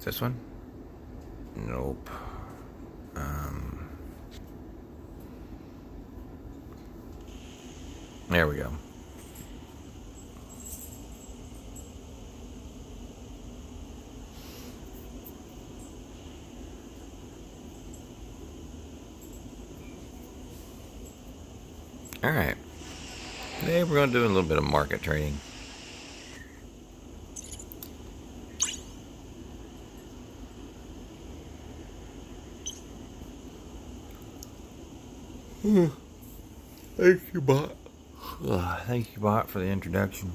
This one? Nope. There we go. Alright. Today we're going to do a little bit of market trading. Thank you, bot. Thank you, bot, for the introduction.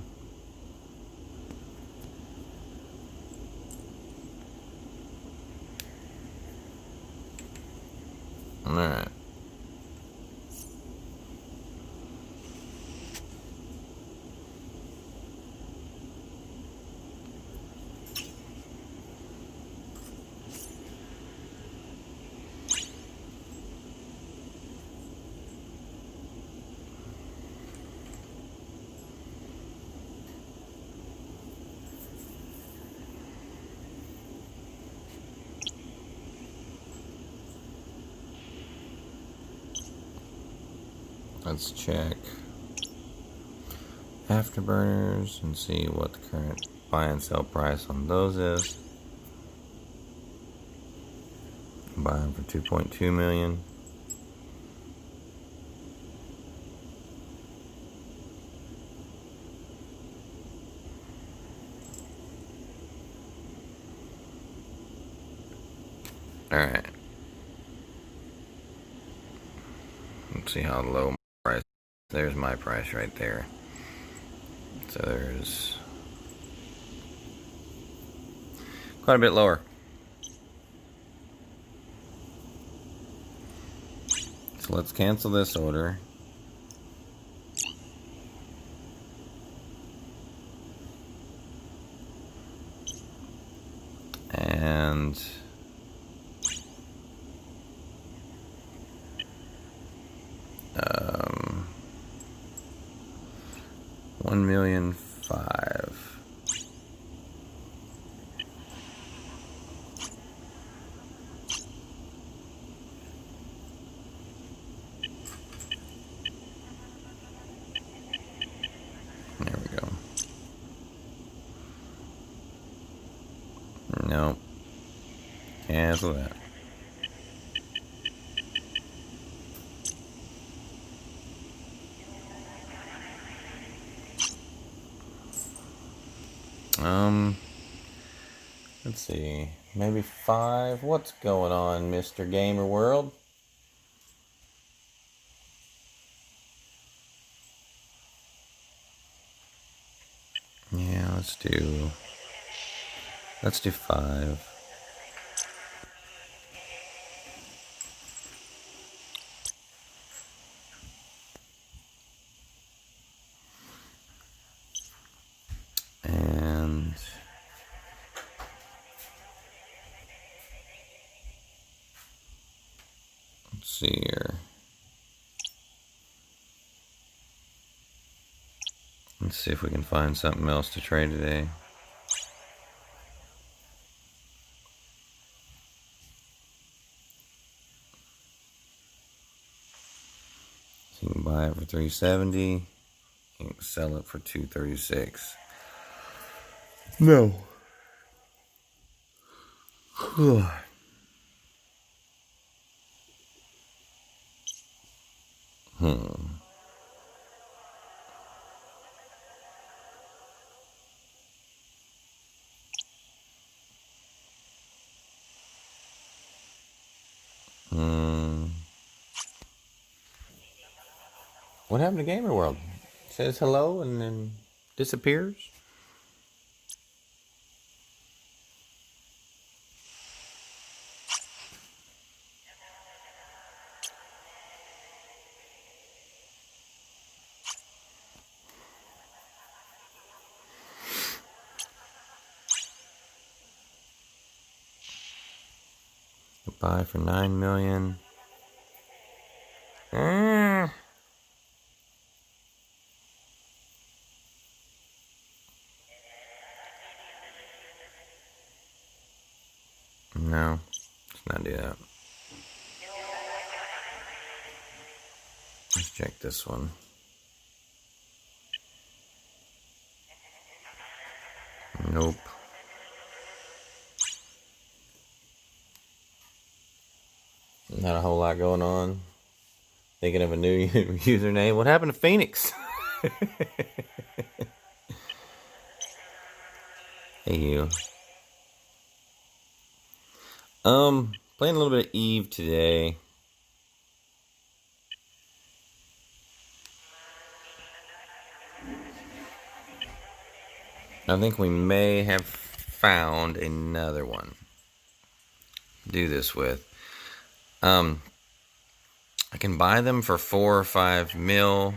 Alright. Let's check afterburners and see what the current buy and sell price on those is. Buy them for 2.2 million. Alright. Let's see how low my price. There's my price right there. So there's quite a bit lower. So let's cancel this order. And $1,000,005. There we go. Nope. Cancel that. Let's see. Maybe 5. What's going on, Mr. Gamer World? Yeah, let's do 5. And let's see here. Let's see if we can find something else to trade today. So you can buy it for $370. You can sell it for $236. No. What happened to Gamer World? Says hello and then disappears? Buy for $9 million. No, let's not do that. Let's check this one. Nope. Not a whole lot going on. Thinking of a new username. What happened to Phoenix? Hey, you. Playing a little bit of Eve today. I think we may have found another one to do this with. I can buy them for 4 or 5 mil.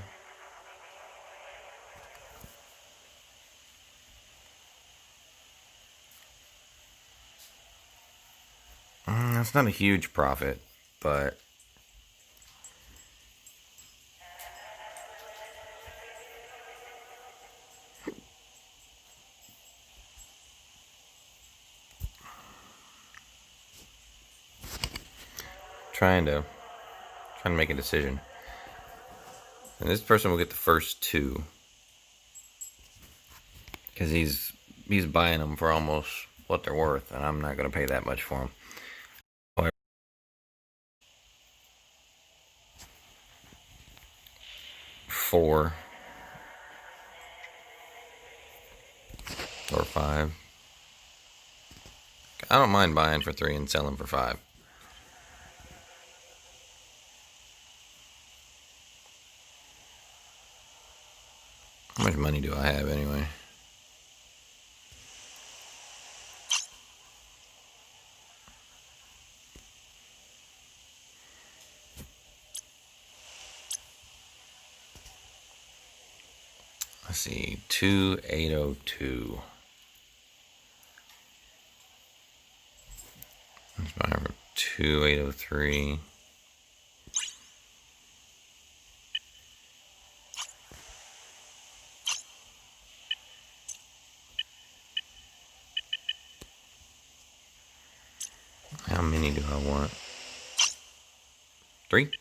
That's not a huge profit, but trying to make a decision. And this person will get the first 2 because he's buying them for almost what they're worth, and I'm not going to pay that much for them. 4 or 5. I don't mind buying for 3 and selling for 5. How much money do I have anyway? Let's see, 2802. Let's buy over 2803. How many do I want? 3?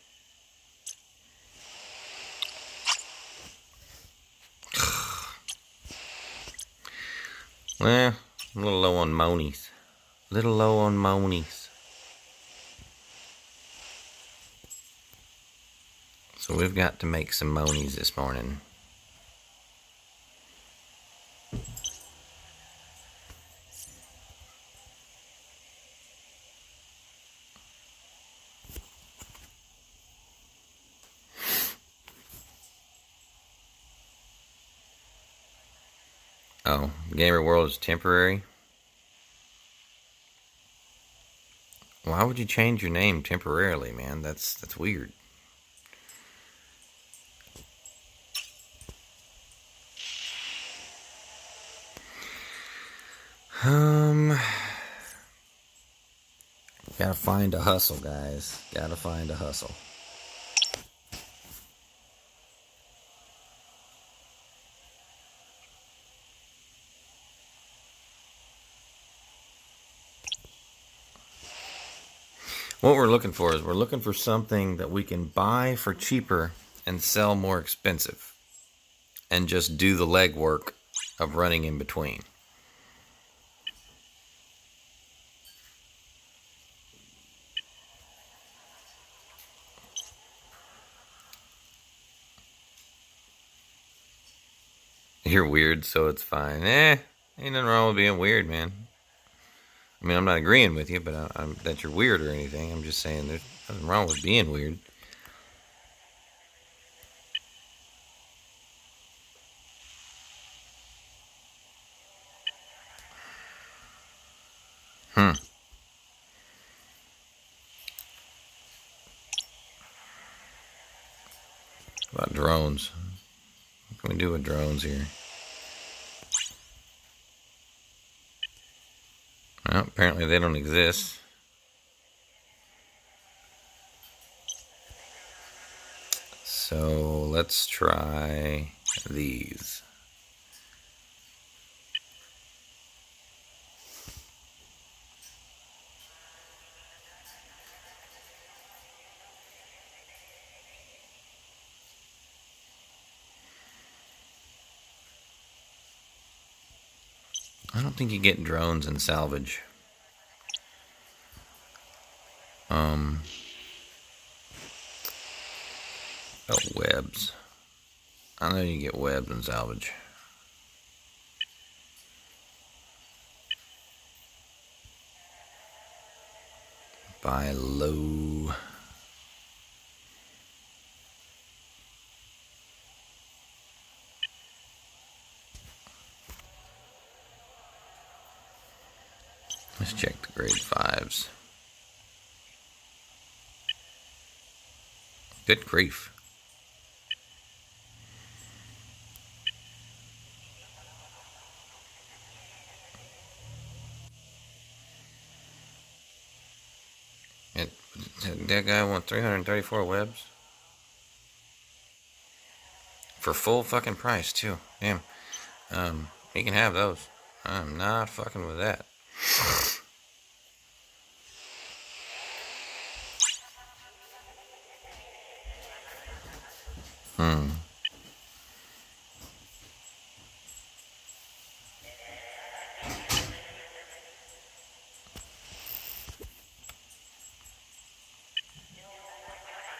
Well, I'm a little low on monies. So we've got to make some monies this morning. Oh, Gamer World is temporary? Why would you change your name temporarily, man? That's weird. Gotta find a hustle, guys. Gotta find a hustle. What we're looking for is we're looking for something that we can buy for cheaper and sell more expensive, and just do the legwork of running in between. You're weird, so it's fine. Ain't nothing wrong with being weird, man. I mean, I'm not agreeing with you, but I'm that you're weird or anything. I'm just saying there's nothing wrong with being weird. About drones. What can we do with drones here? Well, apparently they don't exist. So let's try these. I don't think you get drones in salvage. Oh, webs. I know you get webs in salvage. Buy low. Let's check the grade 5s. Good grief. That guy want 334 webs? For full fucking price, too. Damn. He can have those. I'm not fucking with that.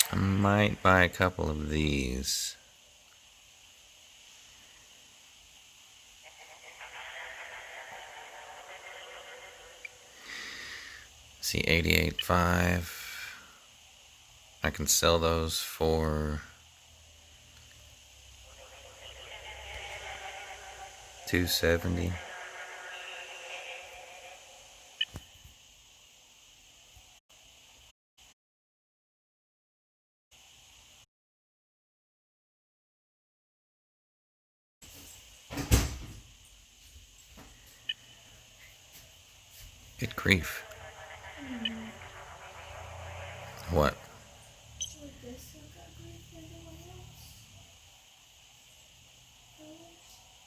I might buy a couple of these. See, 88.5. I can sell those for $270. Good grief. What?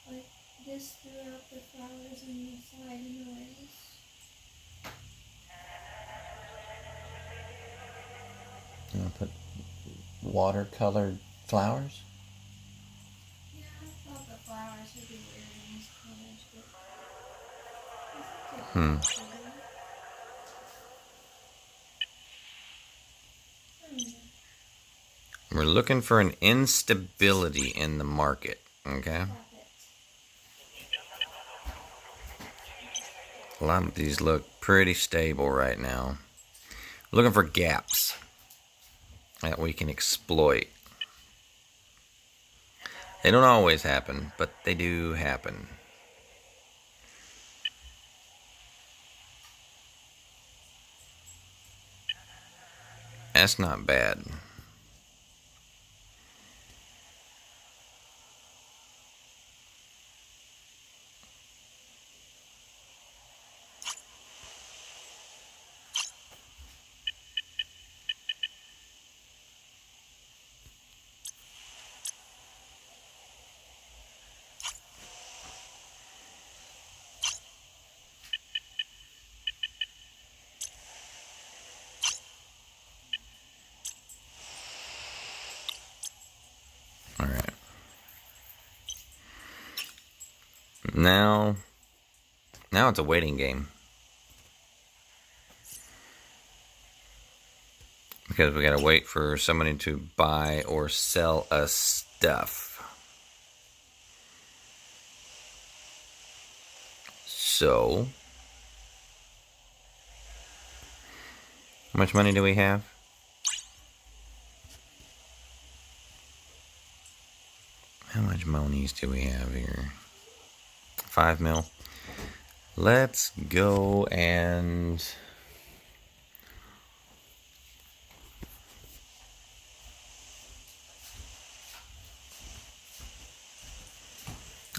Like this throughout the flowers on the side and the legs. You want to put watercolored flowers? Yeah, I thought the flowers would be weird in these colors, but I think it We're looking for an instability in the market, okay? A lot of these look pretty stable right now. Looking for gaps that we can exploit. They don't always happen, but they do happen. That's not bad. Alright. Now it's a waiting game. Because we gotta wait for somebody to buy or sell us stuff. So, how much money do we have? How much monies do we have here? 5 mil. Let's go and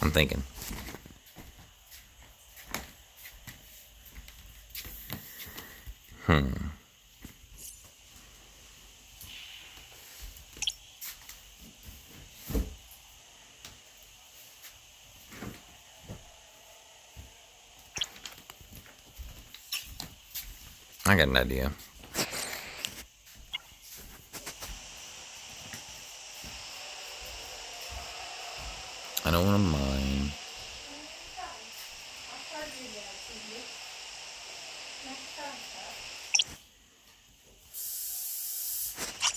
I'm thinking. I got an idea. I don't want to mine.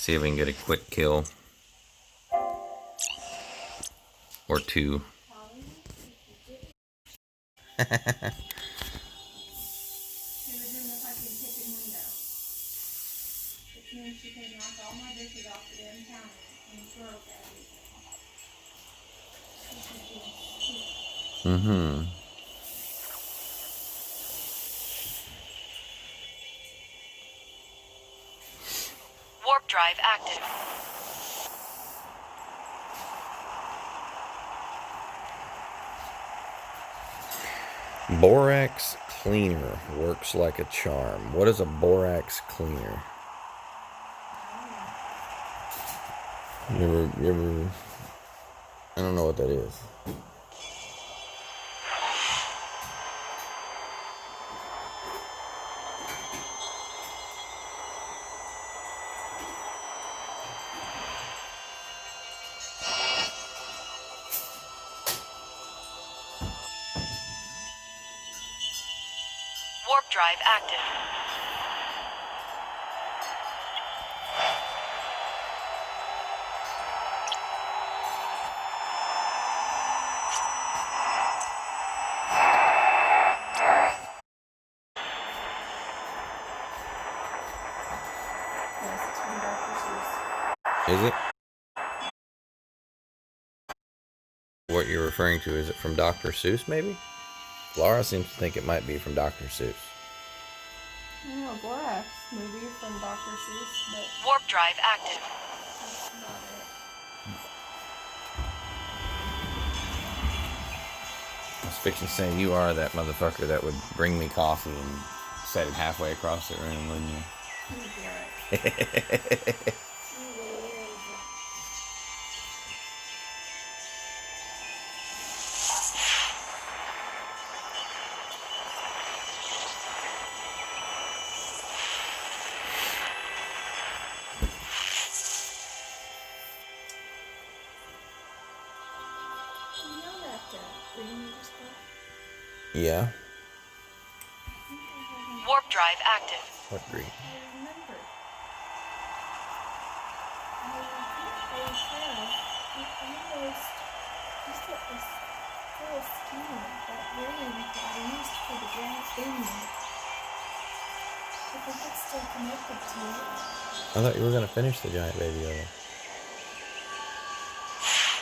See if we can get a quick kill. Or two. It was in the fucking kitchen window. Which means she could knock all my dishes off the damn counter and broke everything. Mm-hmm. Warp drive active. Borax cleaner works like a charm. What is a borax cleaner? You ever, I don't know what that is. Warp drive active. Yes, it's from Dr. Seuss. Is it? What you're referring to, is it from Dr. Seuss, maybe? Laura seems to think it might be from Dr. Seuss. I know, a Borax movie from Dr. Seuss, but Warp drive active. that's about it. I was fixing to say, you are that motherfucker that would bring me coffee and set it halfway across the room, wouldn't you? He's Derek. He really is. You know that green you just bought? Yeah? Warp drive active. What green? I remember. I almost used it as full scheme that green that I used for the glass thing. I think it's still connected to it. I thought you were going to finish the giant baby oil. I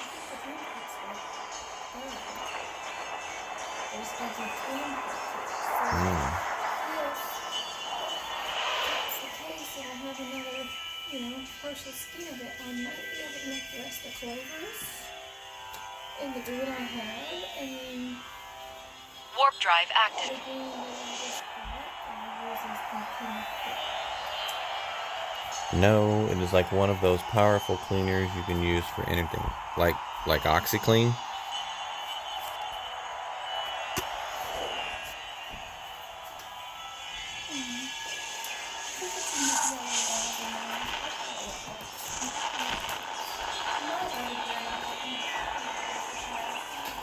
think the green part's like third. There's like a green part. So, yes, that's the case, and I have another, partial skin of it. I might be able to make the rest of flavors in the green I have, and then Warp drive the active. green that I just bought, and I use as my cleaner kit. No, it is like one of those powerful cleaners you can use for anything. Like OxyClean.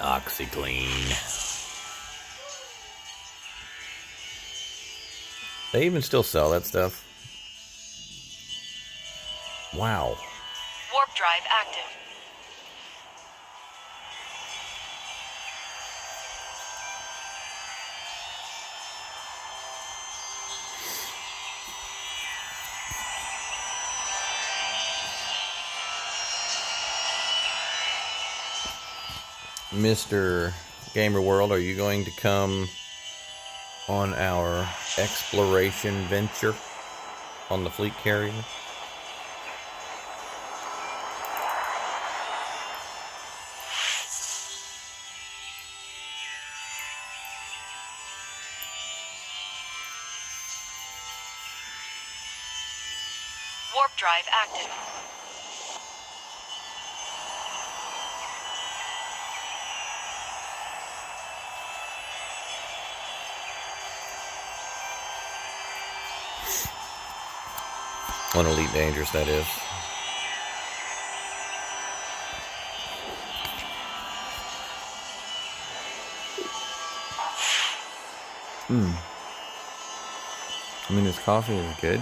OxyClean. They even still sell that stuff. Wow. Warp drive active. Mr. Gamer World, are you going to come on our exploration venture on the fleet carrier? Warp drive active. On Elite Dangerous, that is. I mean, this coffee is good,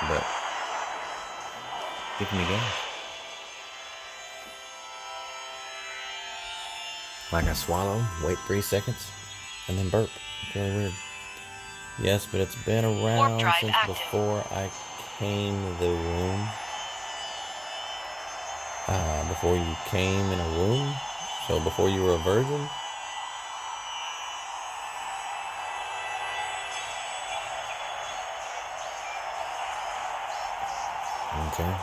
but Give me gas. Like I swallow, wait 3 seconds, and then burp. It's really weird. Yes, but it's been around since active. before I came to the womb. Before you came in a womb? So before you were a virgin? Okay.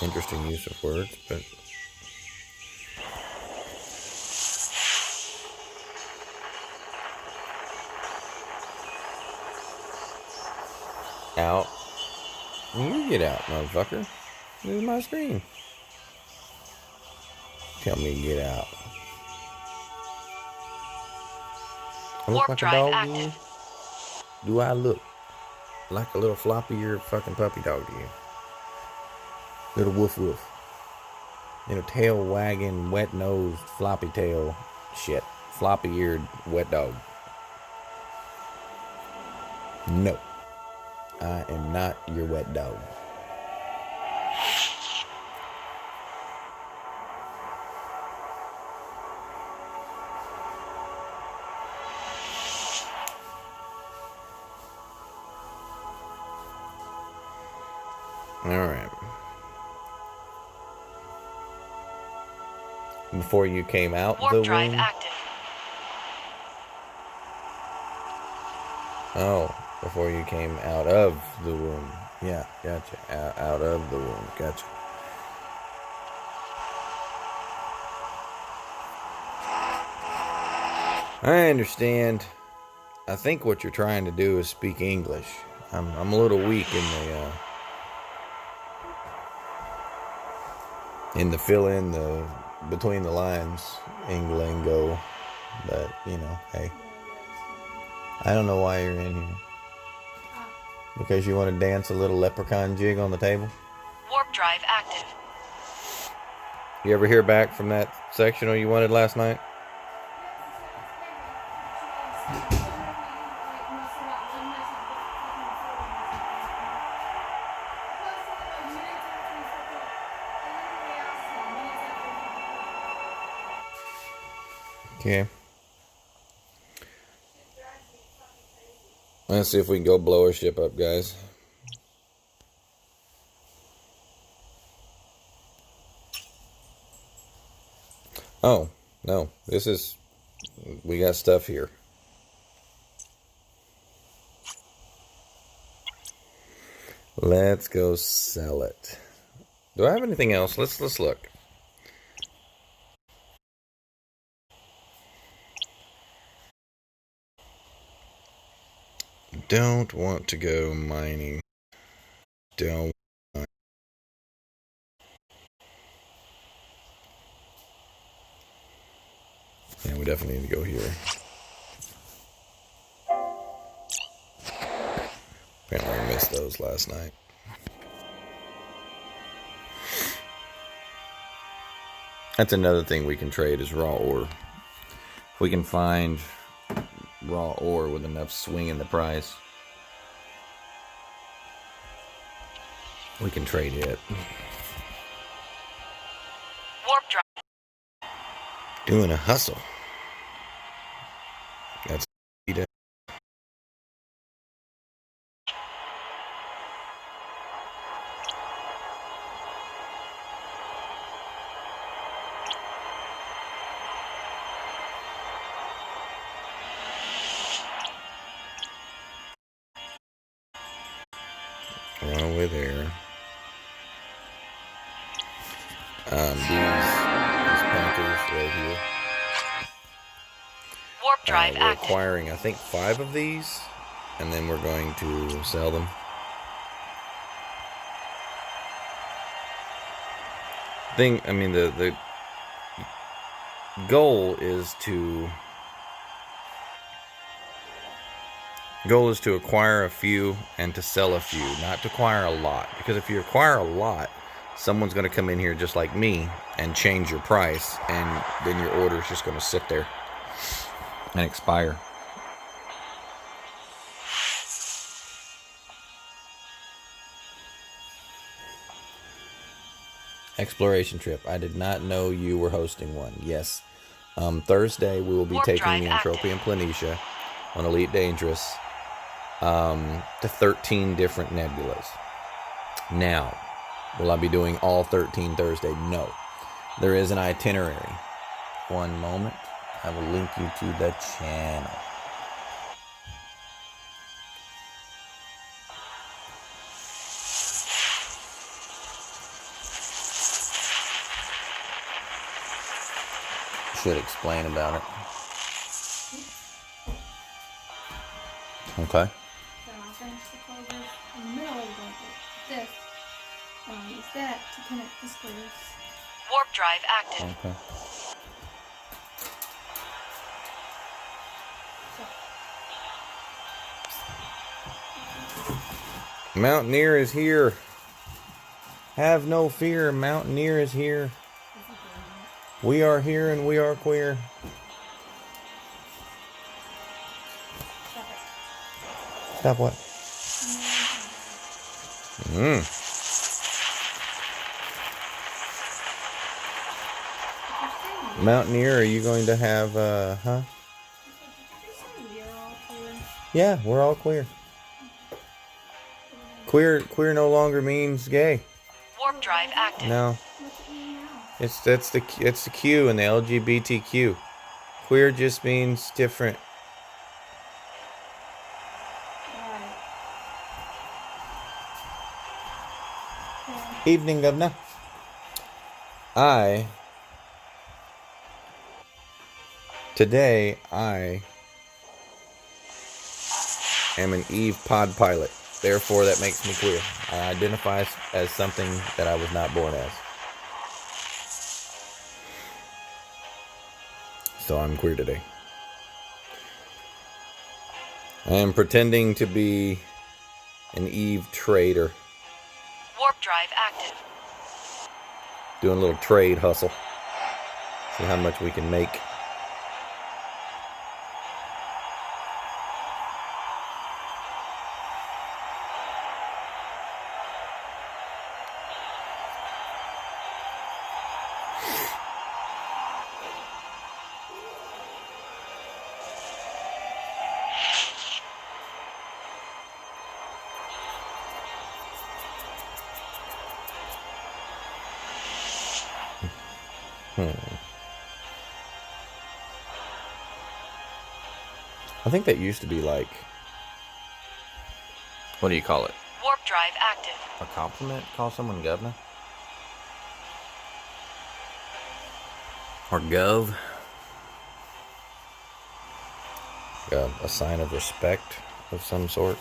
Interesting use of words, but... Out. You get out, motherfucker. This is my screen. Tell me to get out. I look like a dog to you? Do I look like a little floppy-eared fucking puppy dog to you? Little woof woof. Little tail wagging, wet-nosed, floppy tail shit. Floppy-eared wet dog. No. I am not your wet dog. Alright. Before you came out the drive womb? active. Oh, before you came out of the womb. Yeah, gotcha. Out of the womb. Gotcha. I understand. I think what you're trying to do is speak English. I'm a little weak in the fill in the between the lines Englingo, but you know, hey, I don't know why you're in here. Because you want to dance a little leprechaun jig on the table? Warp drive active. You ever hear back from that sectional you wanted last night? Okay. Let's see if we can go blow our ship up, guys. Oh, no. We got stuff here. Let's go sell it. Do I have anything else? Let's look. Don't want to go mining. Don't. Yeah, we definitely need to go here. Apparently I missed those last night. That's another thing we can trade is raw ore. If we can find raw ore with enough swing in the price, we can trade it. Warp drive. Doing a hustle. That's run away there. These painters right here. Warp drive We're active. acquiring, I think, 5 of these, and then we're going to sell them. The goal is to acquire a few and to sell a few, not to acquire a lot. Because if you acquire a lot, someone's going to come in here just like me and change your price, and then your order is just going to sit there and expire. exploration trip. I did not know you were hosting one. Yes. Thursday we will be Warp taking drive the Entropy and active. Planitia on Elite Dangerous to 13 different nebulas. Now, will I be doing all 13 Thursday? No. There is an itinerary. One moment. I will link you to the channel. Should explain about it. Okay. So I'll finish the clover in the middle of the blanket. This. I'll use that to connect the squares. Warp drive active. Okay. Mountaineer is here. Have no fear. Mountaineer is here. We are here and we are queer. Stop what? Mountaineer, are you going to have, huh? Yeah, we're all queer. Queer no longer means gay. Warp drive active. No, What's it mean now? it's the Q in the LGBTQ. Queer just means different. Alright. Evening, Governor. Today I am an Eve pod pilot. Therefore, that makes me queer. I identify as something that I was not born as. So I'm queer today. I am pretending to be an Eve trader. Warp drive active. Doing a little trade hustle. See how much we can make. I think that used to be like, what do you call it? Warp drive active. A compliment? Call someone governor? Or gov? A sign of respect of some sort.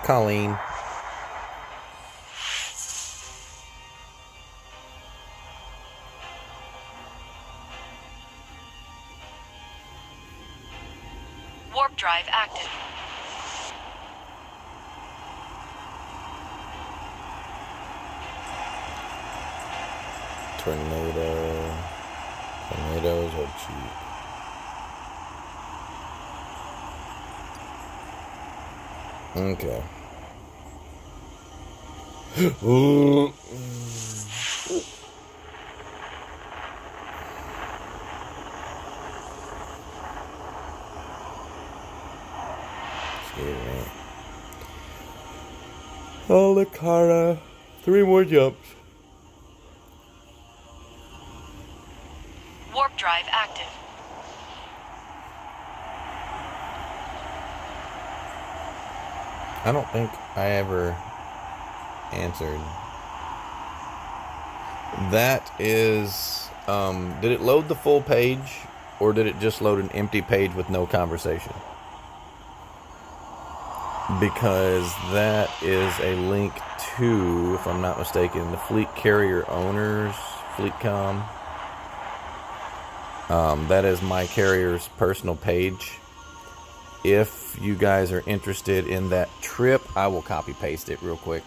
Colleen. Warp drive active. Tornado. Tornadoes are cheap. Okay. Excuse me. Oh, the Cara. 3 more jumps. Warp drive active. I don't think I ever answered. That is, did it load the full page, or did it just load an empty page with no conversation? Because that is a link to, if I'm not mistaken, the Fleet Carrier Owners, FleetCom. That is my carrier's personal page. If you guys are interested in that trip, I will copy paste it real quick.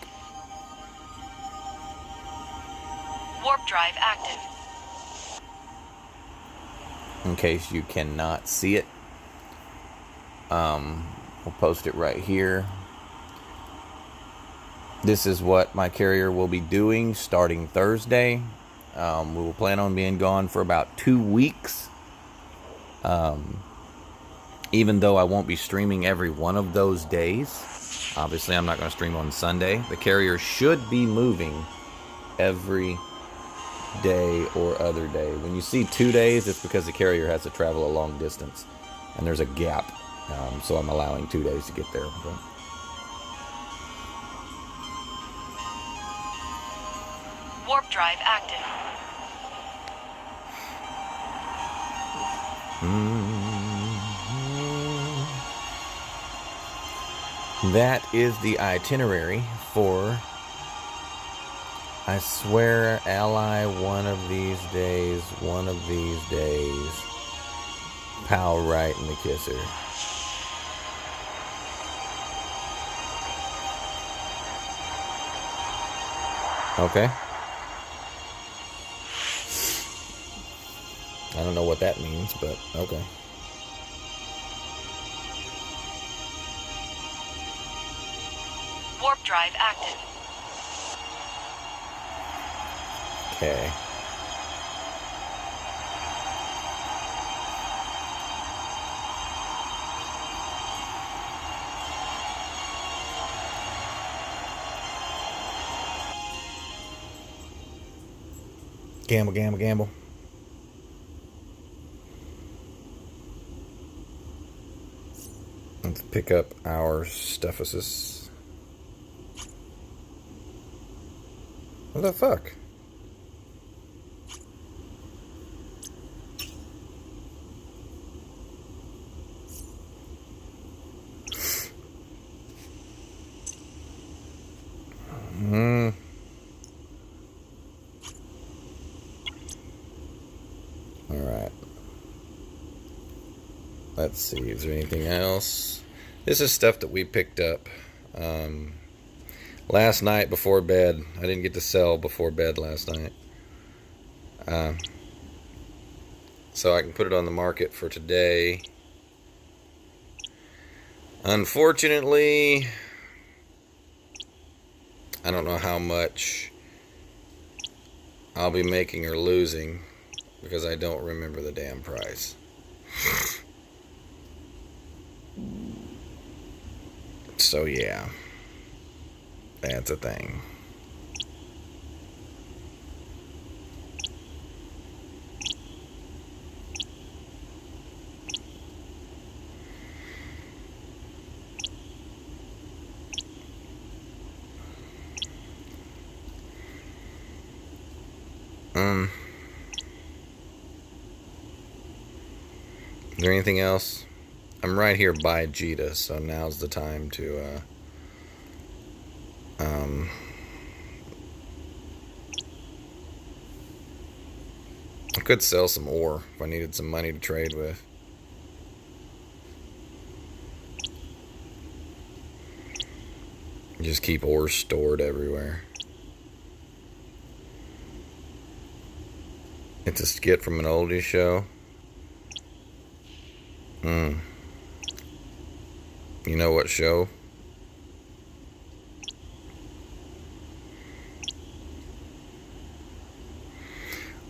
Warp drive active. In case you cannot see it, we'll post it right here. This is what my carrier will be doing starting Thursday. We will plan on being gone for about 2 weeks. Even though I won't be streaming every one of those days. Obviously, I'm not going to stream on Sunday. The carrier should be moving every day or other day. When you see 2 days, it's because the carrier has to travel a long distance. And there's a gap. So I'm allowing 2 days to get there. Okay? Warp drive active. That is the itinerary for, I swear, Ally one of these days, Pal right in the kisser. Okay. I don't know what that means, but okay. Warp drive active. Okay. Gamble, gamble, gamble. Let's pick up our stuffuses. What the fuck? Alright. Let's see, is there anything else? This is stuff that we picked up last night before bed. I didn't get to sell before bed last night. So I can put it on the market for today. Unfortunately, I don't know how much I'll be making or losing because I don't remember the damn price. So yeah, that's a thing. Is there anything else? I'm right here by Jita, so now's the time to I could sell some ore if I needed some money to trade with. Just keep ore stored everywhere. It's a skit from an oldie show. You know what show?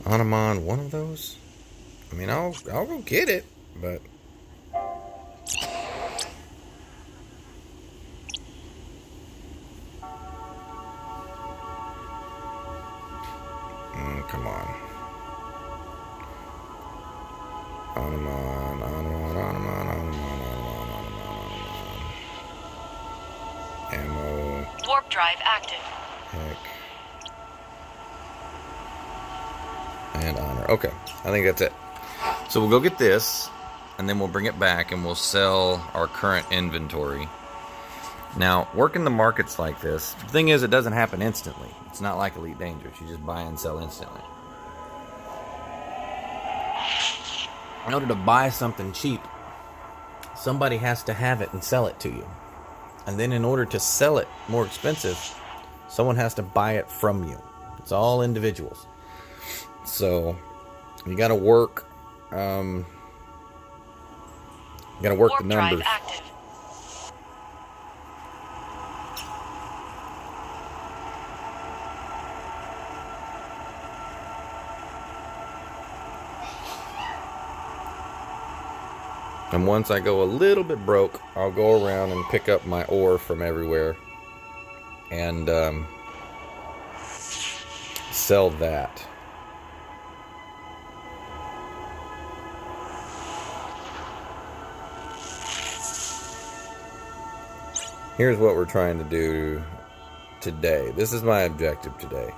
Anamon, one of those? I mean, I'll go get it, but come on. Anamon. Ammo. Warp drive active. Heck. And honor. Okay, I think that's it. So we'll go get this, and then we'll bring it back, and we'll sell our current inventory. Now, working the markets like this, the thing is, it doesn't happen instantly. It's not like Elite Dangerous. You just buy and sell instantly. In order to buy something cheap, somebody has to have it and sell it to you. And then in order to sell it more expensive, someone has to buy it from you. It's all individuals. So you got to work. You got to work the Warp drive numbers. active. And once I go a little bit broke, I'll go around and pick up my ore from everywhere and sell that. Here's what we're trying to do today. This is my objective today.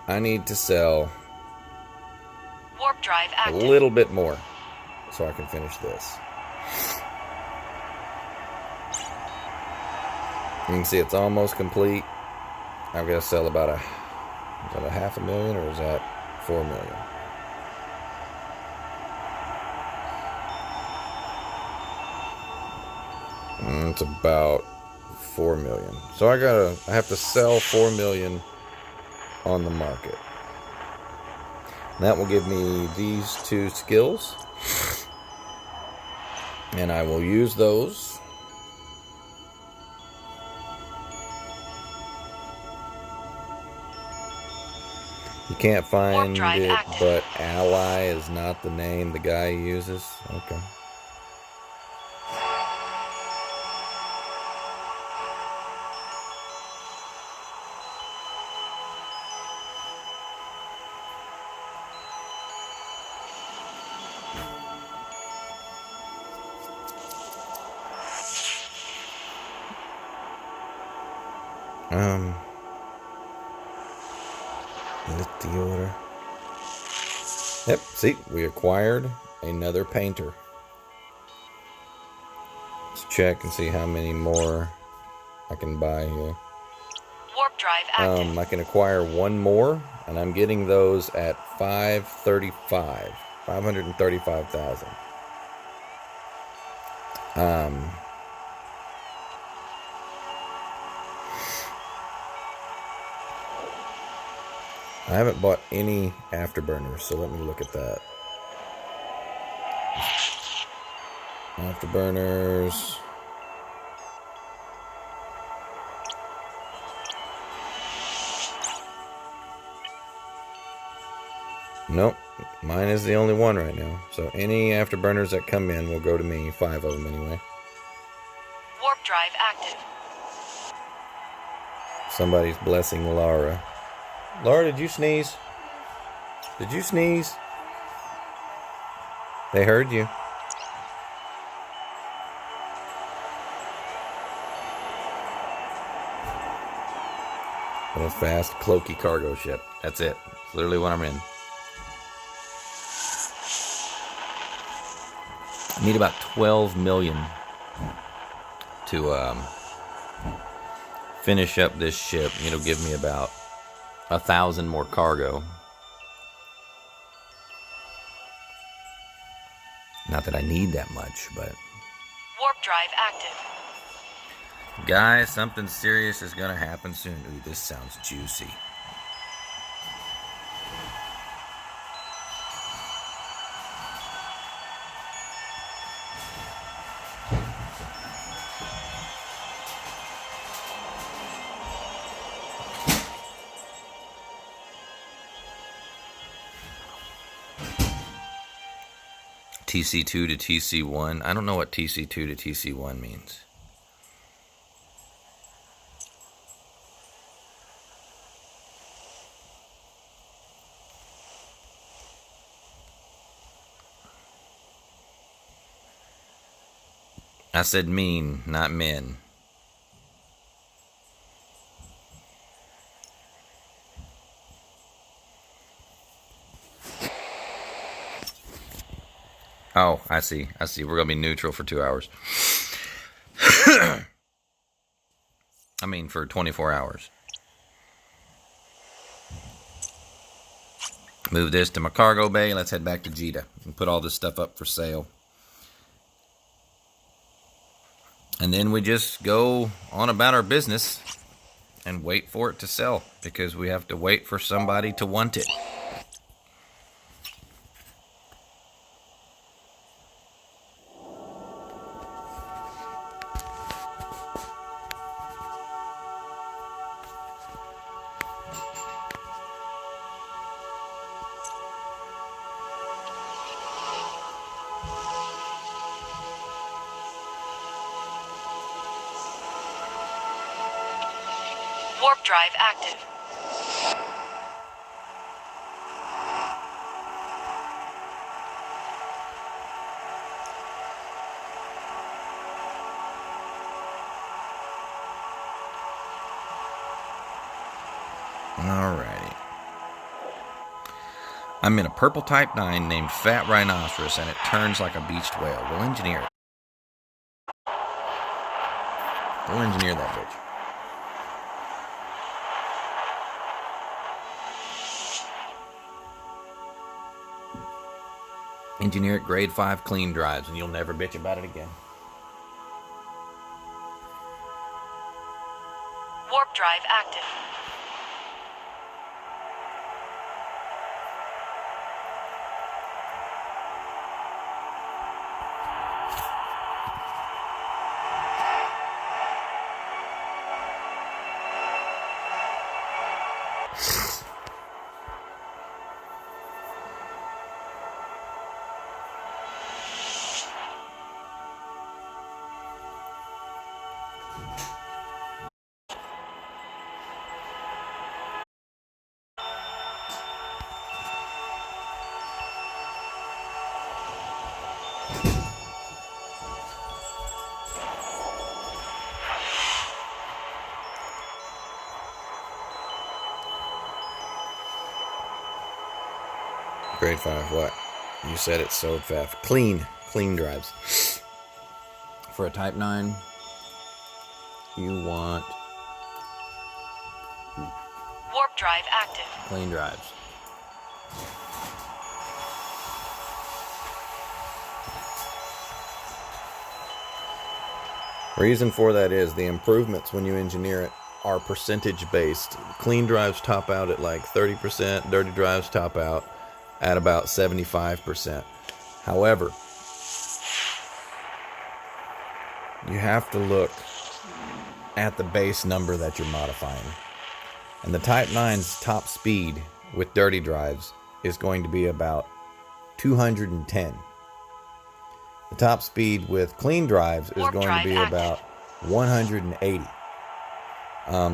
I need to sell Warp drive a active. little bit more so I can finish this. You can see it's almost complete. I've got to sell about is that a $500,000 or is that $4 million? It's about $4 million. So I have to sell $4 million on the market. And that will give me these 2 skills. And I will use those. You can't find drive it, active. but ally is not the name the guy uses. Okay. Lift the order. Yep, see, we acquired another painter. Let's check and see how many more I can buy here. Warp drive active. I can acquire 1 more, and I'm getting those at 535,000. I haven't bought any afterburners, so let me look at that. Afterburners. Nope, mine is the only one right now. So any afterburners that come in will go to me, 5 of them anyway. Warp drive active. Somebody's blessing Laura. Laura, did you sneeze? Did you sneeze? They heard you. A fast, cloaky cargo ship. That's it. It's literally what I'm in. I need about 12 million to finish up this ship. It'll give me about 1,000 more cargo. Not that I need that much, but... Warp drive active. Guys, something serious is gonna happen soon. Ooh, this sounds juicy. TC2 to TC1. I don't know what TC2 to TC1 means. I said mean, not men. Oh, I see. I see. We're going to be neutral for 2 hours. I mean, for 24 hours. Move this to my cargo bay. Let's head back to Jeddah and put all this stuff up for sale. And then we just go on about our business and wait for it to sell, because we have to wait for somebody to want it. Warp drive active. Alrighty. I'm in a purple Type 9 named Fat Rhinoceros, and it turns like a beached whale. We'll engineer it. We'll engineer that bitch. Engineer it grade 5 clean drives, and you'll never bitch about it again. Warp drive active. Grade 5, what? You said it's so fast. Clean drives. For a Type 9, you want Warp drive active. clean drives. Reason for that is the improvements when you engineer it are percentage based. Clean drives top out at like 30%, dirty drives top out at about 75%. However, you have to look at the base number that you're modifying. And the Type 9's top speed with dirty drives is going to be about 210. The top speed with clean drives is Warp going to drive be active. about 180.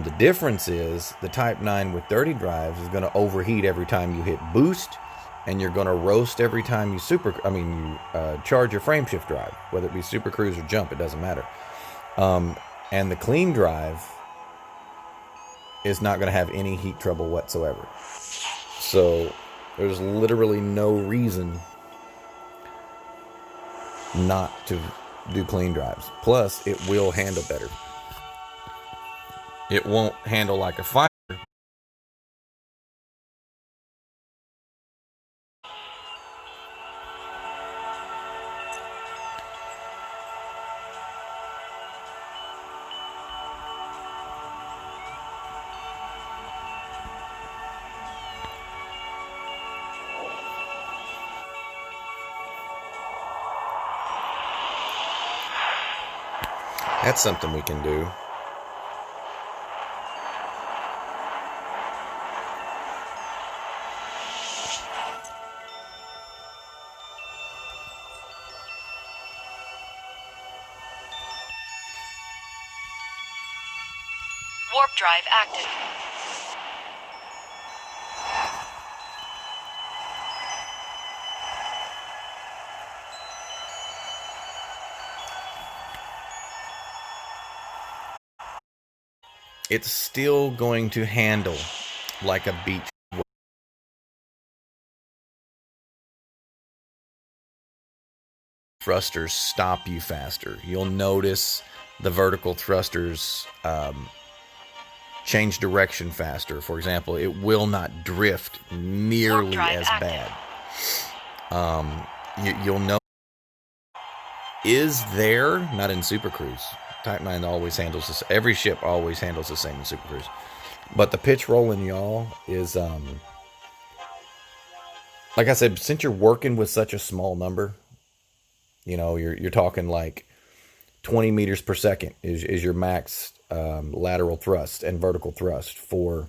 The difference is the Type 9 with dirty drives is going to overheat every time you hit boost, and you're going to roast every time you charge your frame shift drive, whether it be super cruise or jump, it doesn't matter. And the clean drive is not going to have any heat trouble whatsoever. So there's literally no reason not to do clean drives. Plus, it will handle better. It won't handle like a fire. That's something we can do. Warp drive active. It's still going to handle like a beach. Thrusters stop you faster. You'll notice the vertical thrusters change direction faster. For example, it will not drift nearly drive as active. bad. You'll know is there, not in Super Cruise. Type 9 always handles this. Every ship always handles the same in Super Cruise. But the pitch roll in y'all is, like I said, since you're working with such a small number, you know, you're talking like 20 meters per second is your max lateral thrust and vertical thrust for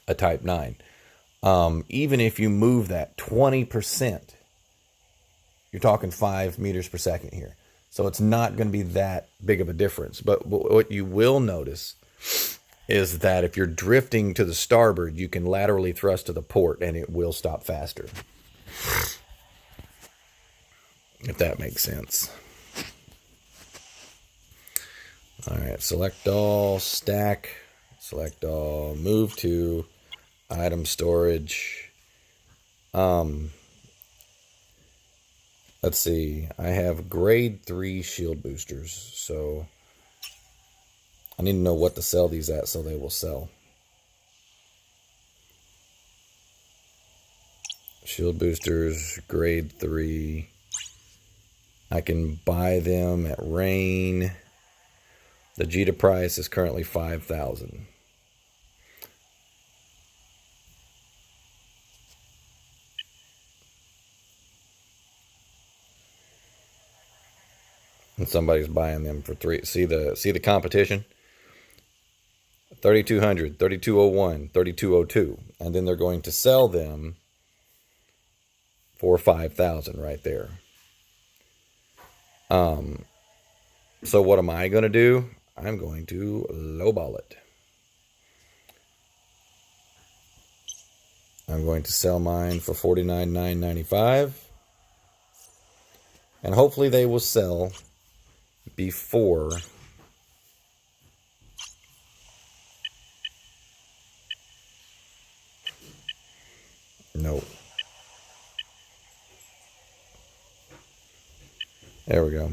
a Type 9. Even if you move that 20%, you're talking 5 meters per second here. So it's not going to be that big of a difference. But what you will notice is that if you're drifting to the starboard, you can laterally thrust to the port and it will stop faster. If that makes sense. All right, select all, stack, select all, move to item storage. Let's see, I have grade 3 shield boosters, so I need to know what to sell these at so they will sell. Shield boosters, grade 3. I can buy them at Rain. The Jita price is currently 5,000. And somebody's buying them for 3. See the competition? 3,200, 3,201, 3,202, and then they're going to sell them for 5,000 right there. So what am I going to do? I'm going to lowball it. I'm going to sell mine for $49,995. And hopefully they will sell before no. There we go.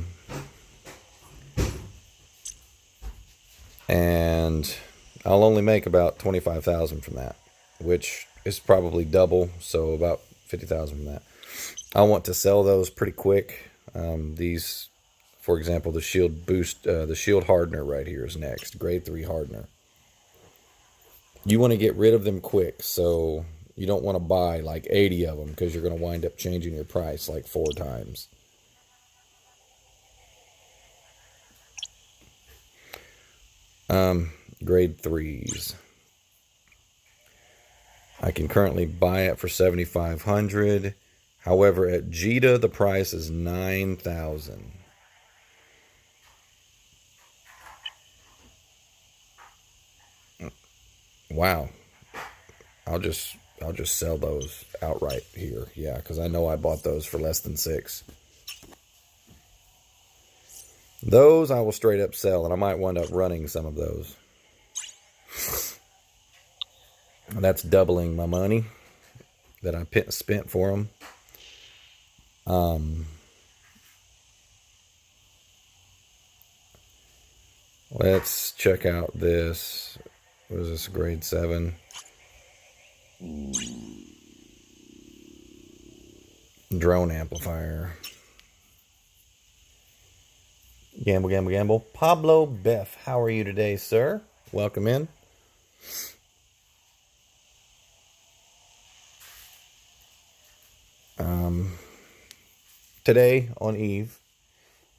And I'll only make about 25,000 from that, which is probably double, so about 50,000 from that. I want to sell those pretty quick. These, for example, the shield boost, the shield hardener right here is next, grade 3 hardener. You want to get rid of them quick, so you don't want to buy like 80 of them because you're going to wind up changing your price like 4 times. Grade 3s. I can currently buy it for 7,500. However, at Jita, the price is 9,000. Wow. I'll just sell those outright here. Yeah, because I know I bought those for less than 6. Those I will straight up sell, and I might wind up running some of those. That's doubling my money that I spent for them. Let's check out this. What is this, grade 7? Drone amplifier. Gamble, gamble, gamble. Pablo Beff, how are you today, sir? Welcome in. Today on Eve,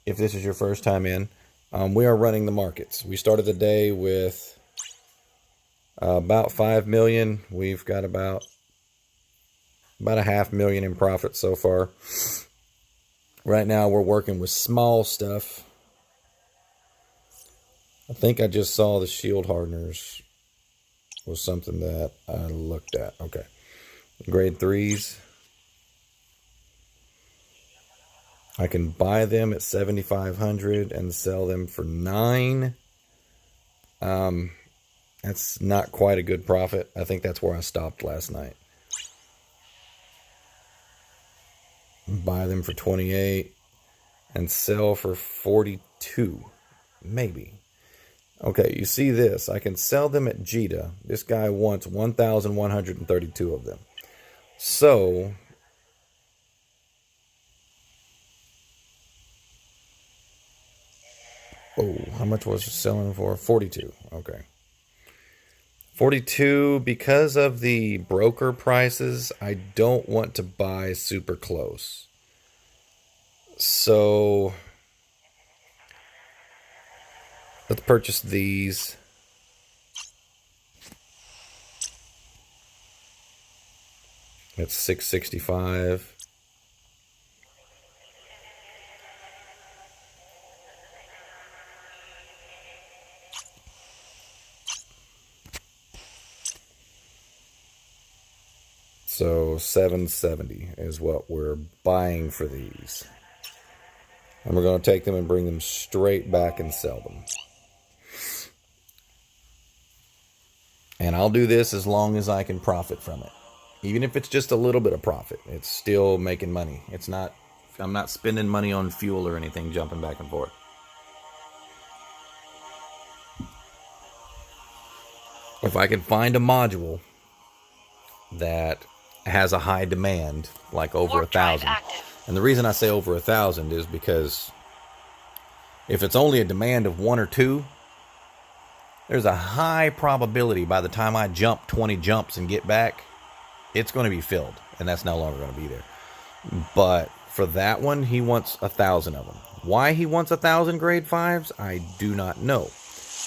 if this is your first time in, we are running the markets. We started the day with about 5 million. We've got about a $500,000 in profit so far. Right now we're working with small stuff. I think I just saw the shield hardeners was something that I looked at. Okay. Grade 3s. I can buy them at 7,500 and sell them for 9. That's not quite a good profit. I think that's where I stopped last night. Buy them for 28 and sell for 42. Maybe. Okay, you see this. I can sell them at Jita. This guy wants 1,132 of them. So how much was it selling for? 42. Okay. 42, because of the broker prices, I don't want to buy super close. So let's purchase these. It's 665. So 770 is what we're buying for these. And we're going to take them and bring them straight back and sell them. And I'll do this as long as I can profit from it. Even if it's just a little bit of profit, it's still making money. It's not, I'm not spending money on fuel or anything, jumping back and forth. If I can find a module that has a high demand, like over 1,000. And the reason I say over 1,000 is because if it's only a demand of 1 or 2, there's a high probability by the time I jump 20 jumps and get back, it's going to be filled, and that's no longer going to be there. But for that one, he wants 1,000 of them. Why he wants 1,000 grade 5s, I do not know.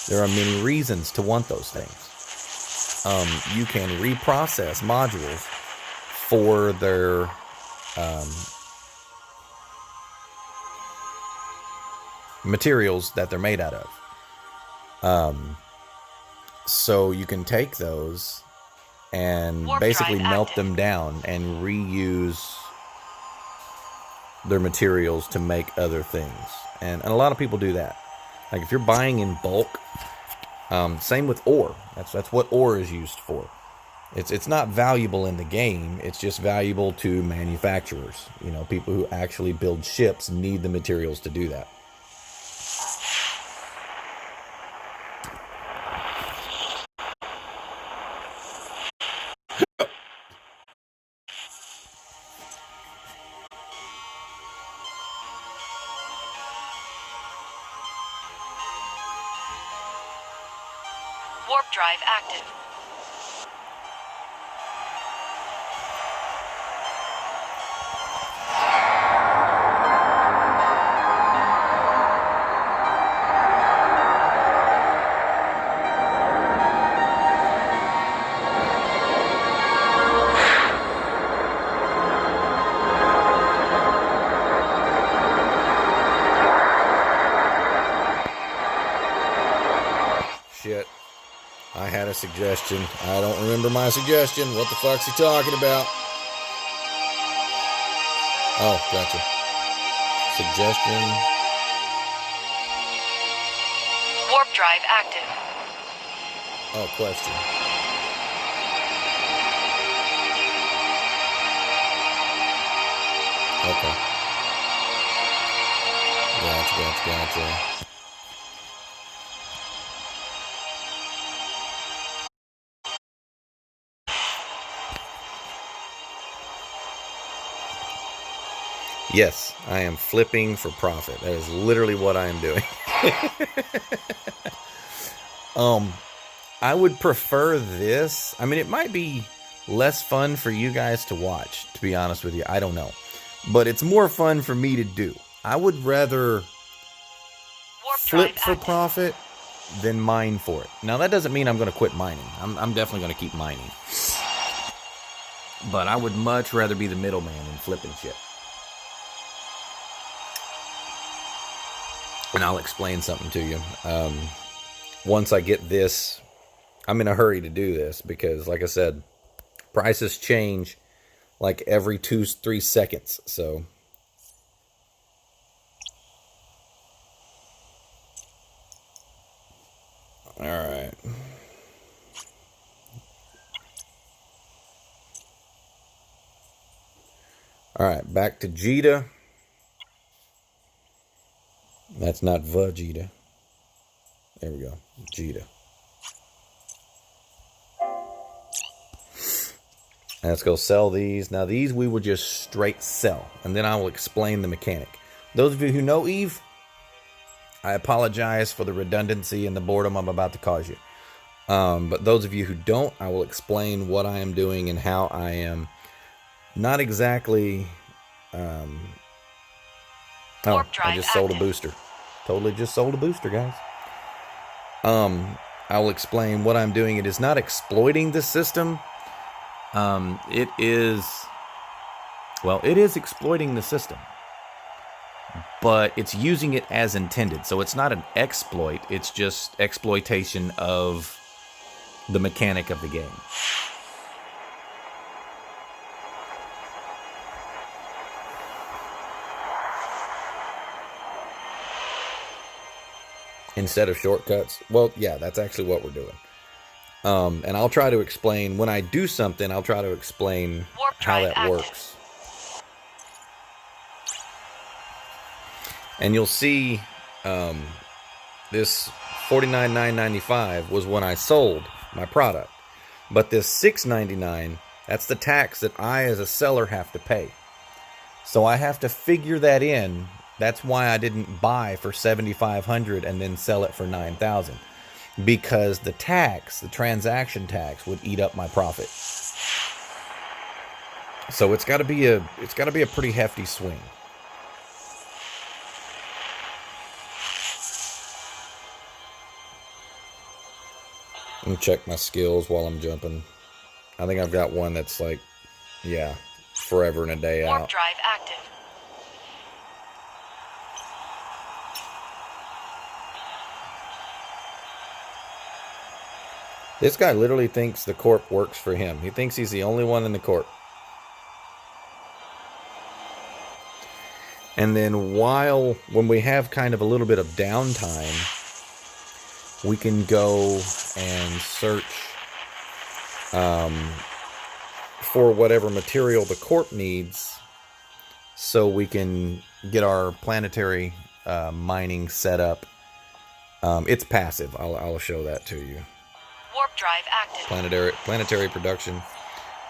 There are many reasons to want those things. You can reprocess modules for their materials that they're made out of. So you can take those and basically melt them down and reuse their materials to make other things. And a lot of people do that. Like if you're buying in bulk, same with ore. That's what ore is used for. It's not valuable in the game. It's just valuable to manufacturers. You know, people who actually build ships need the materials to do that. Warp drive active. Shit. I had a suggestion. I don't remember my suggestion. What the fuck's he talking about? Oh, gotcha. Suggestion. Warp drive active. Oh, question. Okay. Gotcha. Yes, I am flipping for profit. That is literally what I am doing. I would prefer this. I mean, it might be less fun for you guys to watch, to be honest with you. I don't know. But it's more fun for me to do. I would rather flip for profit than mine for it. Now, that doesn't mean I'm going to quit mining. I'm definitely going to keep mining. But I would much rather be the middleman than flipping shit. And I'll explain something to you. Once I get this, I'm in a hurry to do this because, like I said, prices change like every 2-3 seconds. So, all right. All right, back to Jita. That's not Vegeta. There we go. Jita. Let's go sell these. Now these we will just straight sell. And then I will explain the mechanic. Those of you who know Eve, I apologize for the redundancy and the boredom I'm about to cause you. But those of you who don't, I will explain what I am doing and how I am not exactly... Oh, I just sold a booster. Totally just sold a booster, guys. I will explain what I'm doing. It is not exploiting the system. It is exploiting the system. But it's using it as intended. So it's not an exploit. It's just exploitation of the mechanic of the game. instead of shortcuts. Well, yeah, that's actually what we're doing. And I'll try to explain, when I do something, I'll try to explain how that works. And you'll see this $49,995 was when I sold my product. But this $699, that's the tax that I as a seller have to pay. So I have to figure that in. That's why I didn't buy for $7,500 and then sell it for $9,000. Because the tax, the transaction tax, would eat up my profit. So it's got to be a pretty hefty swing. Let me check my skills while I'm jumping. I think I've got one that's like, yeah, forever and a day out. Warp drive active. This guy literally thinks the corp works for him. He thinks he's the only one in the corp. And then when we have kind of a little bit of downtime, we can go and search for whatever material the corp needs, so we can get our planetary mining set up. It's passive. I'll show that to you. Warp drive active. Planetary production.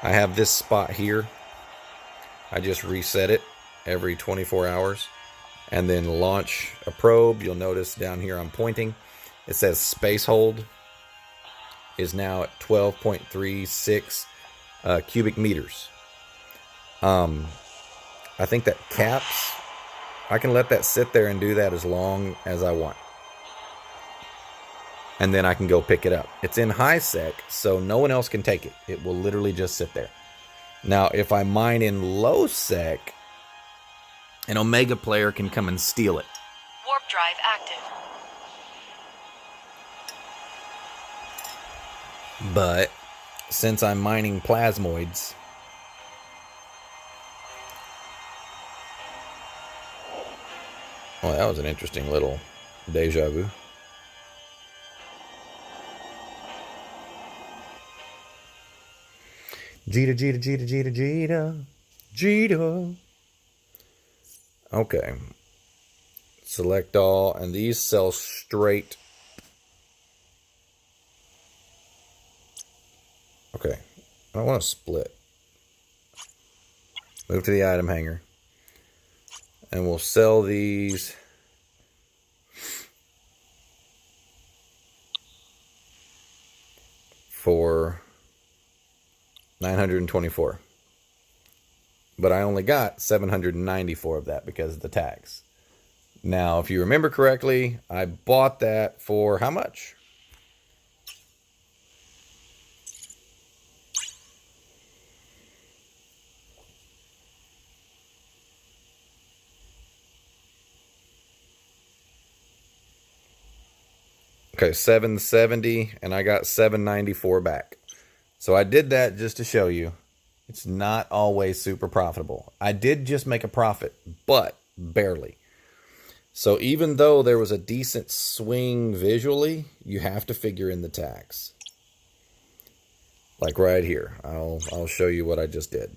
I have this spot here. I just reset it every 24 hours and then launch a probe. You'll notice down here I'm pointing. It says space hold is now at 12.36 cubic meters. I think that caps. I can let that sit there and do that as long as I want. And then I can go pick it up. It's in high sec, so no one else can take it. It will literally just sit there. Now, if I mine in low sec, an Omega player can come and steal it. Warp drive active. But since I'm mining plasmoids, well, that was an interesting little deja vu. Jita. Okay. Select all, and these sell straight. Okay. I don't want to split. Move to the item hanger. And we'll sell these for 924. But I only got 794 of that because of the tax. Now, if you remember correctly, I bought that for how much? Okay, 770, and I got 794 back. So I did that just to show you it's not always super profitable. I did just make a profit, but barely. So even though there was a decent swing visually, you have to figure in the tax. Like right here. I'll show you what I just did.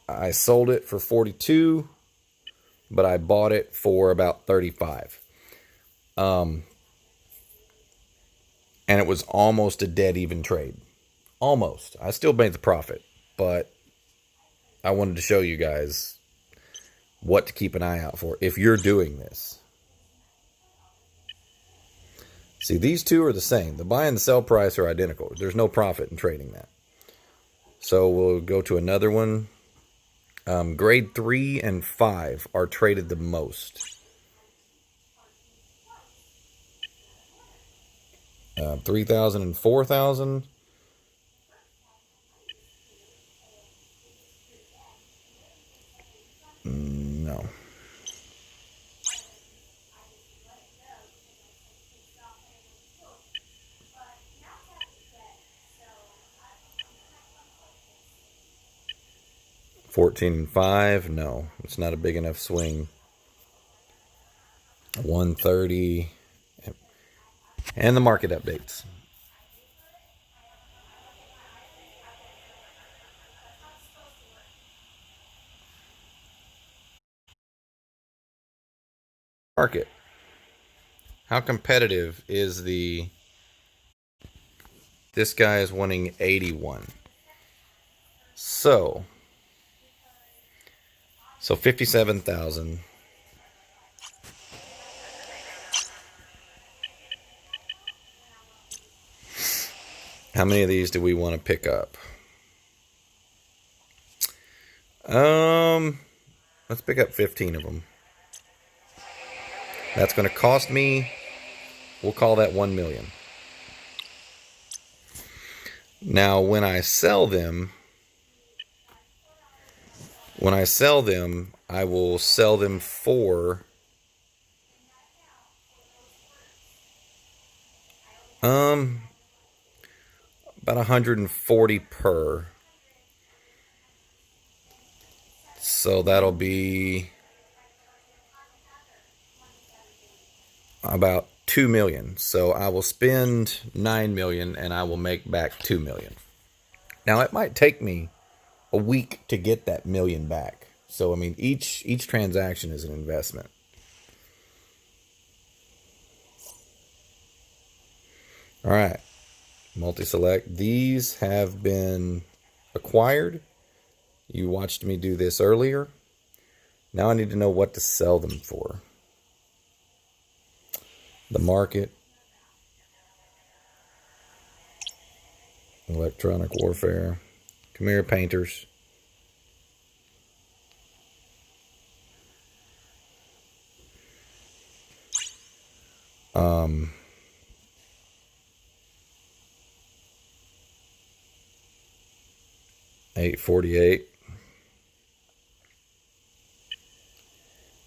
I sold it for 42, but I bought it for about 35. And it was almost a dead even trade. Almost. I still made the profit, but I wanted to show you guys what to keep an eye out for if you're doing this. See, these two are the same. The buy and the sell price are identical. There's no profit in trading that. So we'll go to another one. Grade 3 and 5 are traded the most. 3,000 and 4,000. No. $14 and 5. No, it's not a big enough swing. 130. And the market updates. Market. How competitive is the... This guy is wanting 81. So 57,000. How many of these do we want to pick up? Let's pick up 15 of them. That's going to cost me, we'll call that 1 million. Now, when I sell them, I will sell them for about 140 per. So that'll be about 2 million. So I will spend 9 million and I will make back 2 million. Now it might take me a week to get that million back. So I mean each transaction is an investment. All right. Multi-select. These have been acquired. You watched me do this earlier. Now I need to know what to sell them for. The market. Electronic warfare. Come here, painters. $848.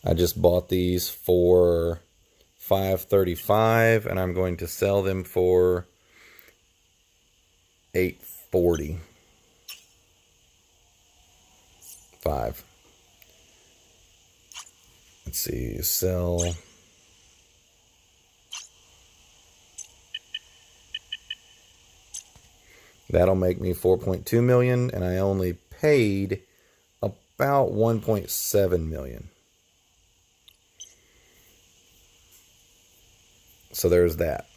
I just bought these for $535 and I'm going to sell them for $845. Let's see, sell. That'll make me 4.2 million, and I only paid about 1.7 million. So there's that.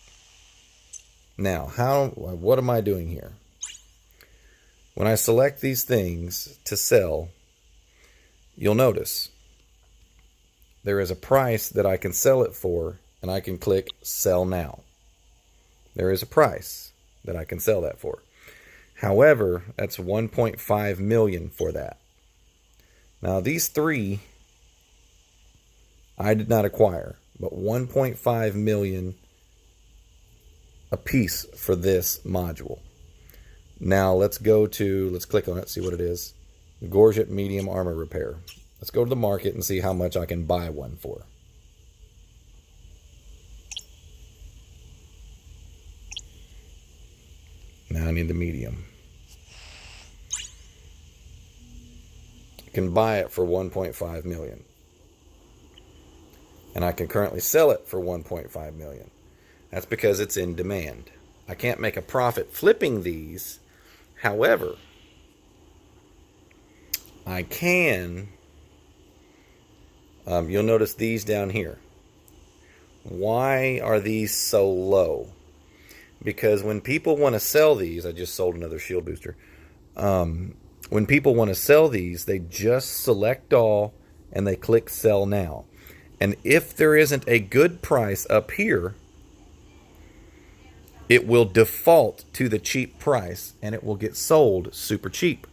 Now, what am I doing here? When I select these things to sell, you'll notice there is a price that I can sell it for, and I can click sell now. There is a price that I can sell that for. However, that's 1.5 million for that. Now these three I did not acquire, but 1.5 million a piece for this module. Now let's click on it, see what it is. Gorget medium armor repair. Let's go to the market and see how much I can buy one for. Now I need the medium. I can buy it for 1.5 million. And I can currently sell it for 1.5 million. That's because it's in demand. I can't make a profit flipping these. However, I can, you'll notice these down here. Why are these so low? Because when people want to sell these, I just sold another shield booster. When people want to sell these, they just select all and they click sell now. And if there isn't a good price up here, it will default to the cheap price and it will get sold super cheap.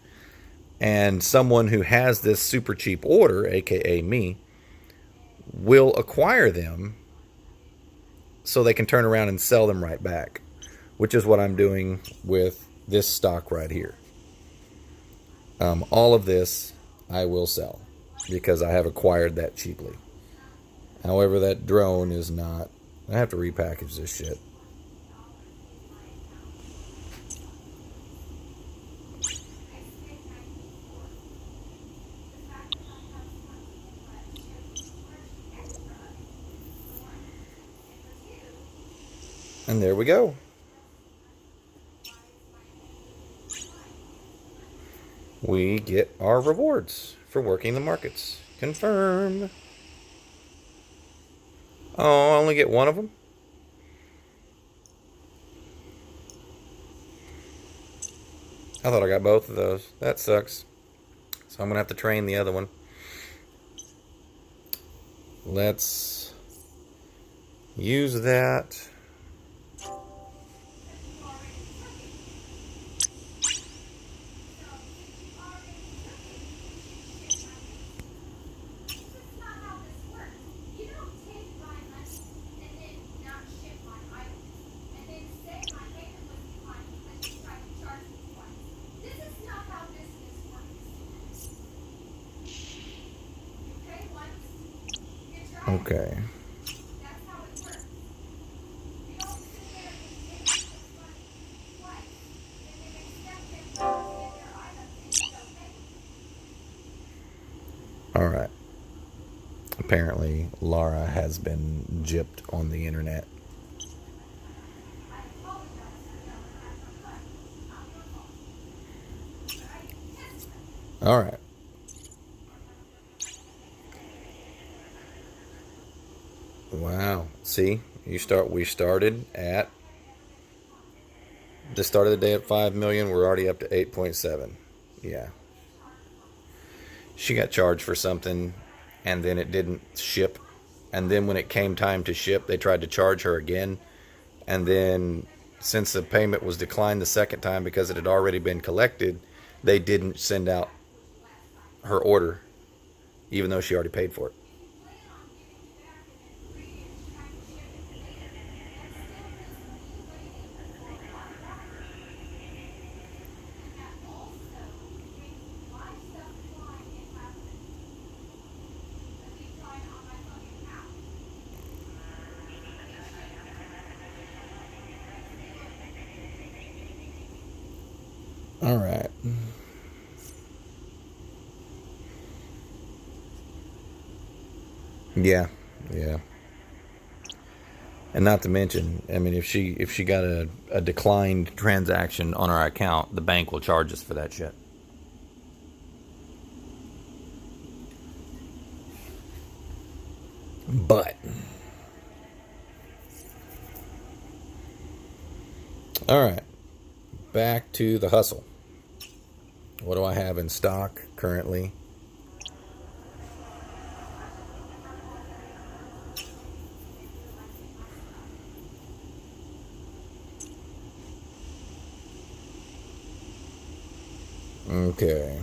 And someone who has this super cheap order, aka me, will acquire them so they can turn around and sell them right back, which is what I'm doing with this stock right here. All of this I will sell because I have acquired that cheaply. However, that drone is not. I have to repackage this shit. And there we go. We get our rewards for working the markets. Confirm. Oh, I only get one of them? I thought I got both of those. That sucks. So I'm going to have to train the other one. Let's use that. Okay. All right. Apparently, Laura has been gypped on the internet. All right. Wow. See, we started at the start of the day at 5 million. We're already up to 8.7. Yeah. She got charged for something, and then it didn't ship. And then when it came time to ship, they tried to charge her again. And then since the payment was declined the second time because it had already been collected, they didn't send out her order, even though she already paid for it. All right. Yeah. And not to mention, I mean, if she got a declined transaction on our account, the bank will charge us for that shit. But all right, back to the hustle. What do I have in stock currently? Okay.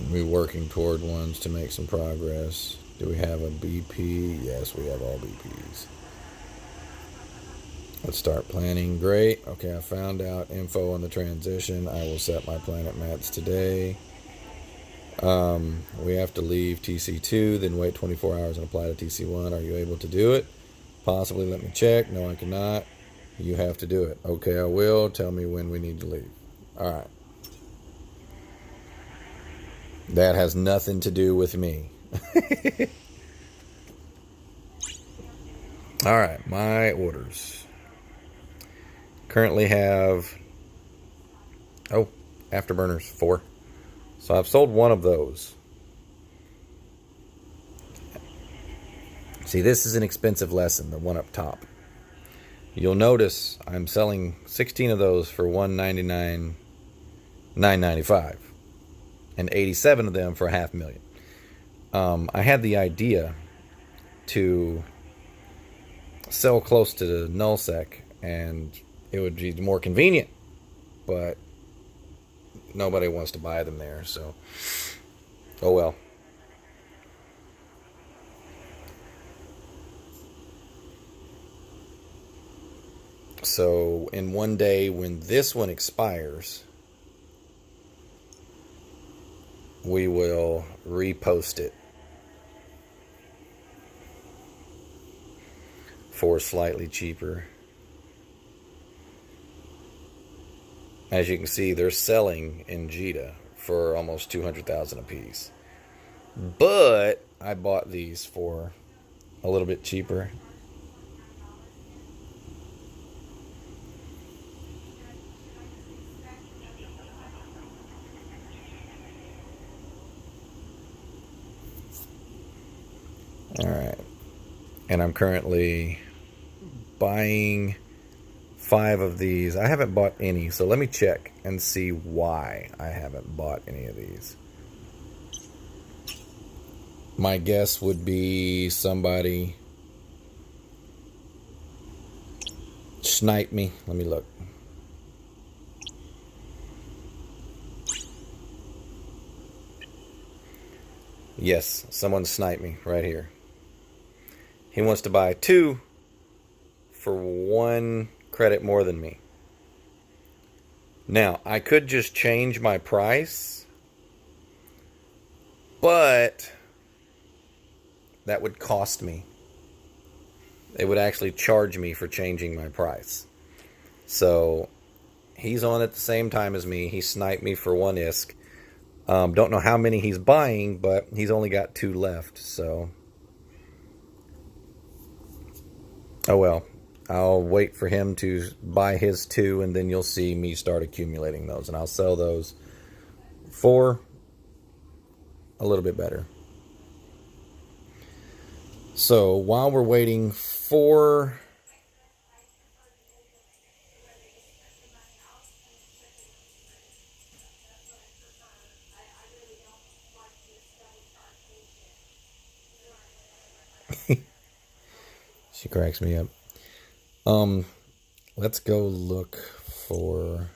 We're working toward ones to make some progress. Do we have a BP? Yes, we have all BPs. Let's start planning. Great. Okay, I found out info on the transition. I will set my planet mats today. We have to leave TC2, then wait 24 hours and apply to TC1. Are you able to do it? Possibly. Let me check. No, I cannot. You have to do it. Okay, I will. Tell me when we need to leave. All right. That has nothing to do with me. All right, my orders. Currently have, afterburners, 4. So I've sold one of those. See, this is an expensive lesson, the one up top. You'll notice I'm selling 16 of those for $199,995. And 87 of them for $500,000. I had the idea to sell close to the nullsec, and it would be more convenient, but nobody wants to buy them there, so oh well. So in one day, when this one expires, we will repost it for slightly cheaper. As you can see, they're selling in Jita for almost 200,000 a piece. But I bought these for a little bit cheaper. All right. And I'm currently buying 5 of these. I haven't bought any, so let me check and see why I haven't bought any of these. My guess would be somebody sniped me. Let me look. Yes, someone sniped me right here. He wants to buy 2 for 1 credit more than me. Now, I could just change my price, but that would cost me. They would actually charge me for changing my price. So, he's on at the same time as me. He sniped me for 1 ISK. Don't know how many he's buying, but he's only got 2 left, so... Oh well, I'll wait for him to buy his 2, and then you'll see me start accumulating those. And I'll sell those for a little bit better. So while we're waiting for... She cracks me up. Let's go look for...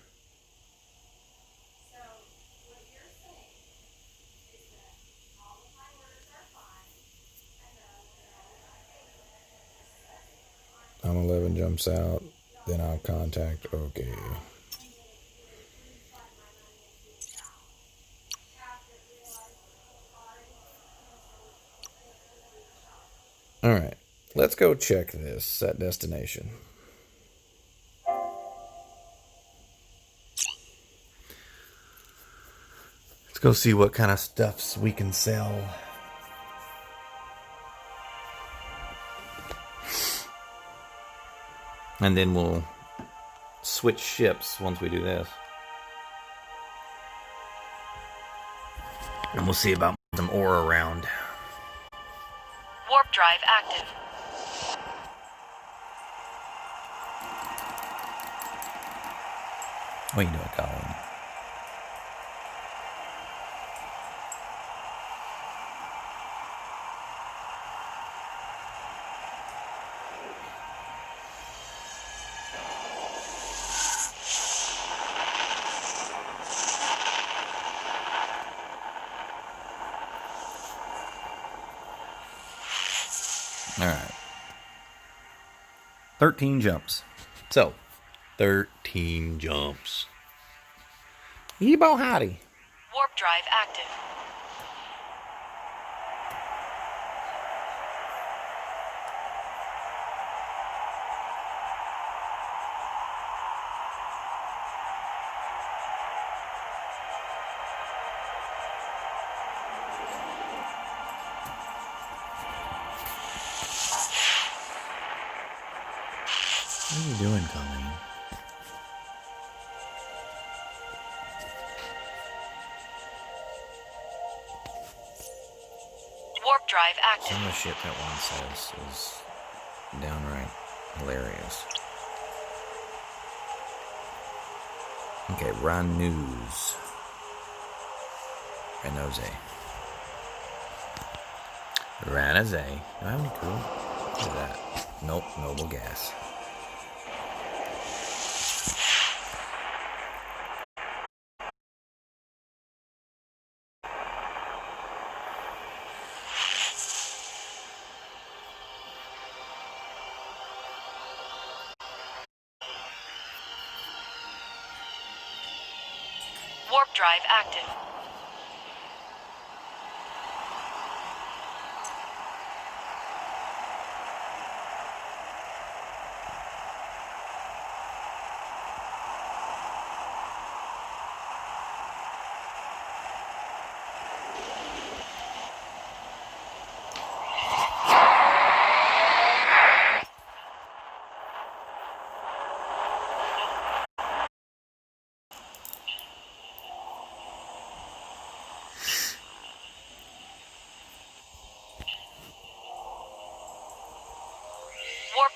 I'm 11 jumps out, then I'll contact... Okay. Alright, let's go check this set destination. Let's go see what kind of stuffs we can sell. And then we'll switch ships once we do this. And we'll see about some ore around. Warp drive active. What are you doing, Colin? All right. 13 jumps. So, 13 jumps. Yebo howdy. Warp drive active. What are you doing, Colleen? Warp drive active. Some of the shit that one says is downright hilarious. Okay, Ron News. Renose. Ranose. That would be cool. Look at that. Nope, noble gas. Warp drive active.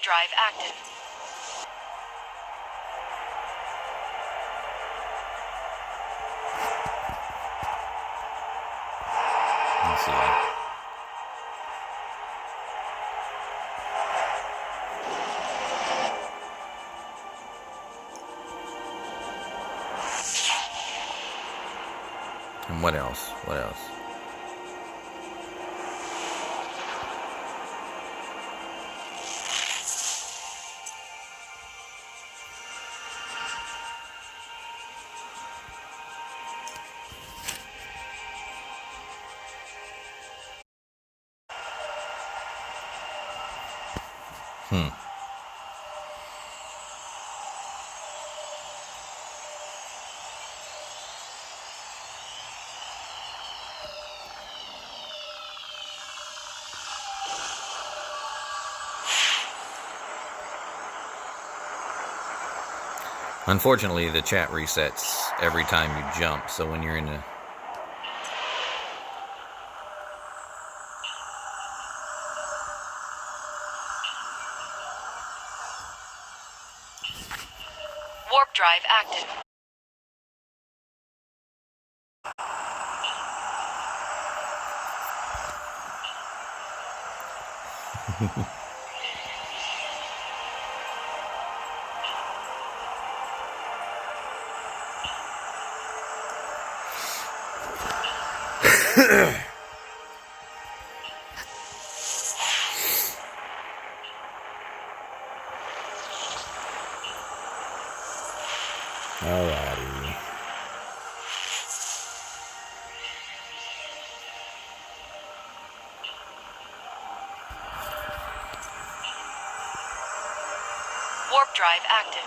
drive active. Let's see. And what else? What else? Unfortunately, the chat resets every time you jump, so when you're in a... Warp drive active. Alrighty. Warp drive active.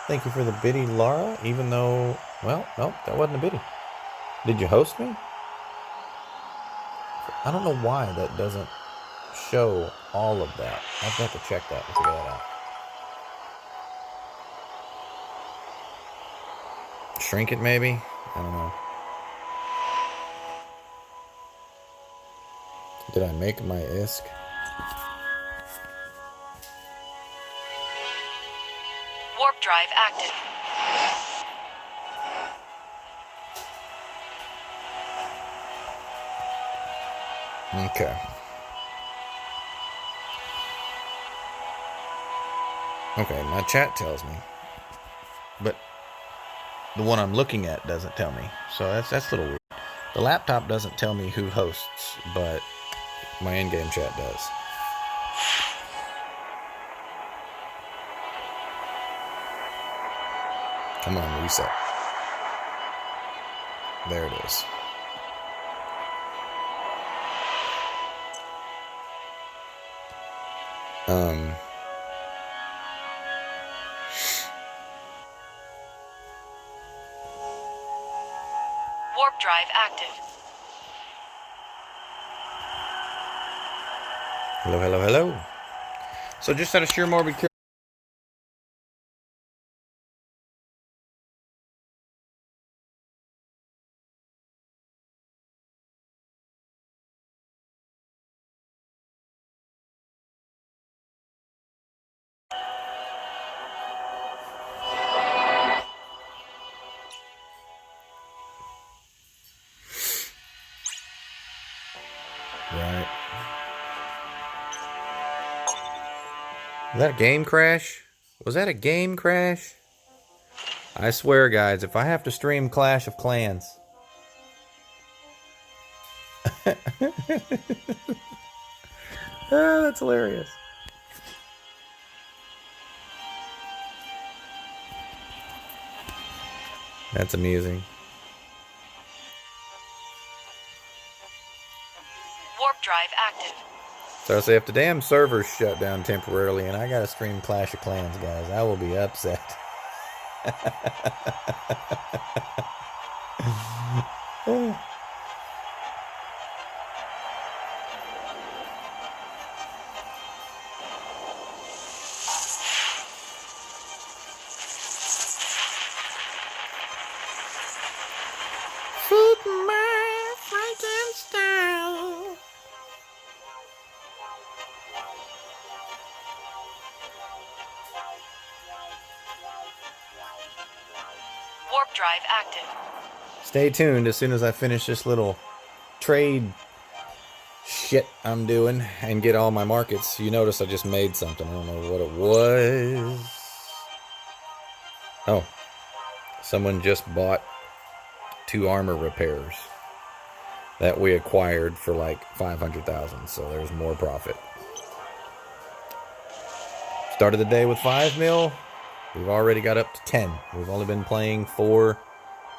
Thank you for the biddy, Laura, even though, well, nope, that wasn't a biddy. Did you host me? I don't know why that doesn't show all of that. I have to check that and figure that out. Shrink it, maybe? I don't know. Did I make my ISK? Warp drive active. Okay. Okay, my chat tells me. But the one I'm looking at doesn't tell me. So that's a little weird. The laptop doesn't tell me who hosts, but my in-game chat does. Come on, reset. There it is. Warp drive active. Hello, hello, hello. So just out of sheer morbid curiosity. Right. Was that a game crash? Was that a game crash? I swear, guys, if I have to stream Clash of Clans. Oh, that's hilarious. That's amusing. Warp drive active. So I say if the damn servers shut down temporarily and I gotta stream Clash of Clans, guys, I will be upset. drive active. Stay tuned as soon as I finish this little trade shit I'm doing and get all my markets. You notice I just made something. I don't know what it was. Oh, someone just bought 2 armor repairs that we acquired for like 500,000. So there's more profit. Started the day with 5 mil. We've already got up to 10. We've only been playing for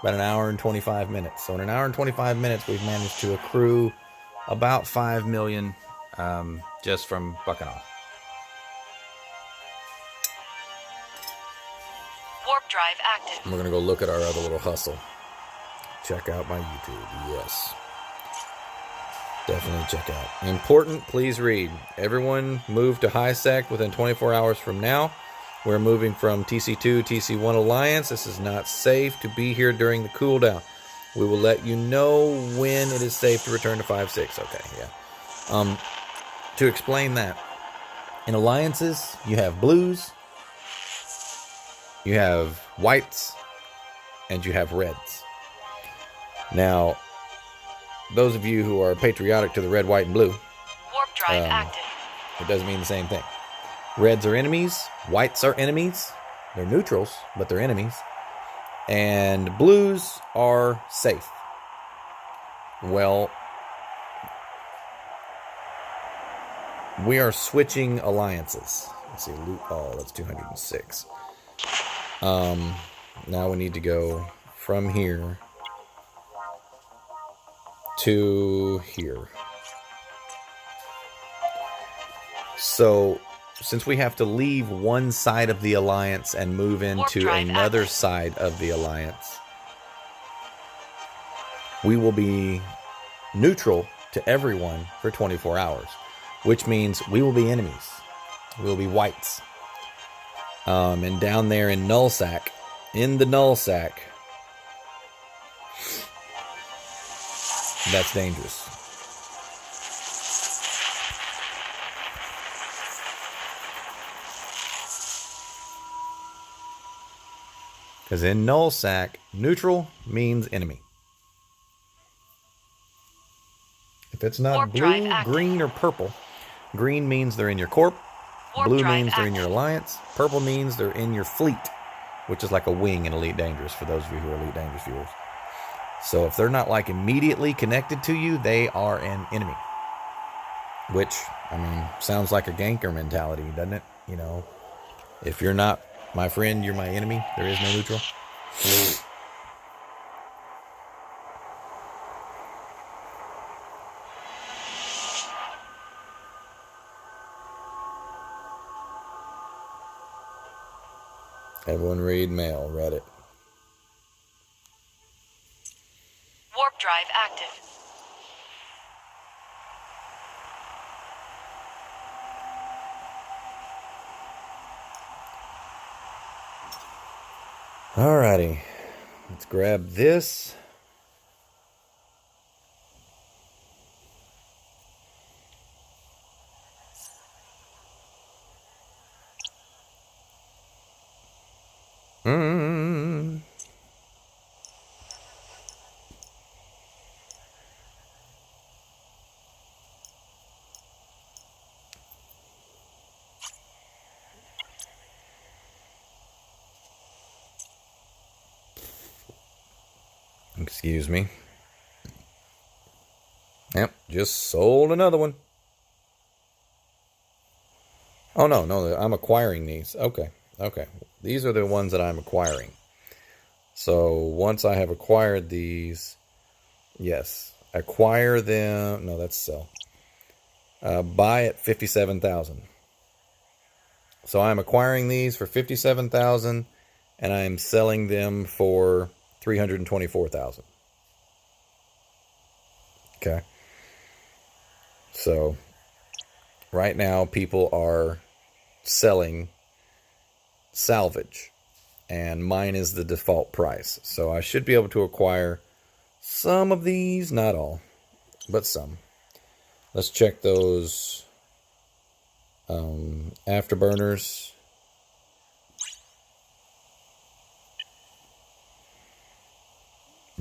about an hour and 25 minutes. So in an hour and 25 minutes, we've managed to accrue about 5 million just from bucking off. Warp drive active. And we're going to go look at our other little hustle. Check out my YouTube. Yes. Definitely check out. Important, please read. Everyone move to high sec within 24 hours from now. We're moving from TC2, TC1 Alliance. This is not safe to be here during the cooldown. We will let you know when it is safe to return to 5-6. Okay, yeah. To explain that, in alliances, you have blues, you have whites, and you have reds. Now, those of you who are patriotic to the red, white, and blue, Warp drive active. it doesn't mean the same thing. Reds are enemies, whites are enemies. They're neutrals, but they're enemies. And blues are safe. Well, we are switching alliances. Let's see, loot all, that's 206. Now we need to go from here to here. So, since we have to leave one side of the alliance and move into another side of the alliance, we will be neutral to everyone for 24 hours, which means we will be enemies. We will be whites. And down there in Nullsack, in the Nullsack, that's dangerous. Because in Nullsack, neutral means enemy. If it's not blue, green, or purple, green means they're in your corp, blue means they're in your alliance, purple means they're in your fleet, which is like a wing in Elite Dangerous for those of you who are Elite Dangerous viewers. So if they're not like immediately connected to you, they are an enemy. Which, I mean, sounds like a ganker mentality, doesn't it? You know, if you're not my friend, you're my enemy. There is no neutral. Everyone read mail. Read it. Warp drive active. Alrighty. Let's grab this. Excuse me. Yep, just sold another one. Oh, no, I'm acquiring these. Okay. These are the ones that I'm acquiring. So once I have acquired these, yes, acquire them. No, that's sell. Buy at 57,000. So I'm acquiring these for 57,000, and I'm selling them for 324,000. Okay. So right now people are selling salvage, and mine is the default price. So I should be able to acquire some of these, not all, but some. Let's check those afterburners.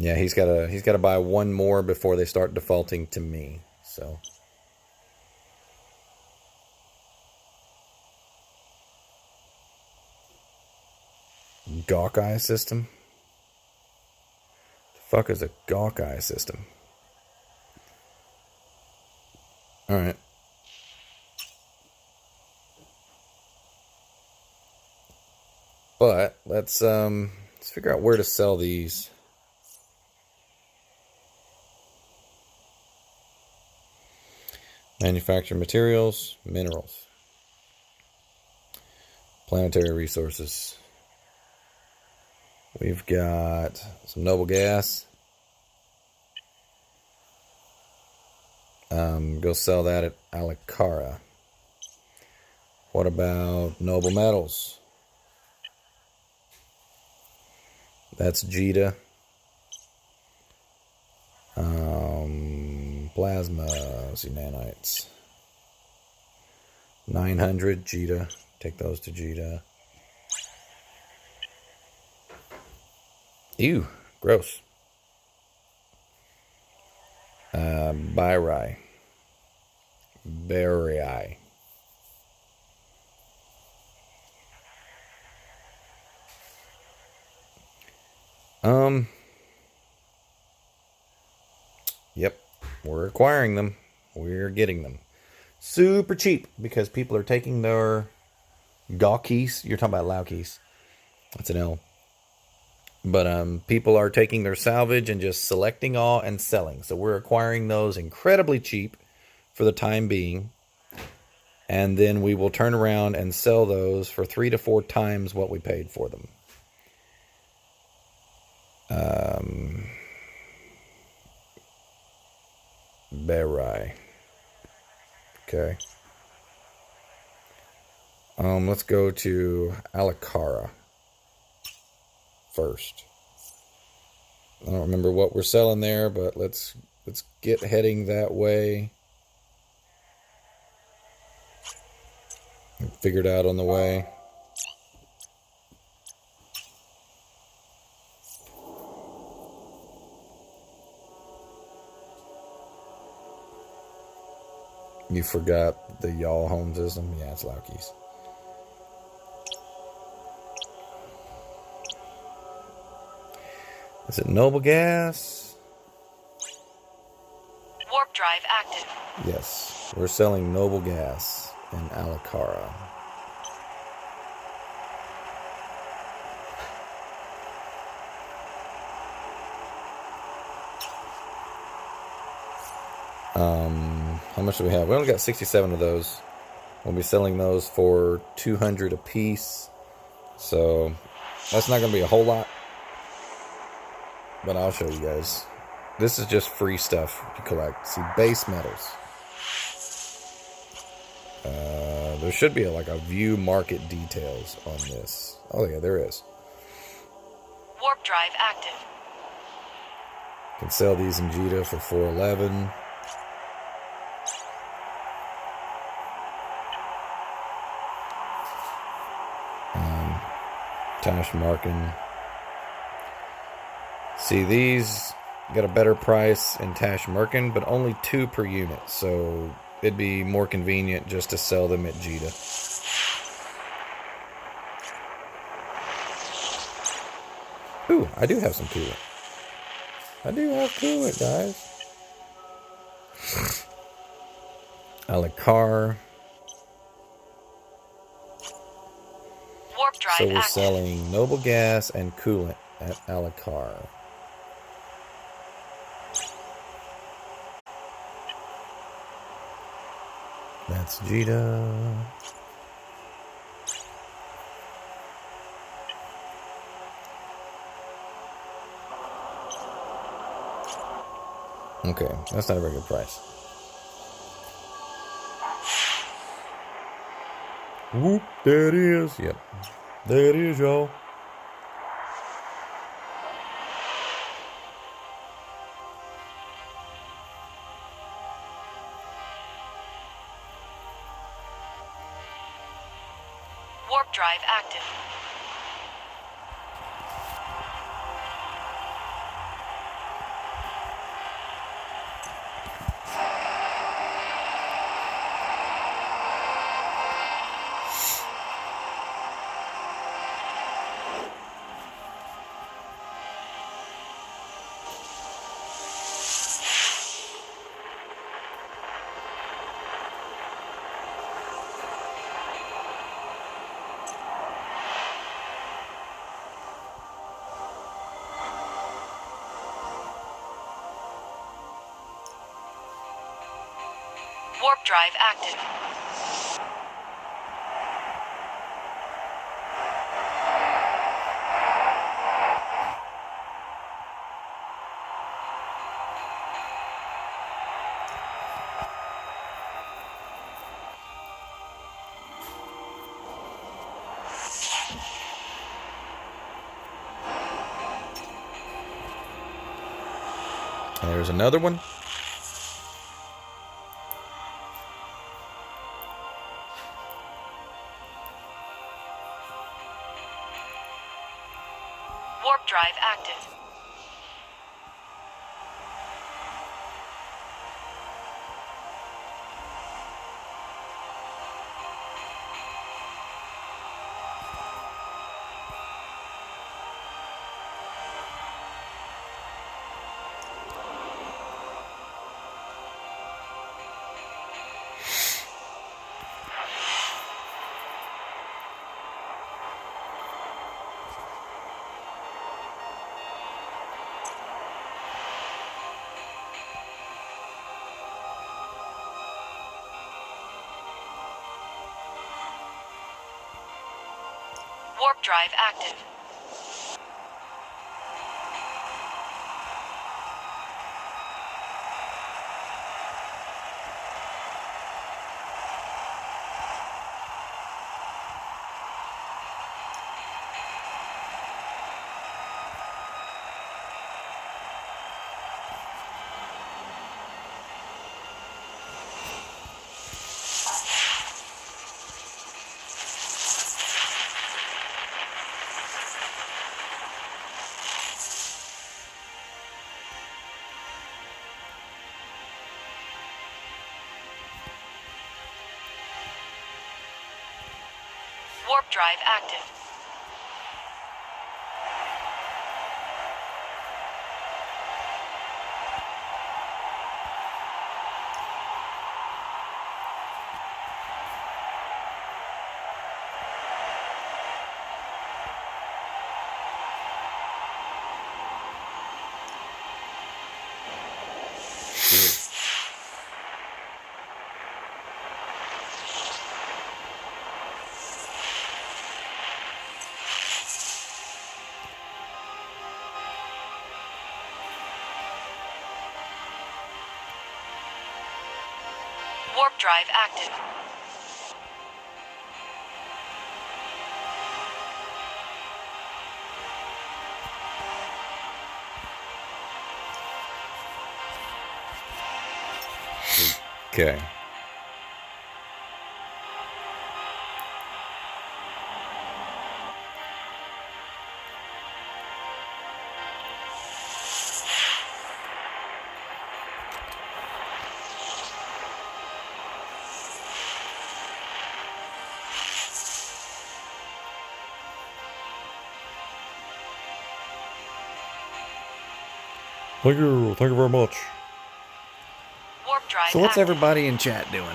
Yeah, he's gotta buy one more before they start defaulting to me. So Gawkeye system? The fuck is a Gawkeye system? Alright. But let's figure out where to sell these. Manufactured materials, minerals, planetary resources. We've got some noble gas. Go sell that at Alacara. What about noble metals? That's Jita. Plasma, let's see, nanites. 900 Jita. Take those to Jita. Ew, gross. Barai. Barai. Yep, we're acquiring them. We're getting them. Super cheap because people are taking their gawkies. You're talking about Laukis. That's an L. But people are taking their salvage and just selecting all and selling. So we're acquiring those incredibly cheap for the time being. And then we will turn around and sell those for 3 to 4 times what we paid for them. Barai. Okay. Let's go to Alacara first. I don't remember what we're selling there, but let's get heading that way. Figured out on the way. You forgot the y'all home system? Yeah, it's Laukis. Is it noble gas? Warp drive active. Yes, we're selling noble gas in Alacara. How much do we have? We only got 67 of those. We'll be selling those for 200 a piece. So that's not going to be a whole lot. But I'll show you guys. This is just free stuff to collect. See, base metals. There should be a view market details on this. Oh yeah, there is. Warp drive active. Can sell these in Jita for 411. Tash marking. See, these got a better price in Tash Merkin, but only 2 per unit, so it'd be more convenient just to sell them at Jita. Ooh, I do have some coolant. I do have coolant, guys. Alacar. Warp drive So we're active. selling noble gas and coolant at Alacar. That's Jita. Okay, that's not a very good price. Whoop, there it is. Yep. There it is, y'all. Warp drive active. Warp drive active. There's another one. Warp drive active. Warp drive active. Warp drive active. Warp drive active. Okay. Thank you very much. Warp drive So what's active. everybody in chat doing?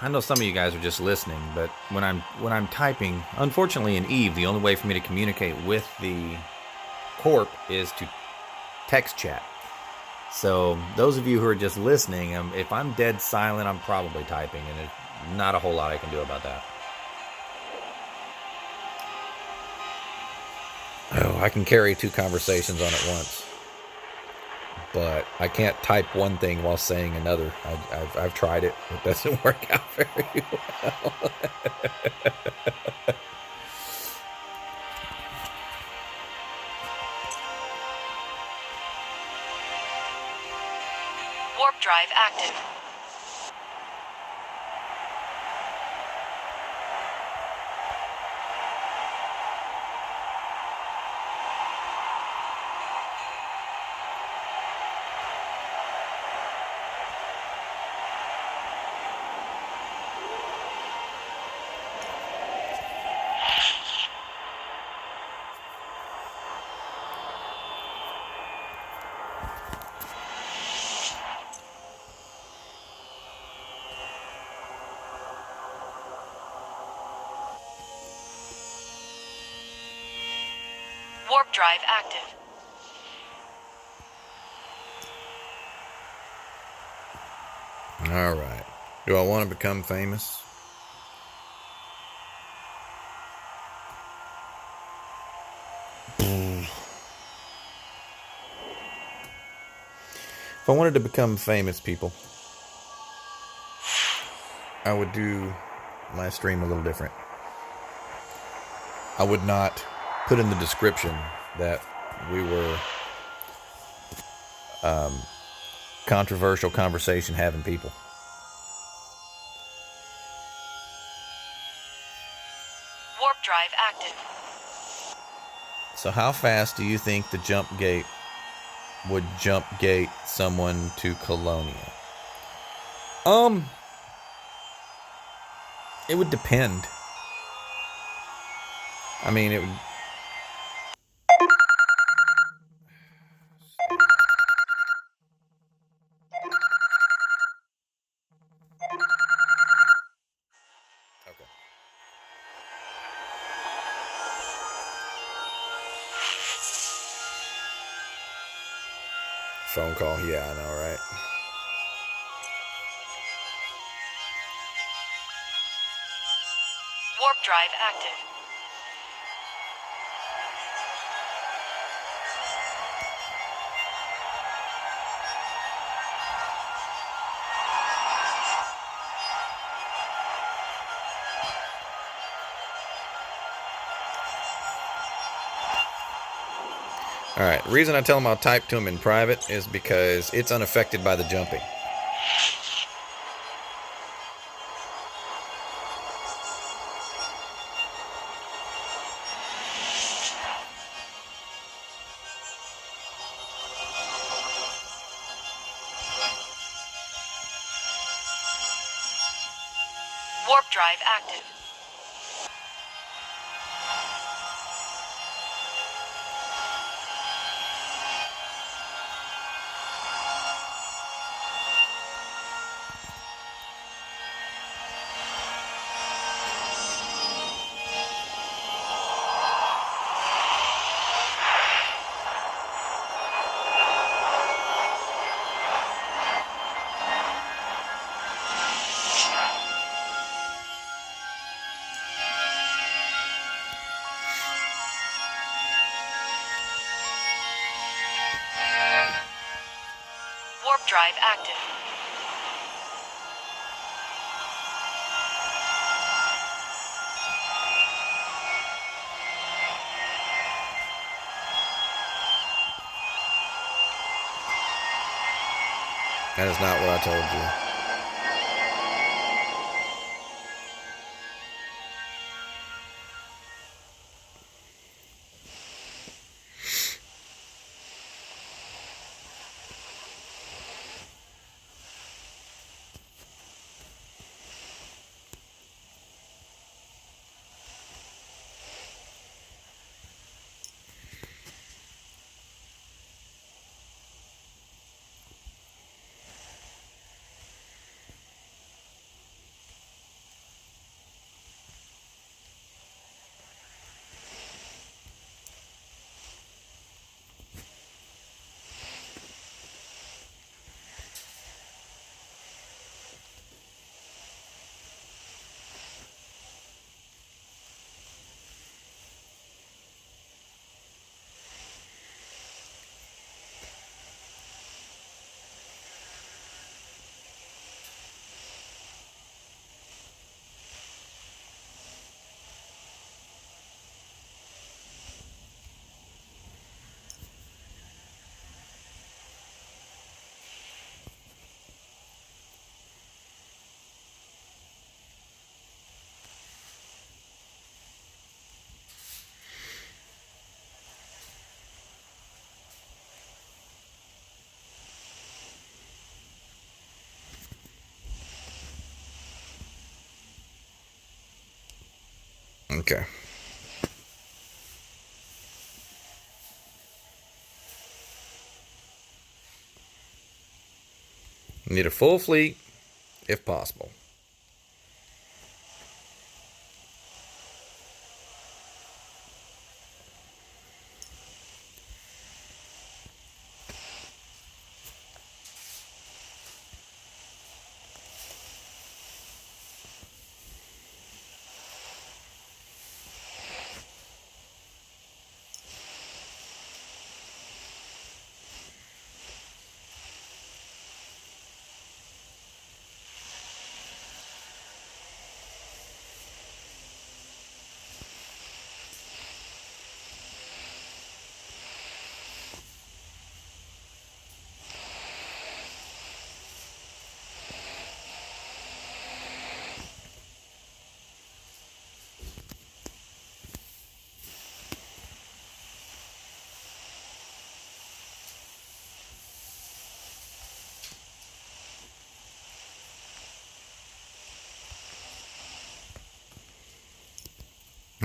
I know some of you guys are just listening, but when I'm typing, unfortunately in Eve, the only way for me to communicate with the corp is to text chat. So those of you who are just listening, if I'm dead silent, I'm probably typing, and there's not a whole lot I can do about that. Oh, I can carry two conversations on at once, but I can't type one thing while saying another. I've tried it. It doesn't work out very well. Warp drive active. Warp drive active. All right. Do I want to become famous? If I wanted to become famous, people, I would do my stream a little different. I would not put in the description that we were controversial conversation having people. Warp drive active. So how fast do you think the jump gate would jump gate someone to Colonia? It would depend. I mean, it would. Okay. Phone call. Yeah, I know, right? Warp drive active. All right. The reason I tell them I'll type to them in private is because it's unaffected by the jumping. Warp drive active. Warp drive active. That is not what I told you. Okay. Need a full fleet, if possible.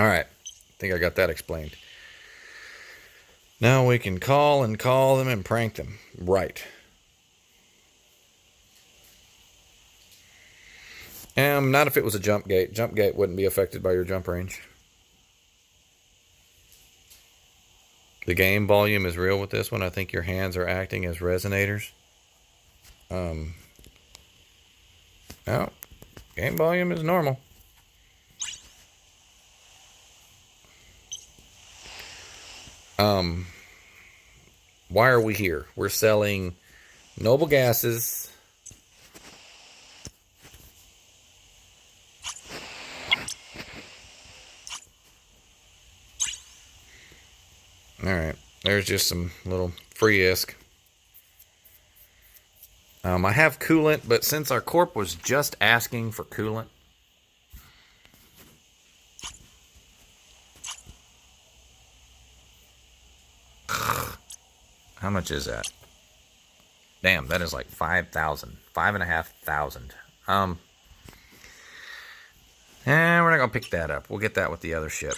All right. I think I got that explained. Now we can call them and prank them. Right. Not if it was a jump gate. Jump gate wouldn't be affected by your jump range. The game volume is real with this one. I think your hands are acting as resonators. Oh, game volume is normal. Why are we here? We're selling noble gases. Alright, there's just some little free-isk. I have coolant, but since our corp was just asking for coolant, how much is that? Damn, that is like 5,000. 5,500. We're not gonna pick that up. We'll get that with the other ship.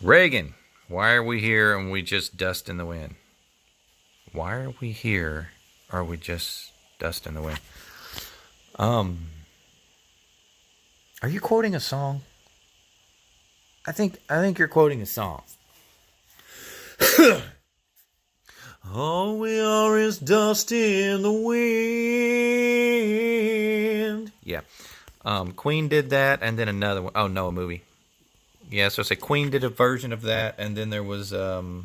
Reagan, why are we here and we just dust in the wind? Why are we here or we just dust in the wind? Are you quoting a song? I think you're quoting a song. All we are is dust in the wind. Yeah. Queen did that, and then another one. Oh, no, a movie. Yeah, so I say Queen did a version of that, and then there was the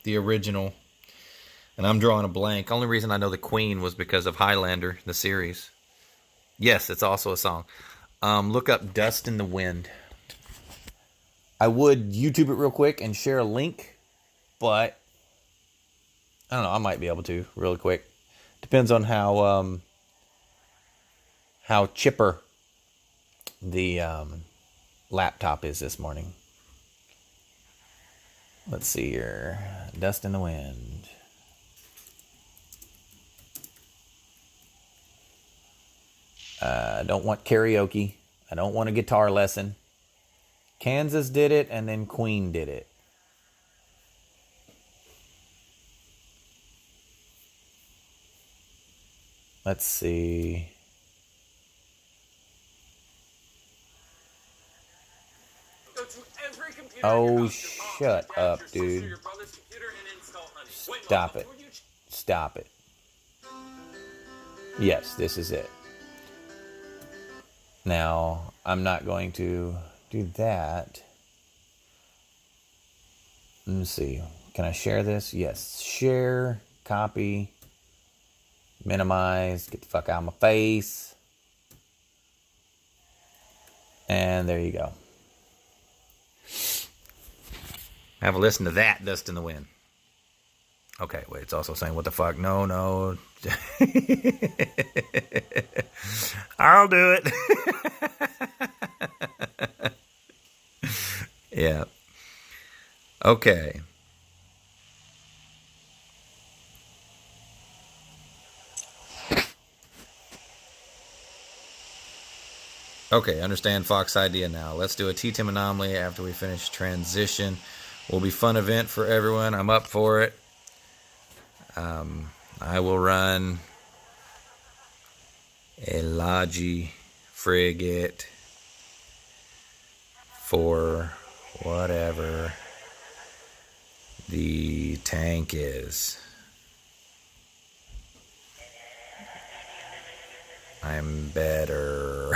original. And I'm drawing a blank. Only reason I know the Queen was because of Highlander, the series. Yes, it's also a song. Look up Dust in the Wind. I would YouTube it real quick and share a link, but I don't know. I might be able to really quick. Depends on how chipper the laptop is this morning. Let's see here. Dust in the Wind. I don't want karaoke. I don't want a guitar lesson. Kansas did it, and then Queen did it. Let's see. Oh, shut up, dude. Stop it. Stop it. Yes, this is it. Now, I'm not going to do that. Let me see. Can I share this? Yes. Share, copy, minimize, get the fuck out of my face. And there you go. Have a listen to that, Dust in the Wind. Okay, wait, it's also saying, what the fuck? No. I'll do it. Yeah. Okay. Okay, understand Fox idea now. Let's do a T-Tim anomaly after we finish transition. Will be fun event for everyone. I'm up for it. I will run a Logi frigate for whatever the tank is. I'm better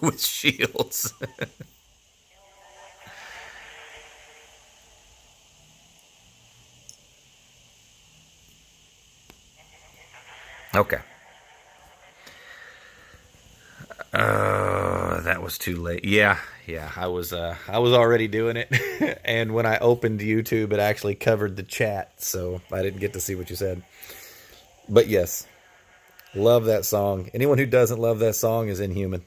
with shields. Okay. That was too late. Yeah. I was already doing it, and when I opened YouTube, it actually covered the chat, so I didn't get to see what you said. But yes, love that song. Anyone who doesn't love that song is inhuman.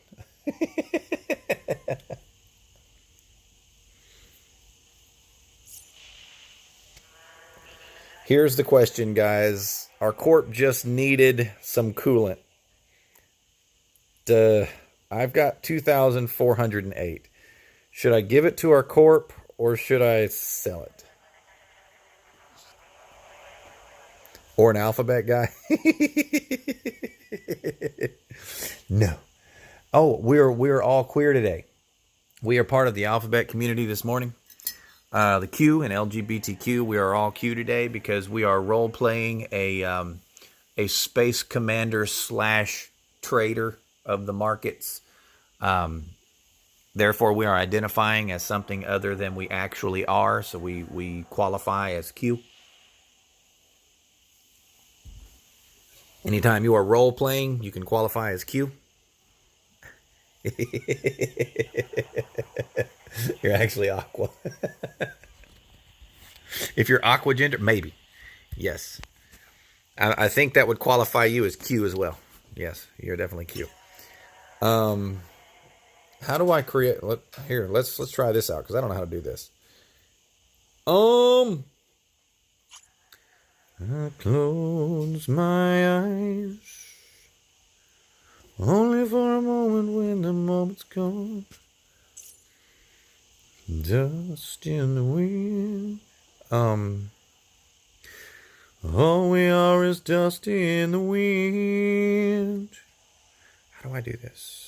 Here's the question, guys. Our corp just needed some coolant. I've got 2,408. Should I give it to our corp or should I sell it? Or an alphabet guy? No. Oh, we're all queer today. We are part of the alphabet community this morning. The Q and LGBTQ. We are all Q today because we are role playing a space commander / trader of the markets. Therefore, we are identifying as something other than we actually are. So we qualify as Q. Anytime you are role playing, you can qualify as Q. You're actually aqua. If you're aqua gender, maybe. Yes. I think that would qualify you as Q as well. Yes, you're definitely Q. How do I create? Here, let's try this out because I don't know how to do this. I close my eyes only for a moment when the moment's gone. Dust in the wind. All we are is dust in the wind. How do I do this?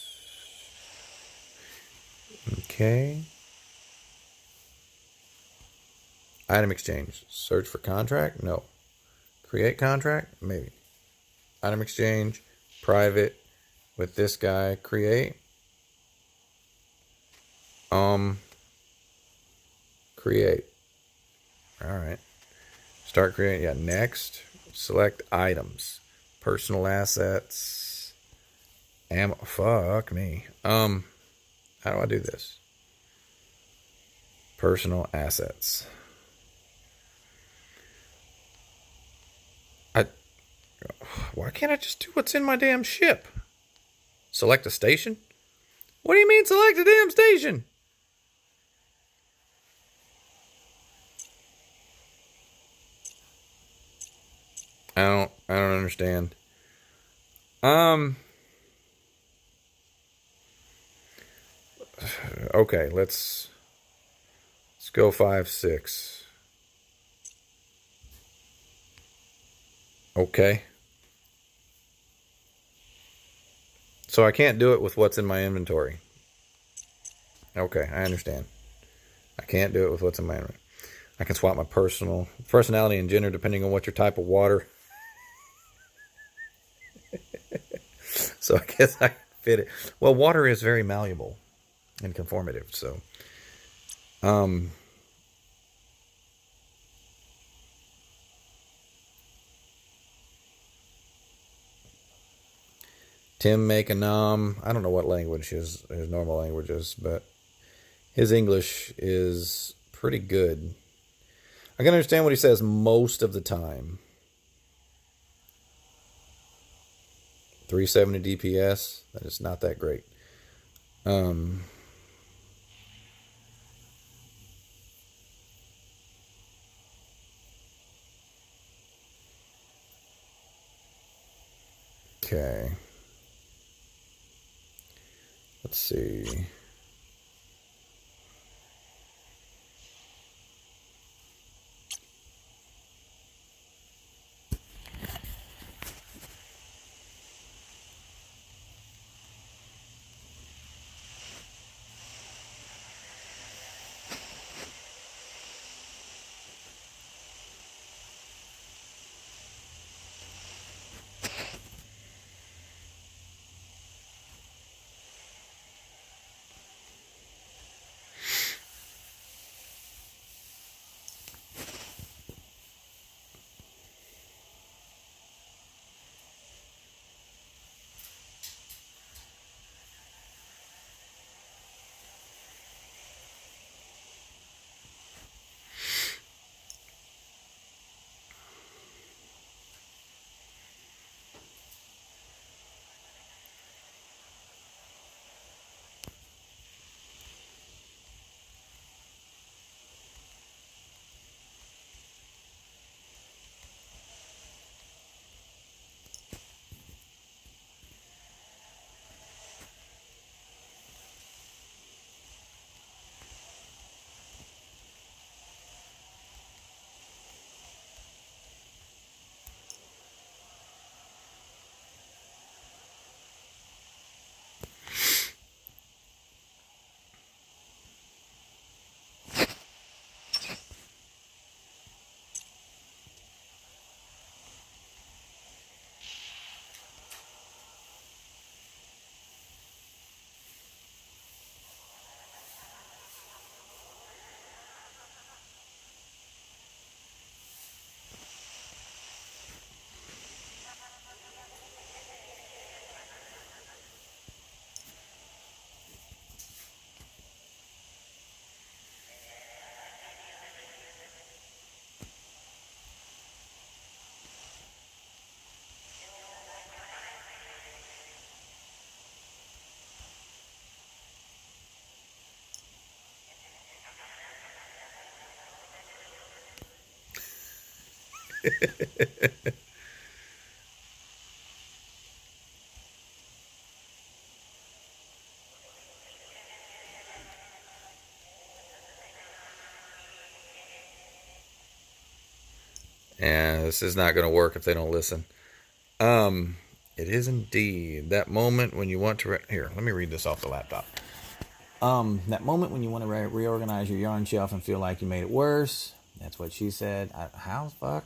Okay. Item exchange. Search for contract? No. Create contract? Maybe. Item exchange. Private. With this guy. Create. Create. Alright. Start creating. Yeah, next. Select items. Personal assets. Fuck me. How do I do this? Personal assets. Why can't I just do what's in my damn ship? Select a station? What do you mean select a damn station? I don't understand. Okay, let's go 5, 6. Okay. So I can't do it with what's in my inventory. Okay, I understand. I can't do it with what's in my inventory. I can swap my personality and gender depending on what your type of water. So I guess I fit it. Well, water is very malleable and conformative, so Tim Makanam, I don't know what language his normal language is, but his English is pretty good. I can understand what he says most of the time. 370 DPS, that is not that great. Okay. Let's see. And this is not going to work if they don't listen. It is indeed that moment when you want to... Here, let me read this off the laptop. That moment when you want to reorganize your yarn shelf and feel like you made it worse. That's what she said. How the fuck?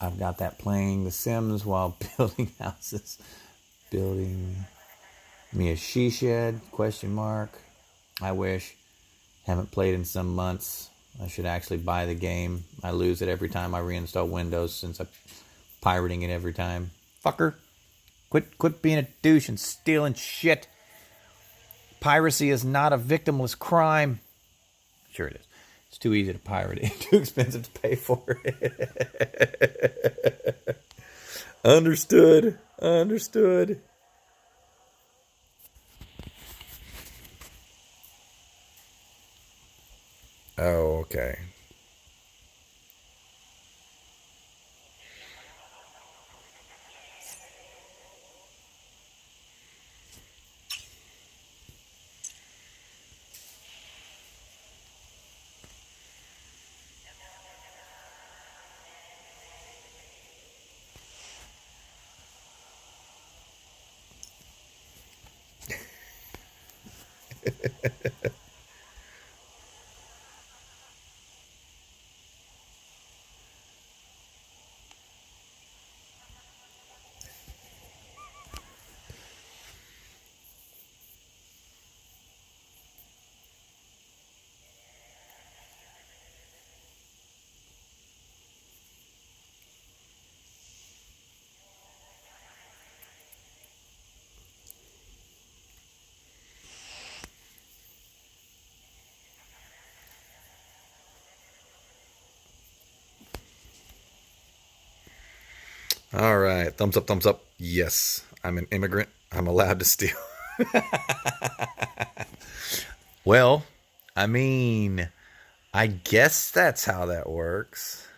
I've got that playing The Sims while building houses. Building me a she shed? Question mark. I wish. Haven't played in some months. I should actually buy the game. I lose it every time I reinstall Windows since I'm pirating it every time. Fucker. Quit being a douche and stealing shit. Piracy is not a victimless crime. Sure it is. It's too easy to pirate it. Too expensive to pay for it. Understood. Understood. Oh, okay. All right. Thumbs up, thumbs up. Yes, I'm an immigrant. I'm allowed to steal. Well, I mean, I guess that's how that works.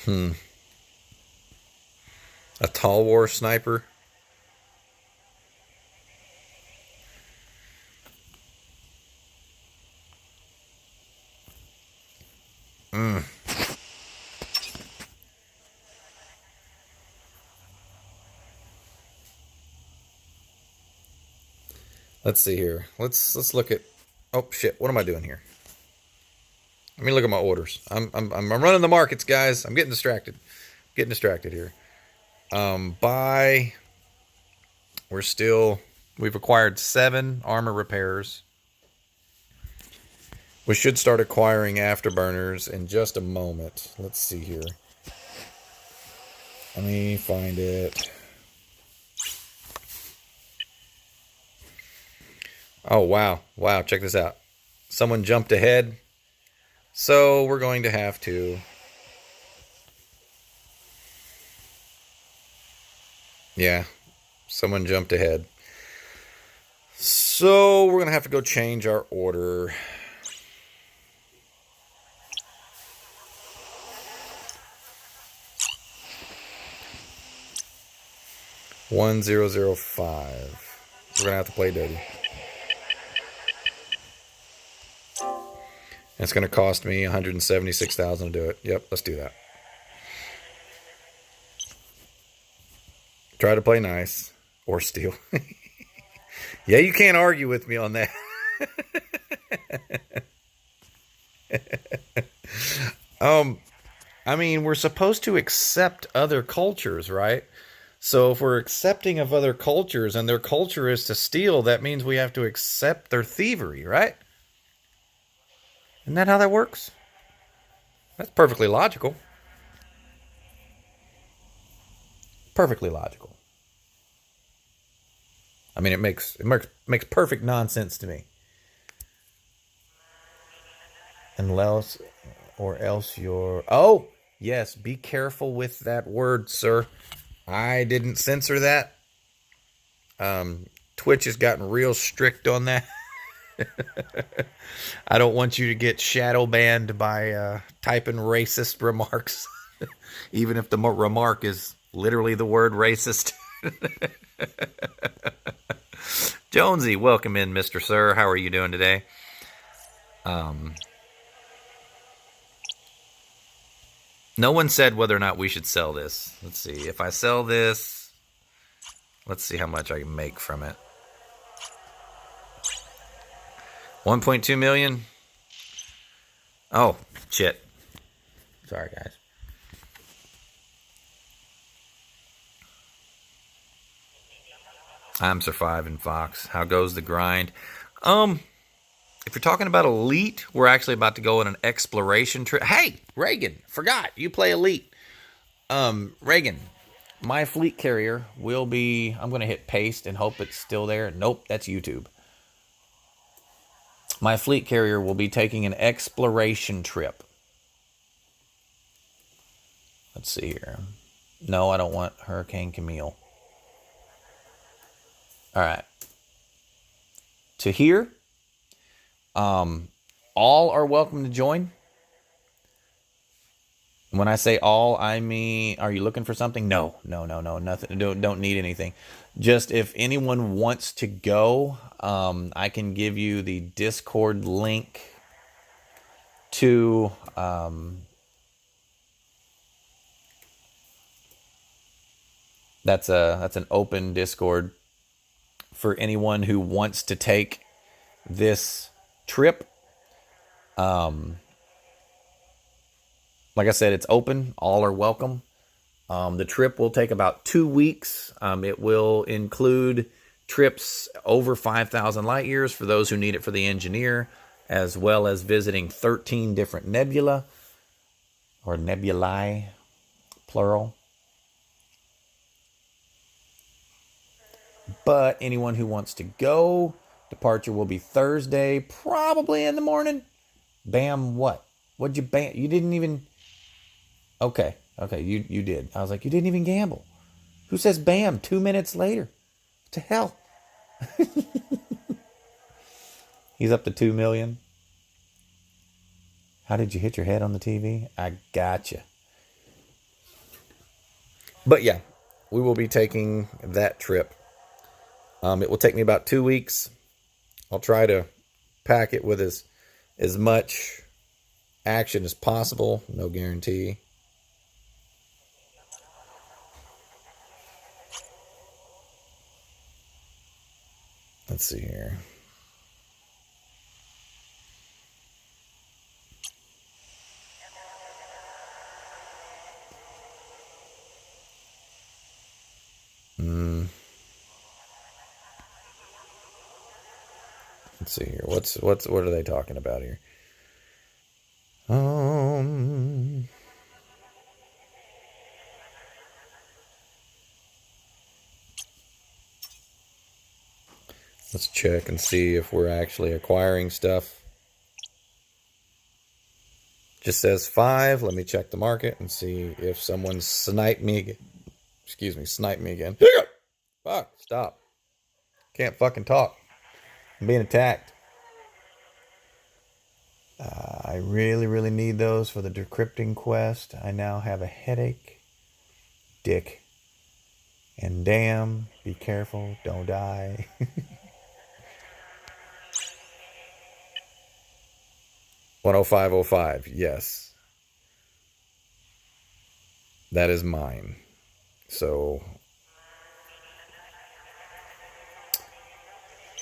A tall war sniper. Let's see here. Let's look at. Oh shit! What am I doing here? Let me look at my orders. I'm running the markets, guys. I'm getting distracted. Getting distracted here. Buy. We've acquired 7 armor repairs. We should start acquiring afterburners in just a moment. Let's see here. Let me find it. Oh, wow. Wow, check this out. Someone jumped ahead. So we're going to have to... Yeah, someone jumped ahead. So we're going to have to go change our order. $1,005. We're going to have to play dirty. It's going to cost me $176,000 to do it. Yep, let's do that. Try to play nice or steal. Yeah, you can't argue with me on that. I mean, we're supposed to accept other cultures, right? So if we're accepting of other cultures and their culture is to steal, that means we have to accept their thievery, right? Isn't that how that works? That's perfectly logical. Perfectly logical. I mean, it makes perfect nonsense to me. Unless or else you're... Oh, yes, be careful with that word, sir. I didn't censor that. Twitch has gotten real strict on that. I don't want you to get shadow banned by typing racist remarks, even if the remark is literally the word racist. Jonesy, welcome in, Mr. Sir. How are you doing today? No one said whether or not we should sell this. Let's see. If I sell this, let's see how much I can make from it. 1.2 million. Oh, shit. Sorry, guys. I'm surviving, Fox. How goes the grind? If you're talking about Elite, we're actually about to go on an exploration trip. Hey, Reagan, forgot. You play Elite. Reagan, my fleet carrier will be... I'm going to hit paste and hope it's still there. Nope, that's YouTube. My fleet carrier will be taking an exploration trip. Let's see here. No, I don't want Hurricane Camille. All right. To here, all are welcome to join. When I say all, I mean, are you looking for something? No, nothing. Don't need anything. Just if anyone wants to go, I can give you the Discord link to that's an open Discord for anyone who wants to take this trip. Like I said, it's open. All are welcome. The trip will take about 2 weeks. It will include trips over 5,000 light years for those who need it for the engineer, as well as visiting 13 different nebula, or nebulae, plural. But anyone who wants to go, departure will be Thursday, probably in the morning. Bam, what? What'd you bam? You didn't even... Okay, you did. I was like, you didn't even gamble. Who says bam 2 minutes later? What the hell? He's up to 2 million. How did you hit your head on the TV? I gotcha. But yeah, we will be taking that trip. It will take me about 2 weeks. I'll try to pack it with as much action as possible. No guarantee. Let's see here. Let's see here. What are they talking about here? Let's check and see if we're actually acquiring stuff. Just says 5. Let me check the market and see if someone sniped me again. Excuse me, sniped me again. Fuck, stop. Can't fucking talk. I'm being attacked. I really need those for the decrypting quest. I now have a headache. Dick. And damn, be careful, don't die. 10505, yes. That is mine. So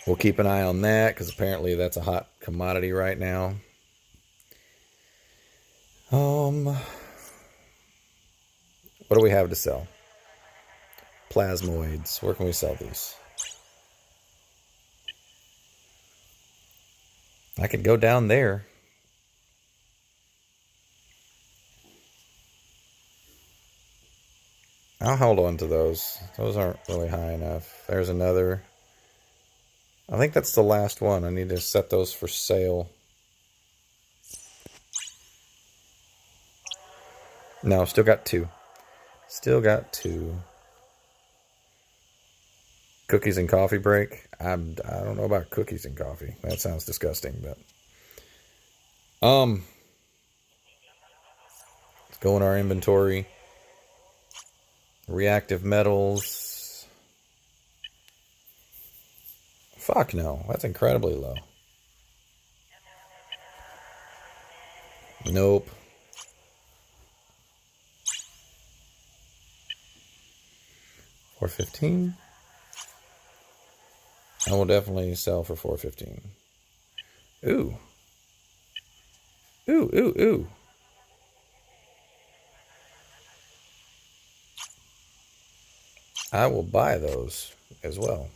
we'll keep an eye on that, because apparently that's a hot commodity right now. What do we have to sell? Plasmoids. Where can we sell these? I could go down there. I'll hold on to those. Those aren't really high enough. There's another. I think that's the last one. I need to set those for sale. No, still got 2. Still got 2. Cookies and coffee break. I don't know about cookies and coffee. That sounds disgusting, but let's go in our inventory. Reactive metals. Fuck no, that's incredibly low. Nope. $4.15. I will definitely sell for $4.15. Ooh. Ooh, ooh, ooh. I will buy those as well.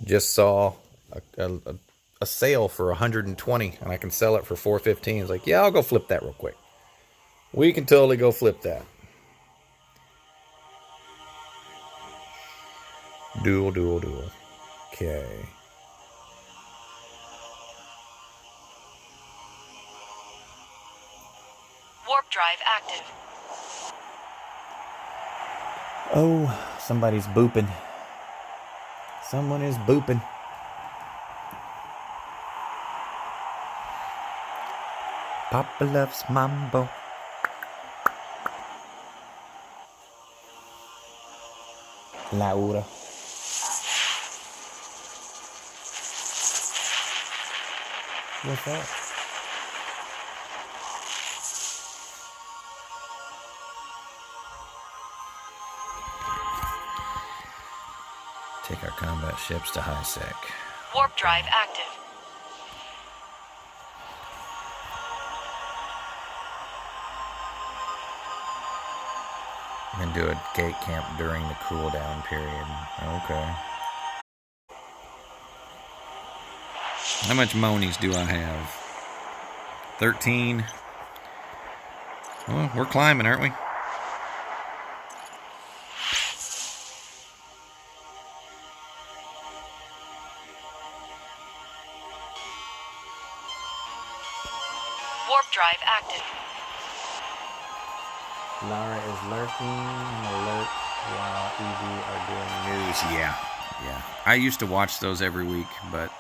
Just saw a sale for 120 and I can sell it for 415. It's like, yeah, I'll go flip that real quick. We can totally go flip that. Dual. Okay. Warp drive active. Oh, somebody's booping. Someone is booping. Papa loves mambo. Laura. What's that? Take our combat ships to high sec. Warp drive active. And do a gate camp during the cooldown period. Okay. How much monies do I have? 13. Well, we're climbing, aren't we? Warp drive active. Lara is lurking and alert while EV are doing news. Yeah. I used to watch those every week, but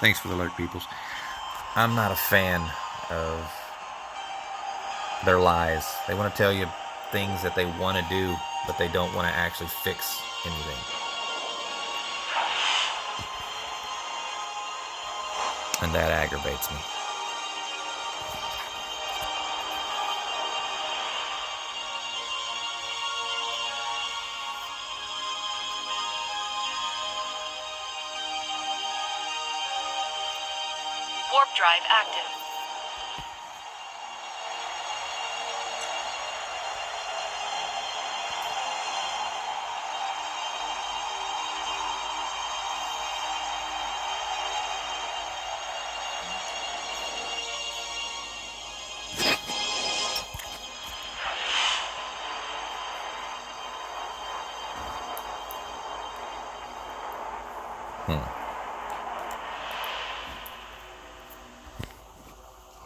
thanks for the alert, peoples. I'm not a fan of their lies. They want to tell you things that they want to do, but they don't want to actually fix anything. And that aggravates me. Warp drive active.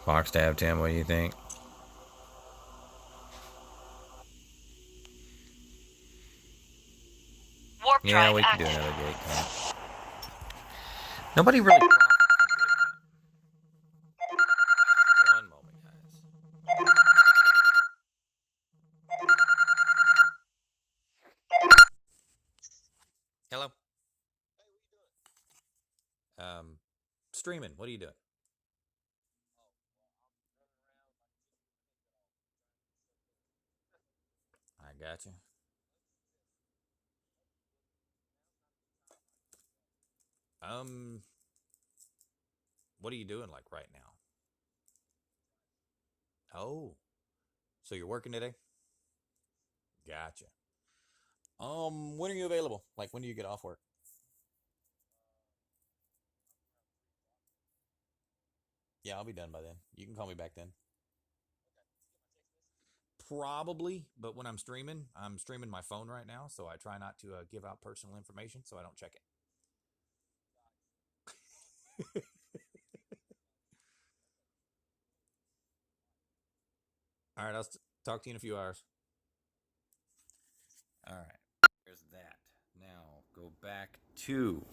Box tab, Tim, what do you think? Warp Yeah, drive we can active. do another gate camp. Nobody really profits from gate camp. One moment, guys. Hello. Streaming. What are you doing? I got you. What are you doing like right now? Oh, so you're working today? Gotcha. When are you available? Like, when do you get off work? Yeah, I'll be done by then. You can call me back then. Probably, but when I'm streaming my phone right now, so I try not to give out personal information, so I don't check it. All right, I'll talk to you in a few hours. All right, there's that. Now go back to.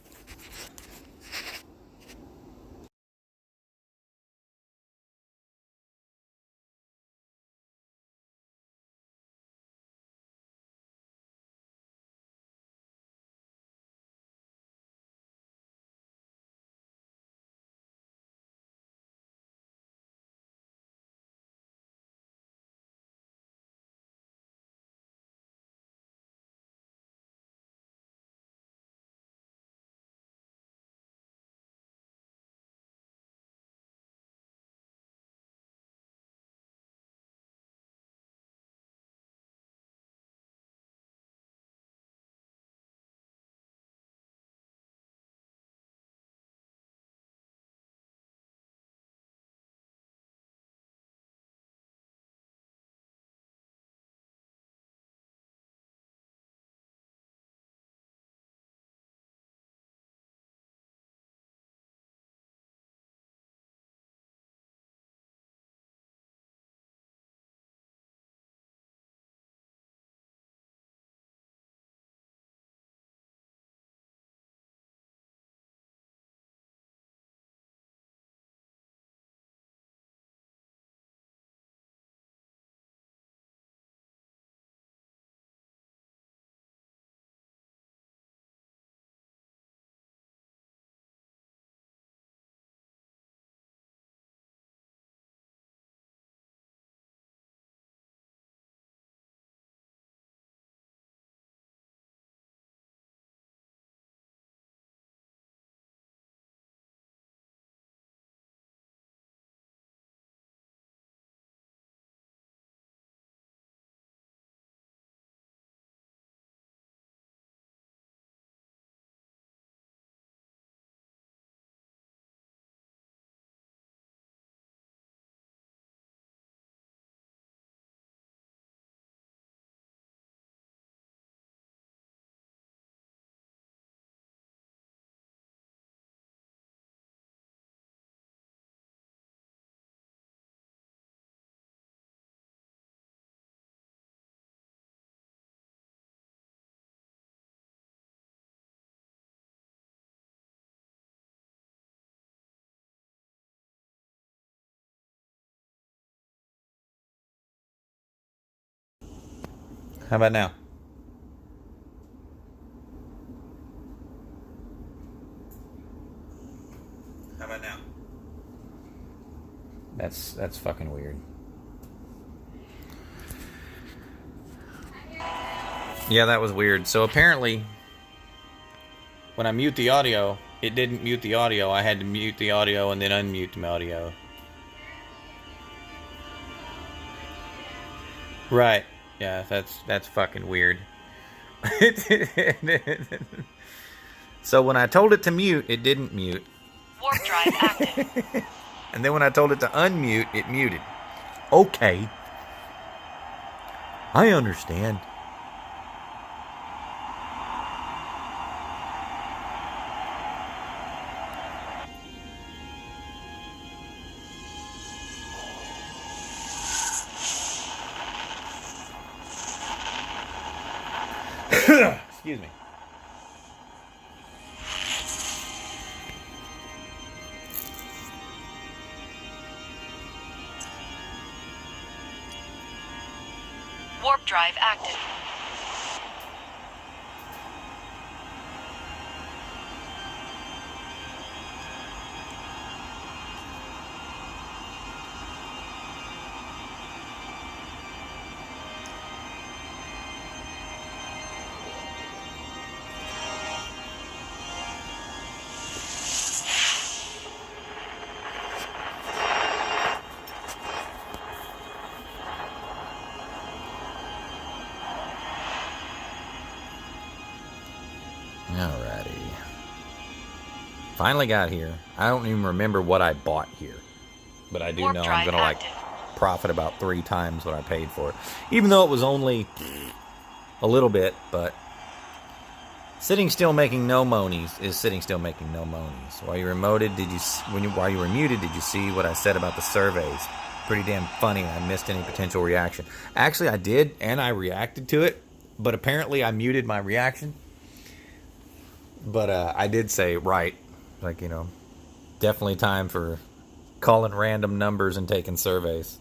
How about now? How about now? That's fucking weird. Yeah, that was weird. So apparently, when I mute the audio, it didn't mute the audio. I had to mute the audio and then unmute the audio. Right. Yeah, that's fucking weird. So when I told it to mute, it didn't mute. Warp drive active. And then when I told it to unmute, it muted. Okay. I understand. Excuse me. Warp drive active. Alrighty. Finally got here. I don't even remember what I bought here. But I do Warp know I'm drive going to like active. profit about 3 times what I paid for it. Even though it was only a little bit, but sitting still making no monies is sitting still making no monies. While you were muted, while you were muted, did you see what I said about the surveys? pretty damn funny. I missed any potential reaction. Actually, I did, and I reacted to it, but apparently I muted my reaction. But I did say, right, like, definitely time for calling random numbers and taking surveys.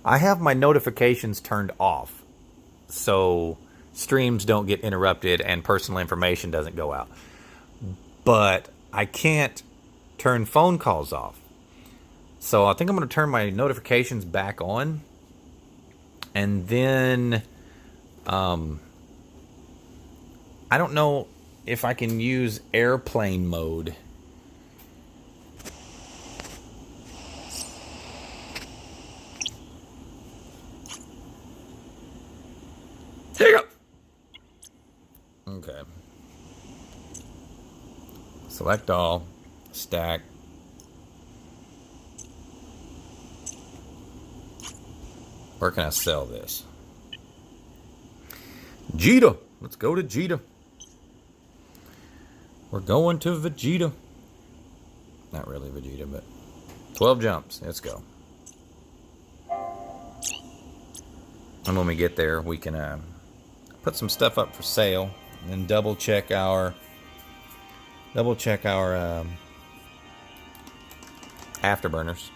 I have my notifications turned off, so streams don't get interrupted and personal information doesn't go out. But I can't turn phone calls off. So I think I'm going to turn my notifications back on. And then I don't know if I can use airplane mode. Here you go. Okay. Select all. Stack. Where can I sell this? Vegeta. Let's go to Vegeta. We're going to Vegeta. Not really Vegeta, but 12 jumps. Let's go. And when we get there, we can put some stuff up for sale and then double check our afterburners.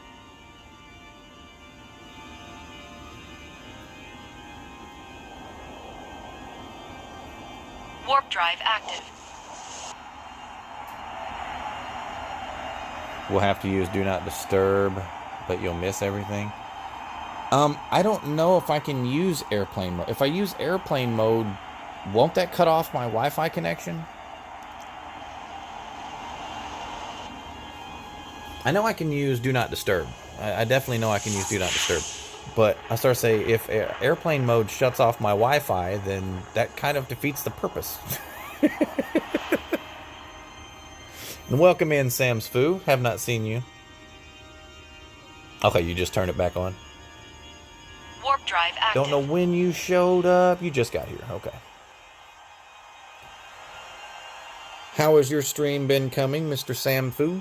Warp drive active. We'll have to use Do Not Disturb, but you'll miss everything. I don't know if I can use airplane mode. If I use airplane mode, won't that cut off my Wi-Fi connection? I know I can use Do Not Disturb. I definitely know I can use Do Not Disturb. But I start to say, if airplane mode shuts off my Wi-Fi, then that kind of defeats the purpose. And welcome in, Sam's Foo. Have not seen you. Okay, you just turned it back on. Warp drive active. Don't know when you showed up. You just got here. Okay. How has your stream been coming, Mr. Sam Foo?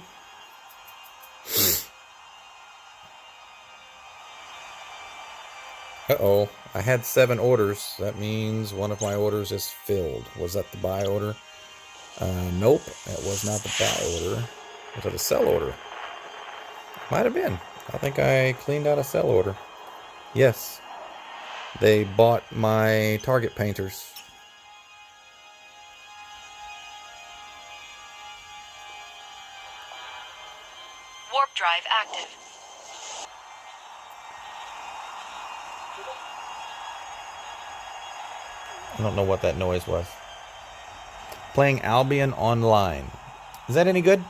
Uh-oh. I had 7 orders. That means one of my orders is filled. Was that the buy order? Nope. That was not the buy order. Was it a sell order? Might have been. I think I cleaned out a sell order. Yes. They bought my target painters. Warp drive active. I don't know what that noise was. Playing Albion online. Is that any good?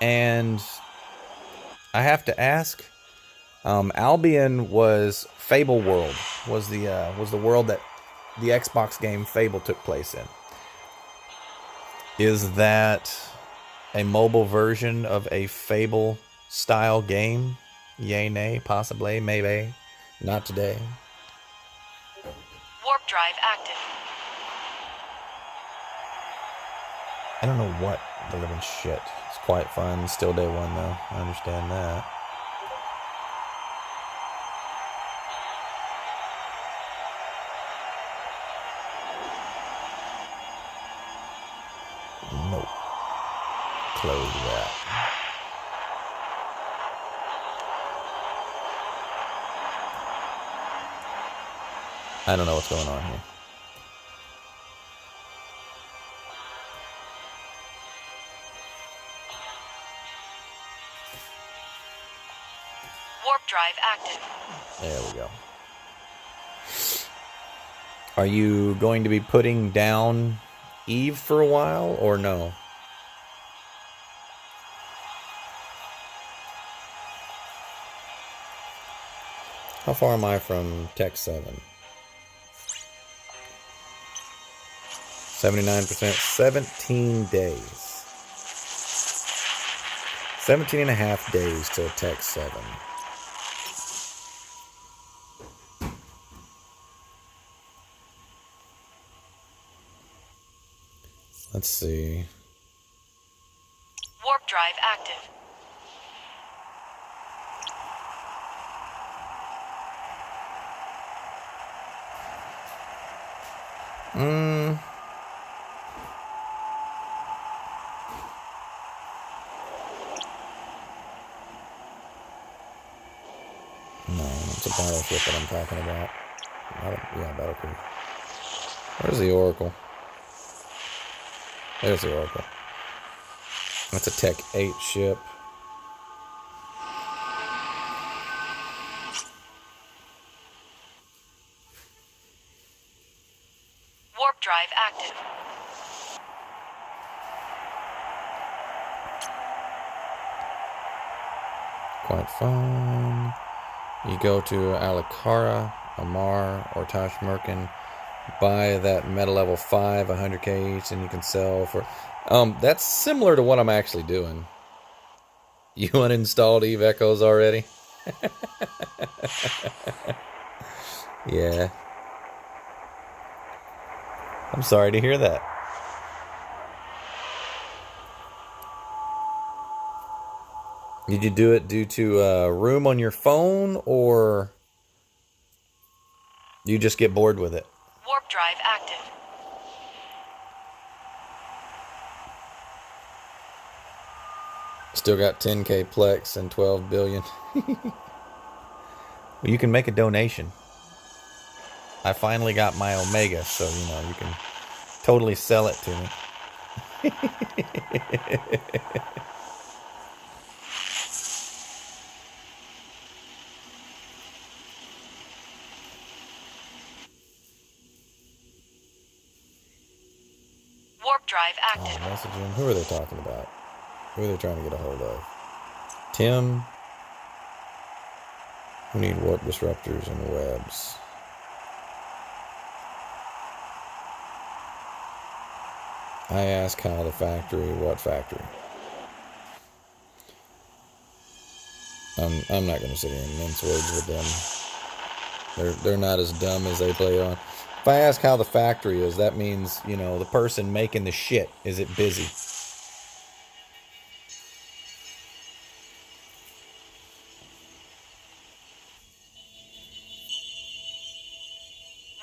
And I have to ask, Albion was Fable World, was the world that the Xbox game Fable took place in. Is that a mobile version of a Fable style game? Yay, nay, possibly, maybe, not today. Warp drive active. I don't know what the living shit. It's quite fun. Still day one though. I understand that. Nope. Close that. I don't know what's going on here. Warp drive active. There we go. Are you going to be putting down Eve for a while or no? How far am I from Tech 7? 79%, 17 days. 17 and a half days till Tech 7. Let's see. Warp drive active. No, it's a battleship that I'm talking about. Yeah, battle cruiser. Where's the Oracle? There's the Oracle. That's a Tech 8 ship. Warp drive active. Quite fun. You go to Alikara, Amar, or Tashmerkin, buy that meta level 5, 100k each, and you can sell for... that's similar to what I'm actually doing. You uninstalled Eve Echoes already? Yeah. I'm sorry to hear that. Did you do it due to room on your phone, or you just get bored with it? Warp drive active. Still got 10k Plex and 12 billion. Well, you can make a donation. I finally got my Omega, so, you know, you can totally sell it to me. Warp drive active. Messaging. Who are they talking about? Who are they trying to get a hold of? Tim? We need warp disruptors and webs. I ask how the factory, what factory? I'm not going to sit here and mince words with them. They're not as dumb as they play on. If I ask how the factory is, that means, you know, the person making the shit, is it busy?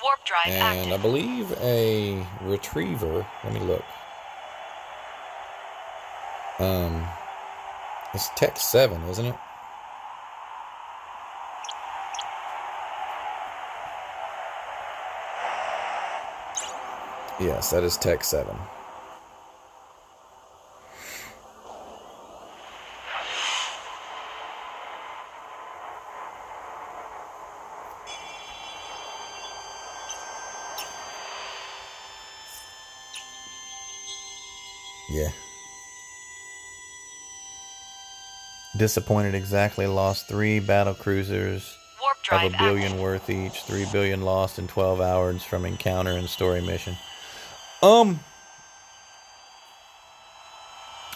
Warp drive And active. I believe a retriever, let me look. It's Tech 7, isn't it? Yes, that is Tech 7. Yeah. Disappointed exactly. Lost 3 battle cruisers Warp of drive $1 billion active. worth each. 3 billion lost in 12 hours from encounter and story mission.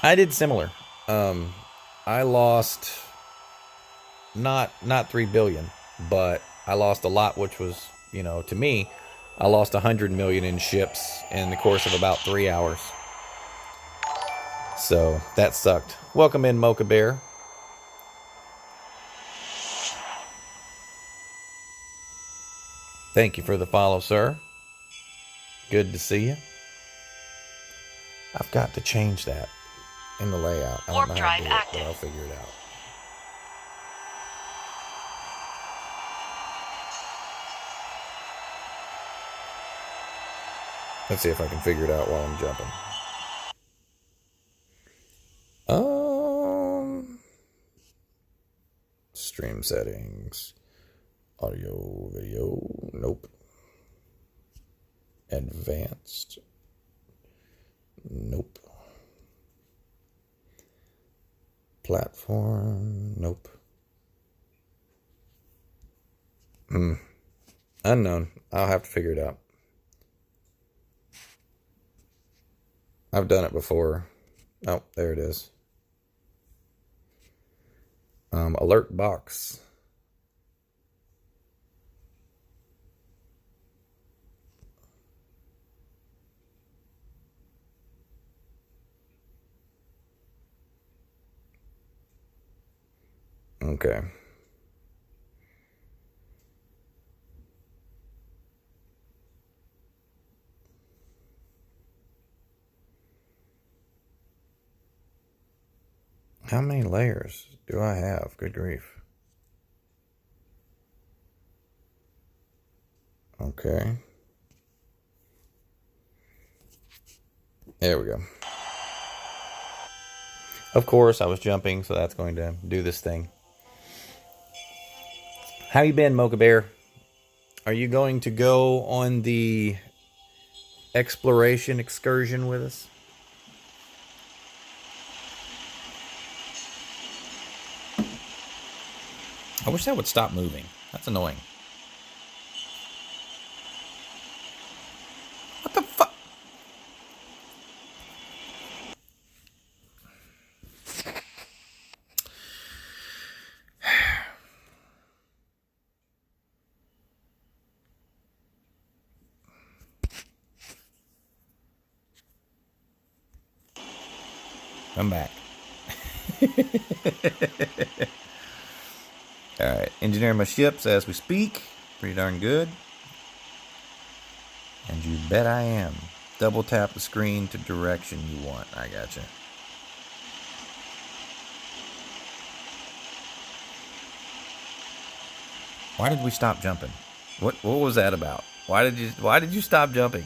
I did similar. I lost not 3 billion, but I lost a lot, which was, you know, to me, I lost 100 million in ships in the course of about 3 hours. So that sucked. Welcome in, Mocha Bear. Thank you for the follow, sir. Good to see you. I've got to change that in the layout. I don't know how to do it, but I'll figure it out. Let's see if I can figure it out while I'm jumping. Stream settings. Audio, video, nope. Advanced, nope. Platform, nope. Unknown. I'll have to figure it out. I've done it before. Oh, there it is. Alert box. Okay. How many layers do I have? Good grief. Okay. There we go. Of course, I was jumping, so that's going to do this thing. How you been, Mocha Bear? Are you going to go on the exploration excursion with us? I wish that would stop moving. That's annoying. What the fuck? Come back. Alright, engineering my ships as we speak. Pretty darn good. And you bet I am. Double tap the screen to direction you want. I gotcha. Why did we stop jumping? What was that about? Why did you stop jumping?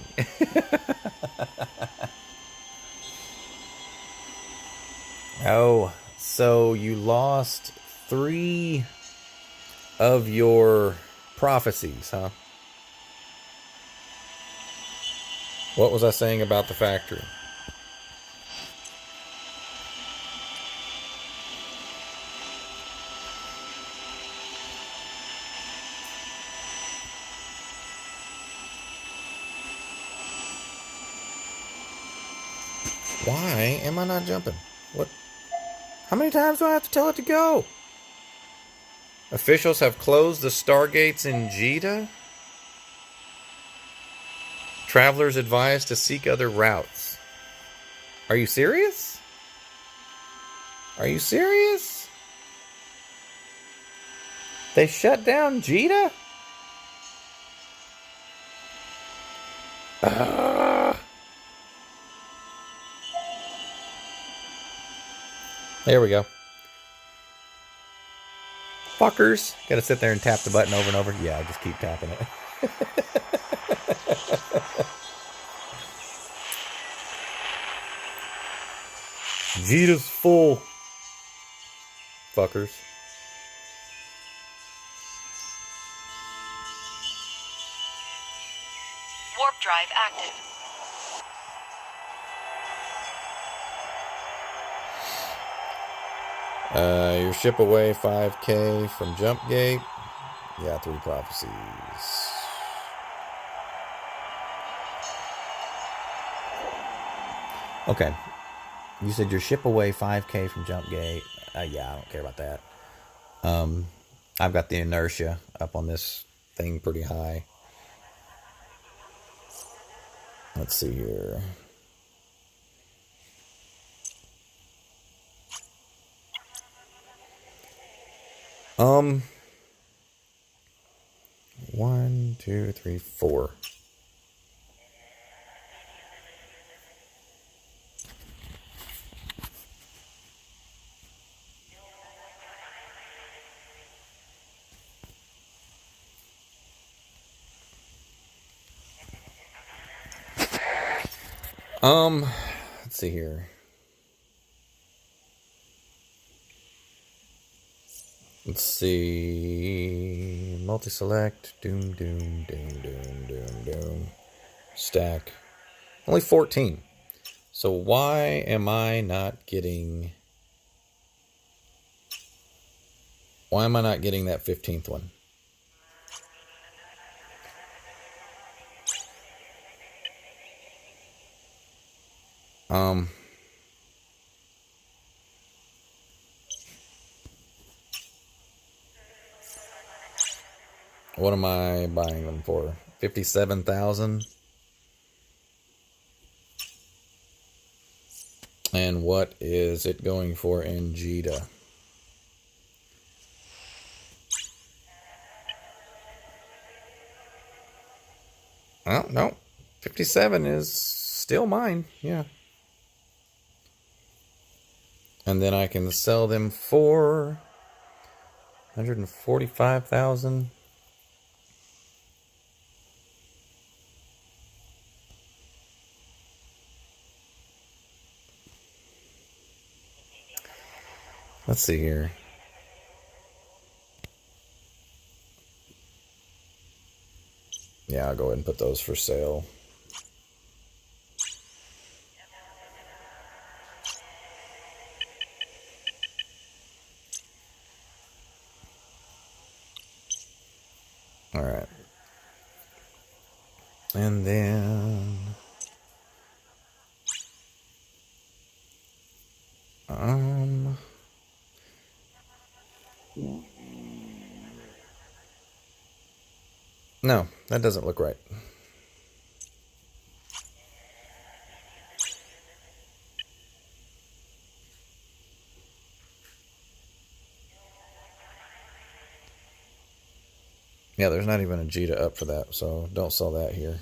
Oh, so you lost 3 of your prophecies, huh? What was I saying about the factory? Why am I not jumping? What? How many times do I have to tell it to go? Officials have closed the stargates in Jeddah. Travelers advised to seek other routes. Are you serious? Are you serious? They shut down Jeddah? There we go. Fuckers. Gotta sit there and tap the button over and over. Yeah, I just keep tapping it. Jeda's full. Fuckers. Warp drive active. Your ship away 5K from jump gate. Yeah, 3 prophecies. Okay. You said your ship away 5K from jump gate. Yeah, I don't care about that. I've got the inertia up on this thing pretty high. Let's see here. One, two, three, 4. Let's see here. Let's see. Multi-select. Doom, doom, doom, doom, doom, doom. Stack. Only 14. So why am I not getting... Why am I not getting that 15th one? What am I buying them for? 57,000. And what is it going for in Jeddah? Oh, no. 57 is still mine. Yeah. And then I can sell them for 145,000. Let's see here. Yeah, I'll go ahead and put those for sale. All right. And then no, that doesn't look right. Yeah, there's not even a Jita up for that, so don't sell that here.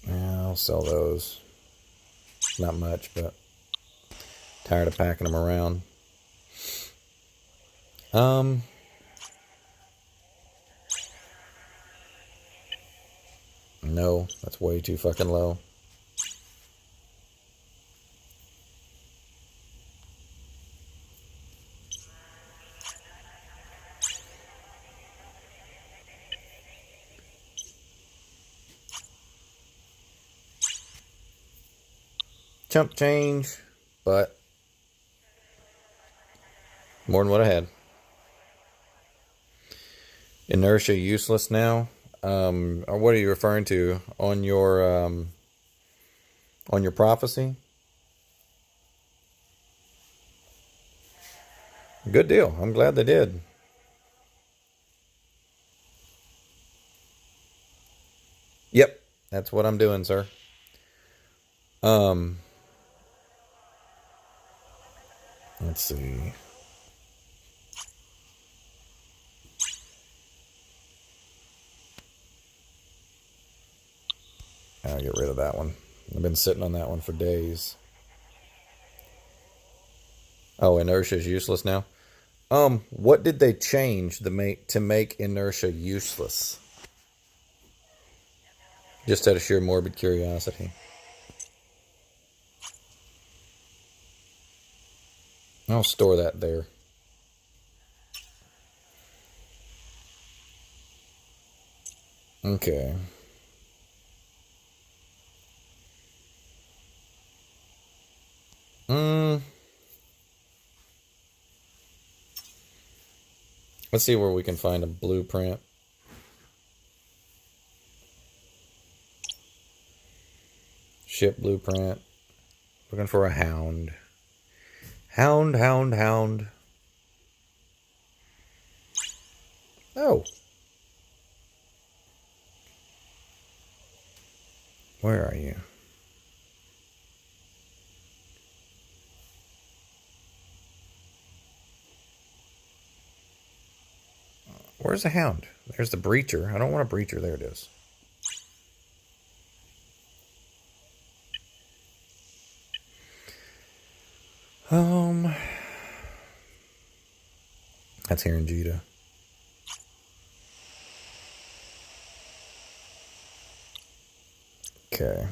Yeah, I'll sell those. Not much, but tired of packing them around. No, that's way too fucking low. Chump change, but more than what I had. Inertia useless now. Or what are you referring to on your prophecy? Good deal. I'm glad they did. Yep, that's what I'm doing, sir. Let's see. I'll get rid of that one. I've been sitting on that one for days. Oh, inertia is useless now. What did they change to make inertia useless? Just out of sheer morbid curiosity. I'll store that there. Okay. Let's see where we can find a blueprint. Ship blueprint. Looking for a hound. Hound. Oh. Where are you? Where's the hound? There's the breacher. I don't want a breacher. There it is. That's here in Jita. Okay.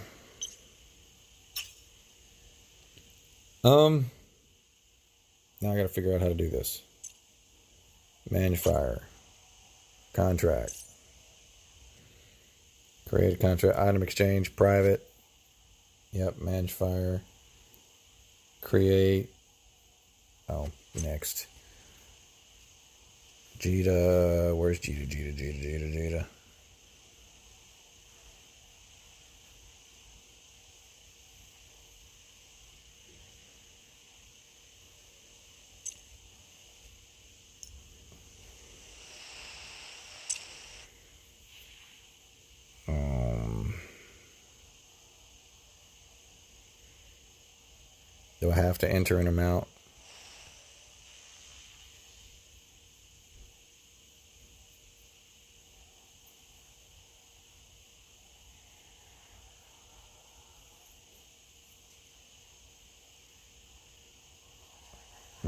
Now I gotta figure out how to do this. Manufacturer. Contract. Create a contract. Item exchange. Private. Yep. Manufacturer. Create. Oh, next. Jita. Where's Jita? Do I have to enter an amount?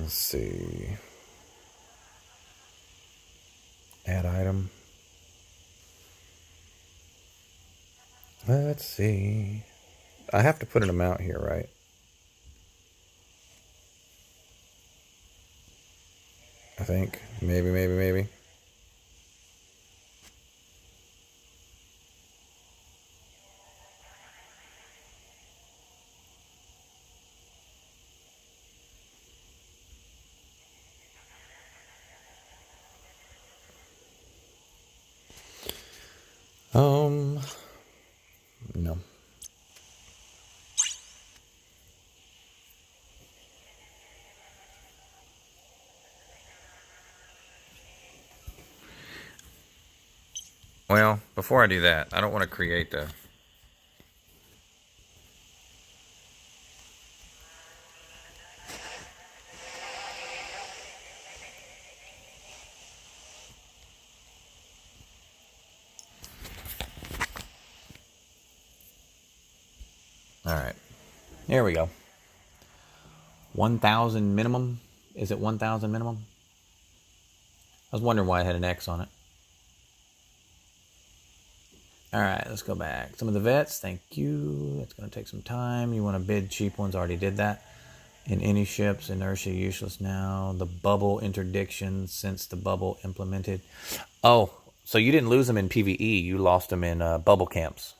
Let's see. Add item. Let's see. I have to put an amount here, right? I think. Maybe. No. Well, before I do that, I don't want to create the... Alright. Here we go. 1,000 minimum. Is it 1,000 minimum? I was wondering why it had an X on it. Alright, let's go back. Some of the vets, thank you. It's going to take some time. You want to bid cheap ones, already did that. In any ships, inertia useless now. The bubble interdiction since the bubble implemented. Oh, so you didn't lose them in PvE. You lost them in bubble camps.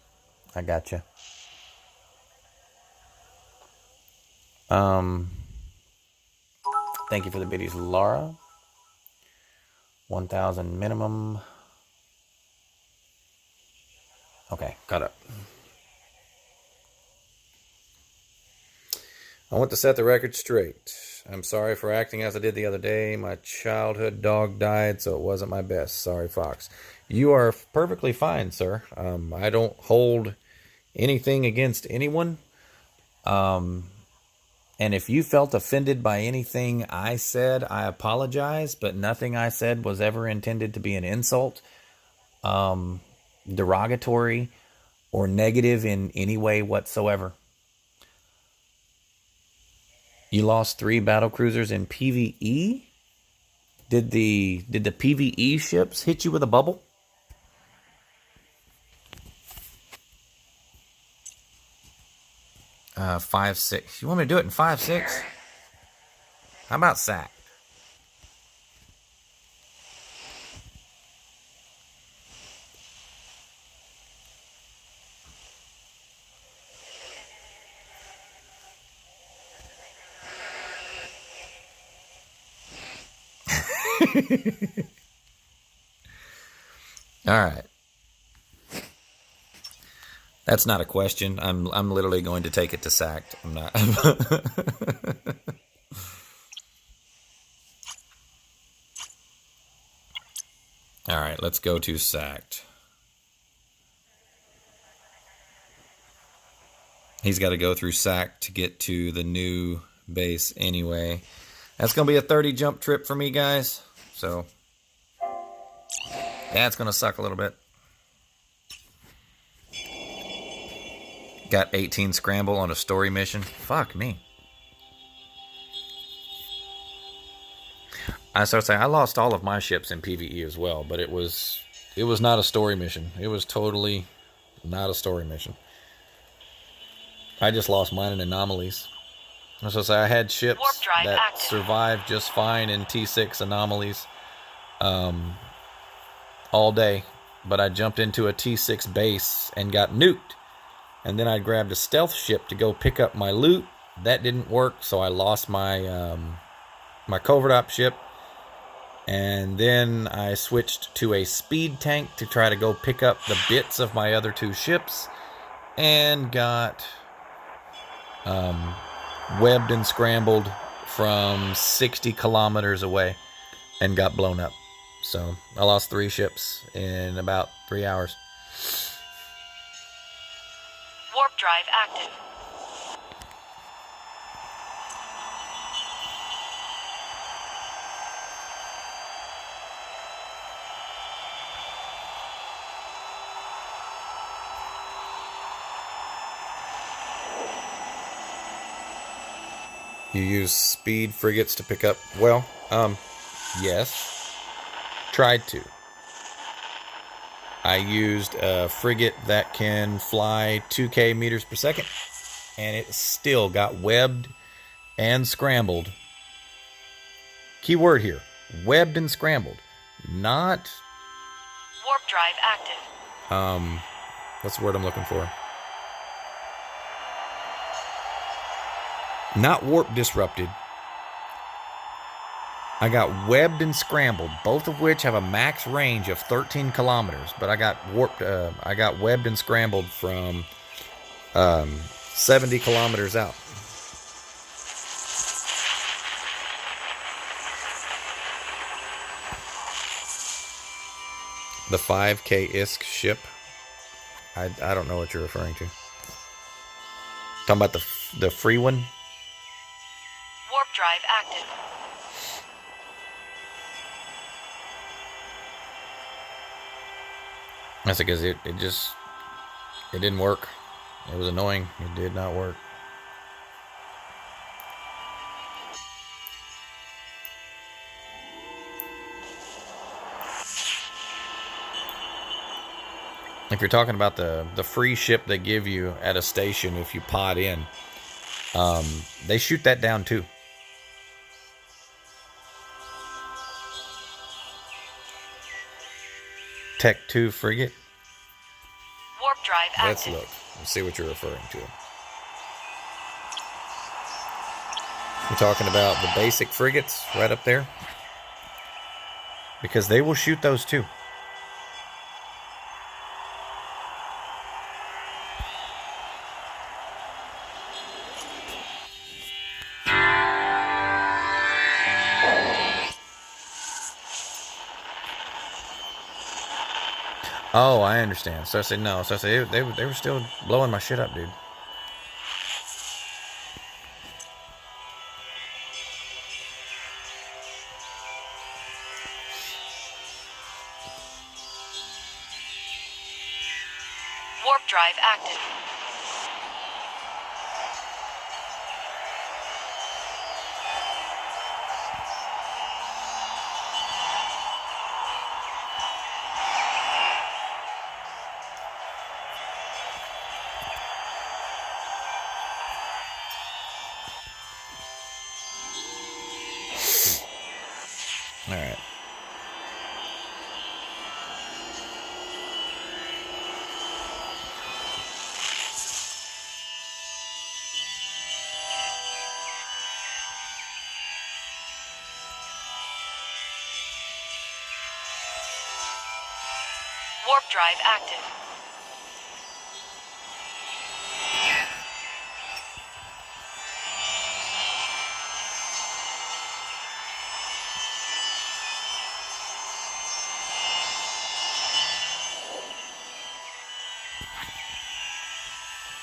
I gotcha. Thank you for the biddies, Laura. 1,000 minimum. Okay, caught up. I want to set the record straight. I'm sorry for acting as I did the other day. My childhood dog died, so it wasn't my best. Sorry, Fox. You are perfectly fine, sir. I don't hold anything against anyone. And if you felt offended by anything I said, I apologize, but nothing I said was ever intended to be an insult, derogatory, or negative in any way whatsoever. You lost 3 battle cruisers in PvE? Did the PvE ships hit you with a bubble? 5-6. You want me to do it in 5-6? How about sack? All right. That's not a question. I'm literally going to take it to sacked. I'm not. All right, let's go to sacked. He's got to go through sacked to get to the new base anyway. That's going to be a 30 jump trip for me, guys. So, yeah, it's going to suck a little bit. Got 18 scramble on a story mission. Fuck me. I started saying I lost all of my ships in PvE as well, but it was not a story mission. It was totally not a story mission. I just lost mine in anomalies. I was supposed to say I had ships that survived just fine in T6 anomalies all day, but I jumped into a T6 base and got nuked. And then I grabbed a stealth ship to go pick up my loot. That didn't work, so I lost my my covert op ship. And then I switched to a speed tank to try to go pick up the bits of my other 2 ships, and got webbed and scrambled from 60 kilometers away and got blown up. So I lost 3 ships in about 3 hours. Warp drive active. You use speed frigates to pick up. Well, yes. Tried to. I used a frigate that can fly 2K meters per second, and it still got webbed and scrambled. Key word here, webbed and scrambled. Not... Warp drive active. What's the word I'm looking for? Not warp disrupted. I got webbed and scrambled, both of which have a max range of 13 kilometers. But I got webbed and scrambled from 70 kilometers out. The 5K ISK ship. I don't know what you're referring to. Talking about the free one? Warp drive active. That's because it didn't work. It was annoying. It did not work. If you're talking about the free ship they give you at a station if you pod in, they shoot that down too. Tech 2 frigate. Warp drive Let's active. look and see what you're referring to. You're talking about the basic frigates right up there? Because they will shoot those too. Oh, I understand. So I said no. So I said they were still blowing my shit up, dude. Warp drive active. All right. Warp drive active.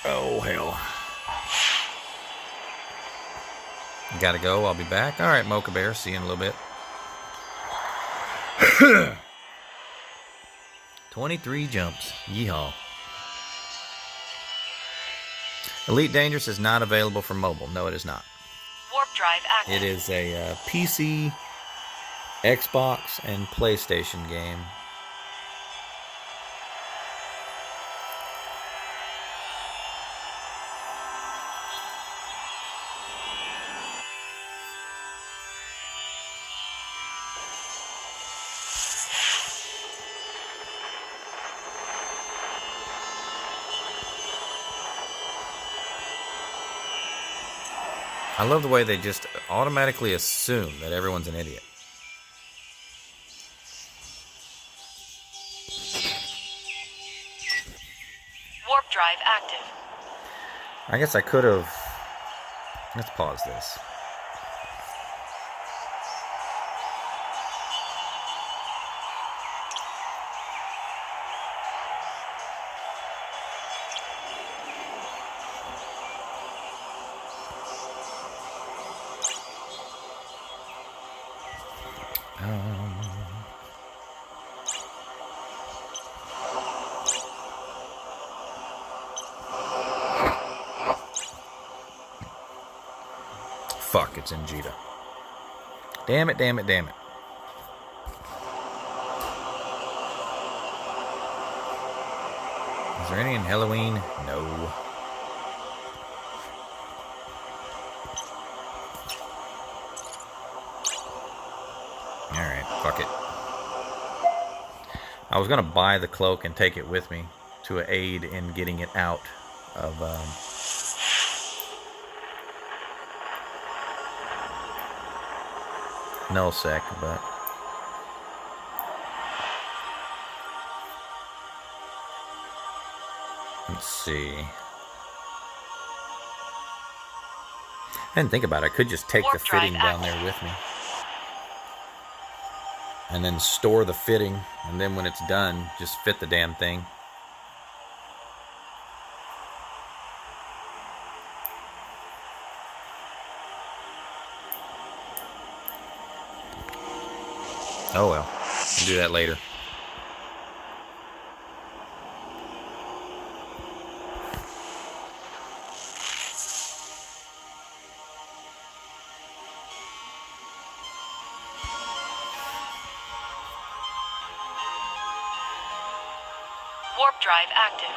Oh, hell. Gotta go. I'll be back. All right, Mocha Bear. See you in a little bit. 23 jumps. Yeehaw. Elite Dangerous is not available for mobile. No, it is not. Warp drive active. It is a PC, Xbox, and PlayStation game. I love the way they just automatically assume that everyone's an idiot. Warp drive active. I guess I could have... Let's pause this. Fuck, it's in Jita. Damn it, damn it, damn it. Is there any in Halloween? No. Alright, fuck it. I was gonna buy the cloak and take it with me to aid in getting it out of nullsec, but let's see. I didn't think about it. I could just take the fitting down there with me. And then store the fitting. And then when it's done, just fit the damn thing. Oh well. I'll do that later. Warp drive active.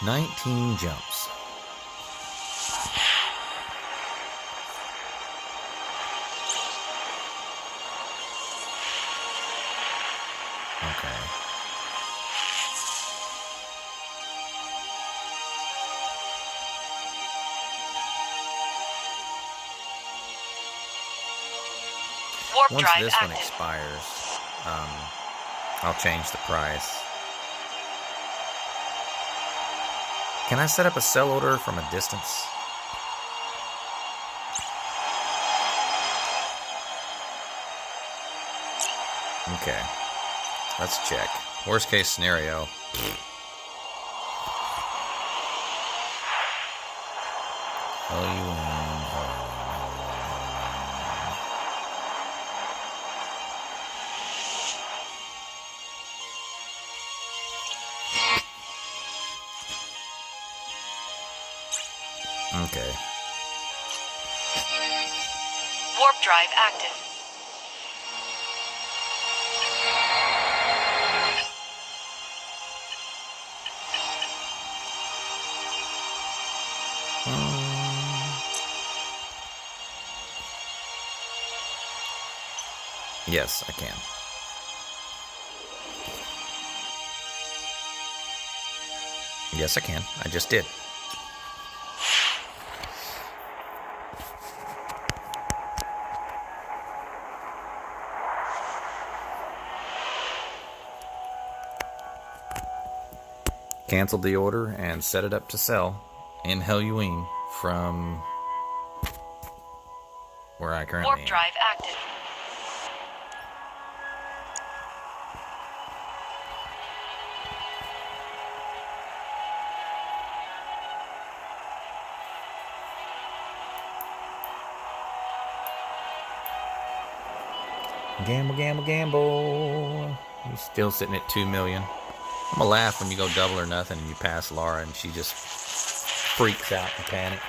"19 jumps. Okay. Warp Once drive this active. one expires, I'll change the price. Can I set up a sell order from a distance? Okay. Let's check. Worst case scenario. Oh, you win. Okay. Warp drive active. Yes, I can. Yes, I can. I just did. Canceled the order and set it up to sell in Halloween from where I currently Warp am. drive active. Gamble, gamble, gamble. He's still sitting at 2 million. I'm gonna laugh when you go double or nothing and you pass Laura and she just freaks out and panics.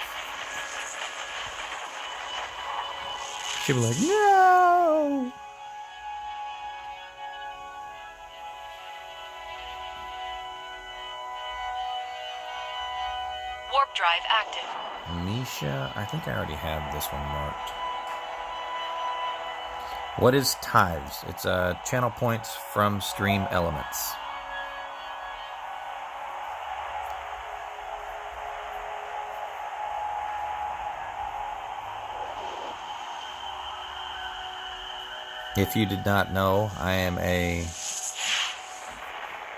She'll be like, no! Warp drive active. Misha, I think I already have this one marked. What is tithes? It's channel points from stream elements. If you did not know, I am a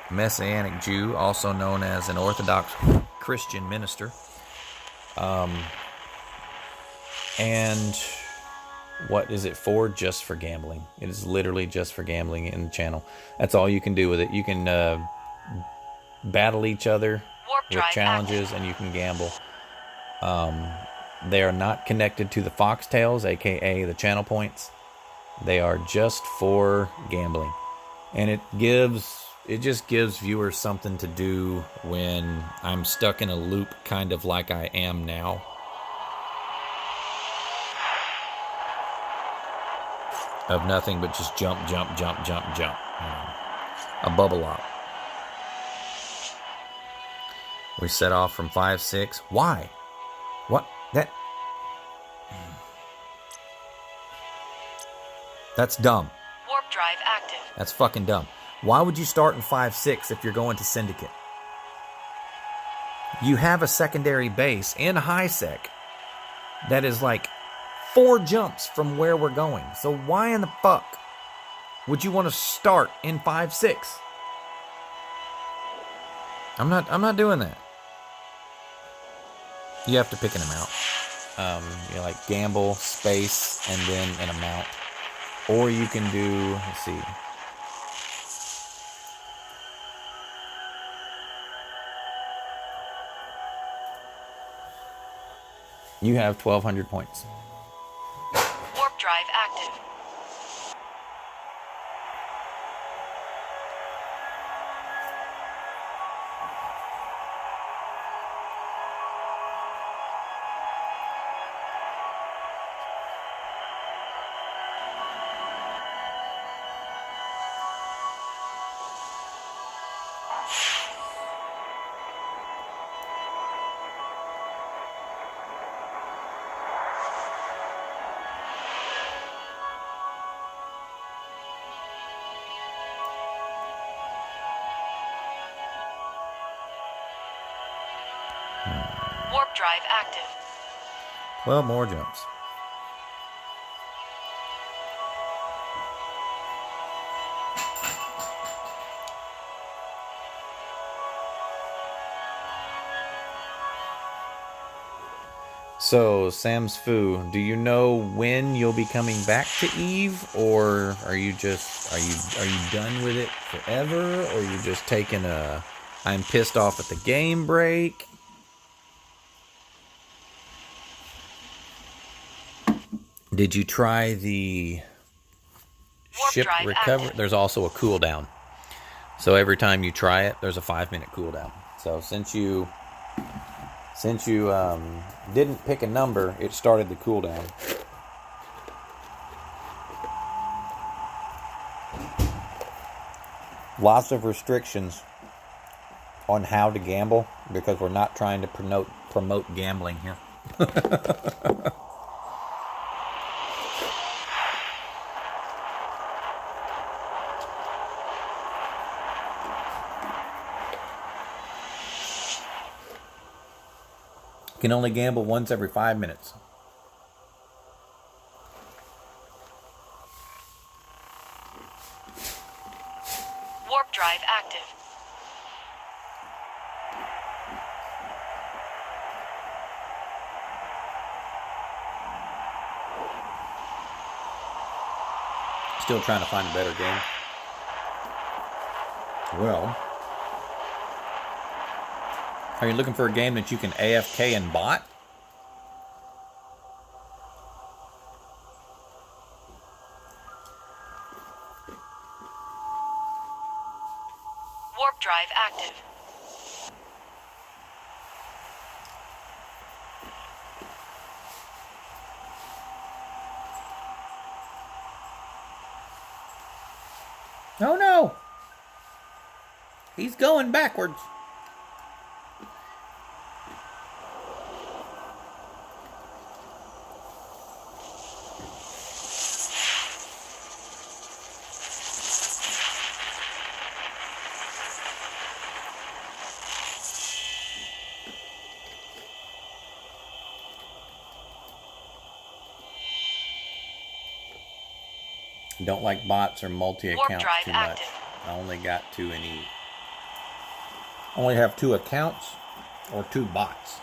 Messianic Jew, also known as an Orthodox Christian minister. And what is it for? Just for gambling. It is literally just for gambling in the channel. That's all you can do with it. You can battle each other Warp with drive challenges, and you can gamble. They are not connected to the foxtails, aka the channel points. They are just for gambling, and it just gives viewers something to do when I'm stuck in a loop, kind of like I am now. Of nothing but just jump, jump, jump, jump, jump. A bubble up. We set off from 5-6. Why? What? That's dumb. Warp drive active. That's fucking dumb. Why would you start in 5-6 if you're going to Syndicate? You have a secondary base in high sec that is like 4 jumps from where we're going. So why in the fuck would you want to start in 5-6? I'm not doing that. You have to pick an amount. Like gamble, space, and then an amount. Or you can do, let's see. You have 1,200 points. Warp drive active. Warp drive active. 12 more jumps. So, Sam's Foo, do you know when you'll be coming back to Eve, or are you done with it forever, or are you just taking a I'm pissed off at the game break? Did you try the Warp ship drive recover? active. There's also a cooldown. So every time you try it, there's a 5-minute cooldown. So since you didn't pick a number, it started the cooldown. Lots of restrictions on how to gamble because we're not trying to promote gambling here. You can only gamble once every 5 minutes. Warp drive active. Still trying to find a better game. Well, are you looking for a game that you can AFK and bot? Warp drive active. Oh no! He's going backwards. Don't like bots or multi-accounts drive too much. active. I only got 2 in each. I only have 2 accounts or 2 bots.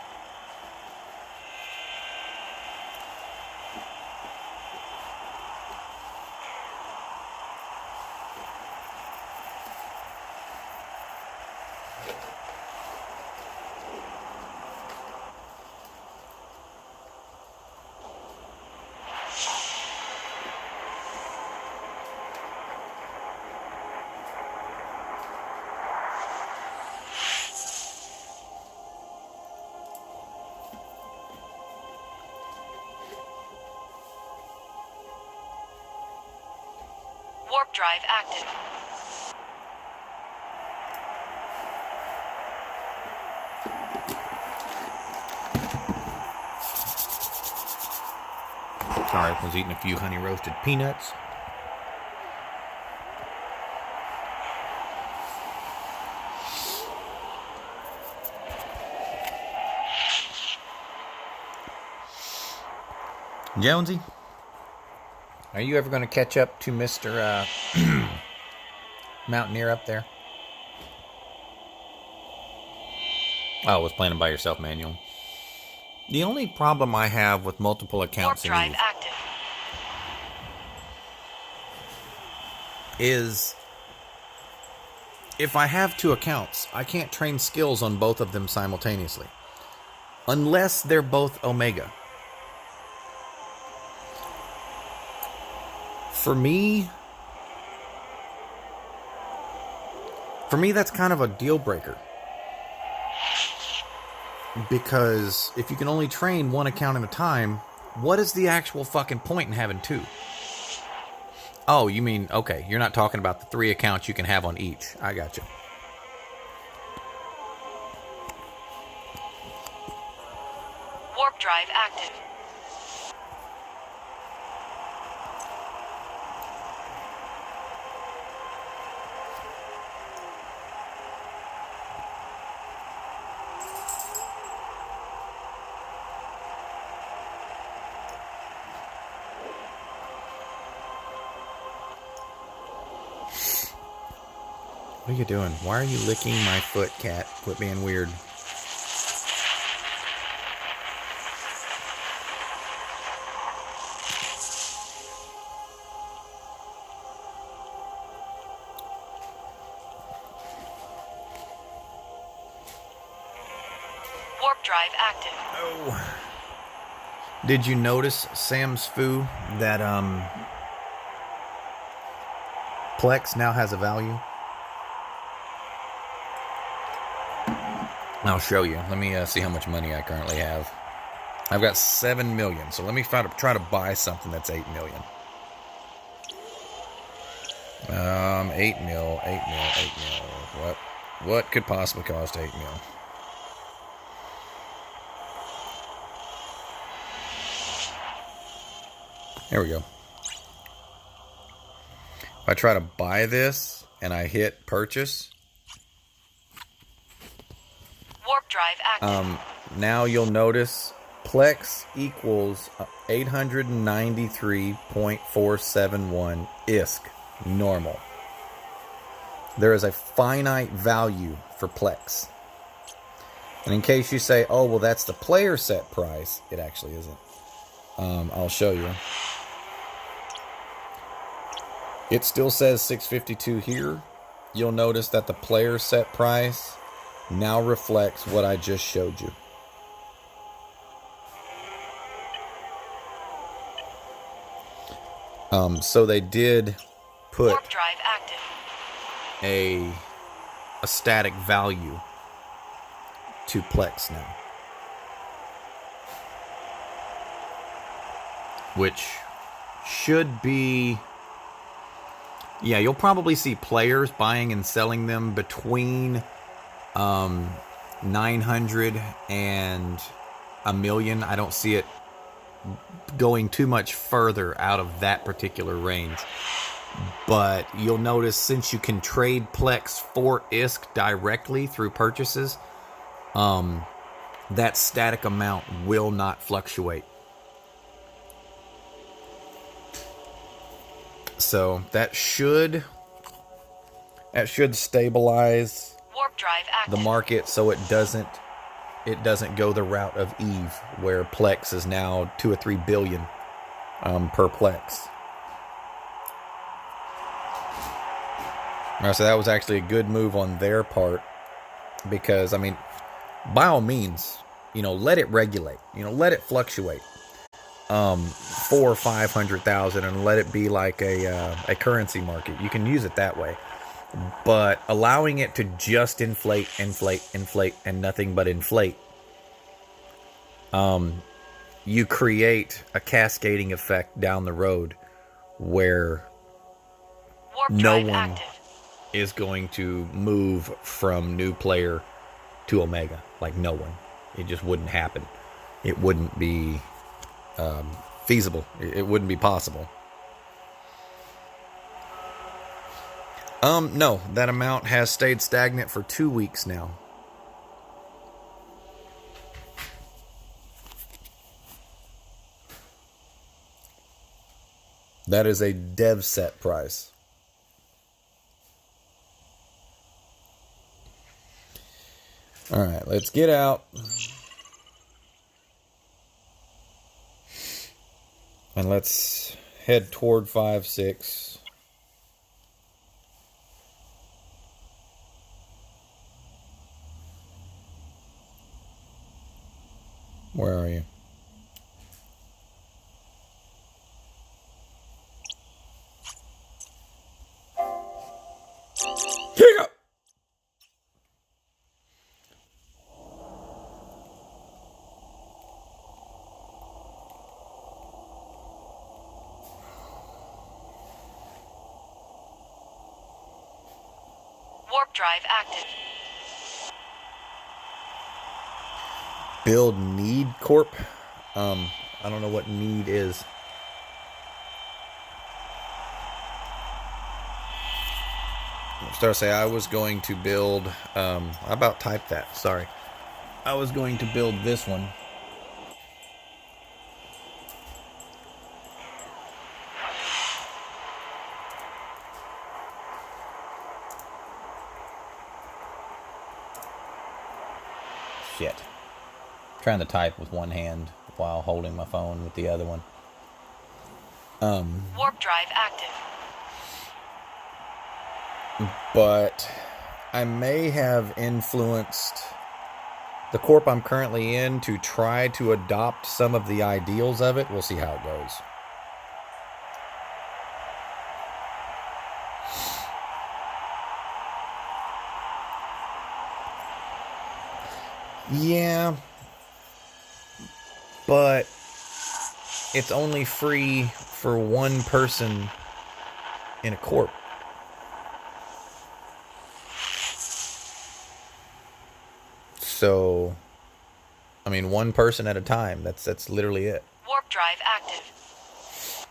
Warp drive active. Sorry, I was eating a few honey roasted peanuts. Jonesy, are you ever going to catch up to Mr. Mountaineer up there? Oh, I was playing by yourself, Manuel. The only problem I have with multiple accounts Warp drive in Eve active. is if I have two accounts, I can't train skills on both of them simultaneously. Unless they're both Omega. For me, that's kind of a deal breaker. Because if you can only train one account at a time, what is the actual fucking point in having two? Oh, you mean, okay, you're not talking about the 3 accounts you can have on each. I got you. Warp drive active. What are you doing? Why are you licking my foot, cat? Quit being weird. Warp drive active. Oh. Did you notice, Sam's Foo, that Plex now has a value? I'll show you. Let me see how much money I currently have. I've got 7 million, so let me try to buy something that's 8 million. 8 mil. What could possibly cost 8 mil? There we go. If I try to buy this and I hit purchase, Warp drive active. now you'll notice Plex equals 893.471 ISK normal. There is a finite value for Plex. And in case you say, oh, well, that's the player set price, it actually isn't. I'll show you. It still says 652 here. You'll notice that the player set price now reflects what I just showed you. So they did put Warp drive active. a static value to Plex now, which should be, yeah, you'll probably see players buying and selling them between 900 and a million. I don't see it going too much further out of that particular range. But you'll notice, since you can trade Plex for ISK directly through purchases, that static amount will not fluctuate. So that should stabilize Warp drive active. the market, so it doesn't go the route of Eve, where Plex is now 2 or 3 billion per Plex. So that was actually a good move on their part, because, I mean, by all means, let it regulate, let it fluctuate, 400,000 or 500,000, and let it be like a currency market. You can use it that way, but allowing it to just inflate, and nothing but inflate, you create a cascading effect down the road where Warp no drive one active. is going to move from new player to Omega. Like, no one. It just wouldn't happen. It wouldn't be feasible. It wouldn't be possible. No, that amount has stayed stagnant for 2 weeks now. That is a dev set price. All right, let's get out. And let's head toward 5-6. Where are you? Here you go. Warp drive active. Build Need Corp. I don't know what need is. Start say I was going to build. I about typed that. Sorry. I was going to build this one. Shit. Trying to type with one hand while holding my phone with the other one. Warp drive active. But I may have influenced the corp I'm currently in to try to adopt some of the ideals of it. We'll see how it goes. Yeah, but it's only free for one person in a corp. So, I mean, one person at a time. That's literally it. Warp drive active.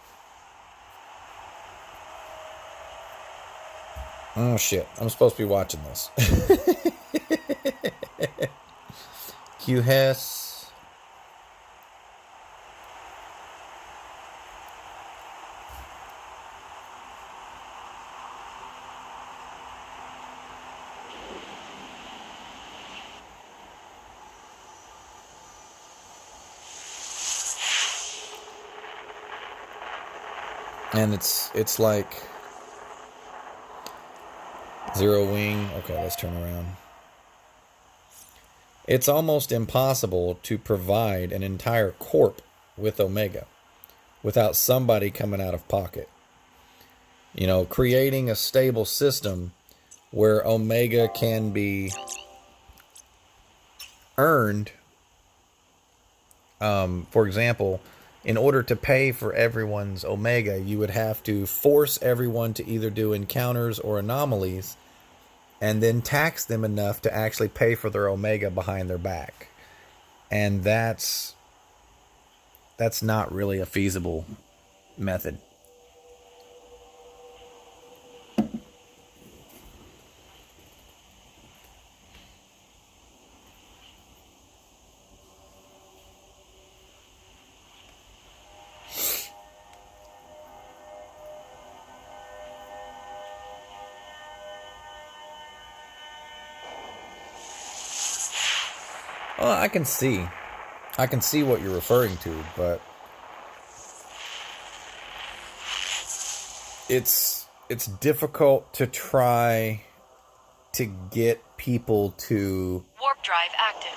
Oh shit! I'm supposed to be watching this. Q Hess. And it's like Zero Wing. Okay, let's turn around. It's almost impossible to provide an entire corp with Omega without somebody coming out of pocket. You know, creating a stable system where Omega can be earned. For example, in order to pay for everyone's Omega, you would have to force everyone to either do encounters or anomalies and then tax them enough to actually pay for their Omega behind their back. And that's not really a feasible method. Well, I can see what you're referring to, but it's difficult to try to get people to Warp drive active.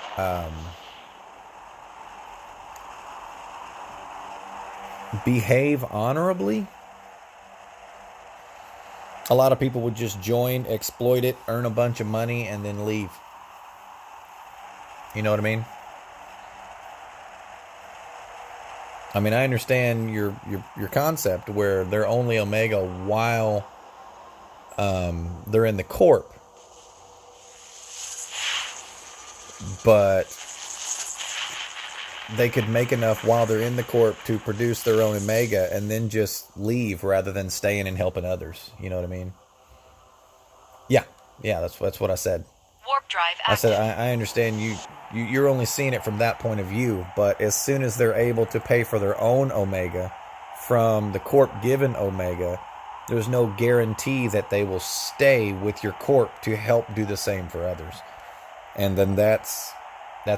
Behave honorably. A lot of people would just join, exploit it, earn a bunch of money, and then leave. You know what I mean? I understand your concept where they're only Omega while they're in the corp, but they could make enough while they're in the corp to produce their own omega and then just leave rather than staying and helping others. You know what I mean? Yeah, that's what I said. Warp drive active. I said I understand you're only seeing it from that point of view, but as soon as they're able to pay for their own omega from the corp given omega, there's no guarantee that they will stay with your corp to help do the same for others. And then that's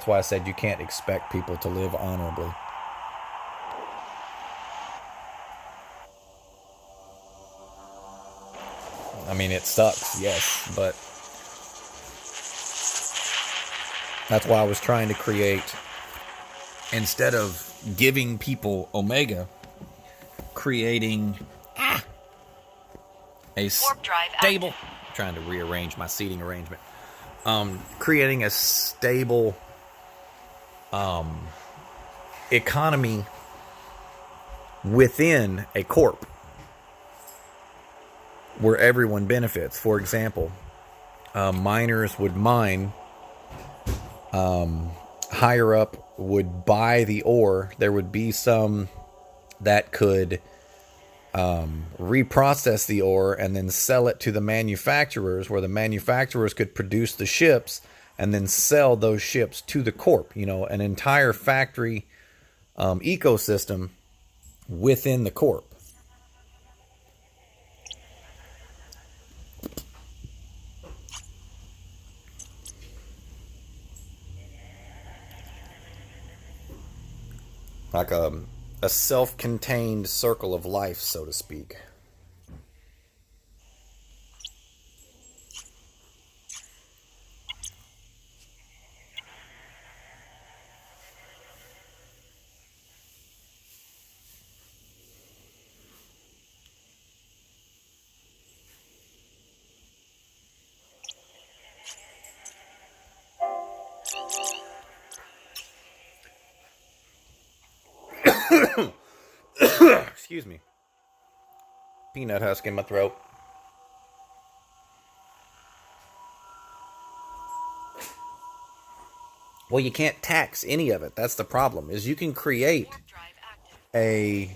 why I said you can't expect people to live honorably. I mean, it sucks, yes, but that's why I was trying to create, instead of giving people omega, creating a stable, trying to rearrange my seating arrangement, creating a stable economy within a corp where everyone benefits. For example, miners would mine, higher up would buy the ore. There would be some that could reprocess the ore and then sell it to the manufacturers, where the manufacturers could produce the ships and then sell those ships to the corp. You know, an entire factory ecosystem within the corp. Like a self-contained circle of life, so to speak. Excuse me. Peanut husk in my throat. Well, you can't tax any of it. That's the problem. Is you can create a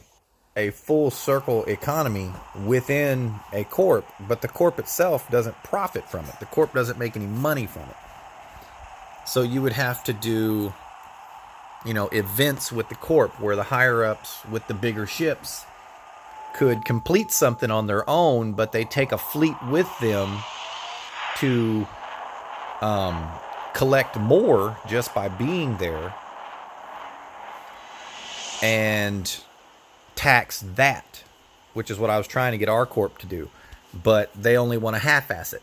full circle economy within a corp, but the corp itself doesn't profit from it. The corp doesn't make any money from it. So you would have to do, you know, events with the corp where the higher ups with the bigger ships could complete something on their own, but they take a fleet with them to collect more just by being there and tax that, which is what I was trying to get our corp to do, but they only want to half-ass it.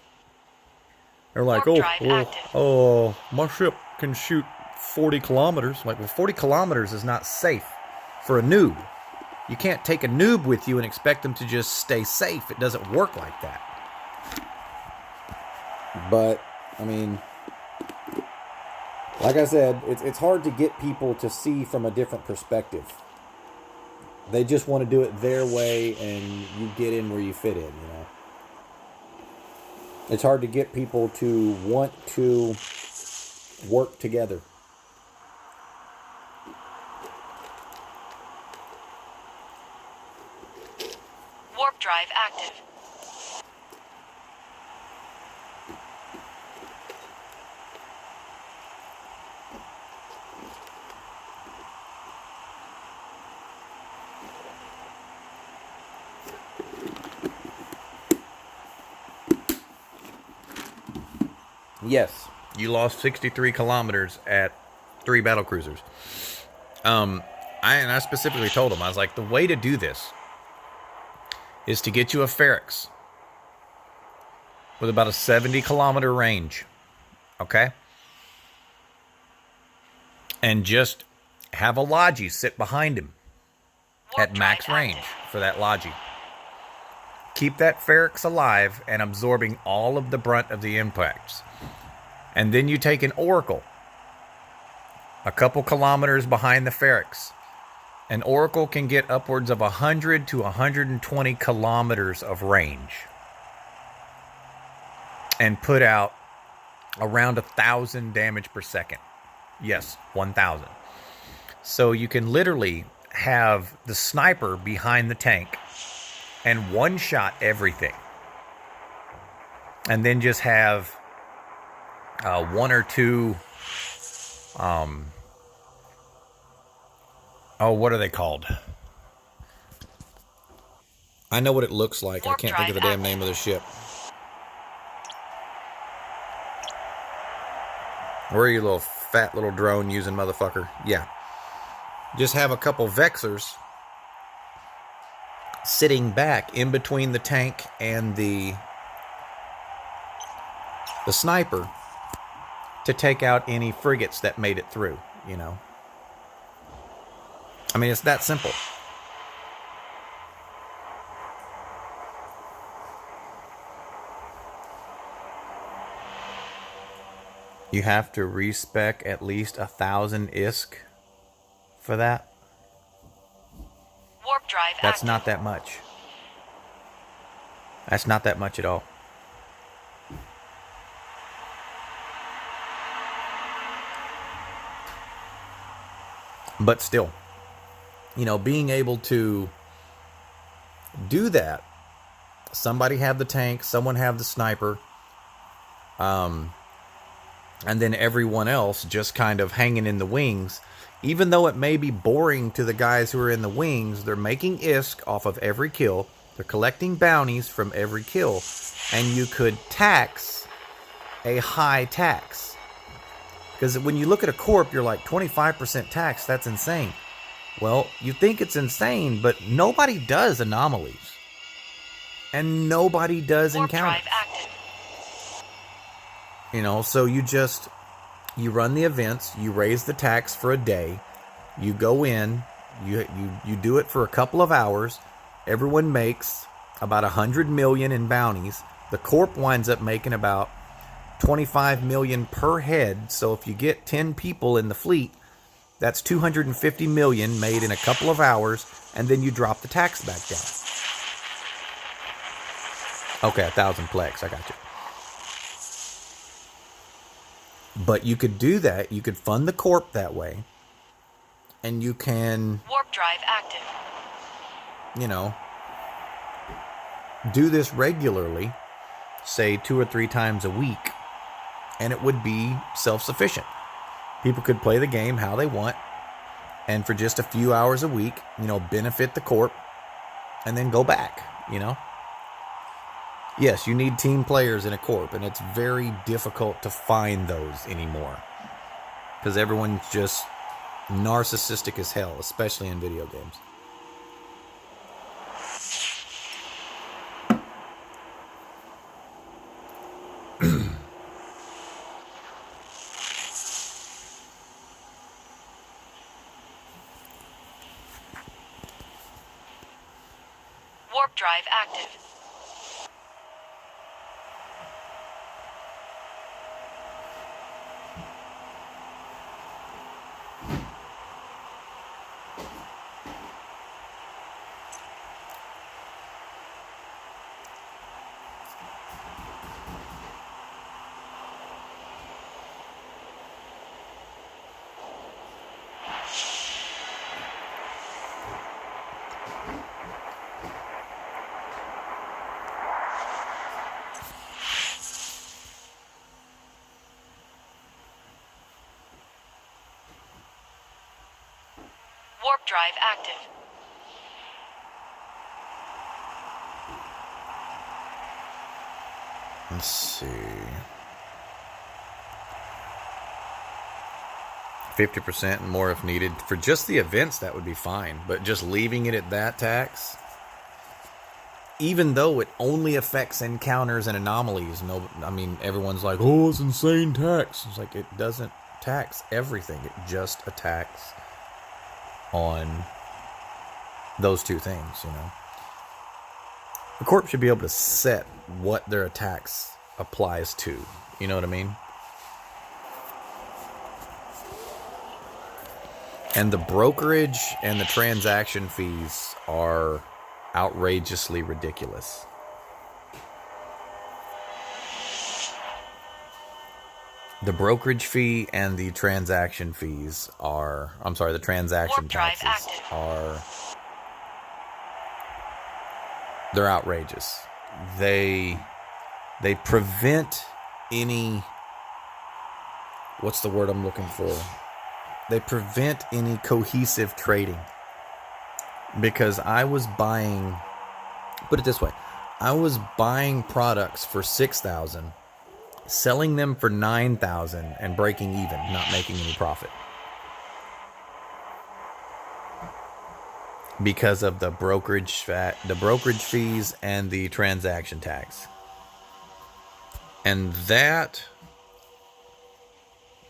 They're like, oh, my ship can shoot 40 kilometers. Like, well, 40 kilometers is not safe for a noob. You can't take a noob with you and expect them to just stay safe. It doesn't work like that. But, I mean, like I said, it's hard to get people to see from a different perspective. They just want to do it their way, and you get in where you fit in, you know. It's hard to get people to want to work together. Warp drive active. Yes, you lost 63 kilometers at 3 battle cruisers. I specifically told him, I was like, the way to do this is to get you a Ferrex with about a 70 kilometer range, okay? And just have a Logi sit behind him at max range for that Logi. Keep that Ferrex alive and absorbing all of the brunt of the impacts. And then you take an Oracle a couple kilometers behind the Ferrex. An Oracle can get upwards of 100 to 120 kilometers of range. and put out around 1,000 damage per second. Yes, 1,000. So you can literally have the sniper behind the tank and one-shot everything. And then just have one or two... what are they called? I know what it looks like. I can't think of the damn name of the ship. Where are you, little fat little drone using motherfucker? Yeah. Just have a couple Vexers sitting back in between the tank and the sniper to take out any frigates that made it through, you know. I mean, it's that simple. You have to respec at least 1,000 ISK for that. Warp drive That's active. not that much. That's not that much at all. But still, you know, being able to do that, somebody have the tank, someone have the sniper, and then everyone else just kind of hanging in the wings. Even though it may be boring to the guys who are in the wings, they're making ISK off of every kill. They're collecting bounties from every kill. And you could tax a high tax. Because when you look at a corp, you're like, 25% tax, that's insane. Well, you think it's insane, but nobody does anomalies. And nobody does Warp encounters. drive active. You know, so you run the events, you raise the tax for a day, you go in, you do it for a couple of hours, everyone makes about 100 million in bounties. The corp winds up making about 25 million per head, so if you get 10 people in the fleet, that's 250 million made in a couple of hours, and then you drop the tax back down. Okay, 1,000 plex, I got you. But you could do that. You could fund the corp that way. And you can... Warp drive active. You know, do this regularly. Say 2 or 3 times a week. And it would be self-sufficient. People could play the game how they want. And for just a few hours a week, you know, benefit the corp. And then go back, you know. Yes, you need team players in a corp, and it's very difficult to find those anymore. Because everyone's just narcissistic as hell, especially in video games. Warp drive active. Warp drive active. Let's see. 50% and more if needed. For just the events, that would be fine. But just leaving it at that tax, even though it only affects encounters and anomalies, no, I mean, everyone's like, oh, it's insane tax. It's like, it doesn't tax everything. It just attacks on those two things, you know. The corp should be able to set what their attacks applies to. You know what I mean? And the brokerage and the transaction fees are outrageously ridiculous. The brokerage fee and the transaction fees are, I'm sorry, the transaction Warp drive taxes active. are, they're outrageous. They prevent any, what's the word I'm looking for? They prevent any cohesive trading. Because I was buying, put it this way, I was buying products for $6,000, selling them for $9,000 and breaking even, not making any profit. Because of the brokerage fees and the transaction tax. And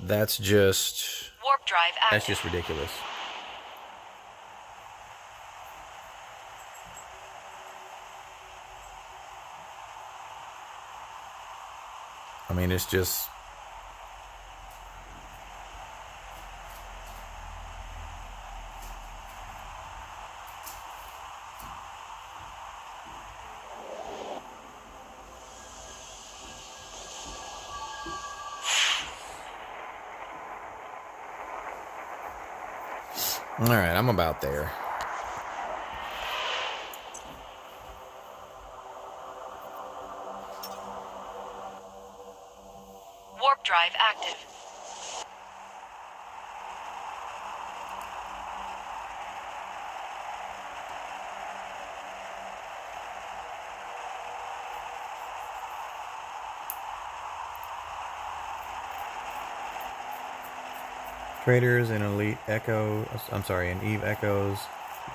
that's just Warp drive active. that's just ridiculous. I mean, it's just, all right, I'm about there. Warp drive active. Traders and Elite Echo, and Eve Echoes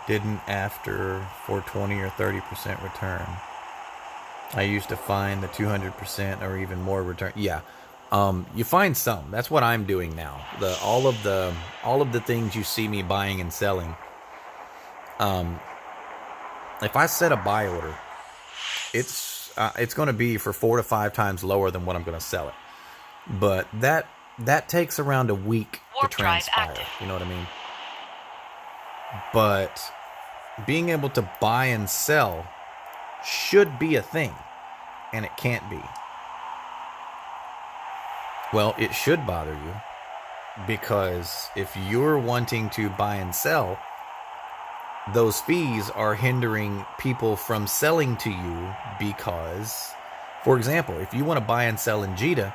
didn't after 420 or 30% return. I used to find the 200% or even more return. Yeah. You find some. That's what I'm doing now. All of the things you see me buying and selling. If I set a buy order, it's going to be for 4 to 5 times lower than what I'm going to sell it. But that takes around a week Warp to drive transpire. active. You know what I mean? But being able to buy and sell should be a thing, and it can't be. Well, it should bother you, because if you're wanting to buy and sell, those fees are hindering people from selling to you. Because, for example, if you want to buy and sell in Jita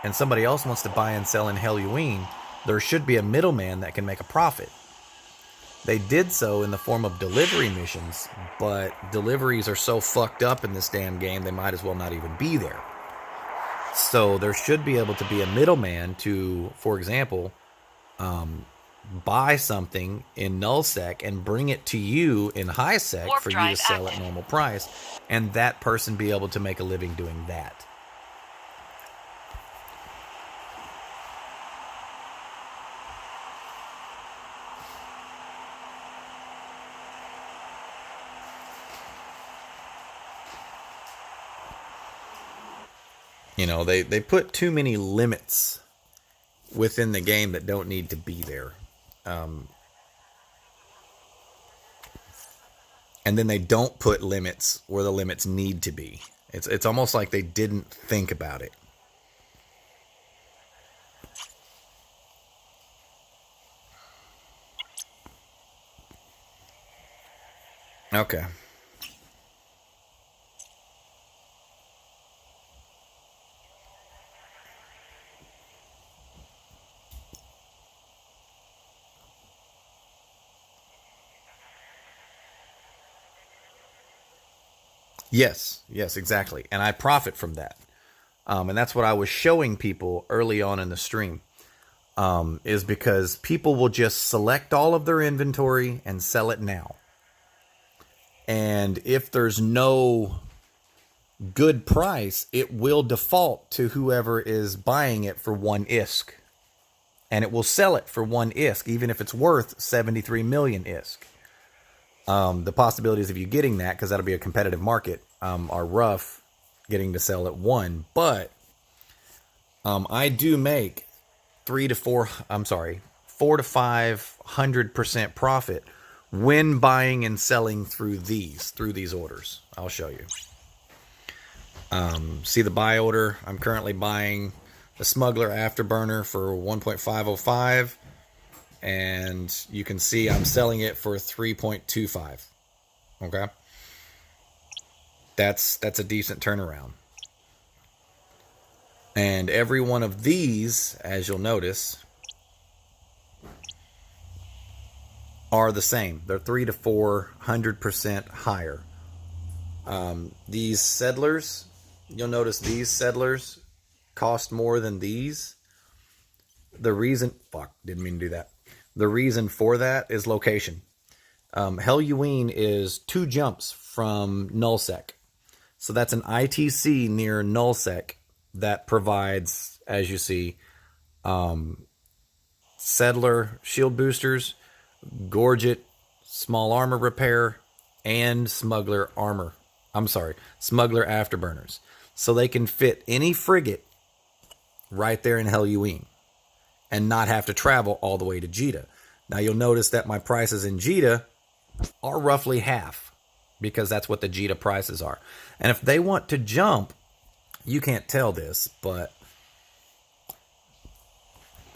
and somebody else wants to buy and sell in Helloween, there should be a middleman that can make a profit. They did so in the form of delivery missions, but deliveries are so fucked up in this damn game, they might as well not even be there. So there should be able to be a middleman to, for example, buy something in nullsec and bring it to you in highsec Warp for you to drive sell active. at normal price, and that person be able to make a living doing that. You know, they put too many limits within the game that don't need to be there. And then they don't put limits where the limits need to be. It's almost like they didn't think about it. Okay. Yes, exactly. And I profit from that. And that's what I was showing people early on in the stream. Is because people will just select all of their inventory and sell it now. And if there's no good price, it will default to whoever is buying it for 1 ISK. And it will sell it for 1 ISK, even if it's worth 73 million ISK. The possibilities of you getting that, because that'll be a competitive market, are rough getting to sell at 1. But I do make 4 to 500% profit when buying and selling through these orders. I'll show you. See the buy order. I'm currently buying the Smuggler Afterburner for 1.505, and you can see I'm selling it for 3.25. Okay, that's a decent turnaround. And every one of these, as you'll notice, are the same. They're 300 to 400% higher. These settlers, you'll notice these settlers cost more than these. The reason, didn't mean to do that. The reason for that is location. Hellyween is 2 jumps from Nullsec. So that's an ITC near Nullsec that provides, as you see, Settler shield boosters, Gorget small armor repair, and Smuggler afterburners. So they can fit any frigate right there in Hellyween and not have to travel all the way to Jeddah. Now you'll notice that my prices in Jeddah are roughly half because that's what the Jeddah prices are. And if they want to jump, you can't tell this, but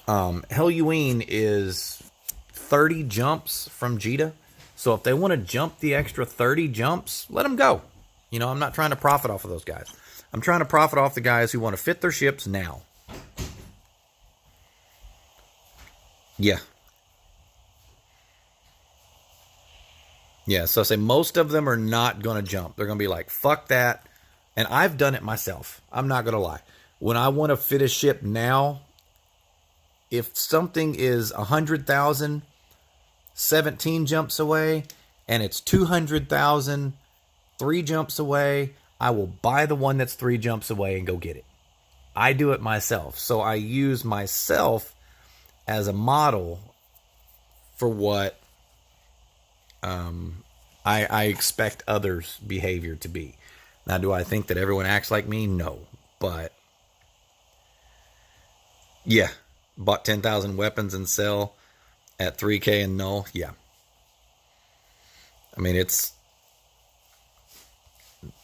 Hellyween is 30 jumps from Jeddah. So if they want to jump the extra 30 jumps, let them go. You know, I'm not trying to profit off of those guys. I'm trying to profit off the guys who want to fit their ships now. Yeah. Yeah, so I say most of them are not going to jump. They're going to be like, fuck that. And I've done it myself. I'm not going to lie. When I want to fit a ship now, if something is 100,000, 17 jumps away, and it's 200,000, 3 jumps away, I will buy the one that's 3 jumps away and go get it. I do it myself. So I use myself as a model for what I expect others' behavior to be. Now, do I think that everyone acts like me? No. But, yeah. Bought 10,000 weapons and sell at 3K and null. Yeah. I mean, it's...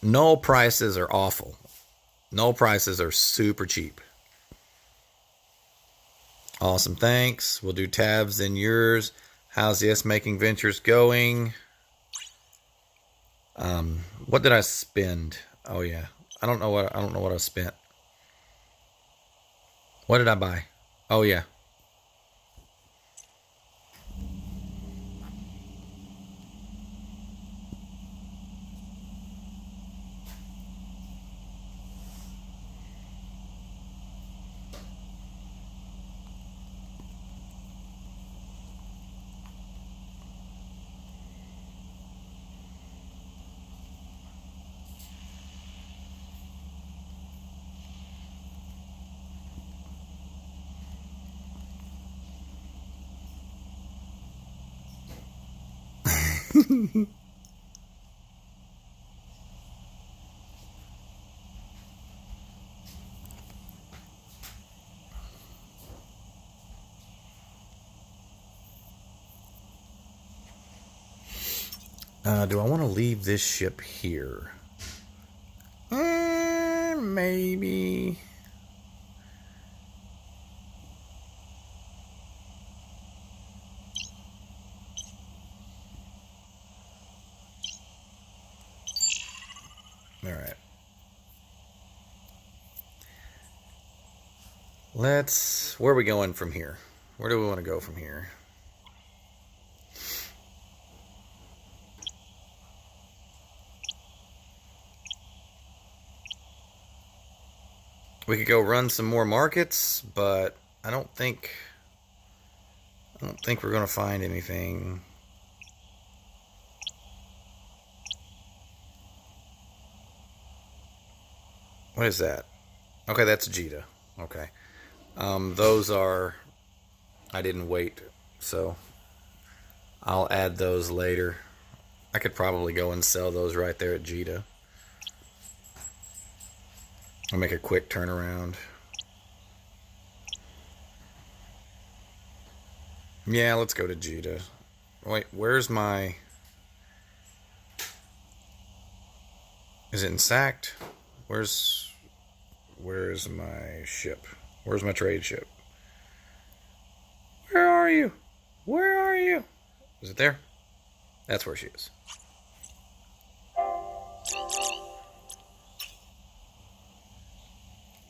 Null prices are awful. Null prices are super cheap. Awesome, thanks. We'll do tabs in yours. How's the S-Making Ventures going? What did I spend? Oh yeah, I don't know what I spent. What did I buy? Oh yeah. Do I want to leave this ship here? Maybe. All right. Where are we going from here? Where do we want to go from here? We could go run some more markets, but I don't think we're going to find anything. What is that? Okay, that's Jeddah. Okay. Those are... I didn't wait, so I'll add those later. I could probably go and sell those right there at Jeddah. I'll make a quick turnaround. Yeah, let's go to Jeddah. Wait, where's my... Is it in Sacked? Where's my ship? Where's my trade ship? Where are you? Where are you? Is it there? That's where she is.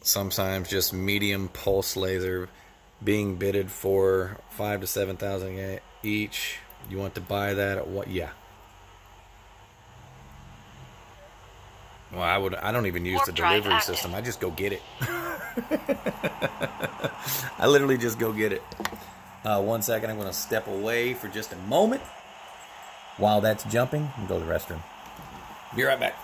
Sometimes just medium pulse laser being bidded for 5,000 to 7,000 each. You want to buy that at what? Yeah. Well, I don't even use the delivery system. I just go get it. I literally just go get it. 1 second, I'm going to step away for just a moment. While that's jumping, and go to the restroom. Be right back.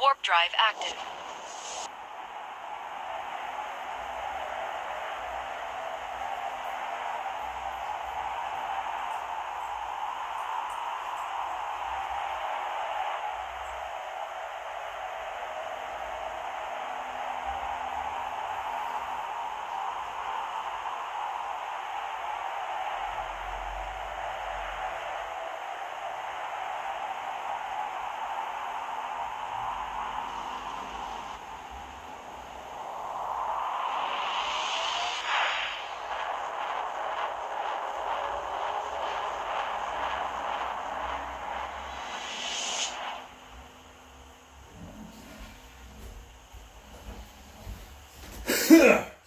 Warp drive active.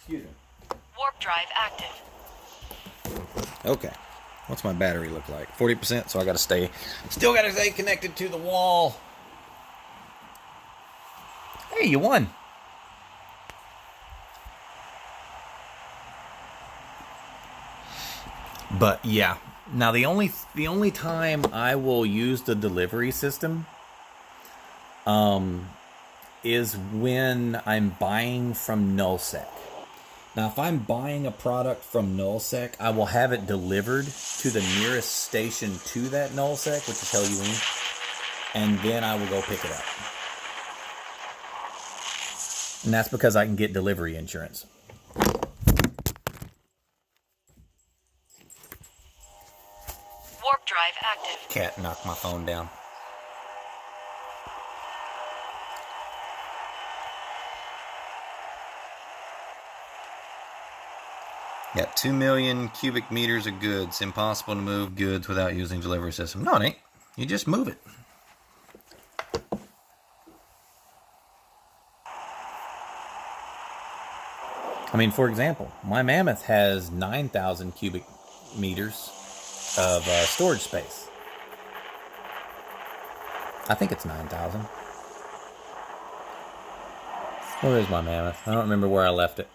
Excuse me. Warp drive active. Okay. What's my battery look like? 40%, so I gotta stay. Still gotta stay connected to the wall. Hey, you won. But yeah. Now the only time I will use the delivery system is when I'm buying from Nullsec. Now, if I'm buying a product from Nullsec, I will have it delivered to the nearest station to that Nullsec, which is Helloween, and then I will go pick it up. And that's because I can get delivery insurance. Warp drive active. Cat knocked my phone down. Got 2 million cubic meters of goods. Impossible to move goods without using delivery system. No, it ain't. You just move it. I mean, for example, my Mammoth has 9,000 cubic meters of storage space. I think it's 9,000. Where is my Mammoth? I don't remember where I left it.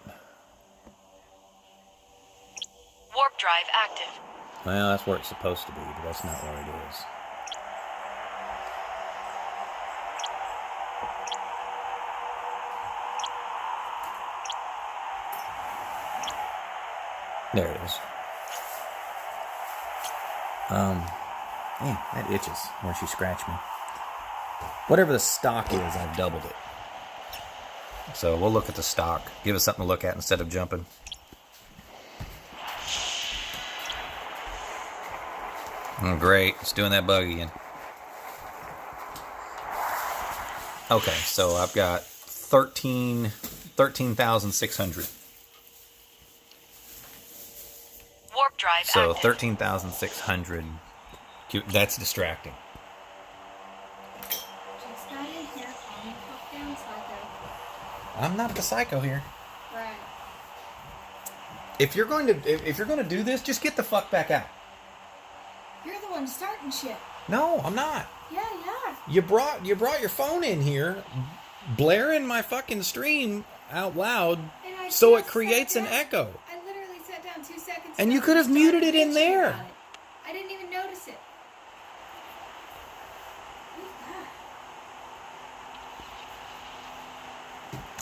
Warp drive active. Well, that's where it's supposed to be, but that's not where it is. There it is. Hey, that itches where she scratched me. Whatever the stock is, I've doubled it. So we'll look at the stock. Give us something to look at instead of jumping. Oh, great. It's doing that bug again. Okay, so I've got 13,600. Warp drive So active. 13,600. That's distracting. Just got in here. Calm the fuck down, psycho. I'm not the psycho here. Right. If you're going to do this, just get the fuck back out. You're the one starting shit. No, I'm not. Yeah. You brought your phone in here, blaring my fucking stream out loud, And I so it just creates sat an down. echo. I literally sat down 2 seconds And ago you could have started muted it in bitching there. about it. I didn't even notice it. Who's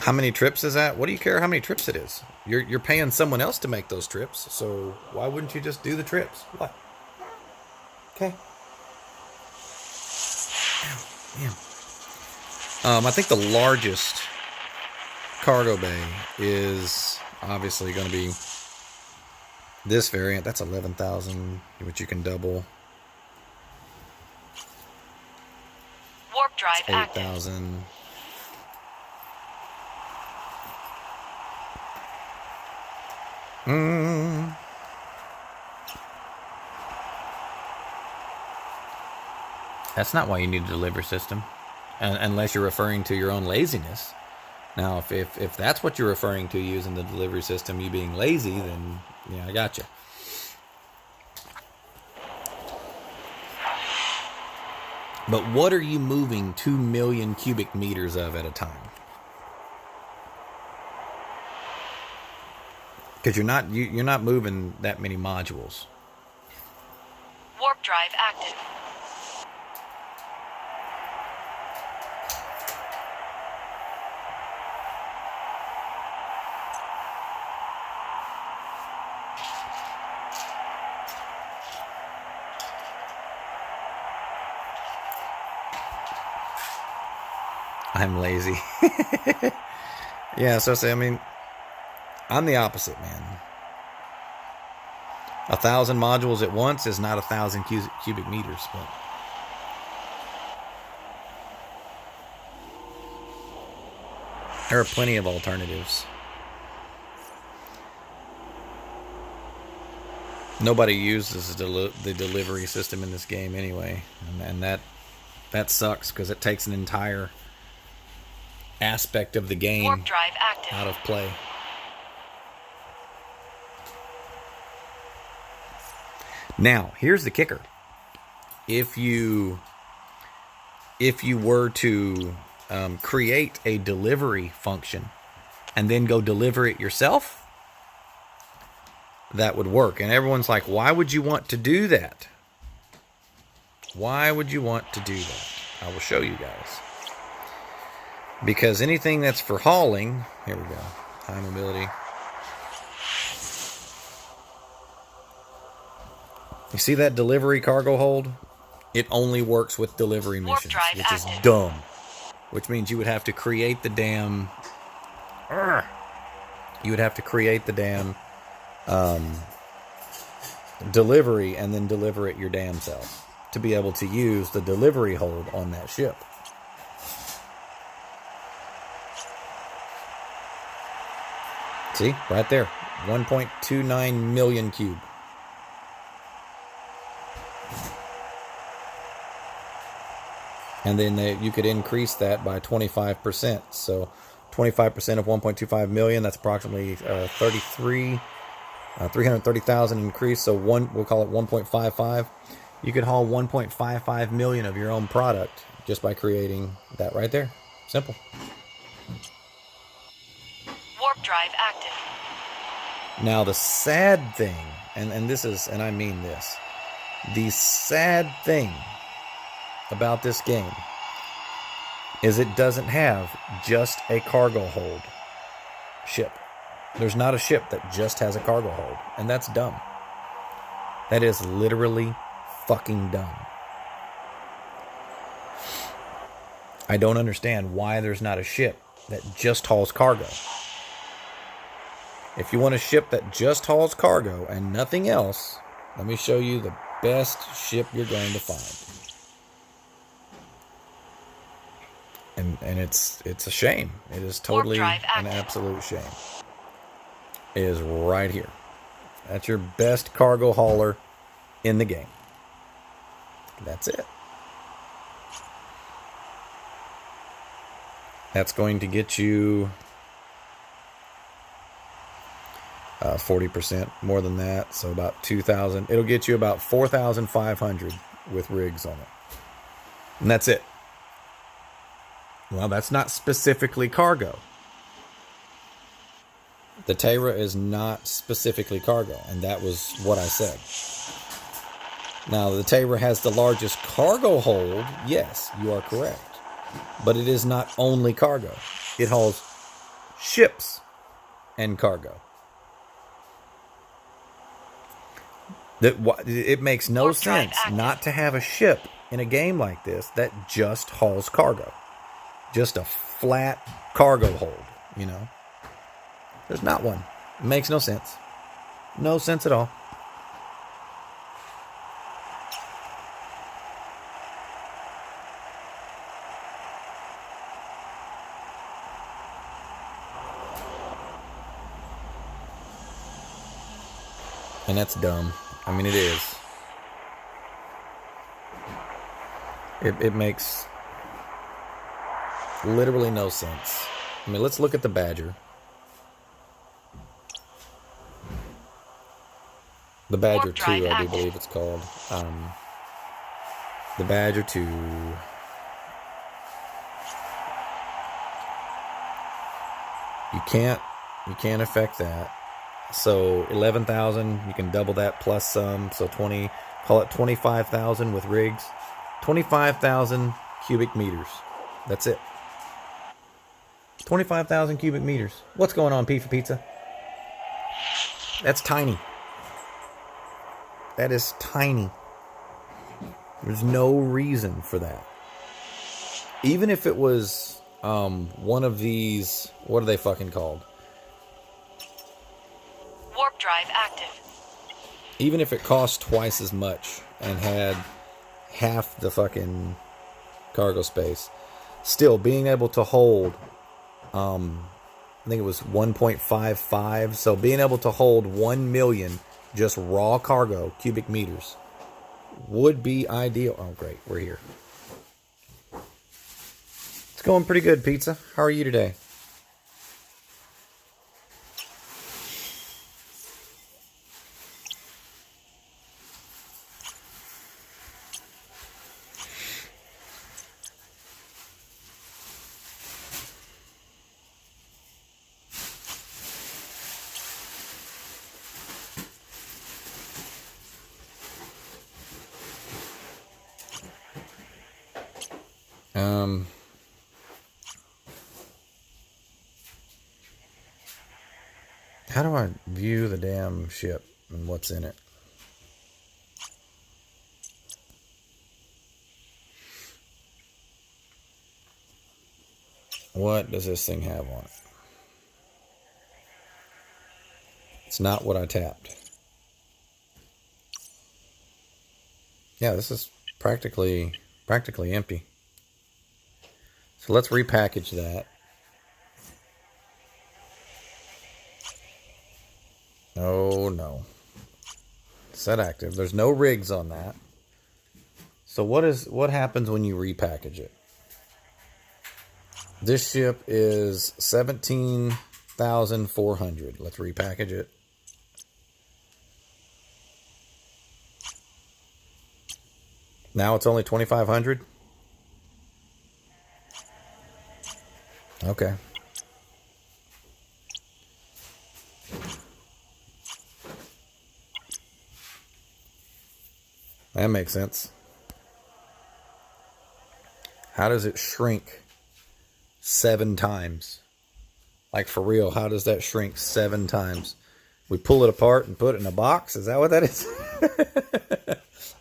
that? How many trips is that? What do you care how many trips it is? You're paying someone else to make those trips, so why wouldn't you just do the trips? What? Okay. Ow, man. I think the largest cargo bay is obviously going to be this variant. That's 11,000, which you can double. Warp drive active. 8,000. That's not why you need a delivery system, unless you're referring to your own laziness. Now, if that's what you're referring to using the delivery system, you being lazy, then yeah, I got you. But what are you moving 2 million cubic meters of at a time? Because you're not moving that many modules. Warp drive active. I'm lazy. Yeah, so I mean, I'm the opposite, man. 1,000 modules at once is not 1,000 cubic meters, but there are plenty of alternatives. Nobody uses the delivery system in this game anyway, and that sucks because it takes an entire aspect of the game Warp drive active. out of play. Now, here's the kicker. If you were to create a delivery function and then go deliver it yourself, that would work. And everyone's like, why would you want to do that? Why would you want to do that? I will show you guys. Because anything that's for hauling, here we go, high mobility. You see that delivery cargo hold? It only works with delivery missions, which is dumb. Which means you would have to create the damn... You would have to create the damn delivery and then deliver it your damn self to be able to use the delivery hold on that ship. See, right there, 1.29 million cube. And then you could increase that by 25%. So 25% of 1.25 million, that's approximately 330,000 increase. So we'll call it 1.55. You could haul 1.55 million of your own product just by creating that right there. Simple. Warp drive active. Now the sad thing, and I mean this, the sad thing about this game is it doesn't have just a cargo hold ship. There's not a ship that just has a cargo hold, and that's dumb. That is literally fucking dumb. I don't understand why there's not a ship that just hauls cargo. If you want a ship that just hauls cargo and nothing else, let me show you the best ship you're going to find. And it's a shame. It is totally an absolute shame. It is right here. That's your best cargo hauler in the game. That's it. That's going to get you 40% more than that, so about 2,000. It'll get you about 4,500 with rigs on it. And that's it. Well, that's not specifically cargo. The Terra is not specifically cargo, and that was what I said. Now, the Terra has the largest cargo hold. Yes, you are correct. But it is not only cargo. It hauls ships and cargo. It makes no Warp drive sense active. not to have a ship in a game like this that just hauls cargo. Just a flat cargo hold, you know. There's not one. It makes no sense. No sense at all. And that's dumb. I mean, it is. It makes literally no sense. I mean, let's look at the Badger. The Badger Warp drive 2, I do active. believe it's called. The Badger 2. You can't affect that. So 11,000, you can double that plus some. So 20, call it 25,000 with rigs. 25,000 cubic meters. That's it. 25,000 cubic meters. What's going on, P for Pizza? That's tiny. That is tiny. There's no reason for that. Even if it was one of these, what are they fucking called? Warp drive active. Even if it cost twice as much and had half the fucking cargo space, still being able to hold, I think it was 1.55. So being able to hold 1 million just raw cargo cubic meters would be ideal. Oh, great. We're here. It's going pretty good, Pizza. How are you today? How do I view the damn ship and what's in it? What does this thing have on it? It's not what I tapped. Yeah, this is practically empty. So let's repackage that. Oh no. Set active. There's no rigs on that. So what happens when you repackage it? This ship is 17,400. Let's repackage it. Now it's only 2,500. Okay. That makes sense. How does it shrink 7 times? Like, for real, how does that shrink 7 times? We pull it apart and put it in a box? Is that what that is?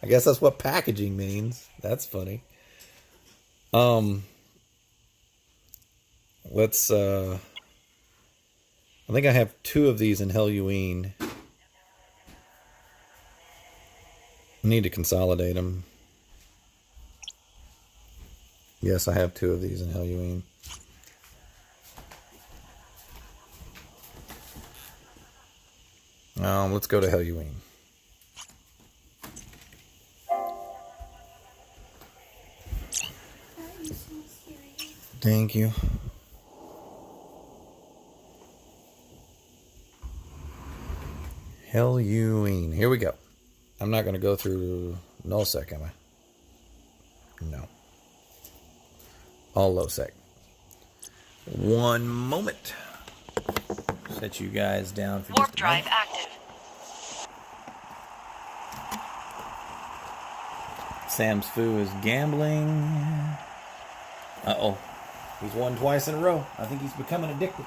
I guess that's what packaging means. That's funny. Let's, I think I have 2 of these in Helloween. Need to consolidate them. Yes, I have 2 of these in Helloween. Let's go to Helloween. Thank you. Helloween. Here we go. I'm not going to go through nullsec, am I? No. All low sec. One moment. Set you guys down for Warp just a drive moment. active. Sam's Foo is gambling. Uh-oh. He's won twice in a row. I think he's becoming addicted.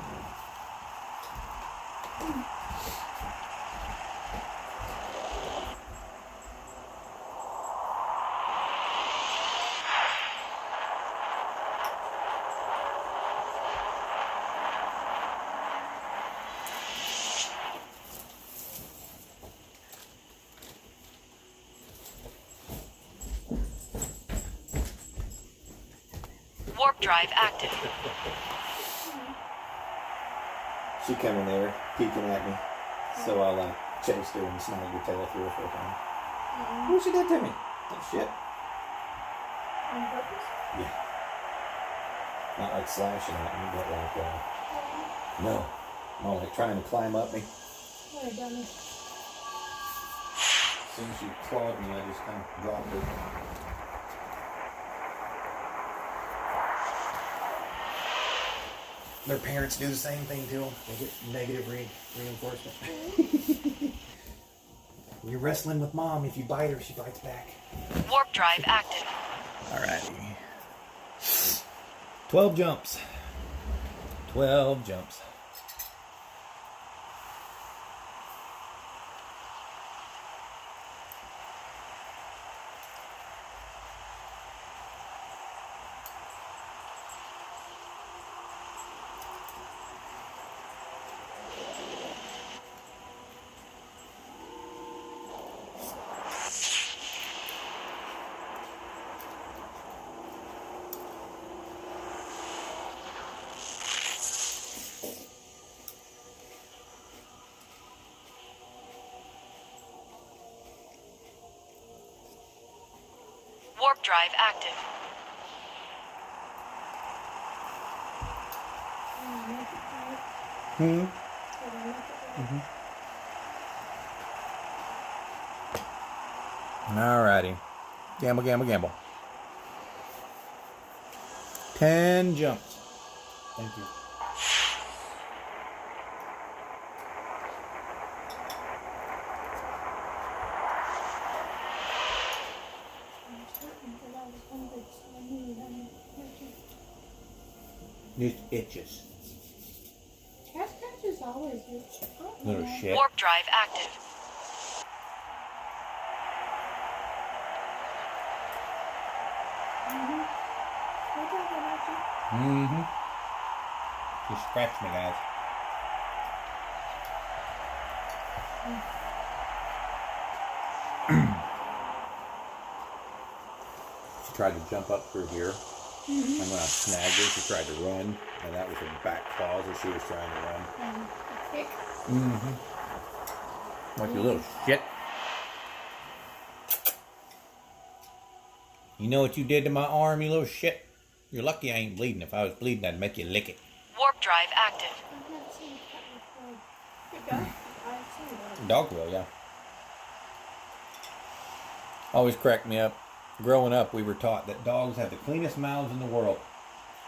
Warp drive active. She come in there, peeking at me. So I like chased her and snagged her tail 3 or 4 times. What she did to me? Oh shit. On purpose? Yeah. Not like slashing at me, but like, no. More like trying to climb up me. What a dummy. As soon as she clawed me, I just kind of dropped her. Their parents do the same thing to them. They get negative reinforcement. You're wrestling with mom. If you bite her, she bites back. Warp drive active. Alrighty. 12 jumps. 12 jumps. Warp drive active. Alrighty. Gamble, gamble, gamble. 10 jumps. Thank you. Just itches. Cat scratches always itch. Little shit. Warp drive active. Mm-hmm. Just scratch me, guys. She tried to jump up through here. And when I snagged her, she tried to run. And that was her back claws as she was trying to run. Kick. Mm-hmm. Like you little shit. You know what you did to my arm, you little shit? You're lucky I ain't bleeding. If I was bleeding, I'd make you lick it. Warp drive active. I've never seen a cat with blood. It does? I've seen it. Dog will, yeah. Always cracked me up. Growing up, we were taught that dogs have the cleanest mouths in the world.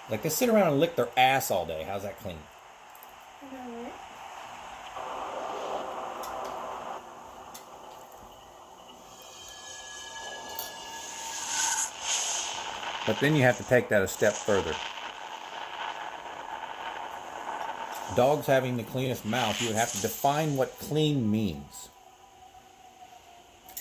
Like, they sit around and lick their ass all day. How's that clean? I know, right? But then you have to take that a step further. Dogs having the cleanest mouth, you would have to define what clean means.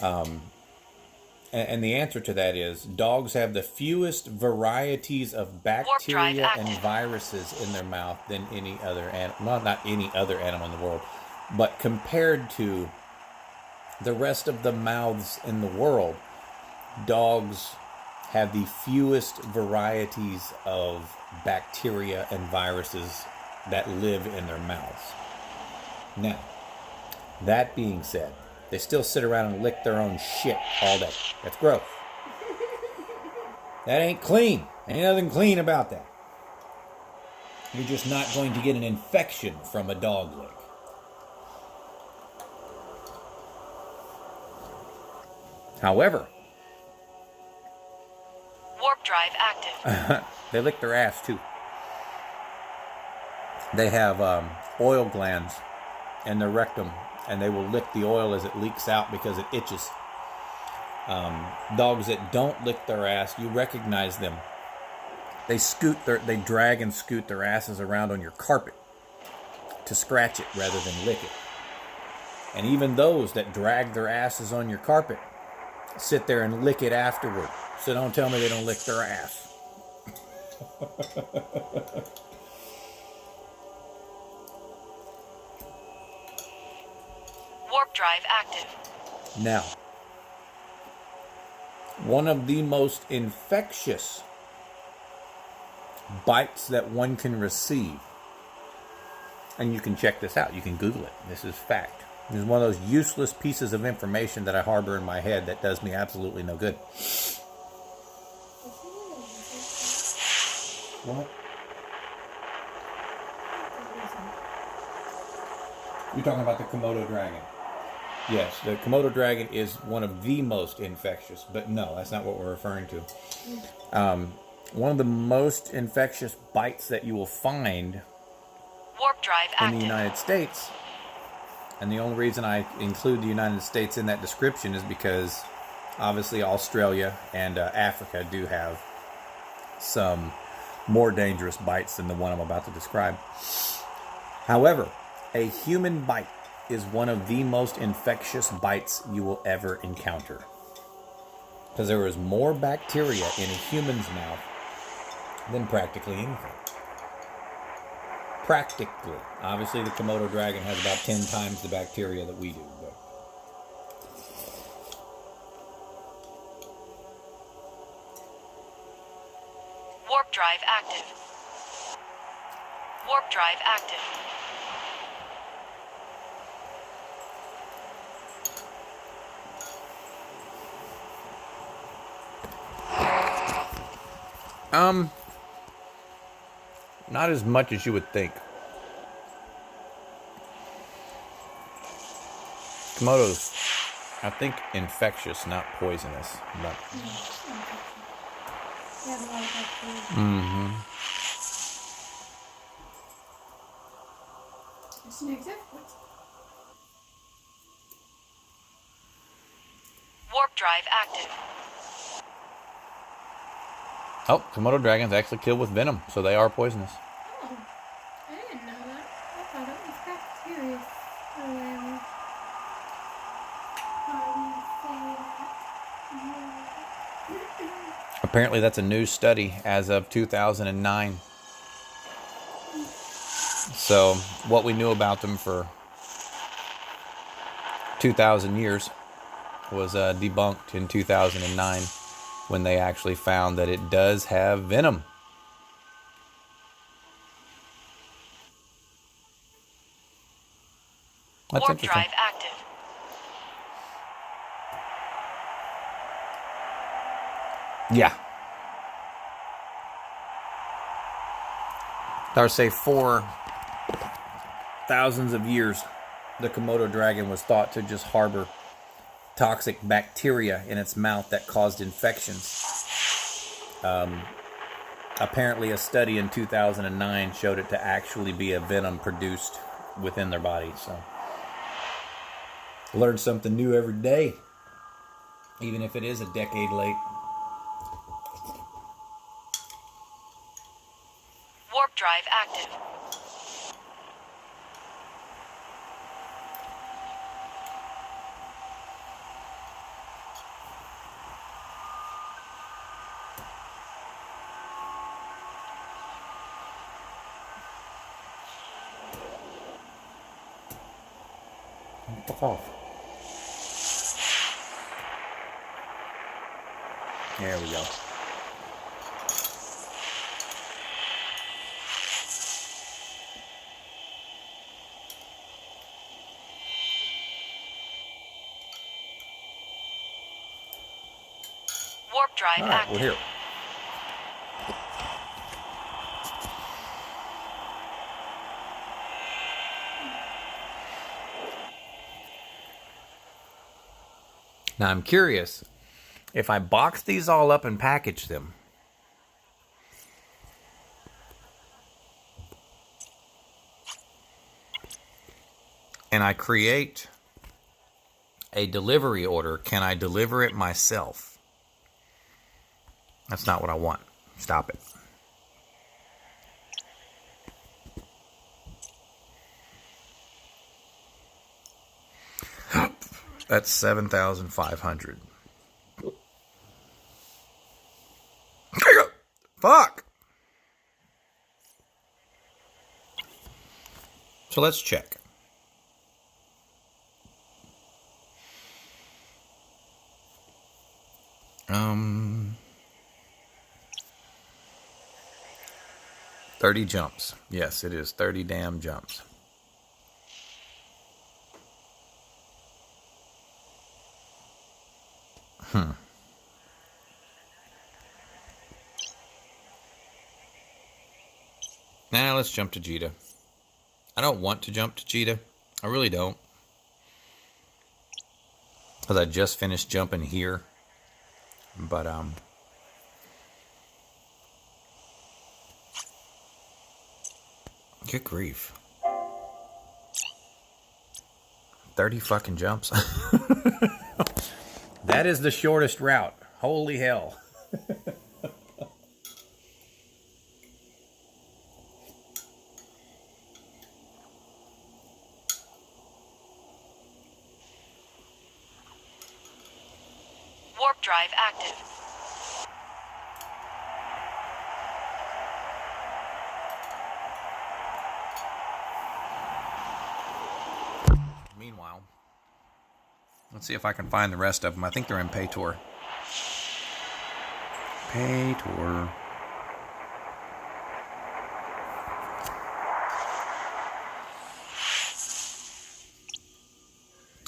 And the answer to that is dogs have the fewest varieties of bacteria and viruses in their mouth than any other animal. Well, not any other animal in the world, but compared to the rest of the mouths in the world, dogs have the fewest varieties of bacteria and viruses that live in their mouths. Now, that being said, they still sit around and lick their own shit all day. That's gross. That ain't clean. Ain't nothing clean about that. You're just not going to get an infection from a dog lick. However, Warp drive active. they lick their ass too. They have oil glands in their rectum, and they will lick the oil as it leaks out because it itches. Dogs that don't lick their ass, you recognize them. They drag and scoot their asses around on your carpet. to scratch it rather than lick it. And even those that drag their asses on your carpet sit there and lick it afterward. So don't tell me they don't lick their ass. Warp drive active. Now, one of the most infectious bites that one can receive, and you can check this out, you can Google it, this is fact. This is one of those useless pieces of information that I harbor in my head that does me absolutely no good. What? You're talking about the Komodo dragon. Yes, the Komodo dragon is one of the most infectious, but no, that's not what we're referring to. One of the most infectious bites that you will find Warp drive in active. the United States, and the only reason I include the United States in that description is because obviously Australia and Africa do have some more dangerous bites than the one I'm about to describe. However, a human bite is one of the most infectious bites you will ever encounter. Because there is more bacteria in a human's mouth than practically anything. Practically. Obviously, the Komodo dragon has about 10 times the bacteria that we do. But Warp drive active. Warp drive active. not as much as you would think. Komodo's, I think, infectious, not poisonous. But Snakes have poison. Warp drive active. oh, Komodo dragons actually kill with venom, so they are poisonous. Oh, I didn't know that. I thought it was bacteria or whatever. Apparently, that's a new study as of 2009. So, what we knew about them for 2,000 years was debunked in 2009 when they actually found that it does have venom. That's Warp interesting. drive active. Yeah. I would say for thousands of years, the Komodo dragon was thought to just harbor toxic bacteria in its mouth that caused infections. Apparently, a study in 2009 showed it to actually be a venom produced within their body. So, learn something new every day, even if it is a decade late. Warp drive active. Fuck off. There we go. Warp drive All right, active. we're here. Now I'm curious, if I box these all up and package them, and I create a delivery order, can I deliver it myself? That's not what I want. Stop it. That's 7,500. Fuck! So let's check. Um... 30 jumps. Yes, it is 30 damn jumps. Now let's jump to Jita. I don't want to jump to Jita. I really don't. Because I just finished jumping here. But, good grief. 30 fucking jumps. That is the shortest route. Holy hell. Warp drive active. Meanwhile, let's see if I can find the rest of them. I think they're in Paytor. Paytor.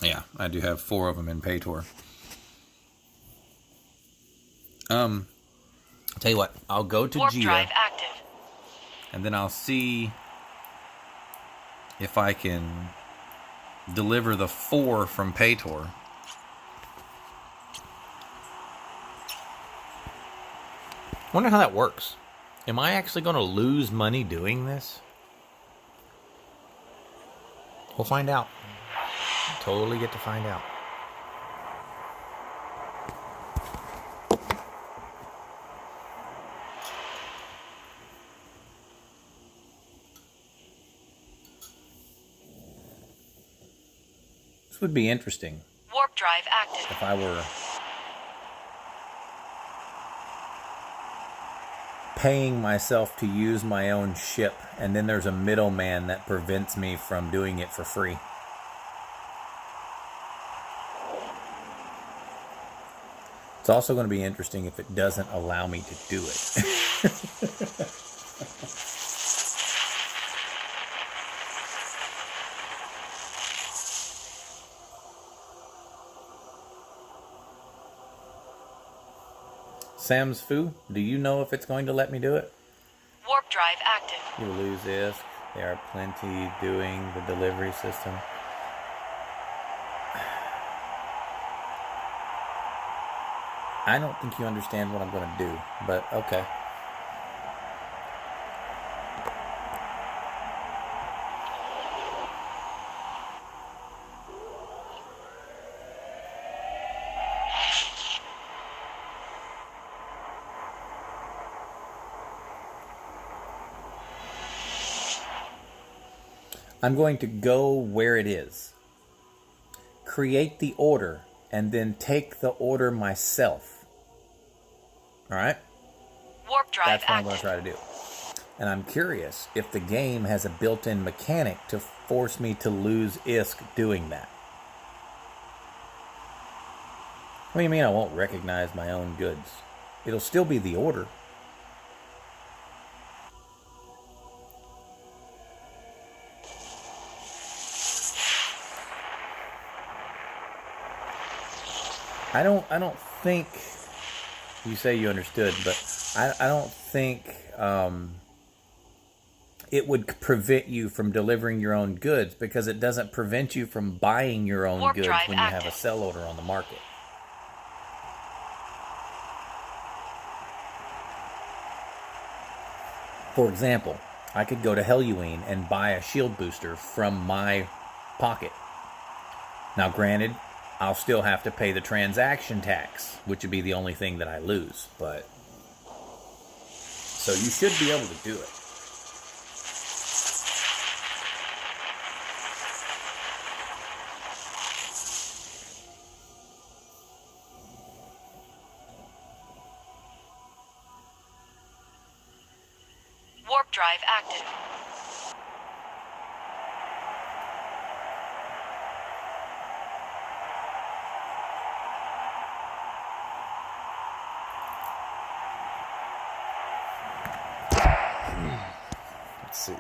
Yeah, I do have 4 of them in Paytor. I'll tell you what, I'll go to Warp Jita, drive active. and then I'll see if I can deliver the 4 from Paytor. Wonder how that works. Am I actually going to lose money doing this? We'll find out. Totally get to find out. This would be interesting Warp drive active. if I were paying myself to use my own ship, and then there's a middleman that prevents me from doing it for free. It's also going to be interesting if it doesn't allow me to do it. Sam's Foo, do you know if it's going to let me do it? Warp drive active. You lose this. There are plenty doing the delivery system. I don't think you understand what I'm going to do, but okay. I'm going to go where it is, create the order, and then take the order myself. All right? Warp drive That's what I'm active. going to try to do. And I'm curious if the game has a built-in mechanic to force me to lose ISK doing that. What do you mean I won't recognize my own goods? It'll still be the order. I don't think you say you understood, but I don't think it would prevent you from delivering your own goods, because it doesn't prevent you from buying your own Warp goods drive when you have a active. sell order on the market. For example, I could go to Helluine and buy a shield booster from my pocket. Now, granted, I'll still have to pay the transaction tax, which would be the only thing that I lose. But so you should be able to do it. Warp drive active. Let's see.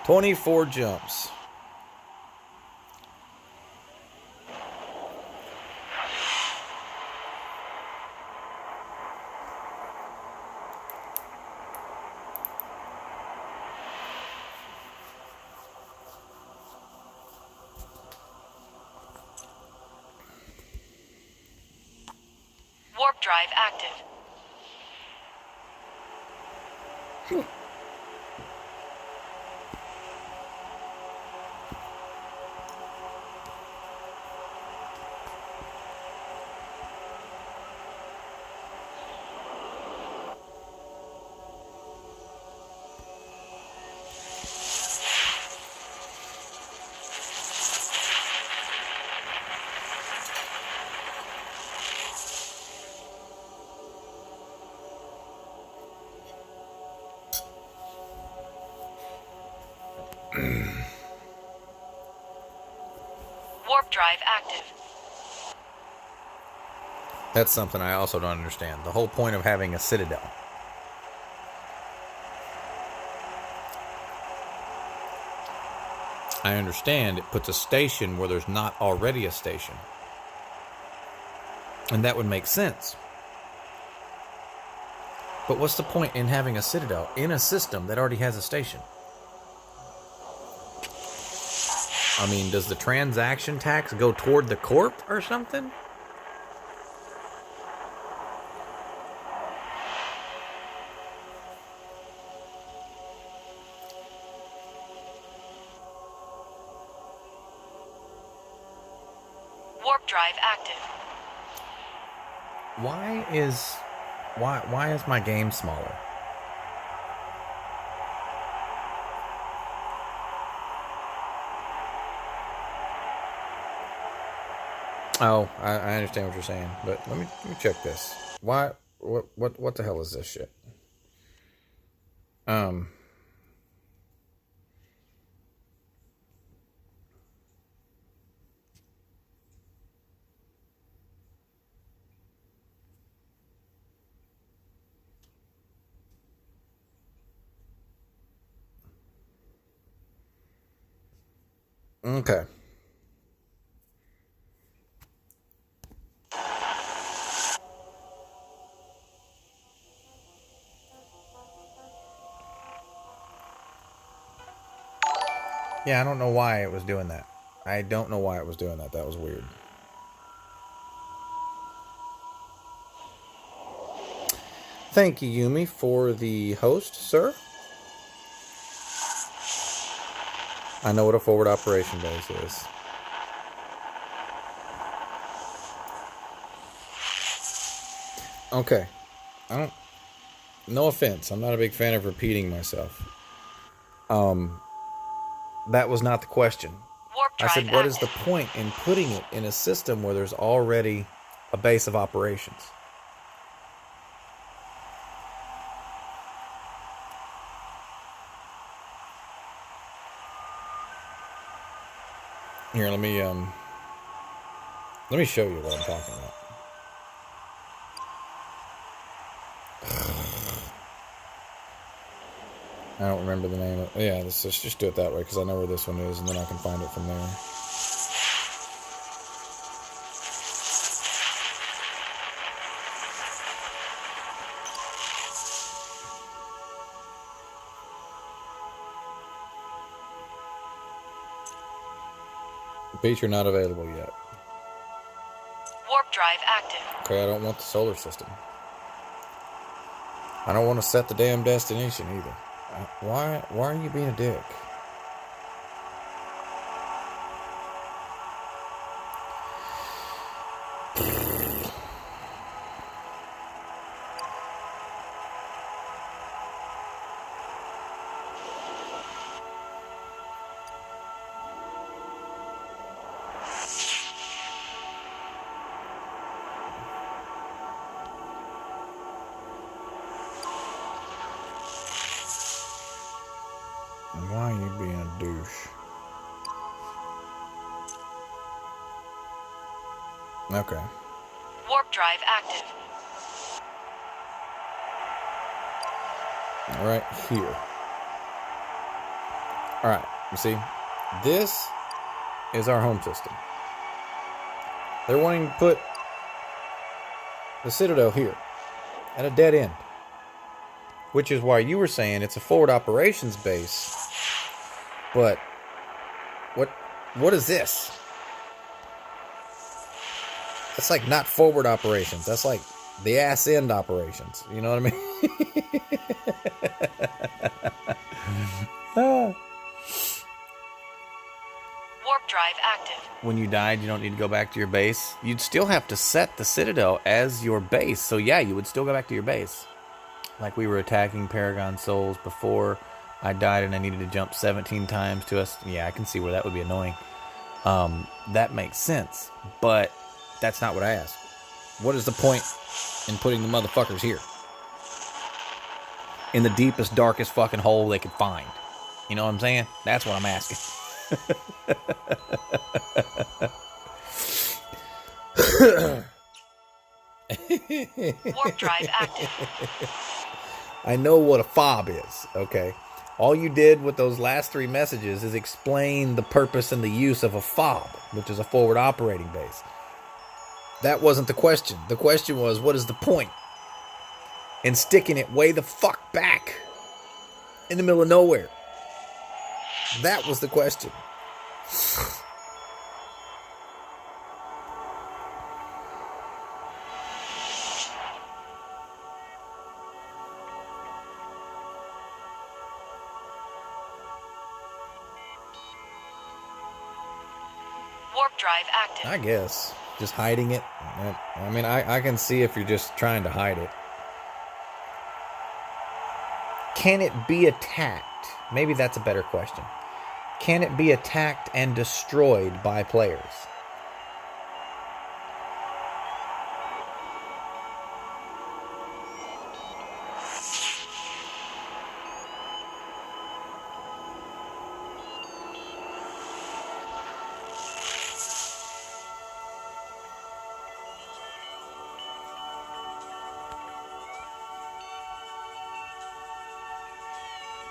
24 jumps. Warp drive active. Warp drive active. That's something I also don't understand. The whole point of having a citadel. I understand it puts a station where there's not already a station. And that would make sense. But what's the point in having a citadel in a system that already has a station? I mean, does the transaction tax go toward the corp or something? Warp drive active. Why is my game smaller? Oh, I understand what you're saying, but let me check this. What the hell is this shit? Okay. Yeah, I don't know why it was doing that. I don't know why it was doing that. That was weird. Thank you, Yumi, for the host, sir. I know what a forward operation base is. Okay. No offense. I'm not a big fan of repeating myself. That was not the question. Warp I drive said, what is active. the point in putting it in a system where there's already a base of operations? Here, let me show you what I'm talking about. I don't remember the name of it. Yeah, let's just do it that way because I know where this one is and then I can find it from there. Feature not available yet. Warp drive active. Okay, I don't want the solar system. I don't want to set the damn destination either. Why are you being a dick? Why are you being a douche? Okay. Warp drive active. Right here. Alright, you see? This is our home system. They're wanting to put the Citadel here at a dead end. Which is why you were saying it's a forward operations base. But what is this? That's like not forward operations. That's like the ass end operations. You know what I mean? Warp drive active. When you died, you don't need to go back to your base. You'd still have to set the Citadel as your base. So yeah, you would still go back to your base. Like we were attacking Paragon Souls before I died and I needed to jump 17 times to us. Yeah, I can see where that would be annoying. That makes sense. But that's not what I asked. What is the point in putting the motherfuckers here? In the deepest, darkest fucking hole they could find. You know what I'm saying? That's what I'm asking. Warp drive active. I know what a fob is, okay? All you did with those last 3 messages is explain the purpose and the use of a fob, which is a forward operating base. That wasn't the question. The question was, what is the point in sticking it way the fuck back in the middle of nowhere? That was the question. Warp drive active. I guess. Just hiding it. I mean, I can see if you're just trying to hide it. Can it be attacked? Maybe that's a better question. Can it be attacked and destroyed by players?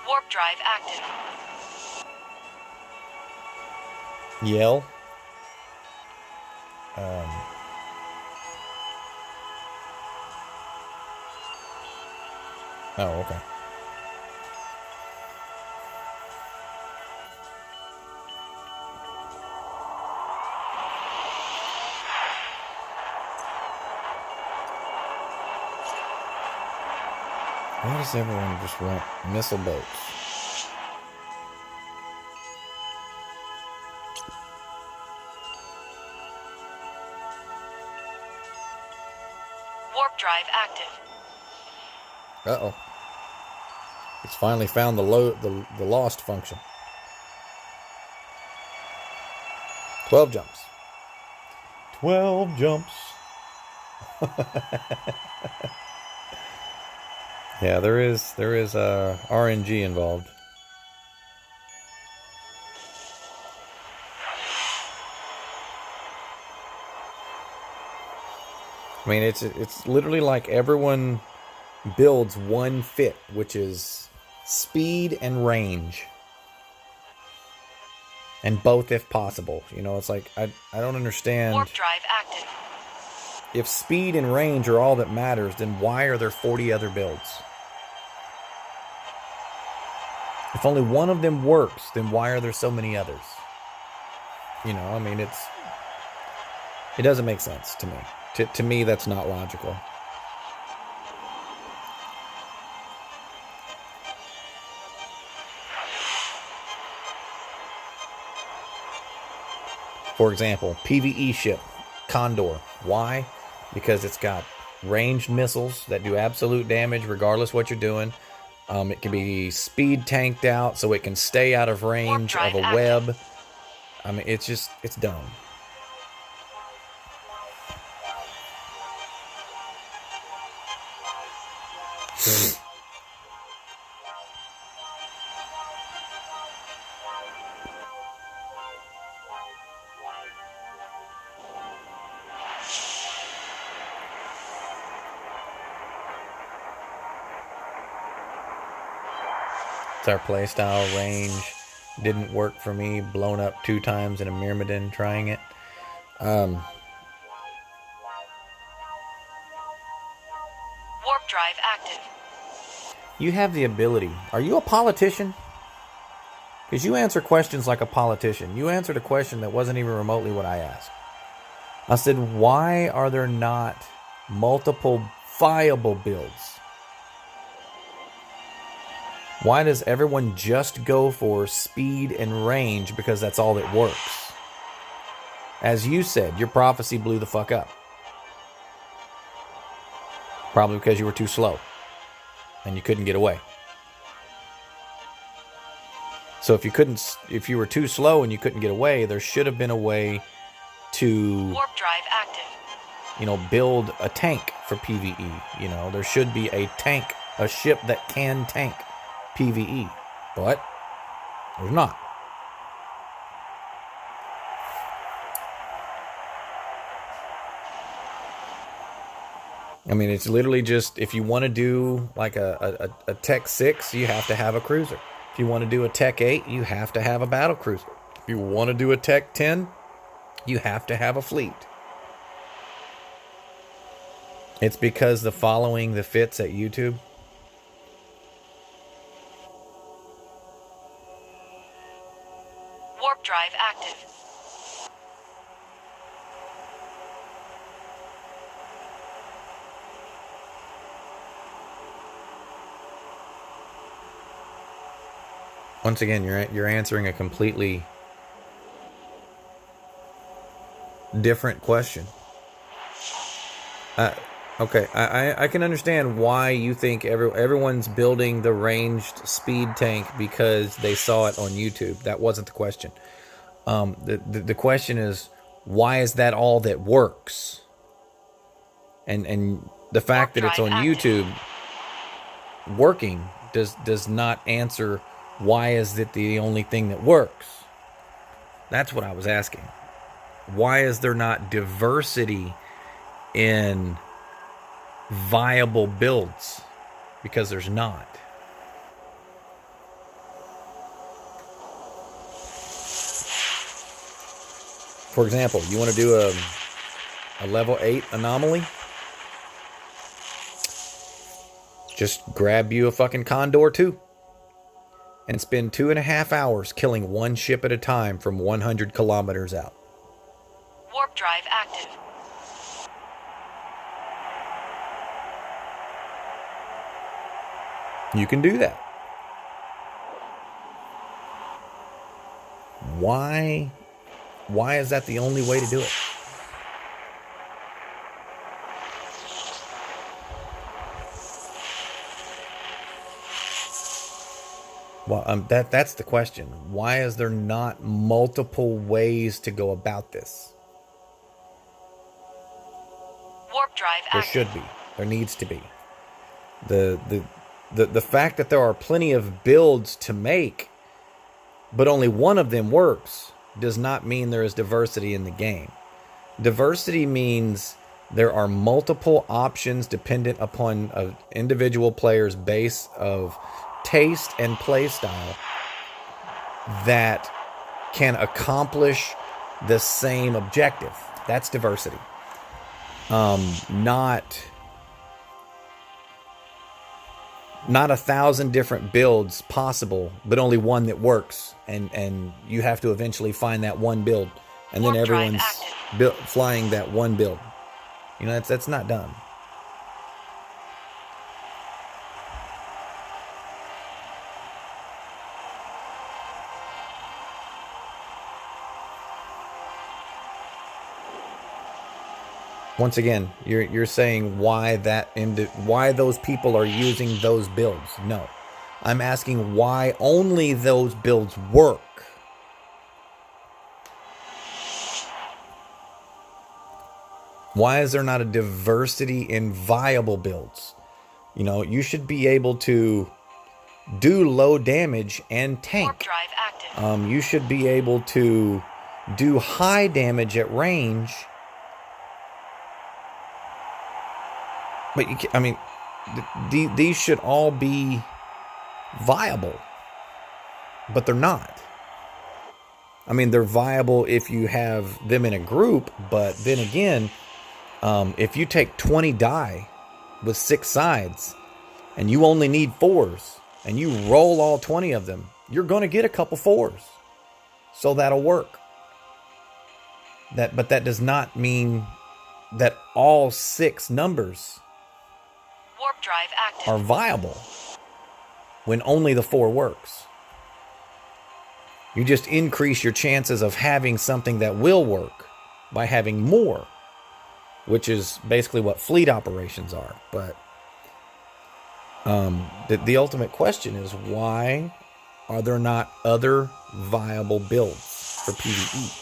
Warp drive active. Yell. Oh, okay. Why does everyone just want missile boats? Warp drive active. Uh-oh. It's finally found the lost function. 12 jumps. 12 jumps. Yeah, there is RNG involved. I mean, it's literally like everyone builds one fit, which is speed and range. And both if possible. You know, it's like, I don't understand. Warp drive active. If speed and range are all that matters, then why are there 40 other builds? If only one of them works, then why are there so many others? You know, I mean, it doesn't make sense to me. To me, that's not logical. For example, PvE ship, Condor. Why? Because it's got ranged missiles that do absolute damage regardless what you're doing. It can be speed tanked out so it can stay out of range of a web. I mean, it's dumb. It's our playstyle. Range didn't work for me. Blown up 2 times in a Myrmidon trying it. Warp drive active. You have the ability. Are you a politician? Because you answer questions like a politician. You answered a question that wasn't even remotely what I asked. I said, why are there not multiple viable builds? Why does everyone just go for speed and range because that's all that works? As you said, your prophecy blew the fuck up. Probably because you were too slow and you couldn't get away. So if you were too slow and you couldn't get away, there should have been a way to Warp drive active. Build a tank for PvE. There should be a ship that can tank PvE, but there's not. I mean, it's literally just, if you want to do like a Tech 6, you have to have a cruiser. If you want to do a Tech 8, you have to have a battle cruiser. If you want to do a Tech 10, you have to have a fleet. It's because the following the fits at YouTube. Warp drive active. Once again, you're answering a completely different question. Okay, I can understand why you think everyone's building the ranged speed tank because they saw it on YouTube. That wasn't the question. The question is, why is that all that works? And the fact that it's on YouTube working does not answer why is it the only thing that works. That's what I was asking. Why is there not diversity in viable builds? Because there's not. For example, you want to do a level 8 anomaly? Just grab you a fucking Condor 2 and spend 2.5 hours killing one ship at a time from 100 kilometers out. Warp drive active. You can do that. Why is that the only way to do it? Well, that's the question. Why is there not multiple ways to go about this? Warp drive There active. should be. There needs to be. The fact that there are plenty of builds to make, but only one of them works, does not mean there is diversity in the game. Diversity means there are multiple options dependent upon an individual player's base of taste and play style that can accomplish the same objective. That's diversity. Not 1,000 different builds possible, but only one that works, and you have to eventually find that one build, and then Warp drive everyone's flying that one build. That's not done. Once again, you're saying why those people are using those builds. No. I'm asking why only those builds work. Why is there not a diversity in viable builds? You should be able to do low damage and tank. Warp drive active. You should be able to do high damage at range. But these should all be viable. but they're not. I mean, they're viable if you have them in a group, but then again, if you take 20 die with 6 sides and you only need 4s and you roll all 20 of them, you're going to get a couple 4s. So that'll work. But that does not mean that all 6 numbers Warp drive active. are viable when only the 4 works. You just increase your chances of having something that will work by having more, which is basically what fleet operations are. But the ultimate question is, why are there not other viable builds for PvE?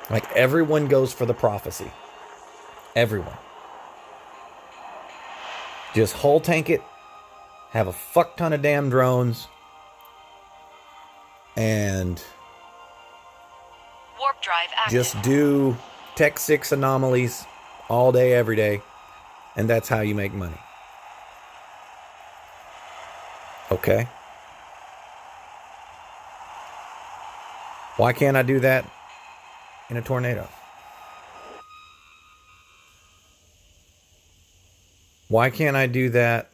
Like, everyone goes for the prophecy. Everyone. Just hull tank it, have a fuck ton of damn drones, and Warp drive active. just do Tech 6 anomalies all day, every day, and that's how you make money. Okay? Why can't I do that in a tornado? Why can't I do that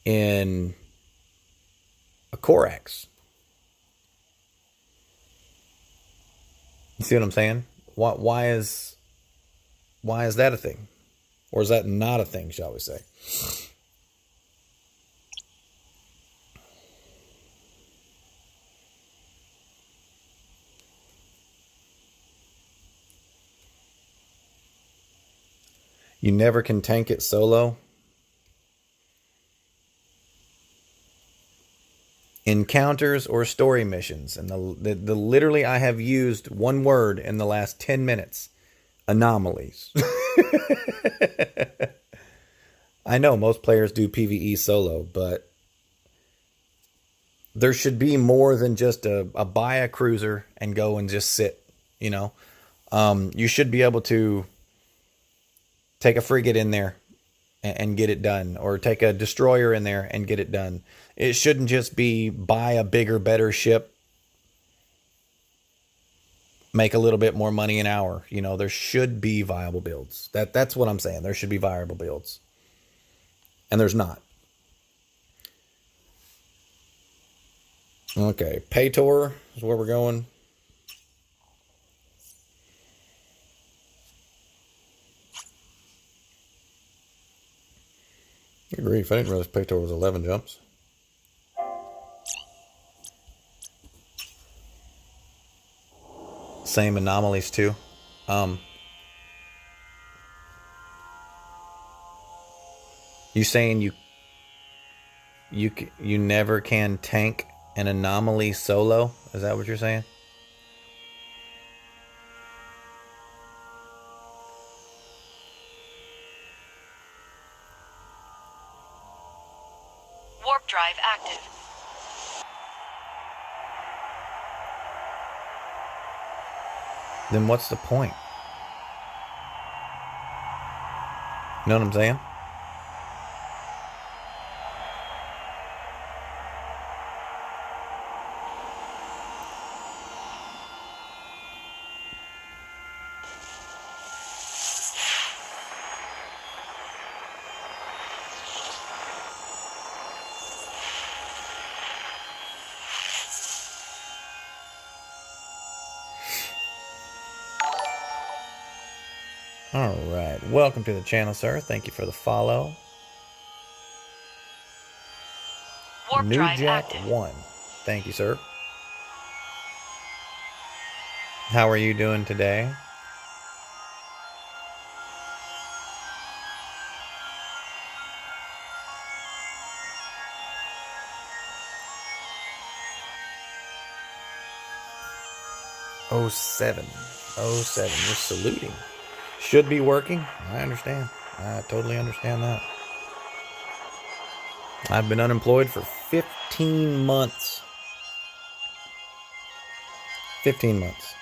in a Corax? You see what I'm saying? Why is that a thing? Or is that not a thing, shall we say? You never can tank it solo. Encounters or story missions. And the literally, I have used one word in the last 10 minutes. Anomalies. I know most players do PvE solo, but there should be more than just a buy a cruiser and go and just sit, you know. You should be able to take a frigate in there and get it done, or take a destroyer in there and get it done. It shouldn't just be buy a bigger, better ship, make a little bit more money an hour. You know, there should be viable builds. That's what I'm saying. There should be viable builds. And there's not. Okay, Paytor is where we're going. Good grief, I didn't realize Paytor was 11 jumps. Same anomalies too. You saying you never can tank an anomaly solo? Is that what you're saying? Warp drive active. Then what's the point? You know what I'm saying? All right. Welcome to the channel, sir. Thank you for the follow. Warp New drive Jack active. 1. Thank you, sir. How are you doing today? Oh 07. 07. You're saluting. Should be working. I understand. I totally understand that. I've been unemployed for 15 months. 15 months.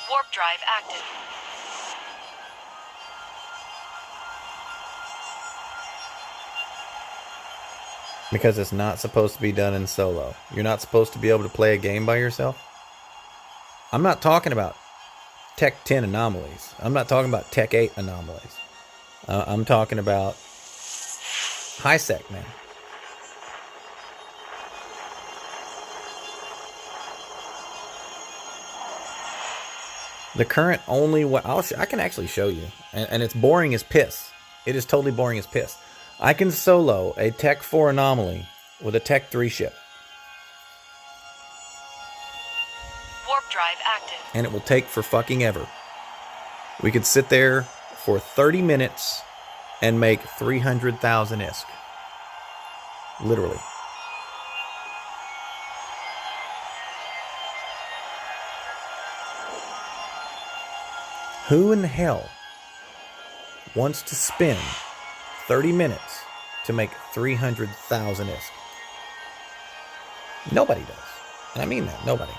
Warp drive active. Because it's not supposed to be done in solo. You're not supposed to be able to play a game by yourself. I'm not talking about Tech 10 anomalies. I'm not talking about Tech 8 anomalies. I'm talking about high sec, man. The current only way... I can actually show you. And it's boring as piss. It is totally boring as piss. I can solo a Tech 4 anomaly with a Tech 3 ship. Warp drive active. And it will take for fucking ever. We could sit there for 30 minutes and make 300,000 ISK. Literally. Who in the hell wants to spend 30 minutes to make 300,000 ISK? Nobody does. And I mean that. Nobody.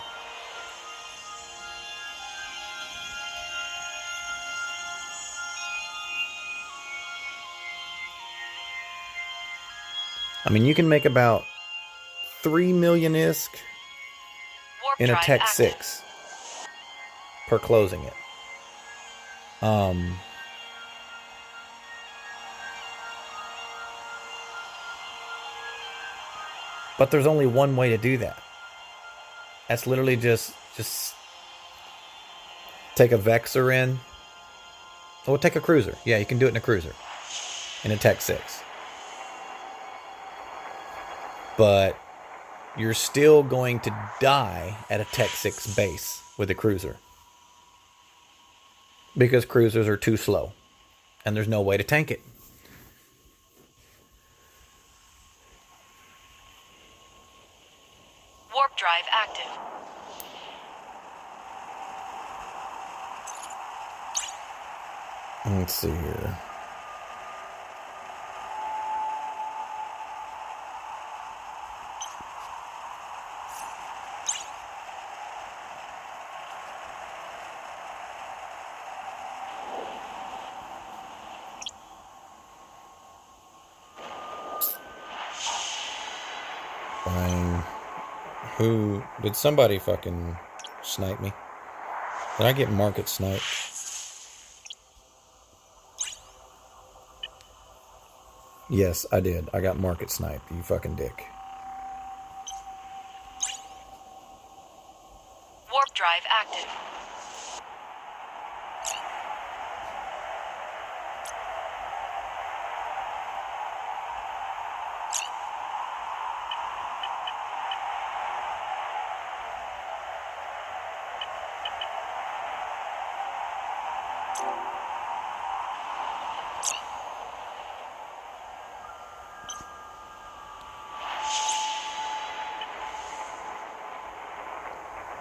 I mean, you can make about 3 million ISK Warp in a drive Tech active. 6 per closing it. But there's only one way to do that. That's literally just take a Vexor in. Or take a cruiser. Yeah, you can do it in a cruiser. In a Tech 6. But you're still going to die at a Tech 6 base with a cruiser. Because cruisers are too slow. And there's no way to tank it. Warp drive active. Let's see here. Fine. Who did somebody fucking snipe me? Did I get market sniped? Yes, I did. I got market sniped, you fucking dick. Warp drive active.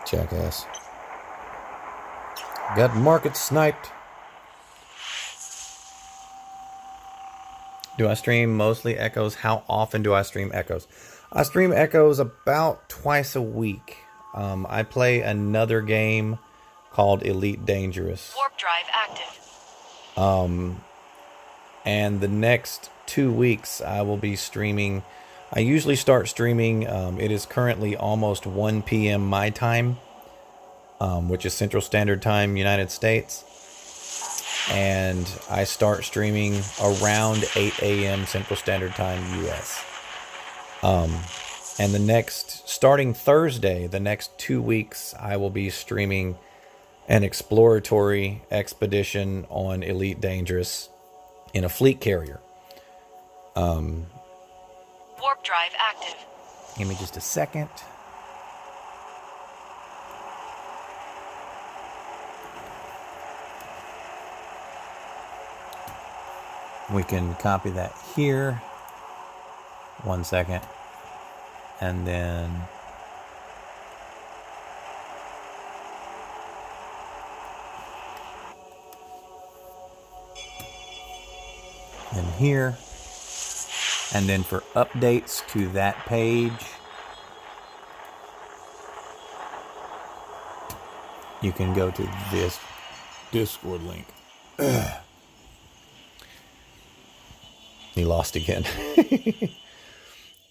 Jackass. Got market sniped. Do I stream mostly Echoes? How often do I stream Echoes? I stream Echoes about twice a week. I play another game called Elite Dangerous. Warp drive active. And the next 2 weeks I will be streaming. I usually start streaming. It is currently almost 1 p.m. my time, which is Central Standard Time, United States. And I start streaming around 8 a.m. Central Standard Time, U.S. And starting Thursday, the next 2 weeks, I will be streaming an exploratory expedition on Elite Dangerous in a fleet carrier. Warp drive active. Give me just a second. We can copy that here. 1 second. And then here. And then for updates to that page, you can go to this Discord link. He lost again.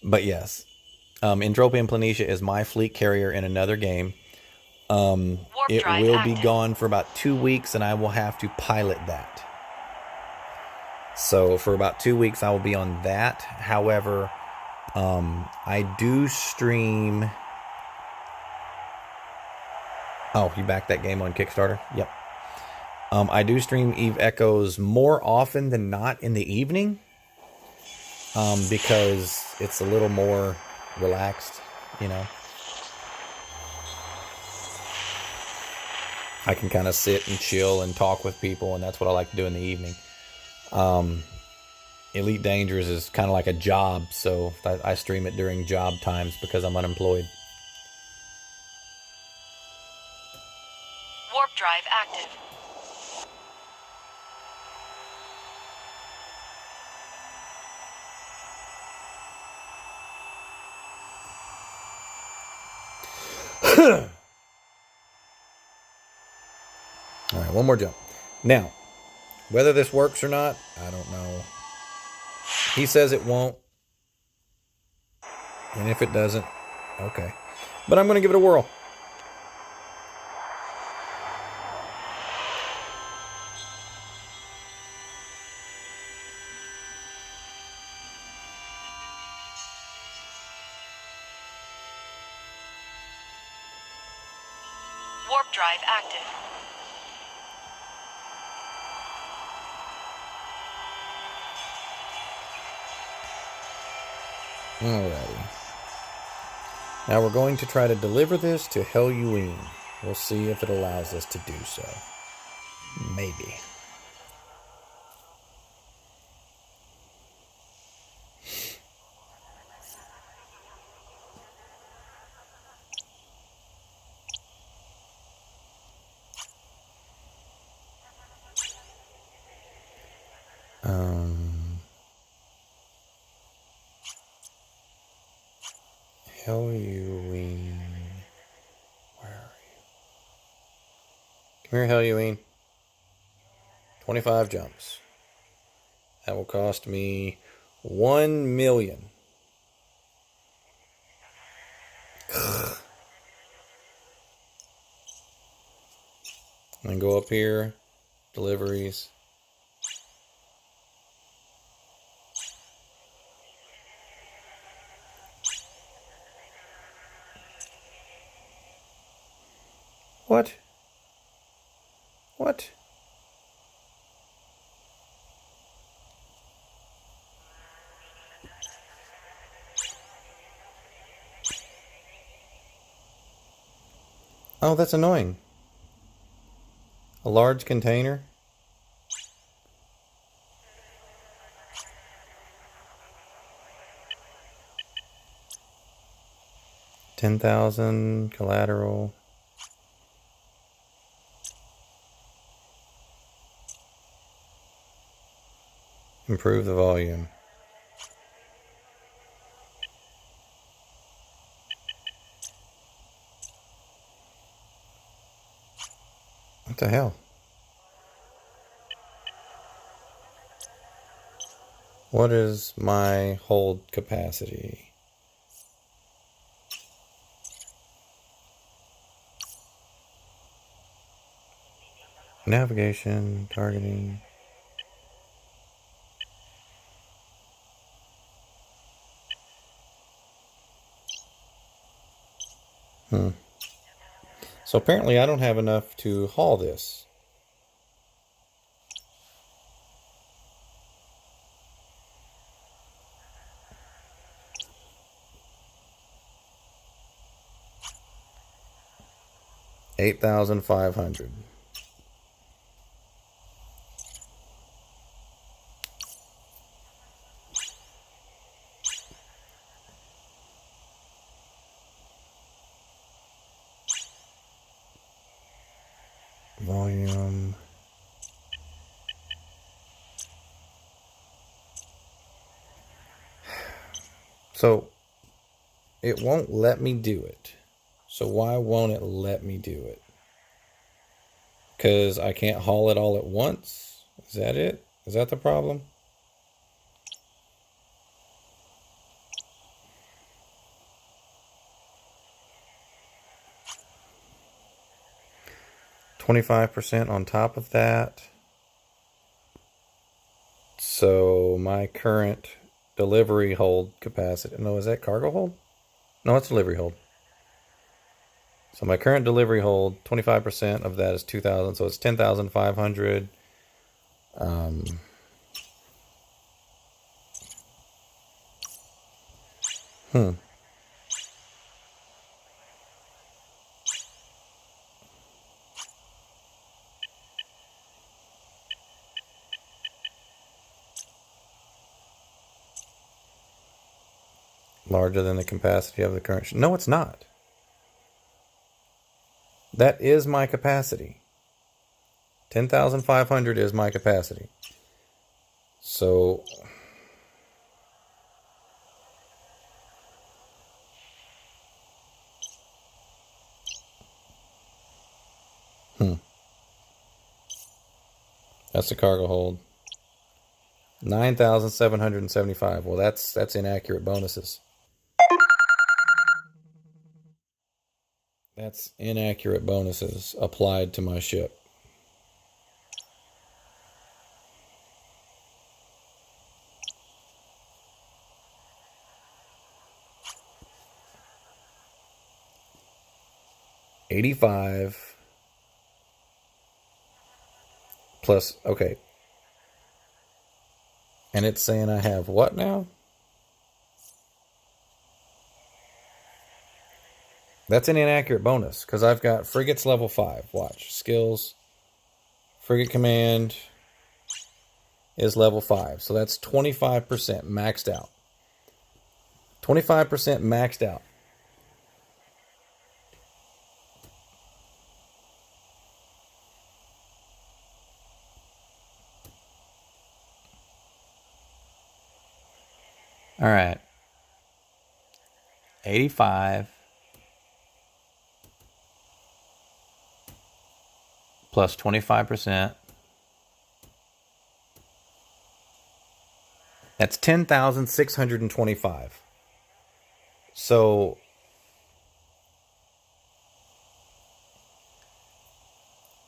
But yes, Entropy and Planitia is my fleet carrier in another game. It will be gone for about 2 weeks, and I will have to pilot that. So for about 2 weeks, I will be on that. However, I do stream. Oh, you backed that game on Kickstarter? Yep. I do stream Eve Echoes more often than not in the evening, because it's a little more relaxed, you know. I can kind of sit and chill and talk with people, and that's what I like to do in the evening. Elite Dangerous is kind of like a job, so I stream it during job times because I'm unemployed. Warp drive active. All right, one more jump. Now, whether this works or not, I don't know. He says it won't. And if it doesn't, okay. But I'm going to give it a whirl. Warp drive active. Alrighty. Now we're going to try to deliver this to Helluine. We'll see if it allows us to do so. Maybe. Helluine. Where are you? Come here, Helluine. 25 jumps. That will cost me 1 million. And go up here. Deliveries. What? What? Oh, that's annoying. A large container? $10,000 collateral. Improve the volume. What the hell? What is my hold capacity? Navigation, targeting. So apparently I don't have enough to haul this. $8,500. Volume. So it won't let me do it. So why won't it let me do it? Because I can't haul it all at once? Is that it? Is that the problem? %25 on top of that. So my current delivery hold capacity. No, is that cargo hold? No, it's delivery hold. So my current delivery hold, 25% of that is 2,000. So it's 10,500. Larger than the capacity of the current. No, it's not. That is my capacity. 10,500 is my capacity. So that's the cargo hold. 9,775. Well, that's inaccurate bonuses. That's inaccurate bonuses applied to my ship. $85 plus, okay. And it's saying I have what now? That's an inaccurate bonus because I've got frigates level 5. Watch. Skills. Frigate command is level 5. So that's 25% maxed out. 25% maxed out. All right. 85 plus 25%. That's 10,625. So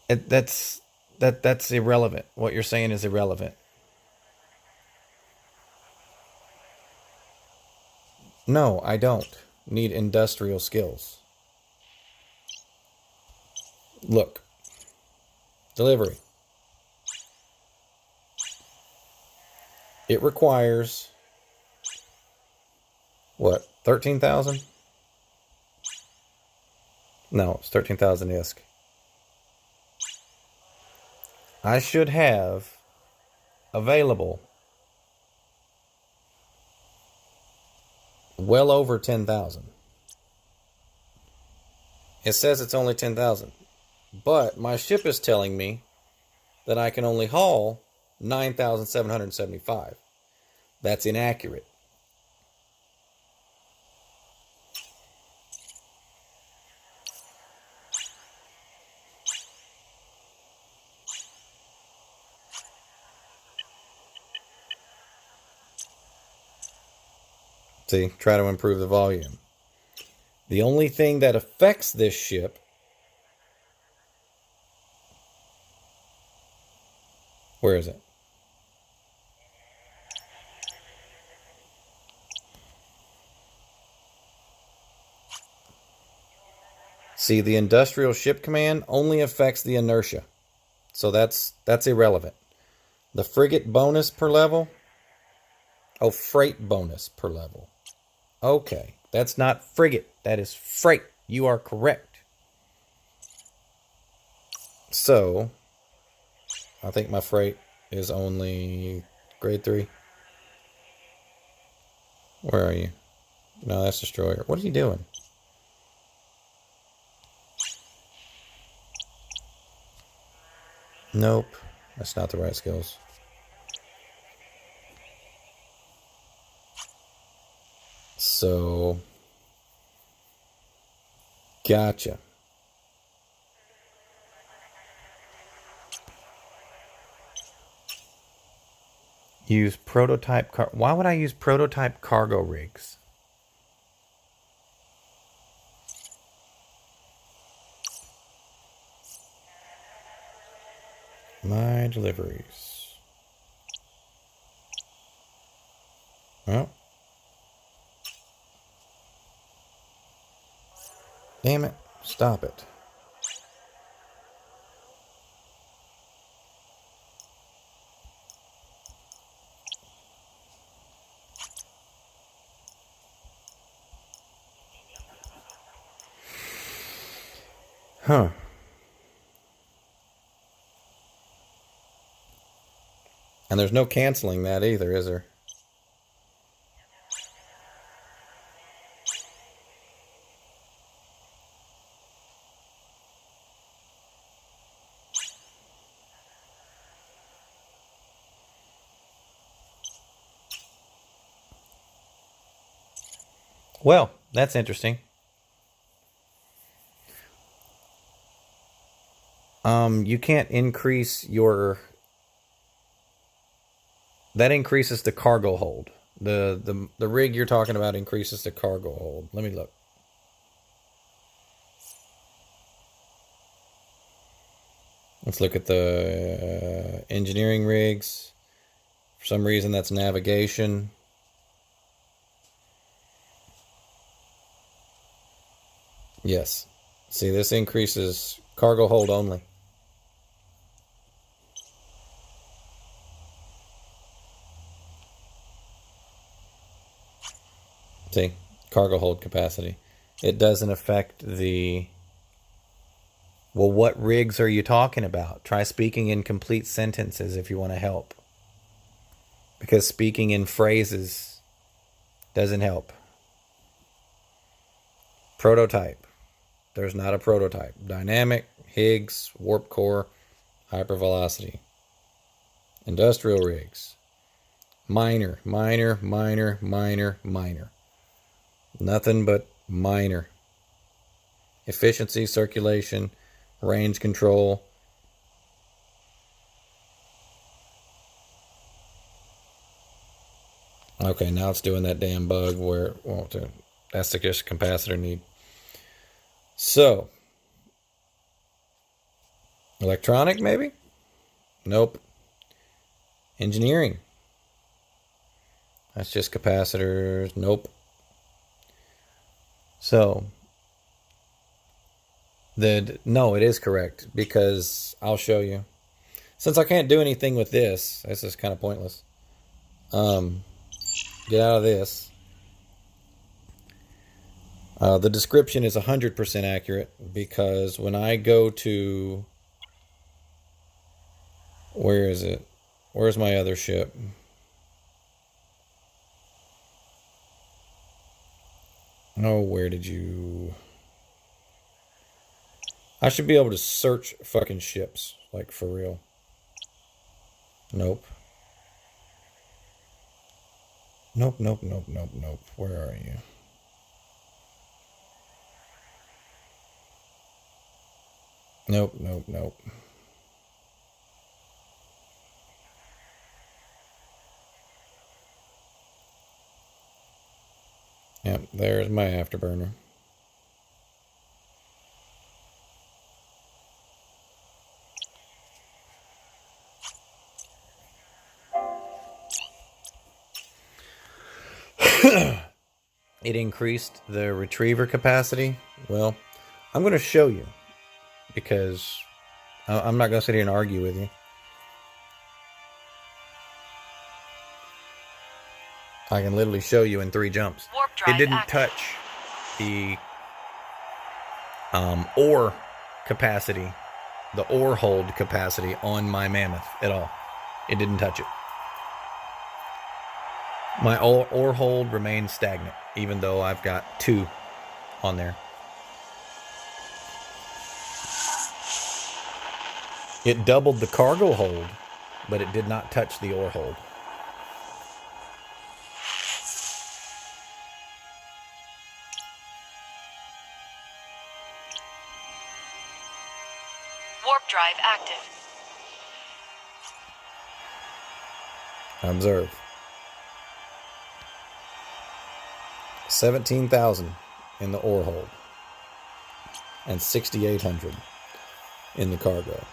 that's irrelevant. What you're saying is irrelevant. No, I don't need industrial skills. Look. Delivery. It requires what? 13,000? No, it's 13,000 ISK. I should have available well over 10,000. It says it's only 10,000. But my ship is telling me that I can only haul 9,775. That's inaccurate. See, try to improve the volume. The only thing that affects this ship, where is it? See, the industrial ship command only affects the inertia. So that's irrelevant. The frigate bonus per level? Oh, freight bonus per level. Okay, that's not frigate. That is freight. You are correct. So, I think my freight is only grade 3. Where are you? No, that's destroyer. What are you doing? Nope. That's not the right skills. So, gotcha. Use prototype car. Why would I use prototype cargo rigs? My deliveries. Well. Damn it. Stop it. Huh. And there's no canceling that either, is there? Well, that's interesting. You can't increase your... That increases the cargo hold. The rig you're talking about increases the cargo hold. Let me look. Let's look at the engineering rigs. For some reason, that's navigation. Yes. See, this increases cargo hold only. See, cargo hold capacity. It doesn't affect the... Well, what rigs are you talking about? Try speaking in complete sentences if you want to help. Because speaking in phrases doesn't help. Prototype. There's not a prototype. Dynamic, Higgs, warp core, hypervelocity. Industrial rigs. Minor, minor, minor, minor, minor. Nothing but minor. Efficiency, circulation, range control. Okay, now it's doing that damn bug where it won't do. That's the just capacitor need. So, electronic maybe? Nope. Engineering. That's just capacitors. Nope. So, no, it is correct because I'll show you. Since I can't do anything with this is kind of pointless. Get out of this. The description is 100% accurate because when I go to... Where is it? Where's my other ship? Oh, where did you... I should be able to search fucking ships. Like, for real. Nope. Nope, nope, nope, nope, nope. Where are you? Nope, nope, nope. Yep, there's my afterburner. It increased the retriever capacity. Well, I'm going to show you because I'm not going to sit here and argue with you. I can literally show you in 3 jumps. It didn't touch the ore capacity, the ore hold capacity on my Mammoth at all. It didn't touch it. My ore hold remains stagnant, even though I've got 2 on there. It doubled the cargo hold, but it did not touch the ore hold. Warp drive active. Observe. 17,000 in the ore hold and 6,800 in the cargo.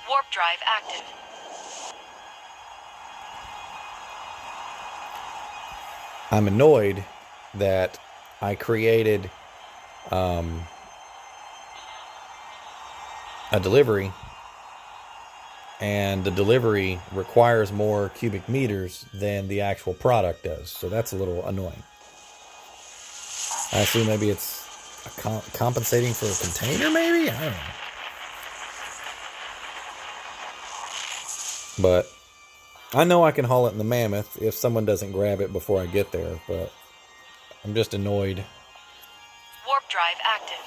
Warp drive active. I'm annoyed that I created a delivery, and the delivery requires more cubic meters than the actual product does. So that's a little annoying. I assume maybe it's compensating for a container, maybe? I don't know. But I know I can haul it in the Mammoth if someone doesn't grab it before I get there, but I'm just annoyed. Warp drive active.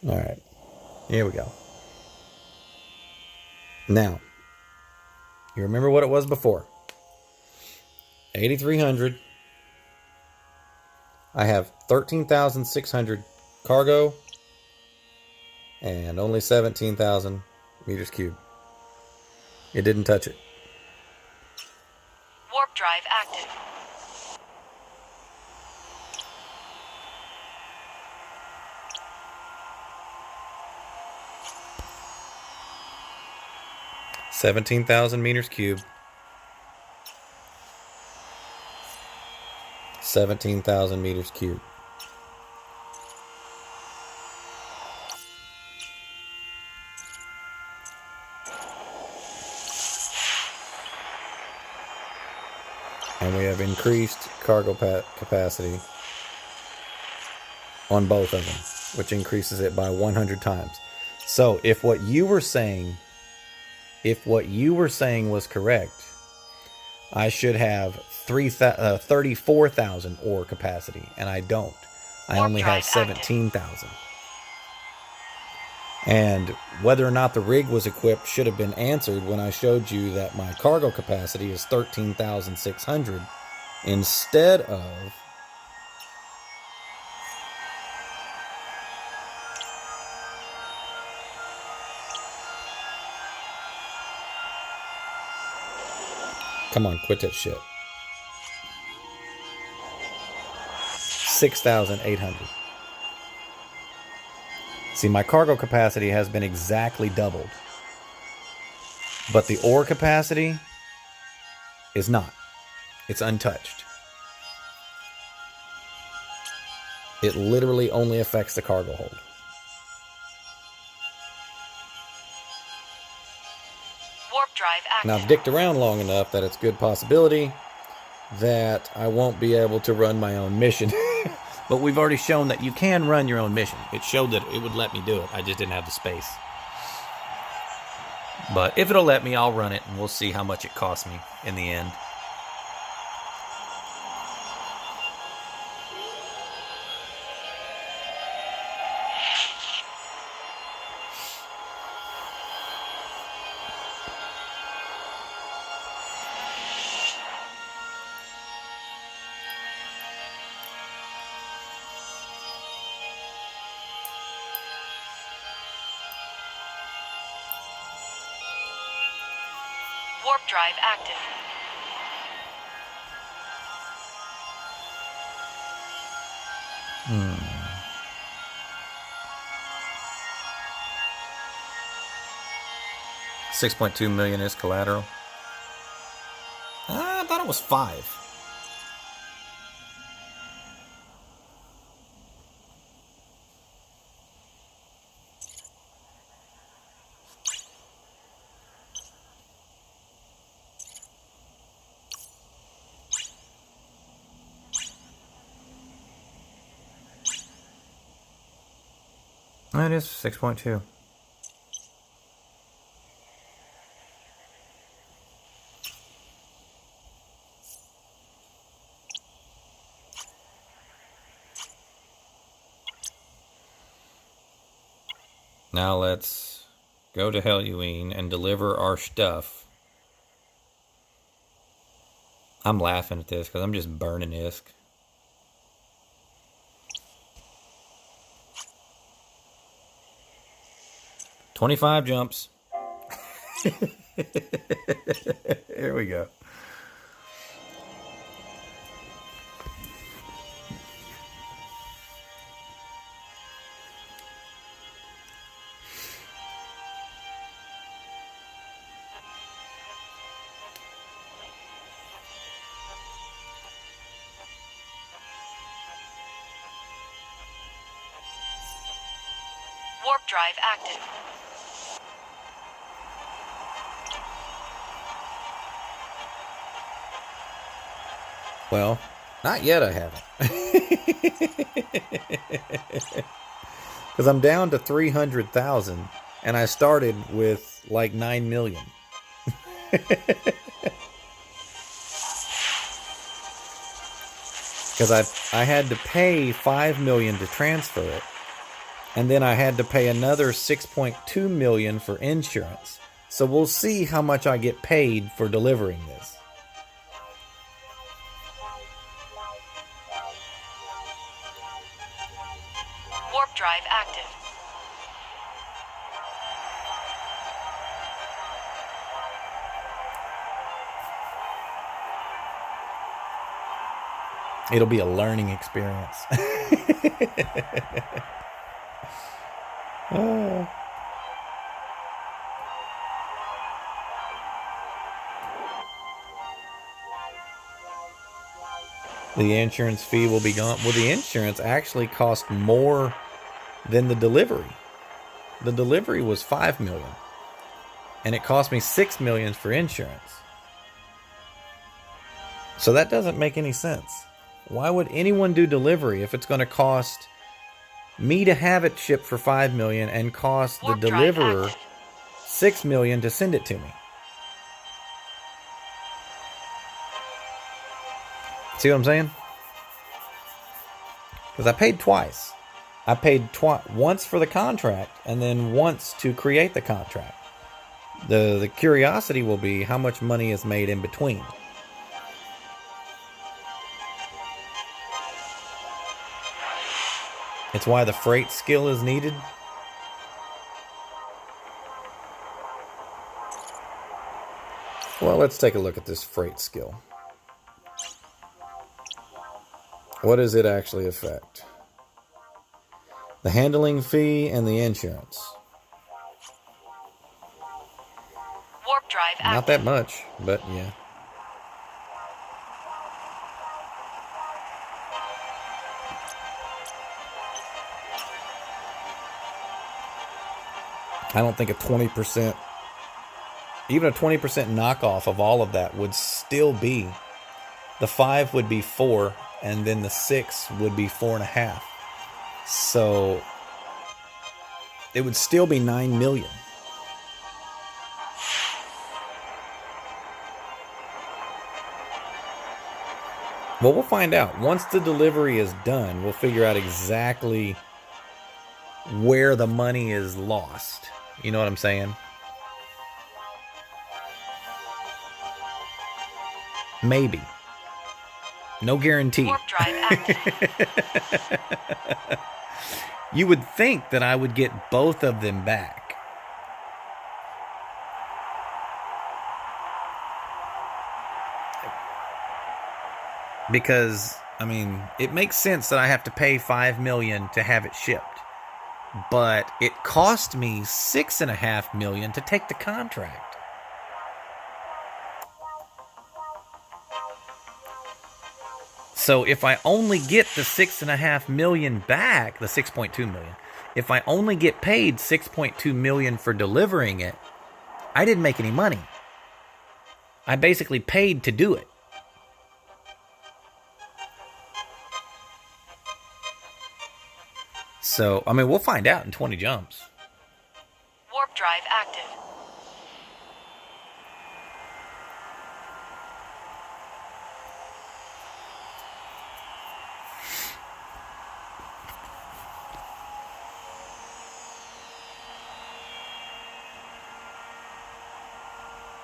All right, here we go. Now, you remember what it was before. 8,300. I have 13,600 cargo and only 17,000 meters cubed. It didn't touch it. Warp drive active. $17,000 meters cubed. 17,000 meters cubed. And we have increased cargo capacity on both of them, which increases it by 100 times. So if what you were saying was correct, I should have 34,000 ore capacity, and I don't. I only have 17,000. And whether or not the rig was equipped should have been answered when I showed you that my cargo capacity is 13,600 instead of come on, quit that shit. 6,800. See, my cargo capacity has been exactly doubled. But the ore capacity is not. It's untouched. It literally only affects the cargo hold. Warp drive active. Now, I've dicked around long enough that it's a good possibility that I won't be able to run my own mission. But we've already shown that you can run your own mission. It showed that it would let me do it. I just didn't have the space. But if it'll let me, I'll run it, and we'll see how much it costs me in the end. Warp drive active. 6.2 million is collateral. I thought it was 5. It is 6.2. Now let's go to Helloween and deliver our stuff. I'm laughing at this because I'm just burning ISK. $25 jumps. Here we go. Warp drive active. Well, not yet I haven't. Because I'm down to 300,000 and I started with like 9 million. Because I had to pay 5 million to transfer it. And then I had to pay another 6.2 million for insurance. So we'll see how much I get paid for delivering this. Warp drive active. It'll be a learning experience. The insurance fee will be gone. Well, the insurance actually cost more than the delivery. The delivery was 5 million. And it cost me 6 million for insurance. So that doesn't make any sense. Why would anyone do delivery if it's going to cost me to have it shipped for 5 million and cost the deliverer 6 million to send it to me? See what I'm saying? Because I paid twice. I paid once for the contract and then once to create the contract. The curiosity will be how much money is made in between. It's why the freight skill is needed. Well, let's take a look at this freight skill. What does it actually affect? The handling fee and the insurance. Warp drive active. Not that much, but yeah. I don't think a 20%, even a 20% knockoff of all of that would still be, the 5 would be 4, and then the 6 would be 4.5. So it would still be 9 million. Well, we'll find out. Once the delivery is done, we'll figure out exactly where the money is lost. You know what I'm saying? Maybe. No guarantee. Warp drive active. You would think that I would get both of them back. Because, I mean, it makes sense that I have to pay 5 million to have it shipped. but it cost me $6.5 million to take the contract. So if I only get the $6.5 million back, the $6.2 million, if I only get paid $6.2 million for delivering it, I didn't make any money. I basically paid to do it. So, I mean, we'll find out in 20 jumps. Warp drive active.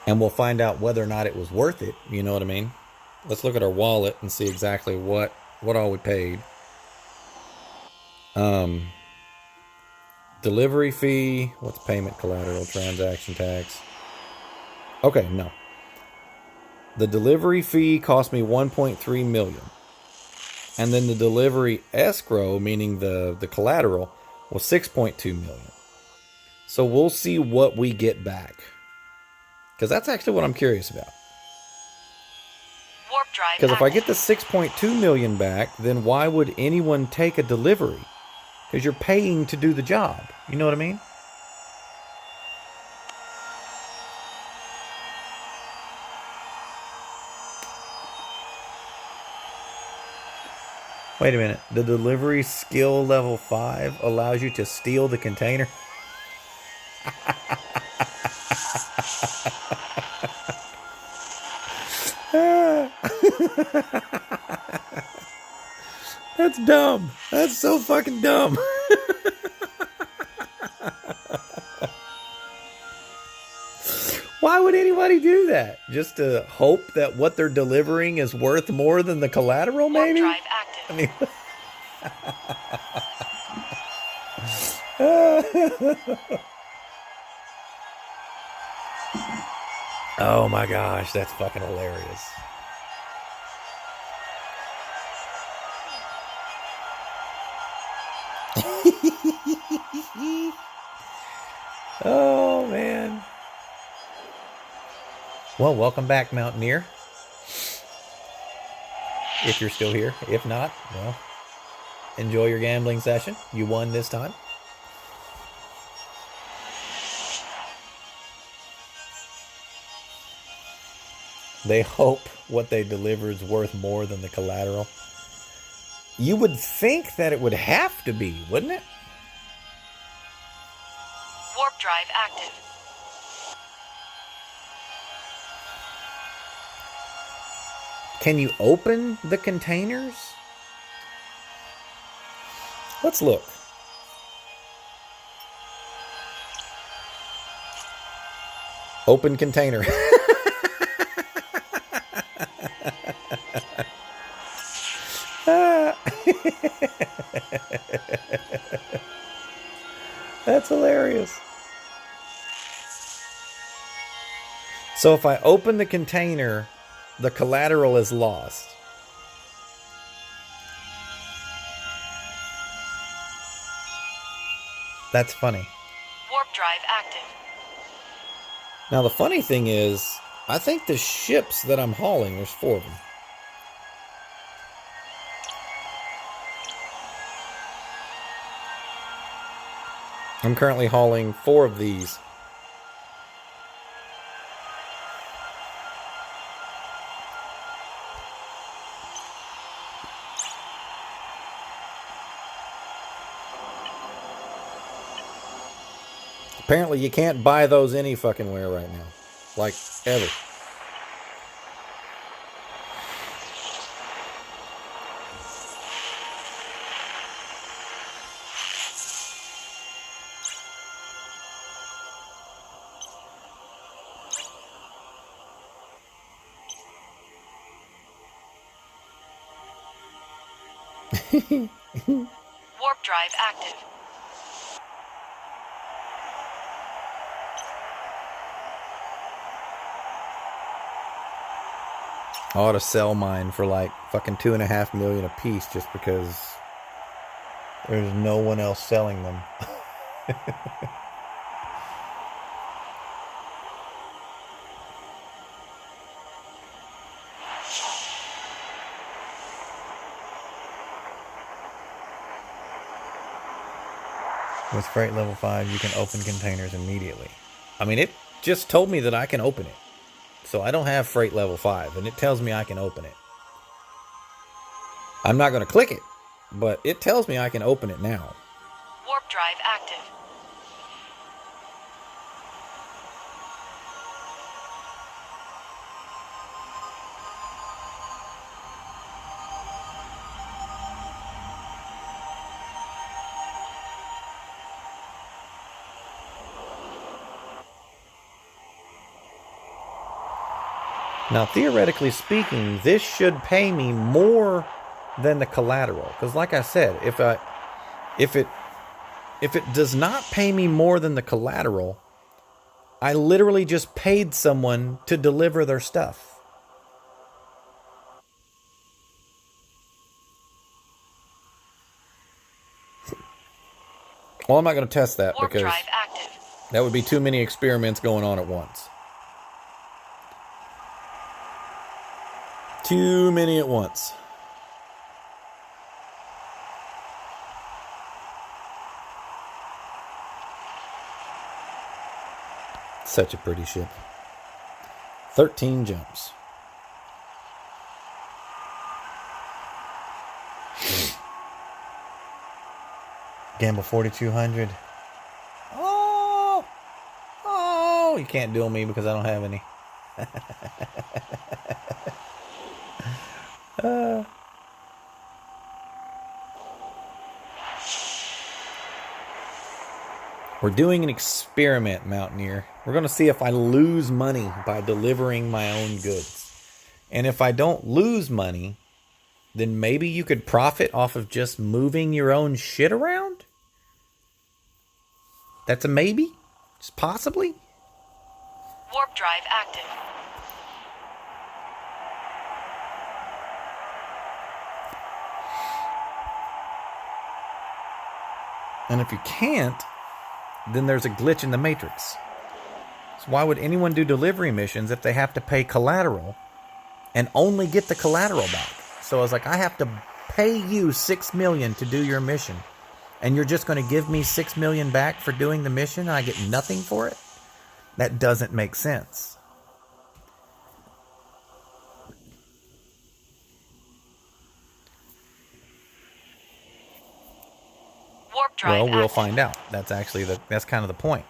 And we'll find out whether or not it was worth it. You know what I mean? Let's look at our wallet and see exactly what all we paid. Delivery fee. What's payment collateral? Transaction tax. Okay, no. The delivery fee cost me $1.3 million. And then the delivery escrow, meaning the collateral, was $6.2 million. So we'll see what we get back. Because that's actually what I'm curious about. Warp drive Because if I active. get the $6.2 million back, then why would anyone take a delivery? Because you're paying to do the job. You know what I mean? Wait a minute. The delivery skill level 5 allows you to steal the container? That's dumb. That's so fucking dumb. Why would anybody do that? Just to hope that what they're delivering is worth more than the collateral, Warp maybe? drive active. I mean... Oh my gosh, that's fucking hilarious. Oh man. Well, welcome back, Mountaineer. If you're still here. If not, well, enjoy your gambling session. You won this time. They hope what they deliver is worth more than the collateral. You would think that it would have to be, wouldn't it? Warp drive active. Can you open the containers? Let's look. Open container. That's hilarious. So if I open the container, the collateral is lost. That's funny. Warp drive active. Now the funny thing is, I think the ships that I'm hauling, there's 4 of them. I'm currently hauling 4 of these. Apparently you can't buy those any fucking where right now. Like, ever. Warp drive active. I ought to sell mine for like fucking $2.5 million a piece just because there's no one else selling them. With freight level 5, you can open containers immediately. I mean, it just told me that I can open it. So I don't have freight level 5, and it tells me I can open it. I'm not going to click it, but it tells me I can open it now. Warp drive active. Now, theoretically speaking, this should pay me more than the collateral. Because like I said, if it does not pay me more than the collateral, I literally just paid someone to deliver their stuff. Well, I'm not going to test that Warp because drive active. that would be too many experiments going on at once. Too many at once. Such a pretty ship. 13 jumps. Gamble 4,200. Oh, you can't duel me because I don't have any. We're doing an experiment, Mountaineer. We're going to see if I lose money by delivering my own goods. And if I don't lose money, then maybe you could profit off of just moving your own shit around? That's a maybe? Just possibly? Warp drive active. And if you can't, then there's a glitch in the matrix. So why would anyone do delivery missions if they have to pay collateral and only get the collateral back? So I was like, I have to pay you $6 million to do your mission, and you're just going to give me $6 million back for doing the mission and I get nothing for it? That doesn't make sense. Warp drive Well, we'll active. find out. That's actually that's kind of the point.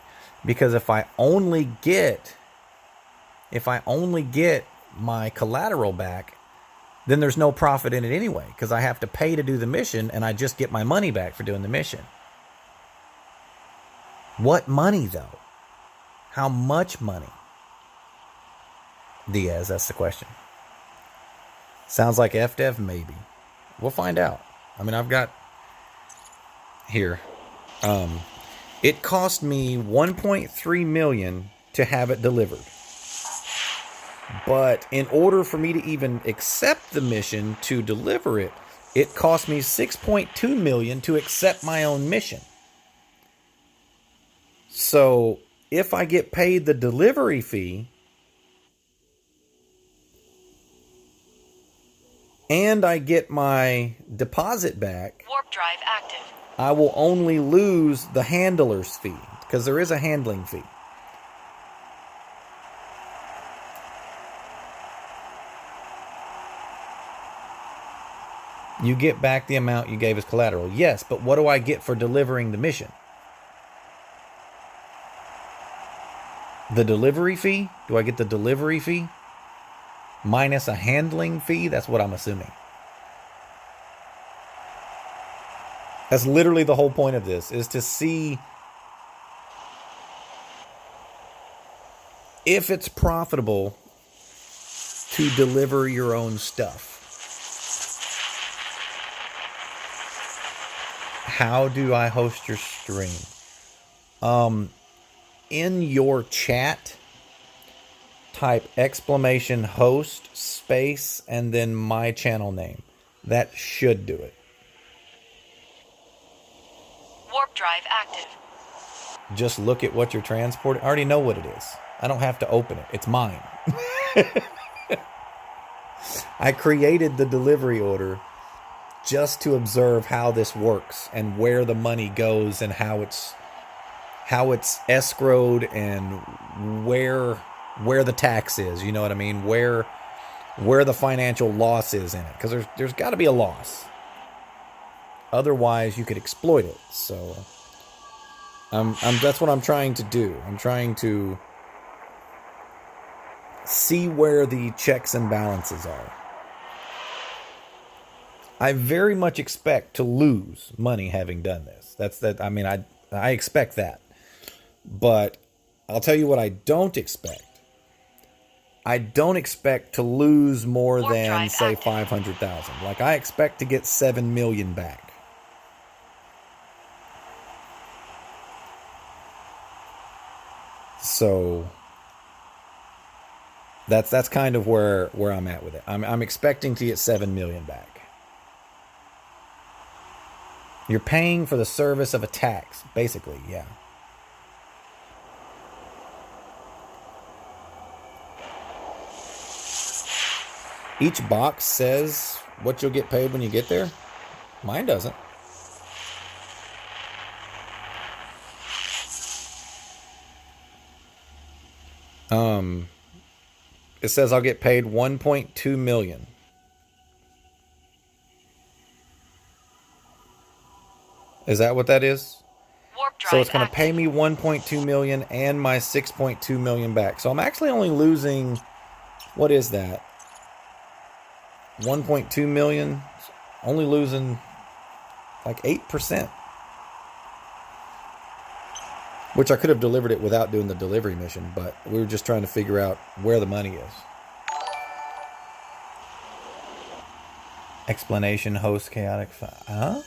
Because if I only get my collateral back, then there's no profit in it anyway, because I have to pay to do the mission and I just get my money back for doing the mission. What money though? How much money? Diaz, that's the question. Sounds like FDev, maybe. We'll find out. I mean, I've got here. It cost me $1.3 million to have it delivered. But in order for me to even accept the mission to deliver it, it cost me $6.2 million to accept my own mission. So if I get paid the delivery fee and I get my deposit back, Warp drive active. I will only lose the handler's fee, because there is a handling fee. You get back the amount you gave as collateral. Yes, but what do I get for delivering the mission? The delivery fee? Do I get the delivery fee? Minus a handling fee? That's what I'm assuming. That's literally the whole point of this, is to see if it's profitable to deliver your own stuff. How do I host your stream? In your chat, type !host space and then my channel name. That should do it. Warp drive active. just look at what you're transporting. I already know what it is. I don't have to open it. It's mine. I created the delivery order just to observe how this works and where the money goes and how it's escrowed and where the tax is. You know what I mean? Where the financial loss is in it, because there's got to be a loss. Otherwise, you could exploit it. So, that's what I'm trying to do. I'm trying to see where the checks and balances are. I very much expect to lose money having done this. I mean, I expect that. But I'll tell you what I don't expect. I don't expect to lose more than, say, 500,000. Like, I expect to get 7 million back. So that's kind of where I'm at with it. I'm expecting to get 7 million back. You're paying for the service of a tax, basically, yeah. Each box says what you'll get paid when you get there. Mine doesn't. It says I'll get paid 1.2 million. Is that what that is? So it's going to pay me 1.2 million and my 6.2 million back. So I'm actually only losing, what is that? 1.2 million, only losing like 8%. Which I could have delivered it without doing the delivery mission, but we were just trying to figure out where the money is. Explanation, host, chaotic. Huh?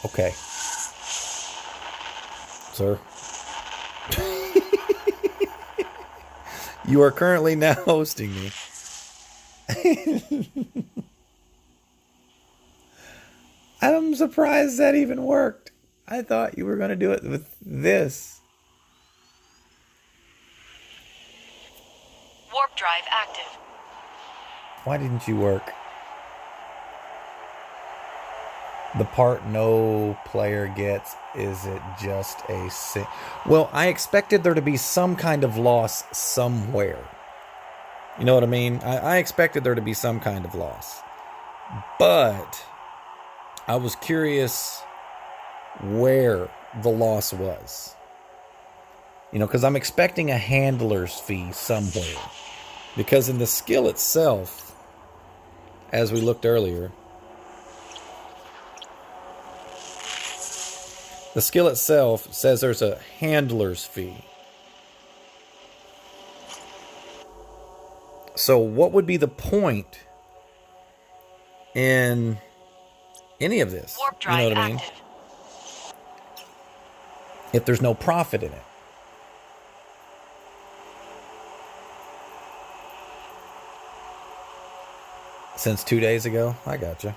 Okay. Sir. You are currently now hosting me. I'm surprised that even worked. I thought you were going to do it with this. Warp drive active. Why didn't you work? The part no player gets, is it just a sin? Well, I expected there to be some kind of loss somewhere. You know what I mean? I expected there to be some kind of loss. But I was curious where the loss was. You know, because I'm expecting a handler's fee somewhere. Because in the skill itself, as we looked earlier, the skill itself says there's a handler's fee. So what would be the point in any of this? Warp drive, you know what I mean? Active. If there's no profit in it. Since 2 days ago? I gotcha.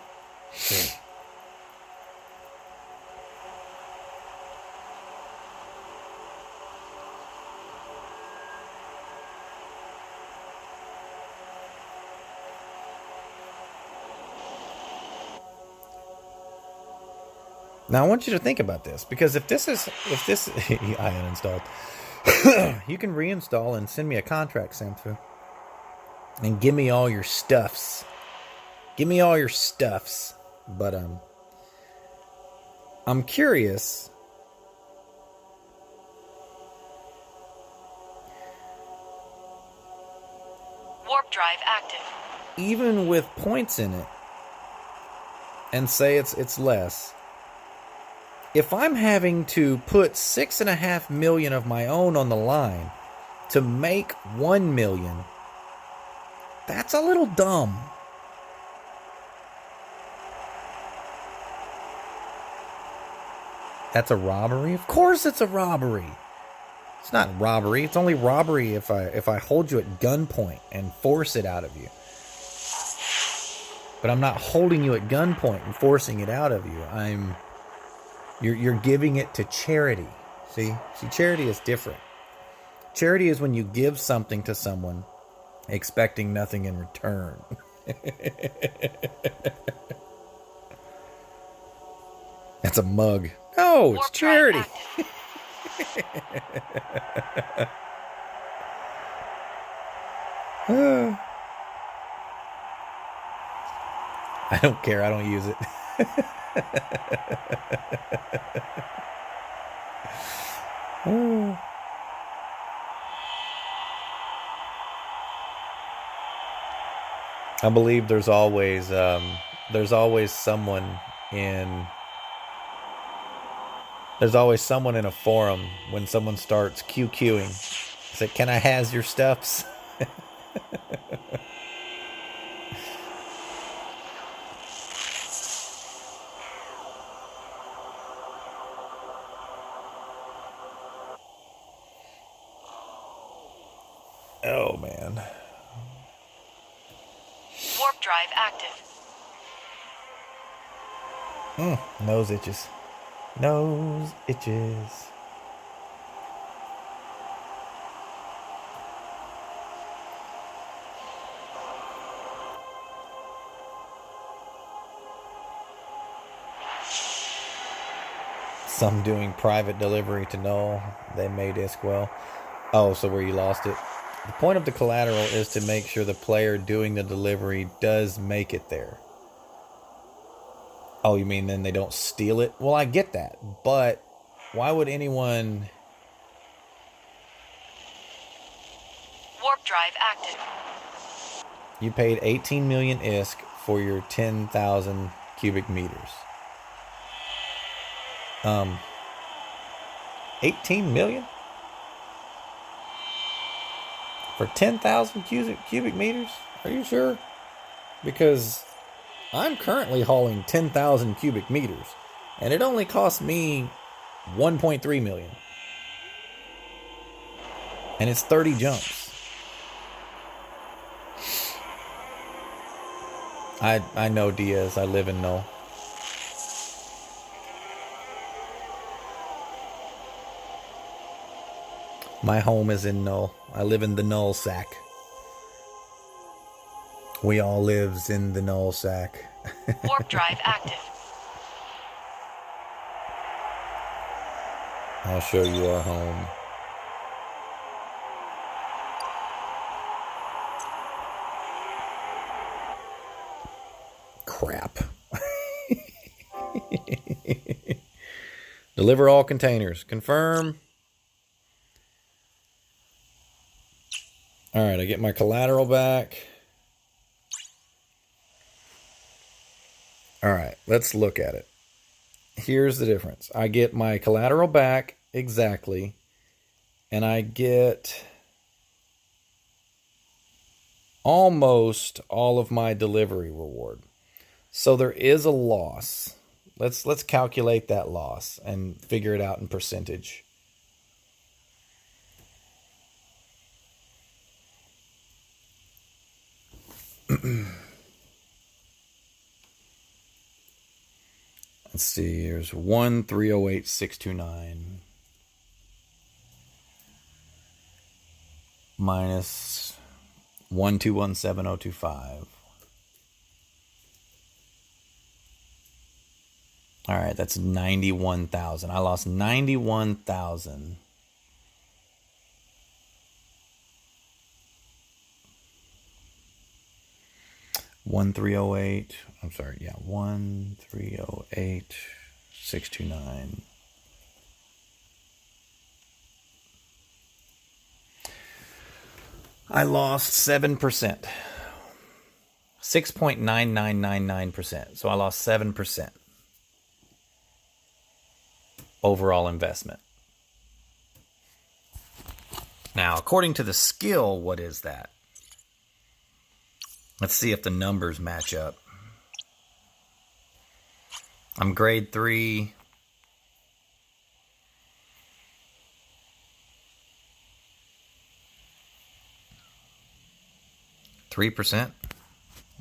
Now I want you to think about this, because if this I uninstalled, you can reinstall and send me a contract, Samfu, and give me all your stuffs. Give me all your stuffs. But I'm curious. Warp drive active. Even with points in it, and say it's less. If I'm having to put 6.5 million of my own on the line to make 1 million, that's a little dumb. That's a robbery? Of course it's a robbery. It's not robbery. It's only robbery if I hold you at gunpoint and force it out of you. But I'm not holding you at gunpoint and forcing it out of you. You're giving it to charity. See, charity is different. Charity is when you give something to someone expecting nothing in return. That's a mug. No, it's charity. I don't care. I don't use it. I believe there's always someone in a forum when someone starts QQing. Say, can I has your stuffs? Oh man. Warp drive active. Nose itches. Nose itches. Some doing private delivery to null. They may disc well. Oh, so where you lost it. The point of the collateral is to make sure the player doing the delivery does make it there. Oh, you mean then they don't steal it? Well, I get that. But why would anyone... Warp drive active. You paid 18 million ISK for your 10,000 cubic meters. 18 million? For 10,000 cubic meters? Are you sure? Because I'm currently hauling 10,000 cubic meters, and it only cost me 1.3 million. And it's 30 jumps. I know Diaz. I live in Null. My home is in Null. I live in the Null Sack. We all lives in the Null Sack. Warp drive active. I'll show you our home. Crap. Deliver all containers. Confirm. All right, I get my collateral back. All right, let's look at it. Here's the difference. I get my collateral back exactly, and I get almost all of my delivery reward. So there is a loss. Let's calculate that loss and figure it out in percentage. Let's see, here's 1,308,629 minus 1,217,025. All right, that's 91,000. I lost 91,000. I'm sorry, yeah, 1,308,629. I lost 7%. 6.9999%. So I lost 7% overall investment. Now, according to the skill, what is that? Let's see if the numbers match up. I'm grade 3. -3%,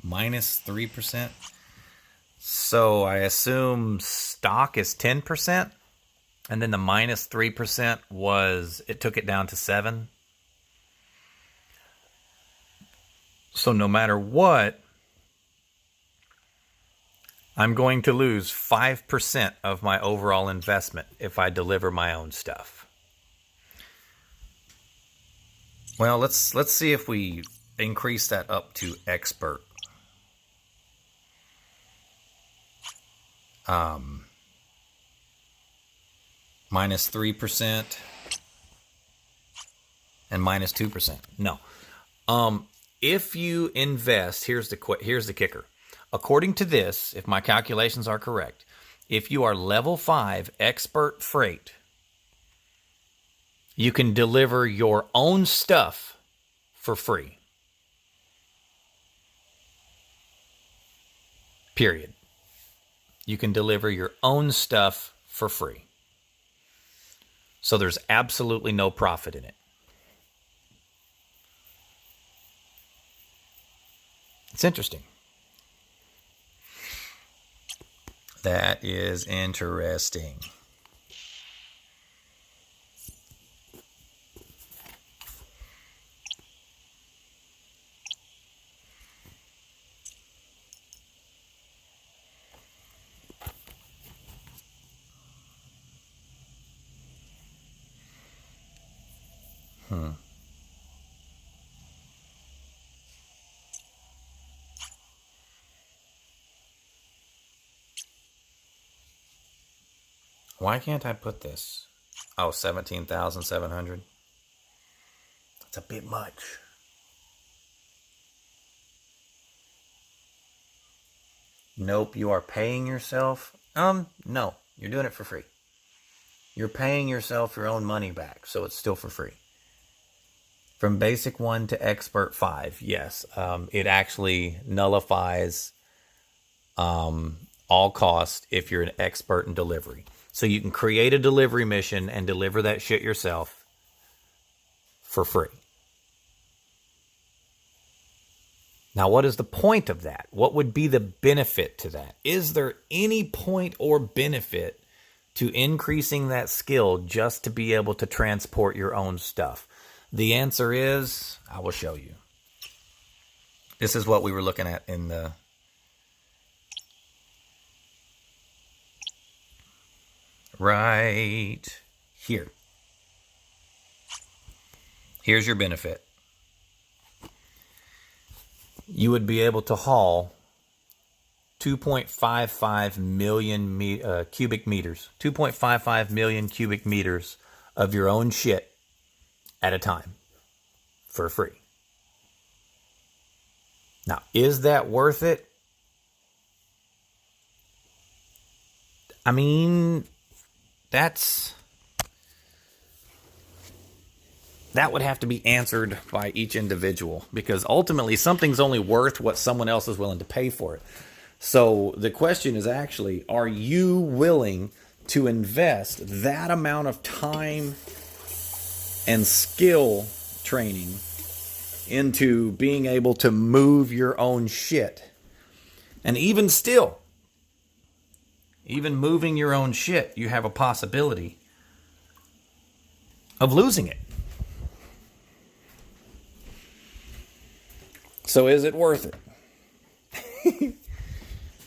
-3%. So I assume stock is 10%. And then the minus 3% was, it took it down to 7. So no matter what, I'm going to lose 5% of my overall investment if I deliver my own stuff. Well, let's see if we increase that up to expert. Minus 3% and minus 2%. No. If you invest, here's the kicker. According to this, if my calculations are correct, if you are level 5 expert freight, you can deliver your own stuff for free. Period. You can deliver your own stuff for free. So there's absolutely no profit in it. It's interesting. That is interesting. Why can't I put this? Oh, 17,700. That's a bit much. Nope, you are paying yourself. No, you're doing it for free. You're paying yourself your own money back, so it's still for free. From basic 1 to expert 5, yes, it actually nullifies all cost if you're an expert in delivery. So you can create a delivery mission and deliver that shit yourself for free. Now, what is the point of that? What would be the benefit to that? Is there any point or benefit to increasing that skill just to be able to transport your own stuff? The answer is, I will show you. This is what we were looking at in the right here. Here's your benefit. You would be able to haul 2.55 million cubic meters, 2.55 million cubic meters of your own shit at a time for free. Now, is that worth it? I mean, that would have to be answered by each individual, because ultimately something's only worth what someone else is willing to pay for it. So the question is actually, are you willing to invest that amount of time and skill training into being able to move your own shit? And even still, even moving your own shit, you have a possibility of losing it. So is it worth it?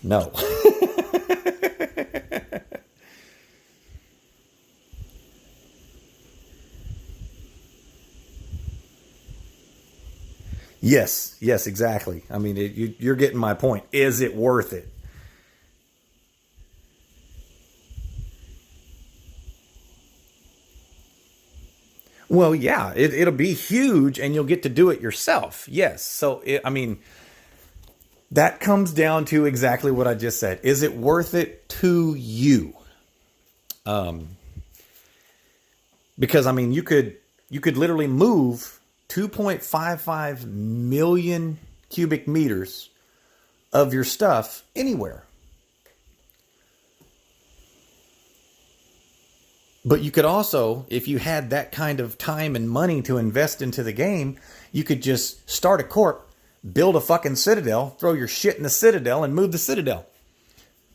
No. Yes, exactly. I mean, you're getting my point. Is it worth it? Well, yeah, it'll be huge and you'll get to do it yourself. Yes. So, that comes down to exactly what I just said. Is it worth it to you? Because, you could literally move 2.55 million cubic meters of your stuff anywhere. But you could also, if you had that kind of time and money to invest into the game, you could just start a corp, build a fucking citadel, throw your shit in the citadel, and move the citadel.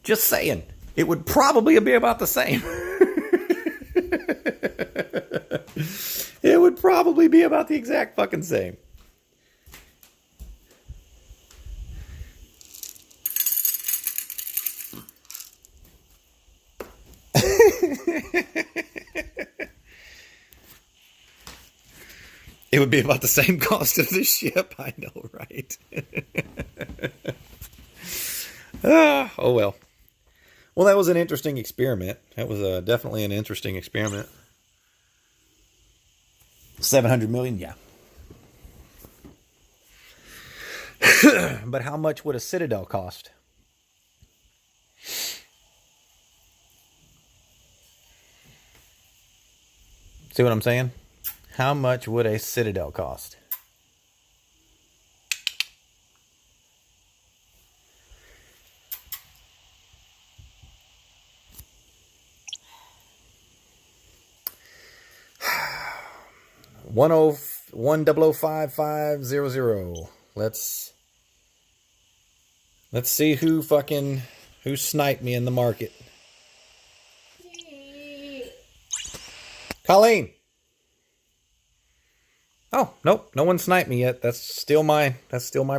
Just saying. It would probably be about the same. would probably be about the exact fucking same. It would be about the same cost of the ship. I know, right? Oh, well. Well, that was an interesting experiment. That was definitely an interesting experiment. 700 million, yeah. But how much would a Citadel cost? See what I'm saying? How much would a Citadel cost? One double 5500. Let's see who sniped me in the market. Colleen. Oh, nope, no one sniped me yet. That's still my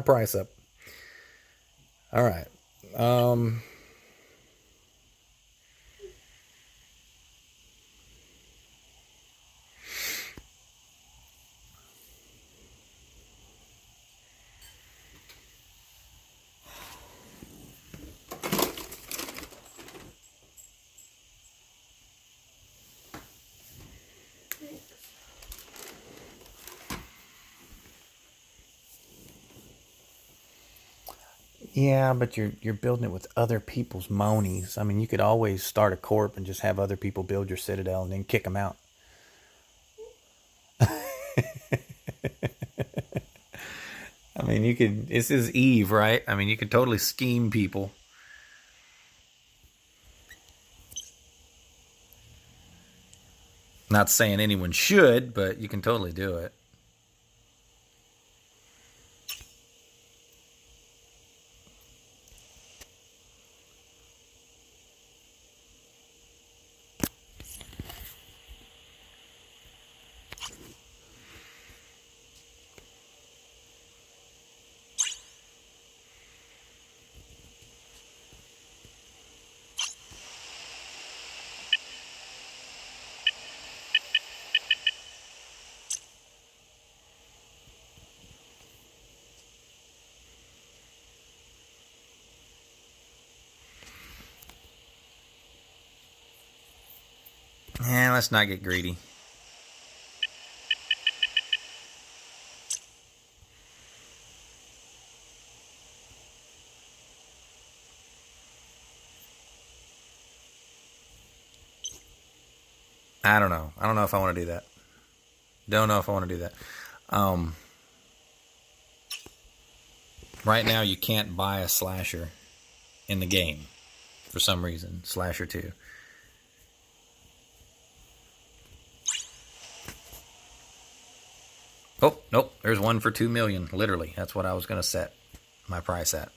price up. All right. Yeah, but you're building it with other people's monies. I mean, you could always start a corp and just have other people build your Citadel and then kick them out. I mean, you could. This is Eve, right? I mean, you could totally scheme people. Not saying anyone should, but you can totally do it. Yeah, let's not get greedy. I don't know. I don't know if I want to do that. Don't know if I want to do that. Right now, you can't buy a slasher in the game for some reason. Slasher 2. Oh, nope. There's one for 2 million. Literally. That's what I was going to set my price at.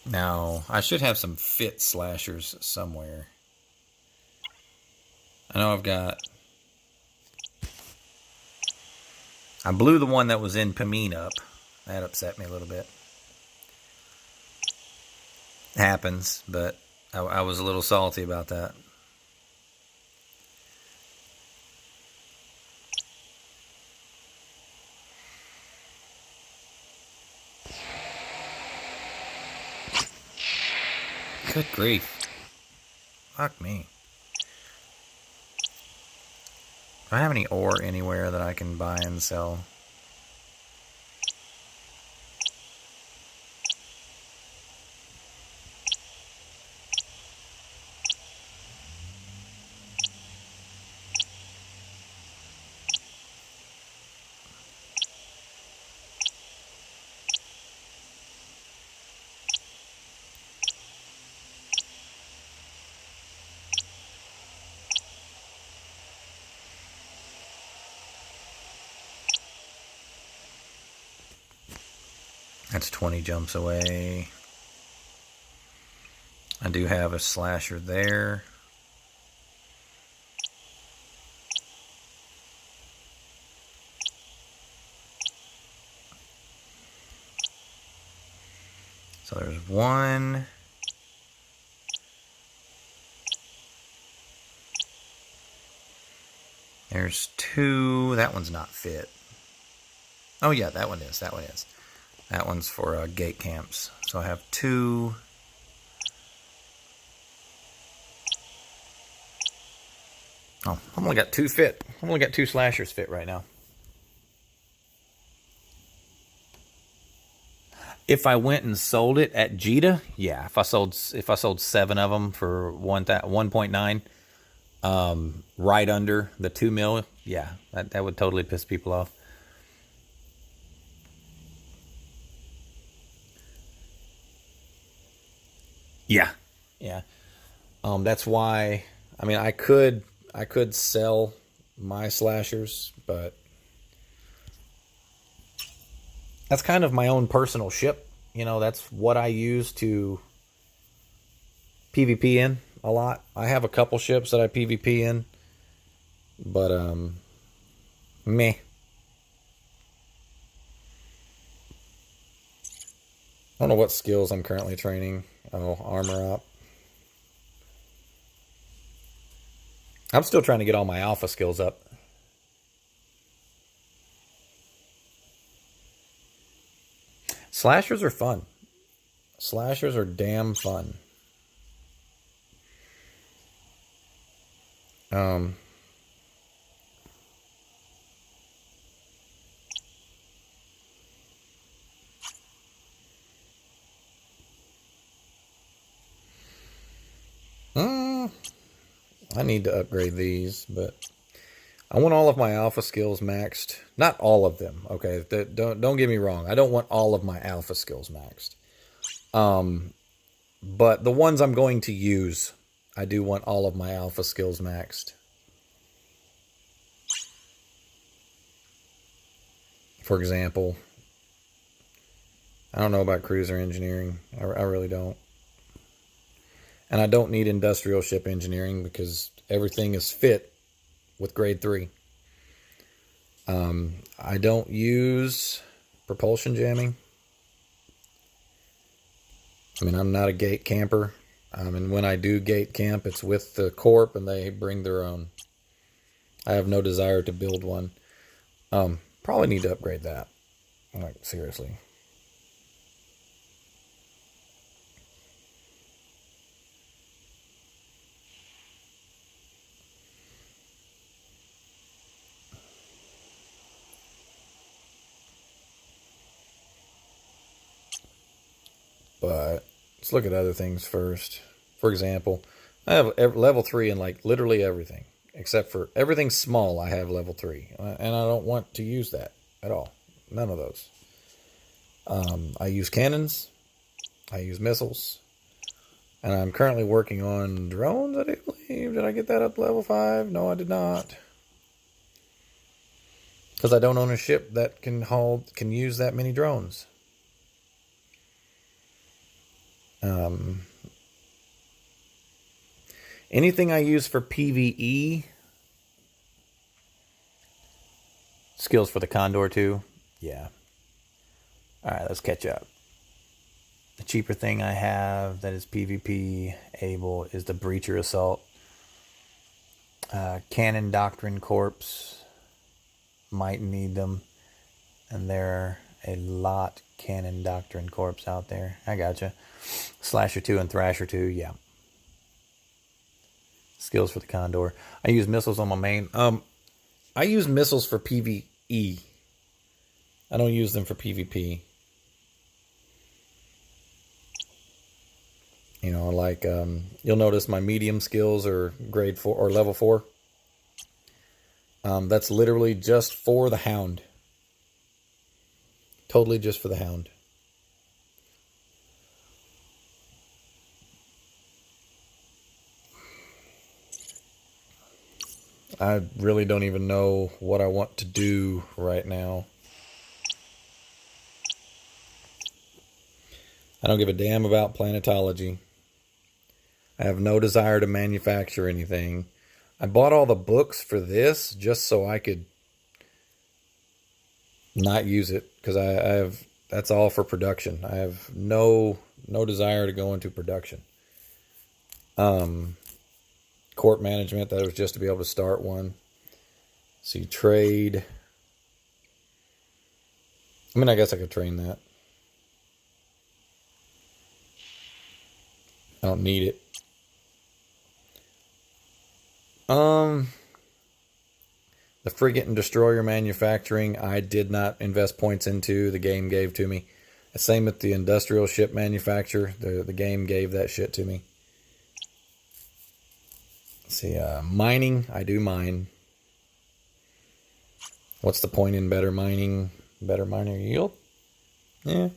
Now, I should have some fit slashers somewhere. I know I've got... I blew the one that was in Pamine up. That upset me a little bit. Happens, but I was a little salty about that. Good grief. Fuck me. Do I have any ore anywhere that I can buy and sell? That's 20 jumps away. I do have a slasher there. So there's one. There's two. That one's not fit. Oh yeah, that one is. That one is. That one's for gate camps. So I have two. Oh, I've only got two fit. I've only got two slashers fit right now. If I went and sold it at Jita, yeah. If I sold 7 of them for 1.9, right under the 2 mil, yeah, that would totally piss people off. Yeah, yeah. That's why. I mean, I could sell my slashers, but that's kind of my own personal ship. You know, that's what I use to PvP in a lot. I have a couple ships that I PvP in, but meh. I don't know what skills I'm currently training. Oh, armor up. I'm still trying to get all my alpha skills up. Slashers are fun. Slashers are damn fun. I need to upgrade these, but I want all of my alpha skills maxed. Not all of them, okay? Don't get me wrong. I don't want all of my alpha skills maxed. But the ones I'm going to use, I do want all of my alpha skills maxed. For example, I don't know about cruiser engineering. I really don't. And I don't need industrial ship engineering because everything is fit with grade 3. I don't use propulsion jamming. I mean, I'm not a gate camper. And when I do gate camp, it's with the corp and they bring their own. I have no desire to build one. Probably need to upgrade that. Like, seriously. But let's look at other things first. For example, I have level 3 in like literally everything. Except for everything small, I have level 3. And I don't want to use that at all. None of those. I use cannons. I use missiles. And I'm currently working on drones, I do believe. Did I get that up to level 5? No, I did not. Because I don't own a ship that can use that many drones. Anything I use for PvE, skills for the Condor too. Yeah. All right, let's catch up. The cheaper thing I have that is PvP able is the Breacher Assault. Cannon Doctrine Corps might need them, and there are a lot Cannon Doctrine Corps out there. I gotcha. Slasher 2 and Thrasher 2, yeah. Skills for the Condor. I use missiles on my main. I use missiles for PvE. I don't use them for PvP. You know, like you'll notice my medium skills are grade 4 or level 4. That's literally just for the Hound. Totally just for the Hound. I really don't even know what I want to do right now. I don't give a damn about planetology. I have no desire to manufacture anything. I bought all the books for this just so I could not use it, because I have, that's all for production. I have no No desire to go into production. Court management, that was just to be able to start one. See, trade. I mean, I guess I could train that. I don't need it. The frigate and destroyer manufacturing, I did not invest points into. The game gave to me. Same with the industrial ship manufacturer. The game gave that shit to me. Let's see, mining, I do mine. What's the point in better mining? Better miner yield? Yeah,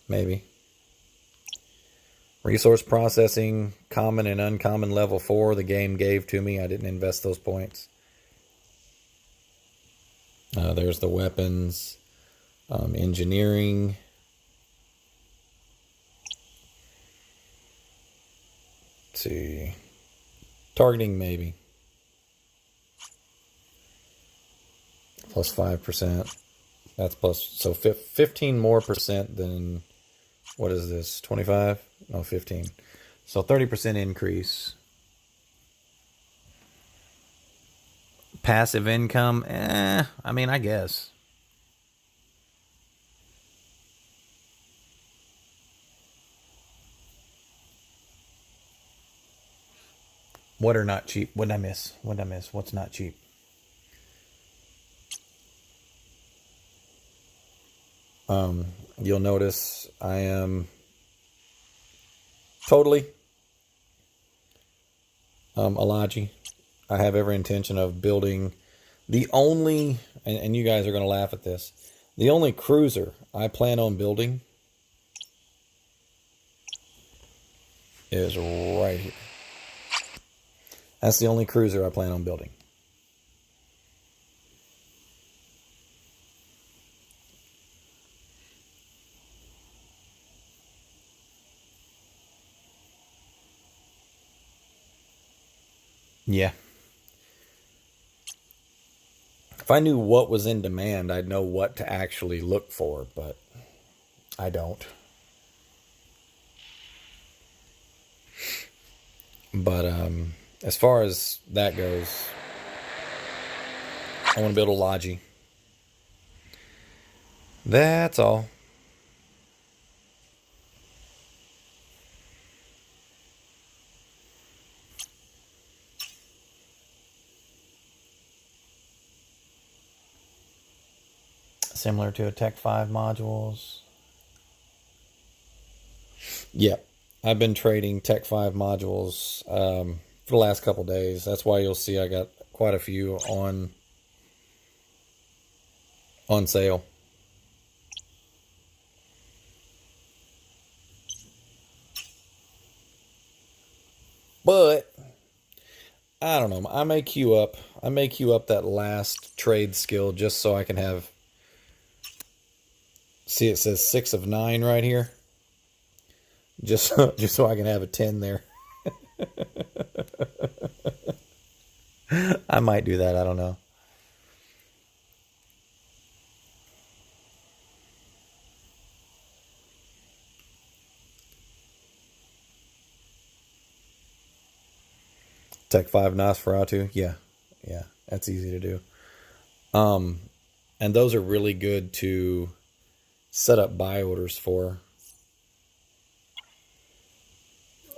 maybe. Resource processing, common and uncommon level 4, the game gave to me. I didn't invest those points. There's the weapons. Engineering. Let's see. Targeting, maybe. Plus 5%. That's plus, so 15 more percent than, what is this, 25? No, 15. So 30% increase. Passive income, I mean, I guess. What are not cheap? What did I miss? What's not cheap? You'll notice I am totally Alaji. I have every intention of building the only, and you guys are going to laugh at this, the only cruiser I plan on building is right here. That's the only cruiser I plan on building. Yeah. If I knew what was in demand, I'd know what to actually look for, but I don't. But as far as that goes, I want to build a Logi. That's all. Similar to a Tech 5 modules. Yep. I've been trading Tech 5 modules for the last couple days. That's why you'll see I got quite a few on sale. But I don't know. I may queue up that last trade skill just so I can have. See, it says 6 of 9 right here. Just so I can have a 10 there. I might do that. I don't know. Tech 5 Nosferatu. Yeah. That's easy to do. And those are really good to set up buy orders for.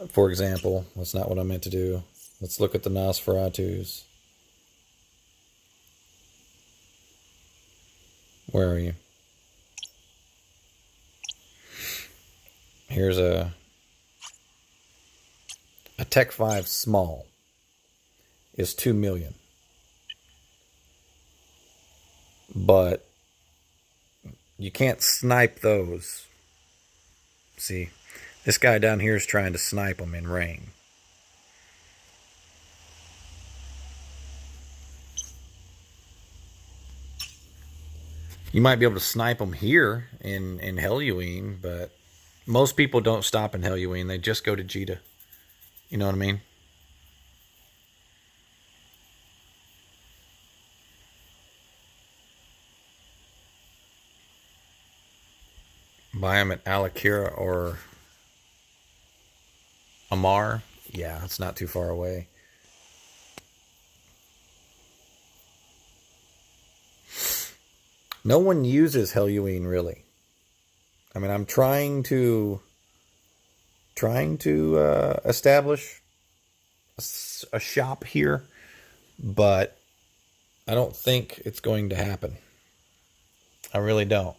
For example, that's not what I meant to do. Let's look at the Nosferatus. Where are you? Here's a Tech 5 small is 2 million. But you can't snipe those. See, this guy down here is trying to snipe them in rain. You might be able to snipe them here in Helluine, but most people don't stop in Helluine. They just go to Jita. You know what I mean? Buy them at Alakira or Amar. Yeah, it's not too far away. No one uses Helloween really. I mean, I'm trying to establish a shop here, but I don't think it's going to happen. I really don't.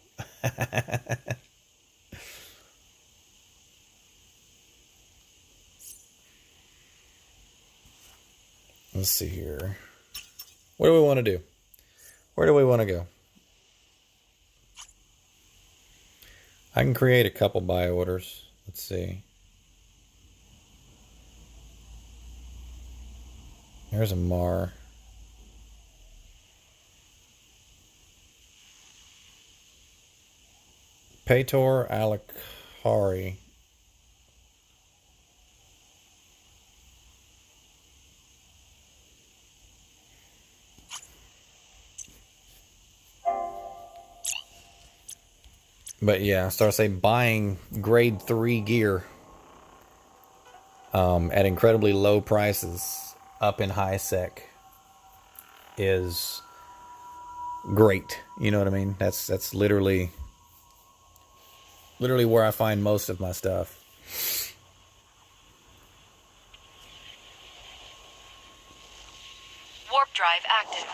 Let's see here. What do we want to do? Where do we want to go? I can create a couple buy orders. Let's see. There's a Mar. Paytor Alakari. But yeah, start say buying grade 3 gear at incredibly low prices up in high sec is great. You know what I mean? That's literally where I find most of my stuff. Warp drive active.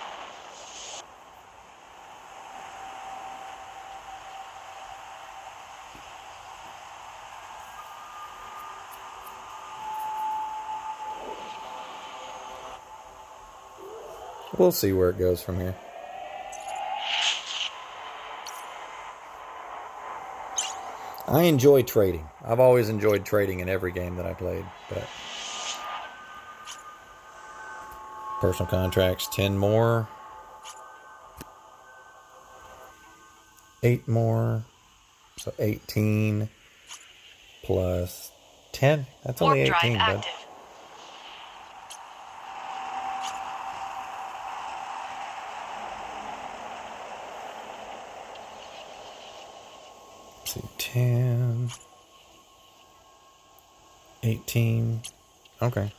We'll see where it goes from here. I enjoy trading. I've always enjoyed trading in every game that I played. But personal contracts, 10 more. 8 more. So 18 plus 10. That's only 18, bud. Let's see, 10. 18. Okay.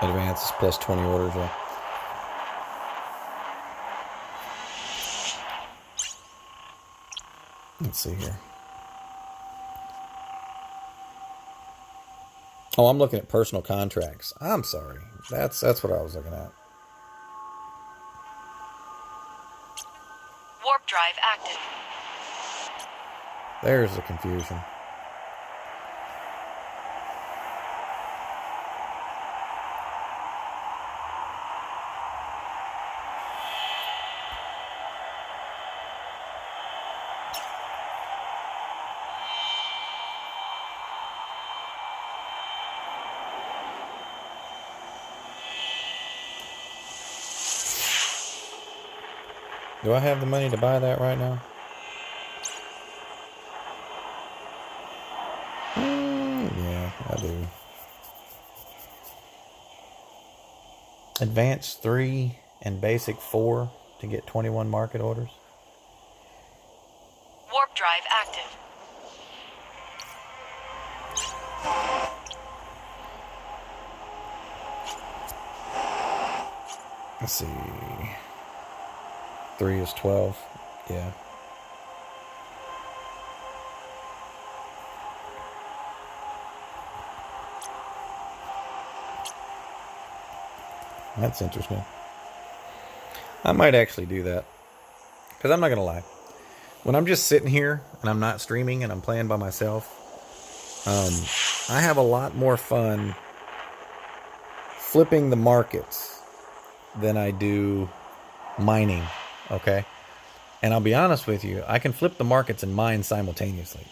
Advances plus 20 orders. Yeah. Let's see here. Oh, I'm looking at personal contracts. I'm sorry. That's what I was looking at. Warp drive active. There's the confusion. Do I have the money to buy that right now? Yeah, I do. Advanced 3 and basic 4 to get 21 market orders. Warp drive active. Let's see. 3 is 12. Yeah. That's interesting. I might actually do that. Because I'm not going to lie. When I'm just sitting here and I'm not streaming and I'm playing by myself, I have a lot more fun flipping the markets than I do mining. Okay? And I'll be honest with you, I can flip the markets and mine simultaneously.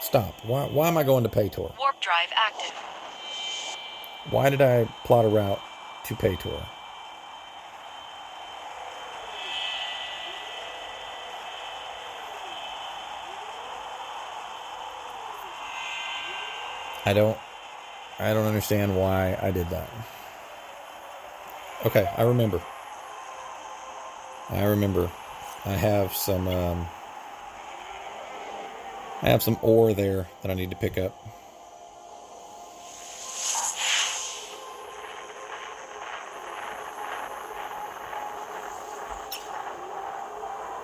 Stop. Why am I going to Paytor? Warp drive active. Why did I plot a route to Paytor? I don't understand why I did that. Okay, I remember. I have some ore there that I need to pick up.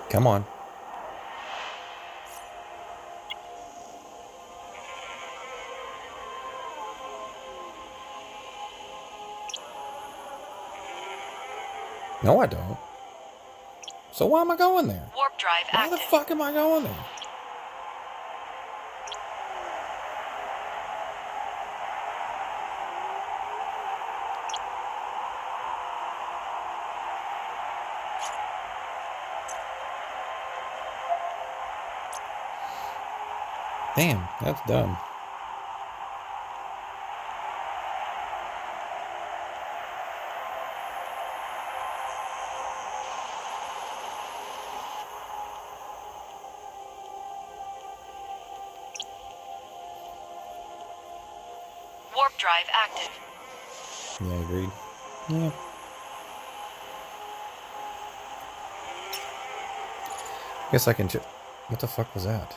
Come on. No, I don't. So why am I going there? Warp drive Why active. the fuck am I going there? Damn, that's dumb. Warp drive active. Yeah, agreed. Yeah. Guess I can what the fuck was that?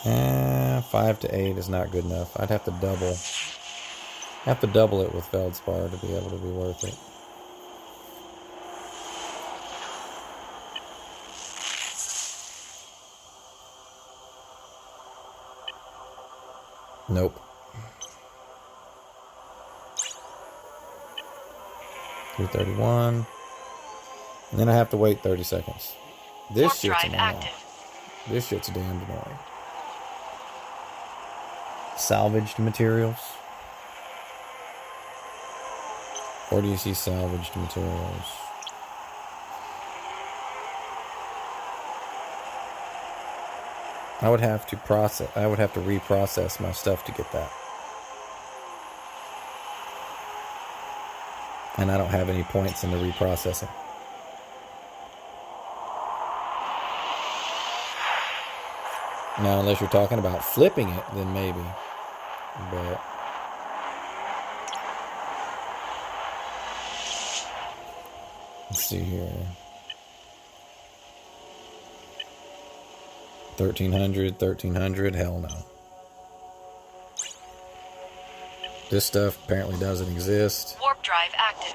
Eh, 5 to 8 is not good enough. I'd have to double. It with Feldspar to be able to be worth it. Nope. 331. And then I have to wait 30 seconds. This Warp shit's drive annoying. active. This shit's damned annoying. Salvaged materials? Or do you see salvaged materials? I would have to reprocess my stuff to get that. And I don't have any points in the reprocessing. Now, unless you're talking about flipping it, then maybe. But let's see here. 1300, hell no. This stuff apparently doesn't exist. Warp drive active.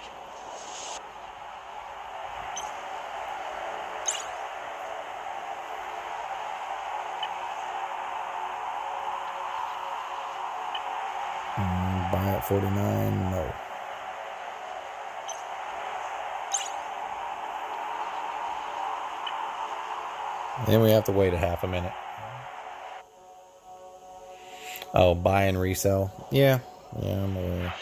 Buy at 49, no. Then we have to wait a half a minute. Oh, buy and resell. Yeah, I'm aware.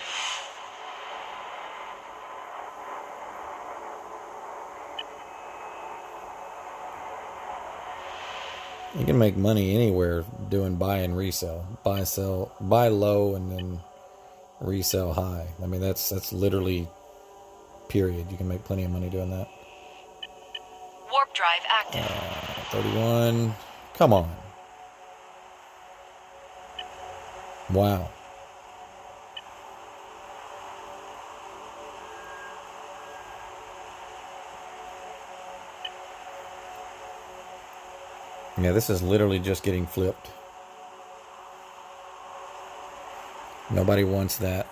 You can make money anywhere doing buy and resell. Buy low and then resell high. I mean, that's literally period. You can make plenty of money doing that. Warp drive active. 31. Come on. Wow. Yeah, this is literally just getting flipped. Nobody wants that.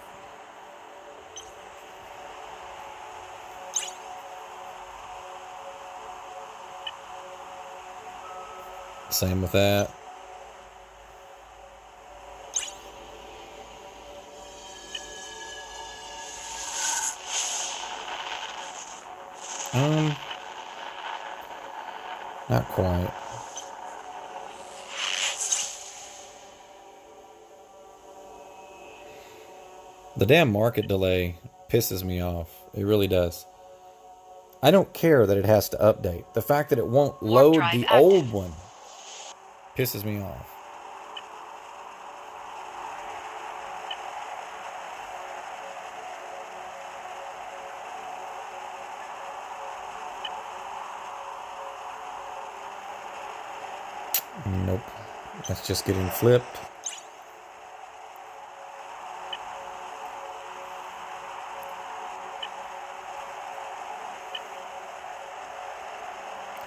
Same with that. Not quite. The damn market delay pisses me off. It really does. I don't care that it has to update. The fact that it won't load the old one pisses me off. Nope. That's just getting flipped.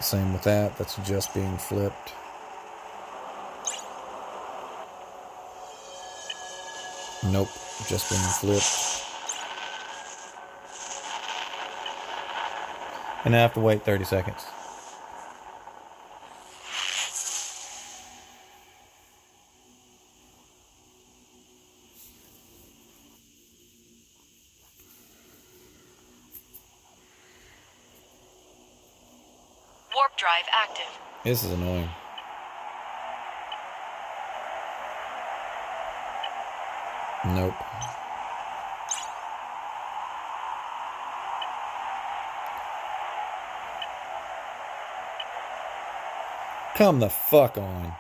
Same with that. That's just being flipped. Nope. Just being flipped. And I have to wait 30 seconds. Warp drive active. This is annoying. Nope. Come the fuck on.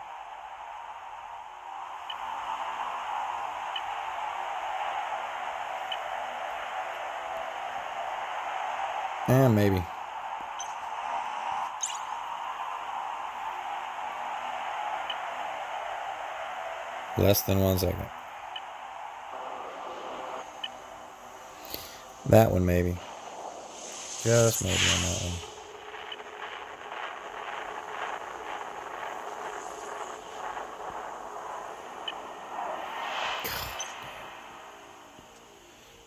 Maybe. Less than 1 second. That one maybe. Just maybe on that one.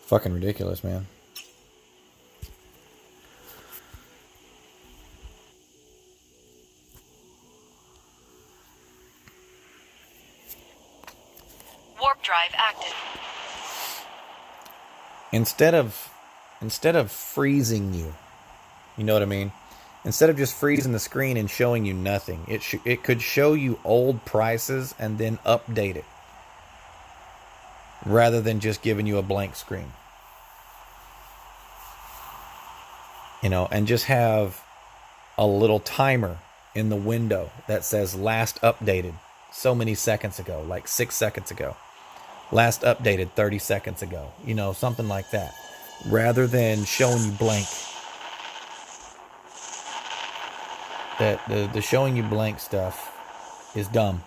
Fucking ridiculous, man. Warp drive active. Instead of freezing you, you know what I mean? Instead of just freezing the screen and showing you nothing, it could show you old prices and then update it, rather than just giving you a blank screen. You know, and just have a little timer in the window that says last updated so many seconds ago, like 6 seconds ago. Last updated 30 seconds ago. You know, something like that. Rather than showing you blank. That the showing you blank stuff is dumb.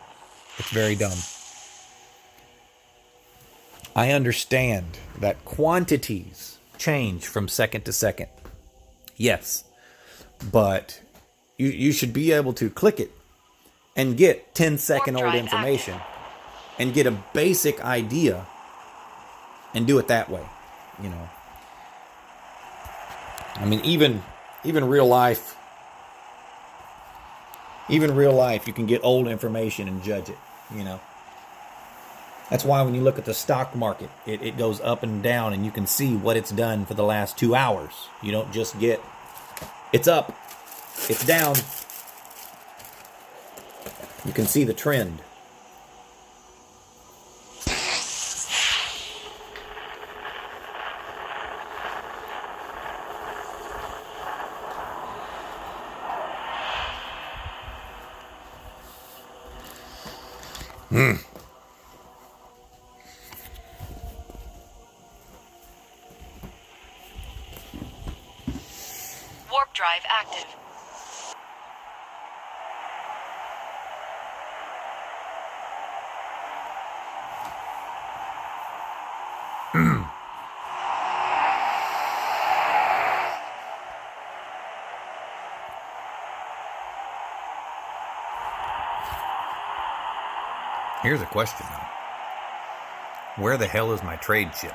It's very dumb. I understand that quantities change from second to second. Yes. But you should be able to click it and get 10-second old information and get a basic idea and do it that way, you know. I mean, even real life, you can get old information and judge it, you know. That's why when you look at the stock market, it goes up and down, and you can see what it's done for the last 2 hours. You don't just get, it's up, it's down. You can see the trend. Warp drive active. Here's a question, though. Where the hell is my trade chip?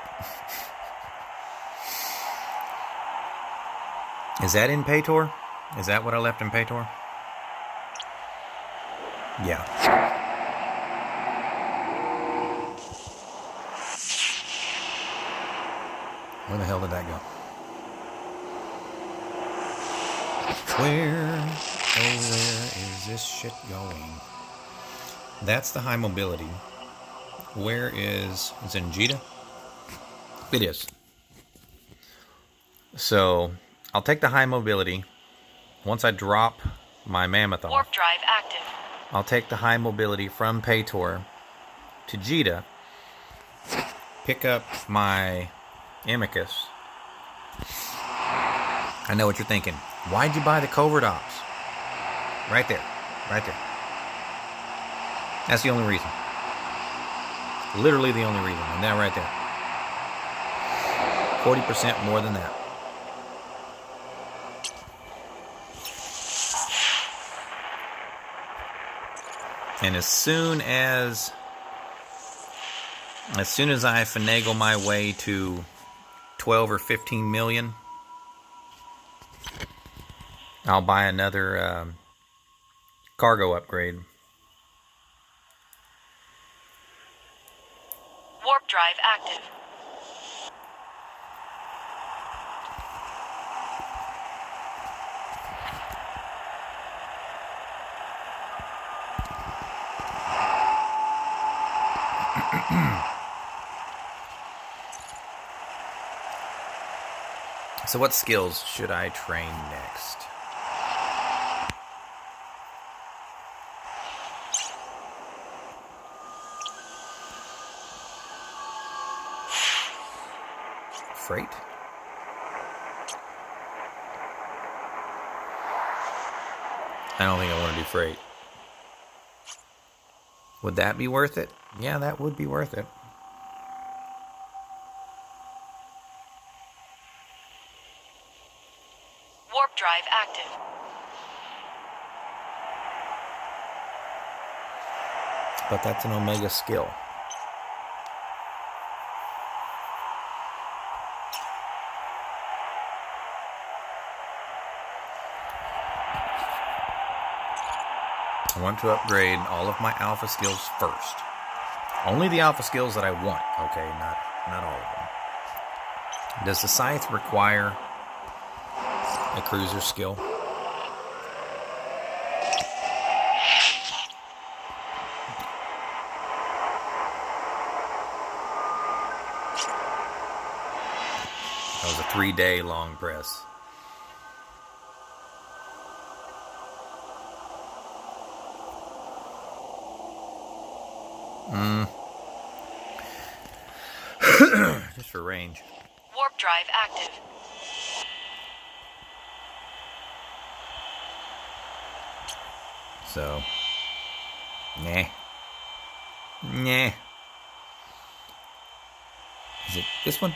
Is that in Paytor? Is that what I left in Paytor? Yeah. Where the hell did that go? Where is this shit going? That's the high mobility. Where is Zenjita? It is. So I'll take the high mobility. Once I drop my mammoth off, Warp drive active. I'll take the high mobility from Paytor to Jita, pick up my Amicus. I know what you're thinking. Why'd you buy the covert ops? Right there. Right there. That's the only reason. Literally the only reason. And that right there. 40% more than that. And as soon as I finagle my way to 12 or 15 million, I'll buy another cargo upgrade. Warp drive active. So what skills should I train next? Freight? I don't think I want to do freight. Would that be worth it? Yeah, that would be worth it. Warp drive active. But that's an Omega skill. I want to upgrade all of my alpha skills first. Only the alpha skills that I want, okay? Not all of them. Does the scythe require a cruiser skill? That was a 3-day long press. Just for range. Warp drive active. So, nah. Nah. Is it this one?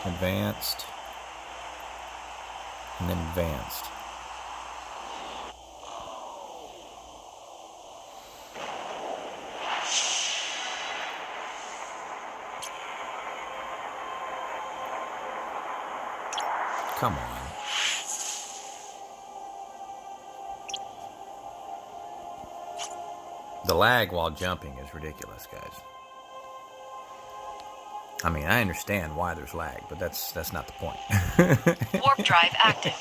Advanced. And then advanced. Come on. The lag while jumping is ridiculous, guys. I mean, I understand why there's lag, but that's not the point. Warp drive active.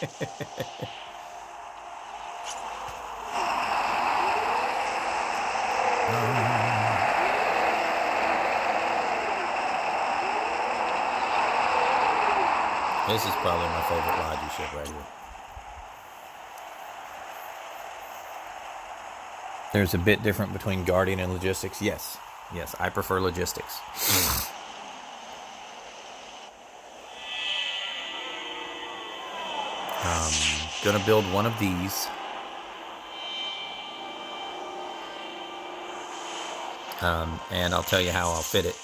This is probably my favorite Logi ship right here. There's a bit different between Guardian and Logistics. Yes, I prefer Logistics. Gonna build one of these. And I'll tell you how I'll fit it.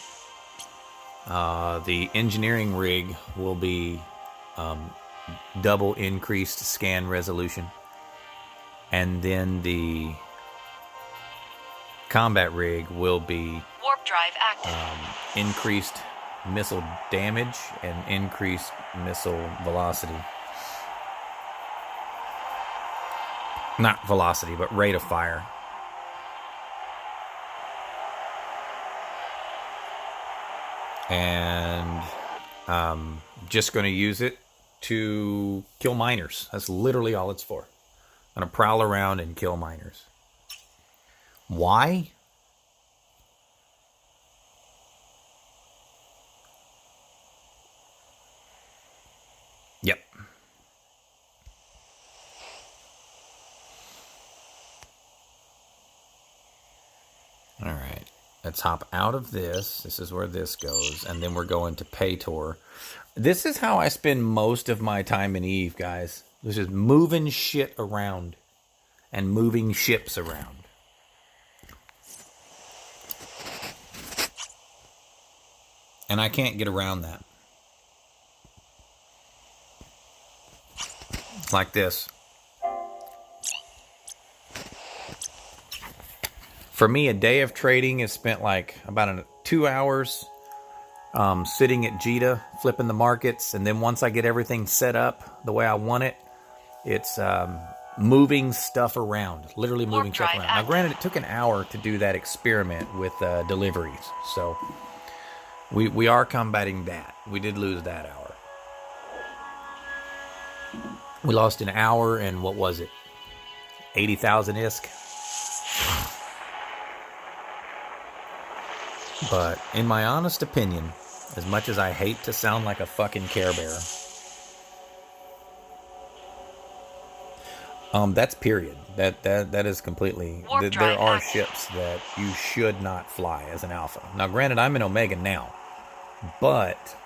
The engineering rig will be double increased scan resolution, and then the combat rig will be Warp drive active. increased missile damage and increased missile velocity. Not velocity, but rate of fire. And just going to use it to kill miners. That's literally all it's for. I'm going to prowl around and kill miners. Why? Yep. All right. Let's hop out of this. This is where this goes. And then we're going to Paytor. This is how I spend most of my time in Eve, guys. This is moving shit around and moving ships around. And I can't get around that. Like this. For me, a day of trading is spent like about 2 hours sitting at Jita, flipping the markets. And then once I get everything set up the way I want it, it's moving stuff around. Literally moving stuff around. Now, granted, it took an hour to do that experiment with deliveries. So we are combating that. We did lose that hour. We lost an hour and what was it? 80,000 ISK. But in my honest opinion, as much as I hate to sound like a fucking Care Bear, that's period. That is completely. There are ships that you should not fly as an alpha. Now, granted, I'm an Omega now, but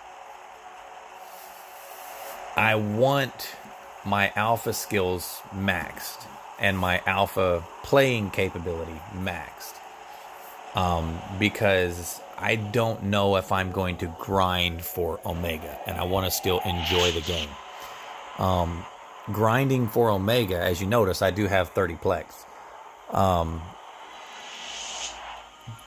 I want my alpha skills maxed and my alpha playing capability maxed. Because I don't know if I'm going to grind for Omega, and I want to still enjoy the game. Grinding for Omega, as you notice, I do have 30 plex.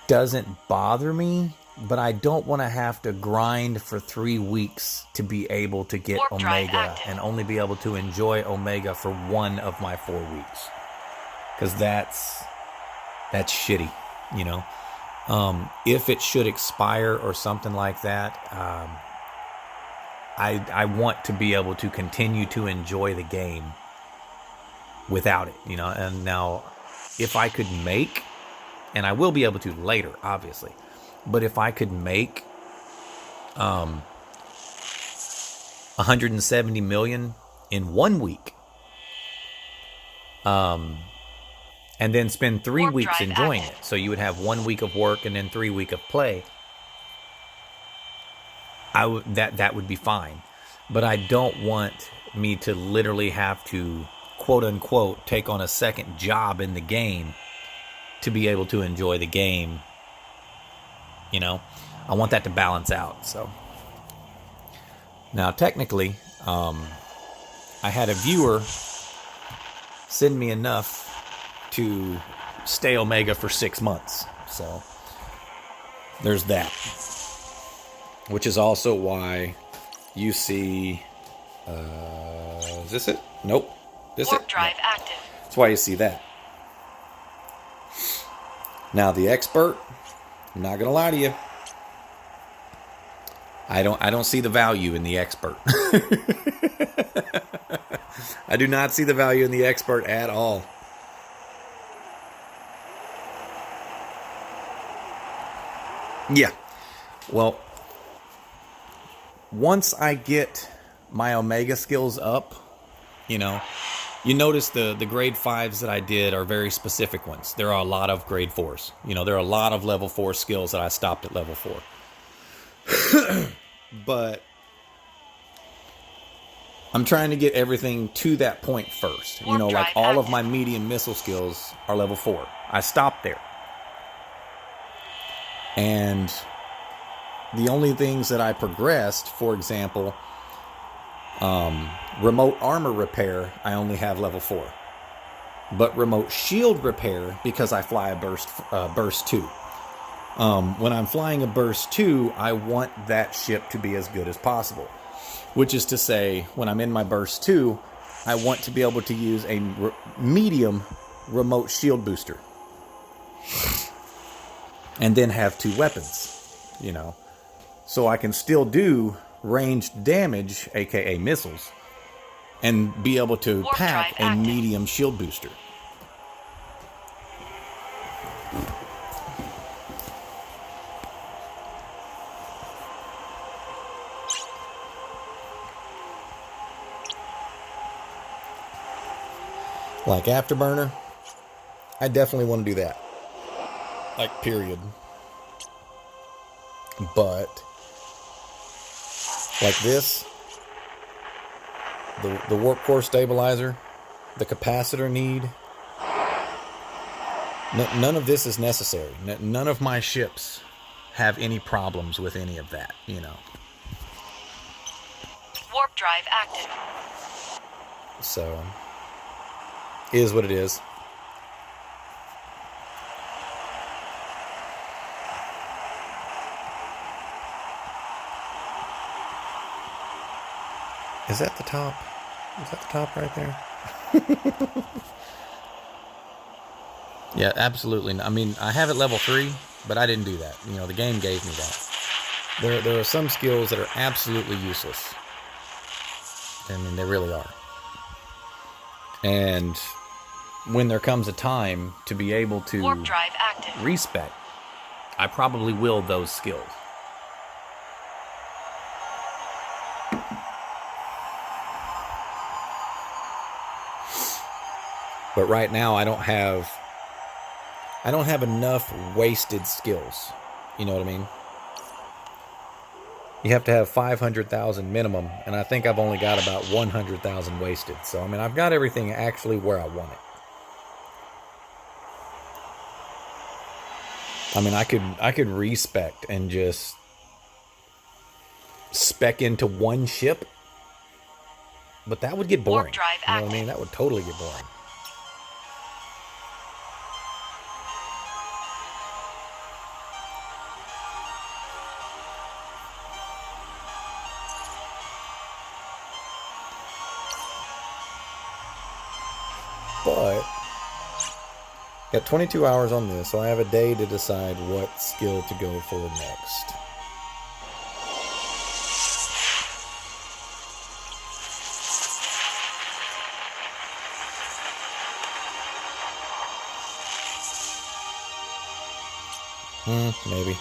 Doesn't bother me, but I don't want to have to grind for 3 weeks to be able to get Omega and only be able to enjoy Omega for 1 of my 4 weeks. Because that's shitty, you know. If it should expire or something like that, I want to be able to continue to enjoy the game without it, you know. And now, if I could make, and I will be able to later, obviously, but if I could make 170 million in 1 week, and then spend 3 weeks enjoying it. So you would have 1 week of work and then 3 weeks of play. That would be fine. But I don't want me to literally have to, quote unquote, take on a second job in the game to be able to enjoy the game. You know, I want that to balance out. So now, technically, I had a viewer send me enough to stay Omega for 6 months. So there's that. Which is also why you see is this it? Nope. This Warp it? drive No. active. That's why you see that. Now the expert, I'm not gonna lie to you. I don't see the value in the expert. I do not see the value in the expert at all. Yeah. Well, once I get my Omega skills up, you know, you notice the grade 5s that I did are very specific ones. There are a lot of grade 4s. You know, there are a lot of level 4 skills that I stopped at level 4. But I'm trying to get everything to that point first. You know, like all of my medium missile skills are level 4. I stopped there. And the only things that I progressed, for example, remote armor repair, I only have level 4. But remote shield repair, because I fly a burst 2. When I'm flying a burst 2, I want that ship to be as good as possible. Which is to say, when I'm in my burst 2, I want to be able to use a medium remote shield booster. And then have 2 weapons, you know. So I can still do ranged damage, aka missiles, and be able to pack a medium shield booster. Like Afterburner, I definitely want to do that. Like, period. But like this, the warp core stabilizer, the capacitor need, none of this is necessary. None of my ships have any problems with any of that, you know. Warp drive active. So, is what it is. Is that the top? Is that the top right there? Yeah, absolutely. I mean, I have it level 3, but I didn't do that. You know, the game gave me that. There are some skills that are absolutely useless. I mean, they really are. And when there comes a time to be able to Warp drive active. respec, I probably will those skills. But right now I don't have enough wasted skills. You know what I mean? You have to have 500,000 minimum, and I think I've only got about 100,000 wasted. So, I mean, I've got everything actually where I want it. I mean, I could respec and just spec into one ship, but that would get boring. Warp drive You know what I active. mean? That would totally get boring. But got 22 hours on this, so I have a day to decide what skill to go for next. Maybe.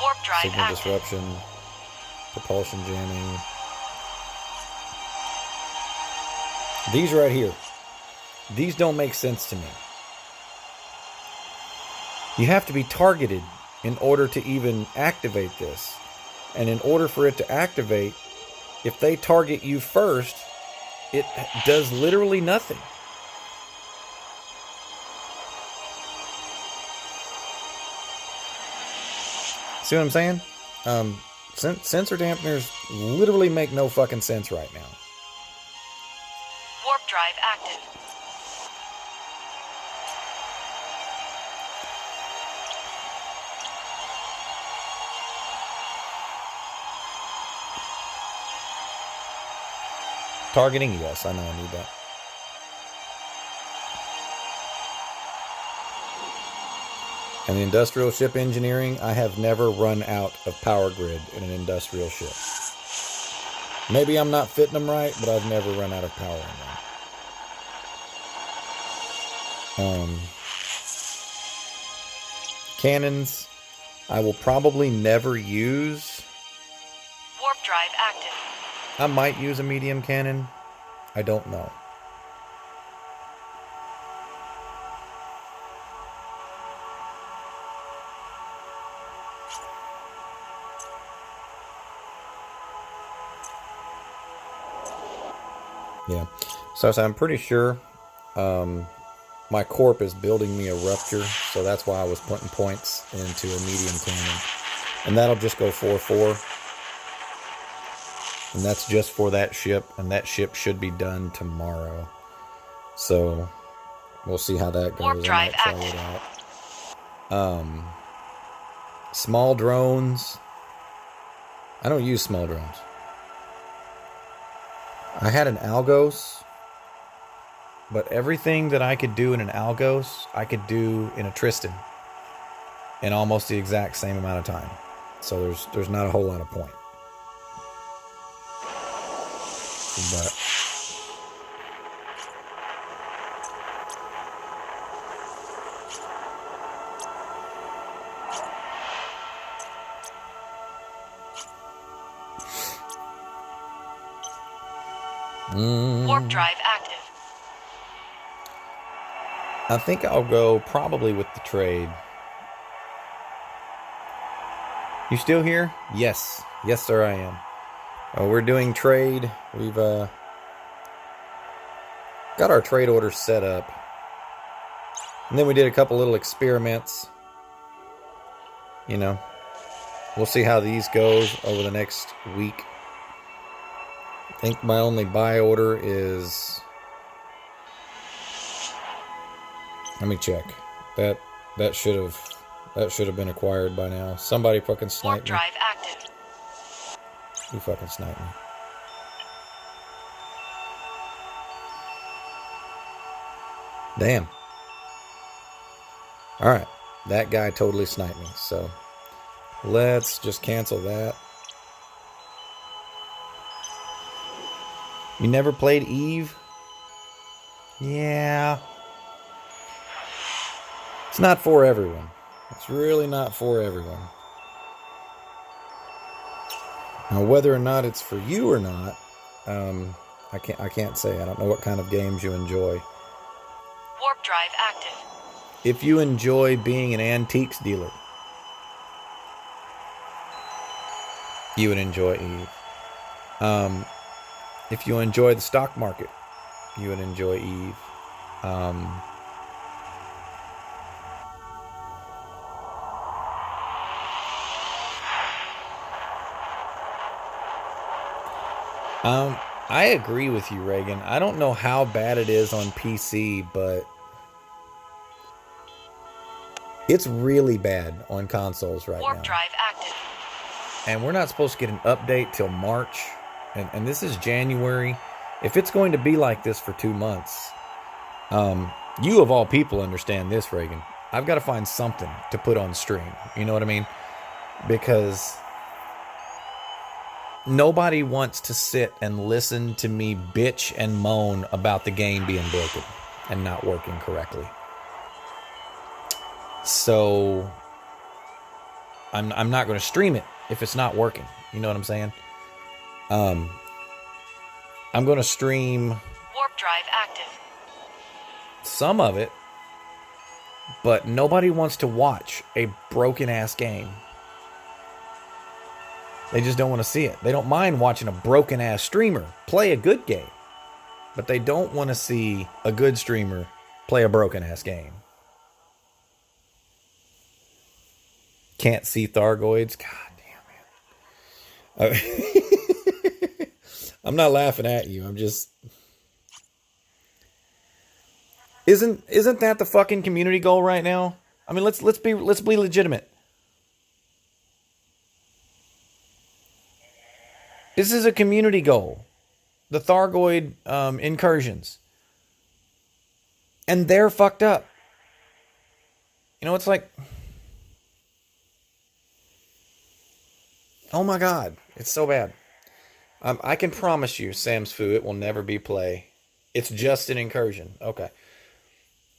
Warp drive Signal active. disruption, propulsion jamming. These right here, these don't make sense to me. You have to be targeted in order to even activate this. And in order for it to activate, if they target you first, it does literally nothing. See what I'm saying? Sensor dampeners literally make no fucking sense right now. Warp drive active. Targeting, yes, I know I need that. And the industrial ship engineering, I have never run out of power grid in an industrial ship. Maybe I'm not fitting them right, but I've never run out of power in them. Cannons, I will probably never use. Warp drive active. I might use a medium cannon. I don't know. Yeah. So I'm pretty sure my corp is building me a rupture, so that's why I was putting points into a medium cannon. And that'll just go 4-4. And that's just for that ship, and that ship should be done tomorrow. So we'll see how that goes. Warp drive I might try it out. Small drones. I don't use small drones. I had an Algos, but everything that I could do in an Algos, I could do in a Tristan in almost the exact same amount of time. So there's not a whole lot of point. But Warp drive active. I think I'll go probably with the trade. You still here? Yes. Yes, sir, I am. We're doing trade. We've got our trade orders set up. And then we did a couple little experiments. You know, we'll see how these go over the next week. I think my only buy order is... Let me check. That should have been acquired by now. Somebody fucking sniped Warp drive active. Who fucking sniped me? Damn. Alright. That guy totally sniped me. So let's just cancel that. You never played Eve? Yeah. It's not for everyone. It's really not for everyone. Now, whether or not it's for you or not, I can't say. I don't know what kind of games you enjoy. Warp drive active. If you enjoy being an antiques dealer, you would enjoy Eve. If you enjoy the stock market, you would enjoy Eve. I agree with you, Reagan. I don't know how bad it is on PC, but it's really bad on consoles right now. Warp drive active. And we're not supposed to get an update till March. And this is January. If it's going to be like this for 2 months, you of all people understand this, Reagan. I've got to find something to put on stream. You know what I mean? Because nobody wants to sit and listen to me bitch and moan about the game being broken and not working correctly. So I'm not going to stream it if it's not working. You know what I'm saying? I'm going to stream Warp drive active. some of it, but nobody wants to watch a broken ass game. They just don't want to see it. They don't mind watching a broken ass streamer play a good game, but they don't want to see a good streamer play a broken ass game. Can't see Thargoids. God damn, man. I'm not laughing at you. I'm just... Isn't that the fucking community goal right now? I mean, let's be legitimate. This is a community goal. The Thargoid incursions. And they're fucked up. You know, it's like... Oh my God. It's so bad. I can promise you, Sam's Foo, it will never be play. It's just an incursion. Okay.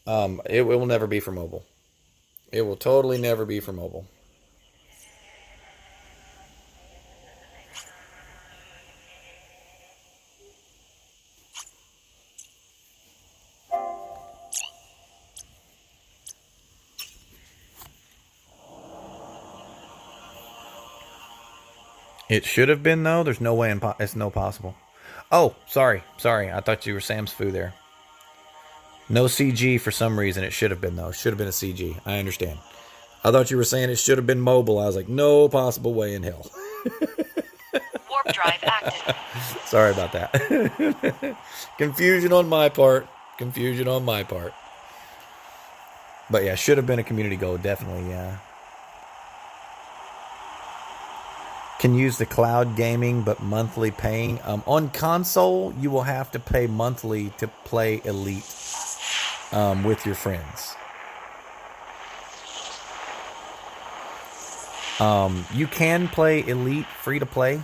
It will never be for mobile. It will totally never be for mobile. It should have been, though. There's no way it's no possible. Oh, sorry. I thought you were Sam's Foo there. No CG for some reason. It should have been, though. It should have been a CG. I understand. I thought you were saying it should have been mobile. I was like, no possible way in hell. Warp drive active. Sorry about that. Confusion on my part. But yeah, should have been a community goal. Definitely, yeah. Can use the cloud gaming, but monthly paying. On console, you will have to pay monthly to play Elite with your friends. You can play Elite free to play.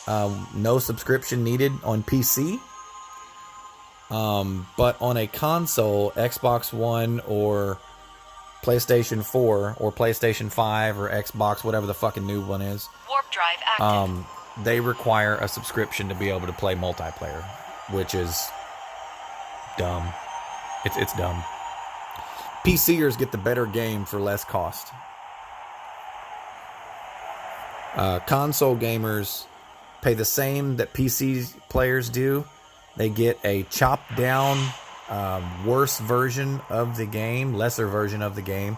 No subscription needed on PC. But on a console, Xbox One or PlayStation 4 or PlayStation 5 or Xbox, whatever the fucking new one is. Warp drive active. They require a subscription to be able to play multiplayer, which is dumb. It's dumb. PCers get the better game for less cost. Console gamers pay the same that PC players do. They get a chopped down, worse version of the game, lesser version of the game,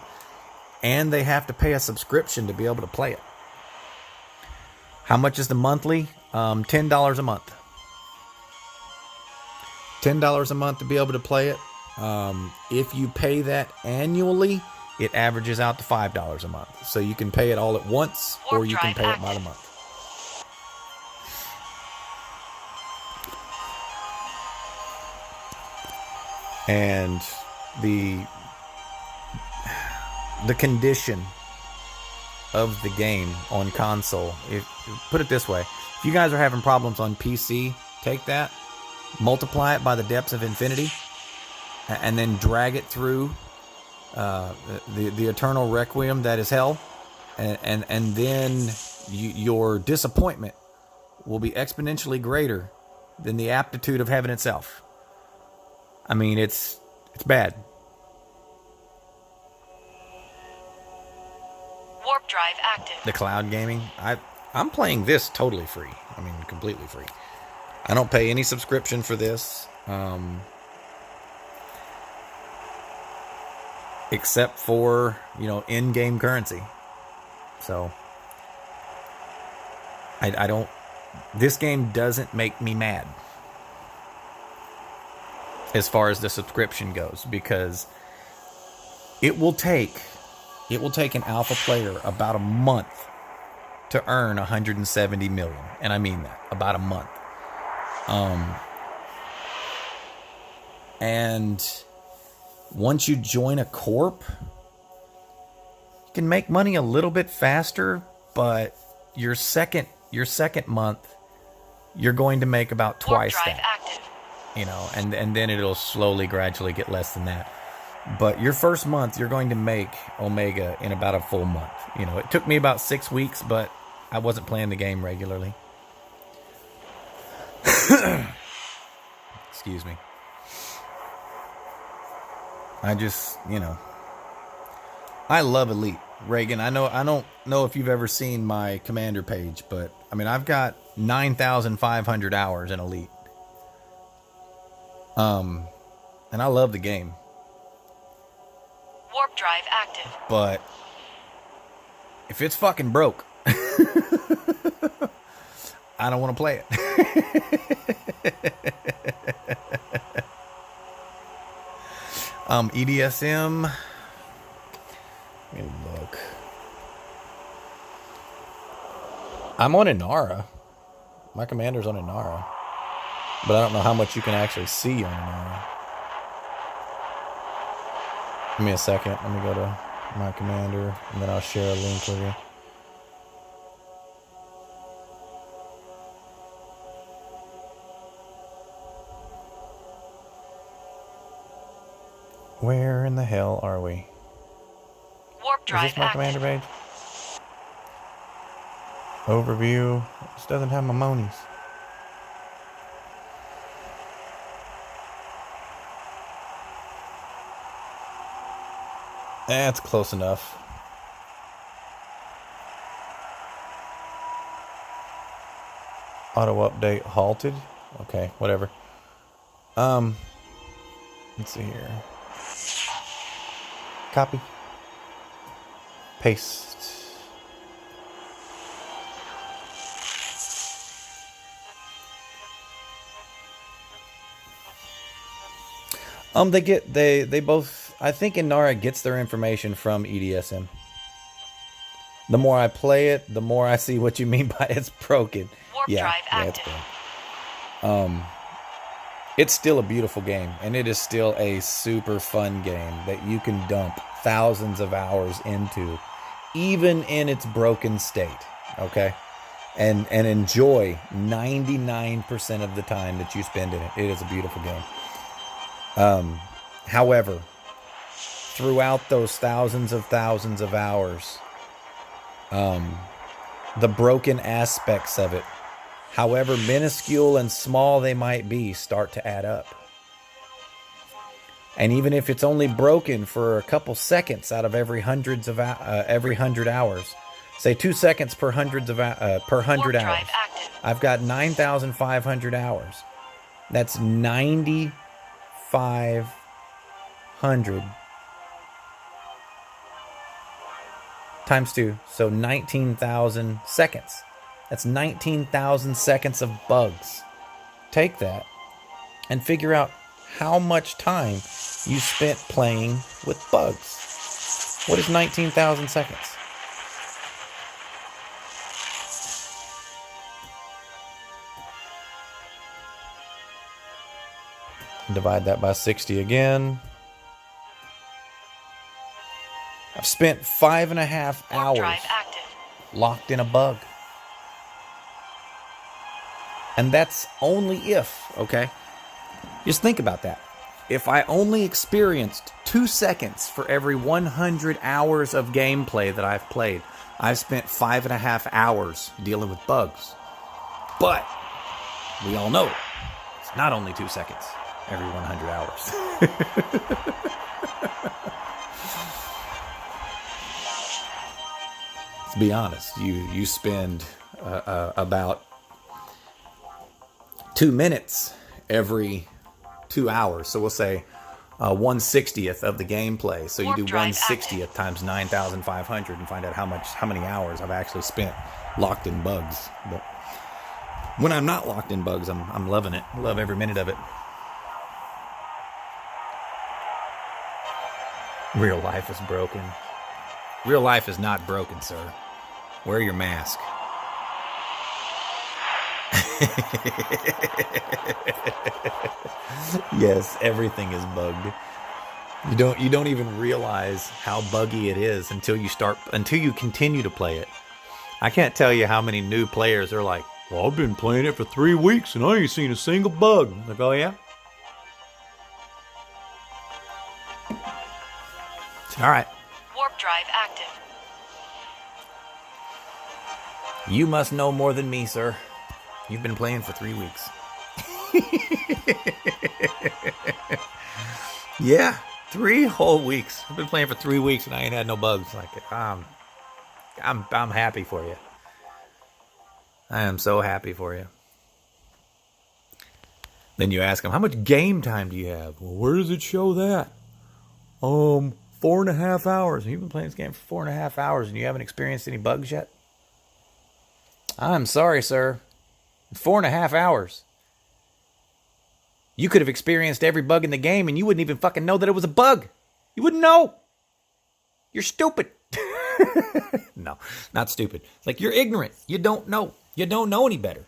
and they have to pay a subscription to be able to play it. How much is the monthly? $10 a month. $10 a month to be able to play it. If you pay that annually, it averages out to $5 a month. So you can pay it all at once, or you can pay it by the month. And the condition of the game on console, put it this way, if you guys are having problems on PC, take that, multiply it by the depths of infinity, and then drag it through the eternal requiem that is hell, and then your disappointment will be exponentially greater than the aptitude of heaven itself. I mean, it's bad. Warp drive active. The cloud gaming, I'm playing this totally free. I mean, completely free. I don't pay any subscription for this, except for, in-game currency. So I don't. This game doesn't make me mad as far as the subscription goes, because it will take an alpha player about a month to earn 170 million. And I mean that, about a month. And once you join a corp, you can make money a little bit faster, but your second month, you're going to make about twice that. Active. And then it'll slowly, gradually get less than that. But your first month, you're going to make Omega in about a full month. It took me about 6 weeks, but I wasn't playing the game regularly. Excuse me. I just, I love Elite. Reagan, I don't know if you've ever seen my commander page, but I mean, I've got 9,500 hours in Elite. And I love the game. Warp drive active. But if it's fucking broke, I don't want to play it. EDSM. Let me look. I'm on Inara. My commander's on Inara. But I don't know how much you can actually see on Inara. Give me a second. Let me go to my commander, and then I'll share a link with you. Where in the hell are we? Warp drive Is this my active. commander page? Overview. This doesn't have my monies. That's close enough. Auto update halted. Okay, whatever. Let's see here. Copy. Paste. They both, I think Inara gets their information from EDSM. The more I play it, the more I see what you mean by it's broken. Warp drive it's active. broken. It's still a beautiful game, and it is still a super fun game that you can dump thousands of hours into, even in its broken state, okay? And enjoy 99% of the time that you spend in it. It is a beautiful game. However, throughout those thousands of hours, the broken aspects of it, however minuscule and small they might be, start to add up. And even if it's only broken for a couple seconds out of every 100 hours, Say 2 seconds per 100 Warp hours. drive active. I've got 9,500 hours. That's 9,500 times 2, so 19,000 seconds. That's 19,000 seconds of bugs. Take that and figure out how much time you spent playing with bugs. What is 19,000 seconds? Divide that by 60 again. I've spent 5.5 hours locked in a bug. And that's only if, okay? Just think about that. If I only experienced 2 seconds for every 100 hours of gameplay that I've played, I've spent 5.5 hours dealing with bugs. But we all know it's not only 2 seconds every 100 hours. Let's be honest. You spend about 2 minutes every 2 hours. So we'll say 1/60th of the gameplay. So you do 1/60th times 9,500 and find out how many hours I've actually spent locked in bugs. But when I'm not locked in bugs, I'm loving it. I love every minute of it. Real life is broken. Real life is not broken, sir. Wear your mask. Yes, everything is bugged. You don't even realize how buggy it is until you continue to play it. I can't tell you how many new players are like, well, I've been playing it for 3 weeks and I ain't seen a single bug. I'm like, oh yeah? All right. Warp drive active. You must know more than me, sir. You've been playing for 3 weeks. Yeah, 3 whole weeks. I've been playing for 3 weeks and I ain't had no bugs. Like, I'm happy for you. I am so happy for you. Then you ask them, how much game time do you have? Well, where does it show that? 4.5 hours. You've been playing this game for 4.5 hours and you haven't experienced any bugs yet? I'm sorry, sir. 4.5 hours. You could have experienced every bug in the game and you wouldn't even fucking know that it was a bug. You wouldn't know. You're stupid. No, not stupid. Like, you're ignorant. You don't know. You don't know any better.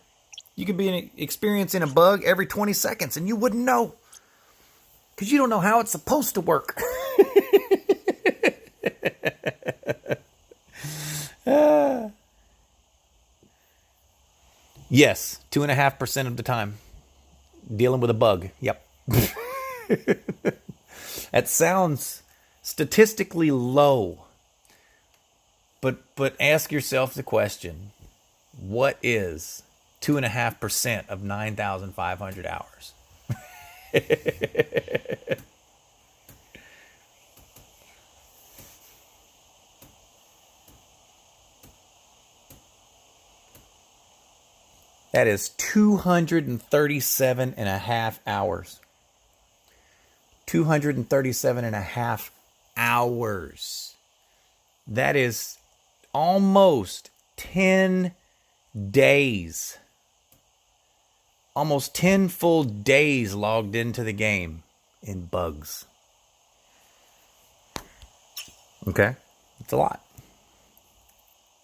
You could be experiencing a bug every 20 seconds and you wouldn't know. Because you don't know how it's supposed to work. Yes, 2.5% of the time. Dealing with a bug. Yep. That sounds statistically low. But ask yourself the question, what is 2.5% of 9,500 hours? That is 237 and a half hours. 237 and a half hours. That is almost 10 days. Almost 10 full days logged into the game in bugs. Okay? It's a lot.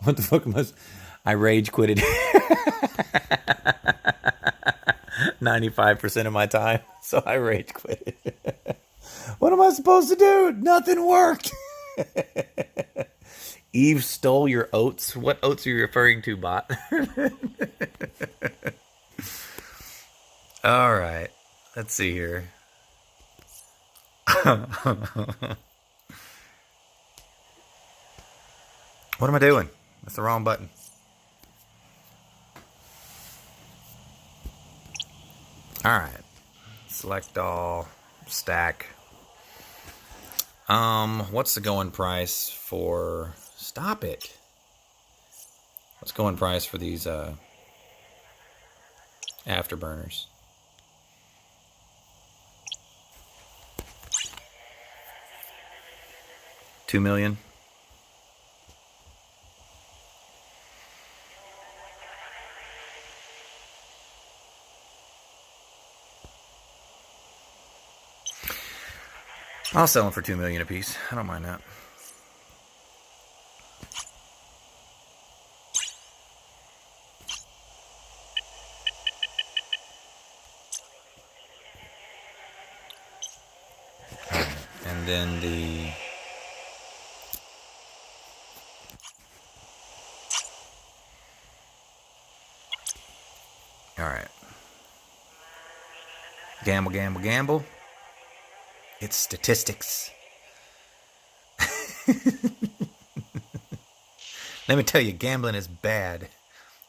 What the fuck must... I rage quitted 95% of my time, so I rage quitted. What am I supposed to do? Nothing worked. Eve stole your oats. What oats are you referring to, bot? All right. Let's see here. What am I doing? That's the wrong button. All right. Select all. Stack. What's the going price for... Stop it. Let's go in price for these afterburners. $2 million. I'll sell them for $2 million a piece. I don't mind that. And then the all right. Gamble, gamble, gamble. It's statistics. Let me tell you, gambling is bad.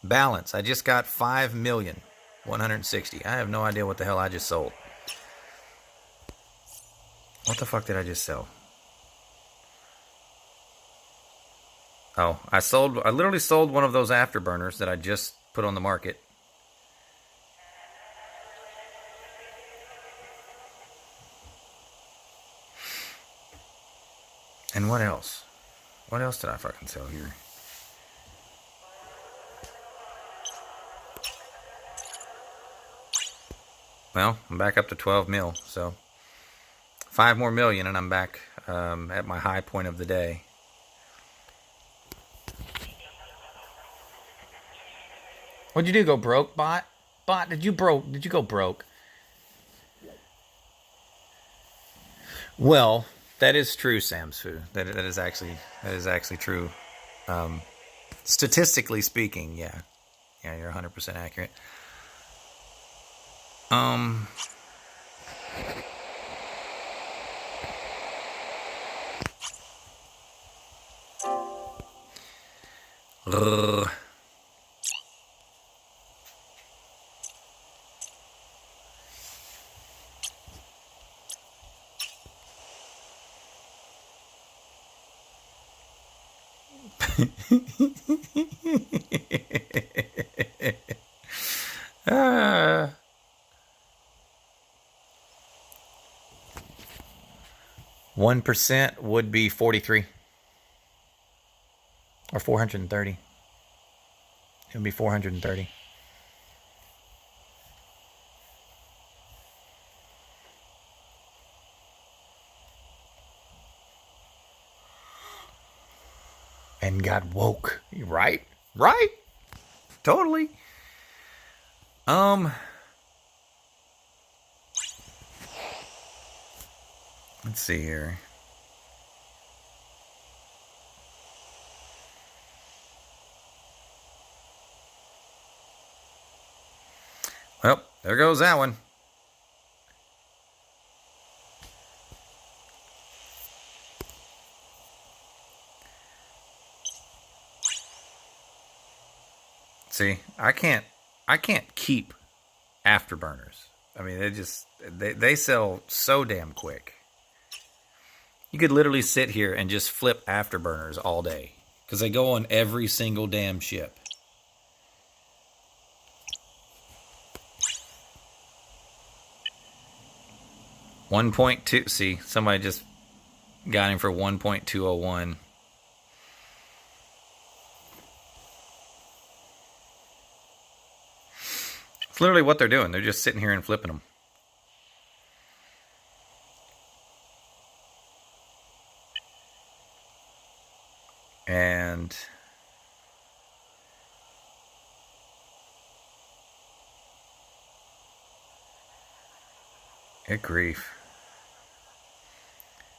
Balance. I just got 5,160,000. I have no idea what the hell I just sold. What the fuck did I just sell? Oh, I literally sold one of those afterburners that I just put on the market. And what else? What else did I fucking sell here? Well, I'm back up to 12 mil, so 5 more million and I'm back at my high point of the day. What'd you do? Go broke, bot? Bot, did you go broke? Well, that is true, Samsfu. That is actually true. Statistically speaking, yeah, you're 100% accurate. Ah. 1% would be 43 or 430. It would be 430. And got woke. Right? Right? Totally. Let's see here. Well, there goes that one. See, I can't keep afterburners. I mean, they sell so damn quick. You could literally sit here and just flip afterburners all day because they go on every single damn ship. $1.2. See, somebody just got him for 1.201. It's literally what they're doing. They're just sitting here and flipping them. And good grief.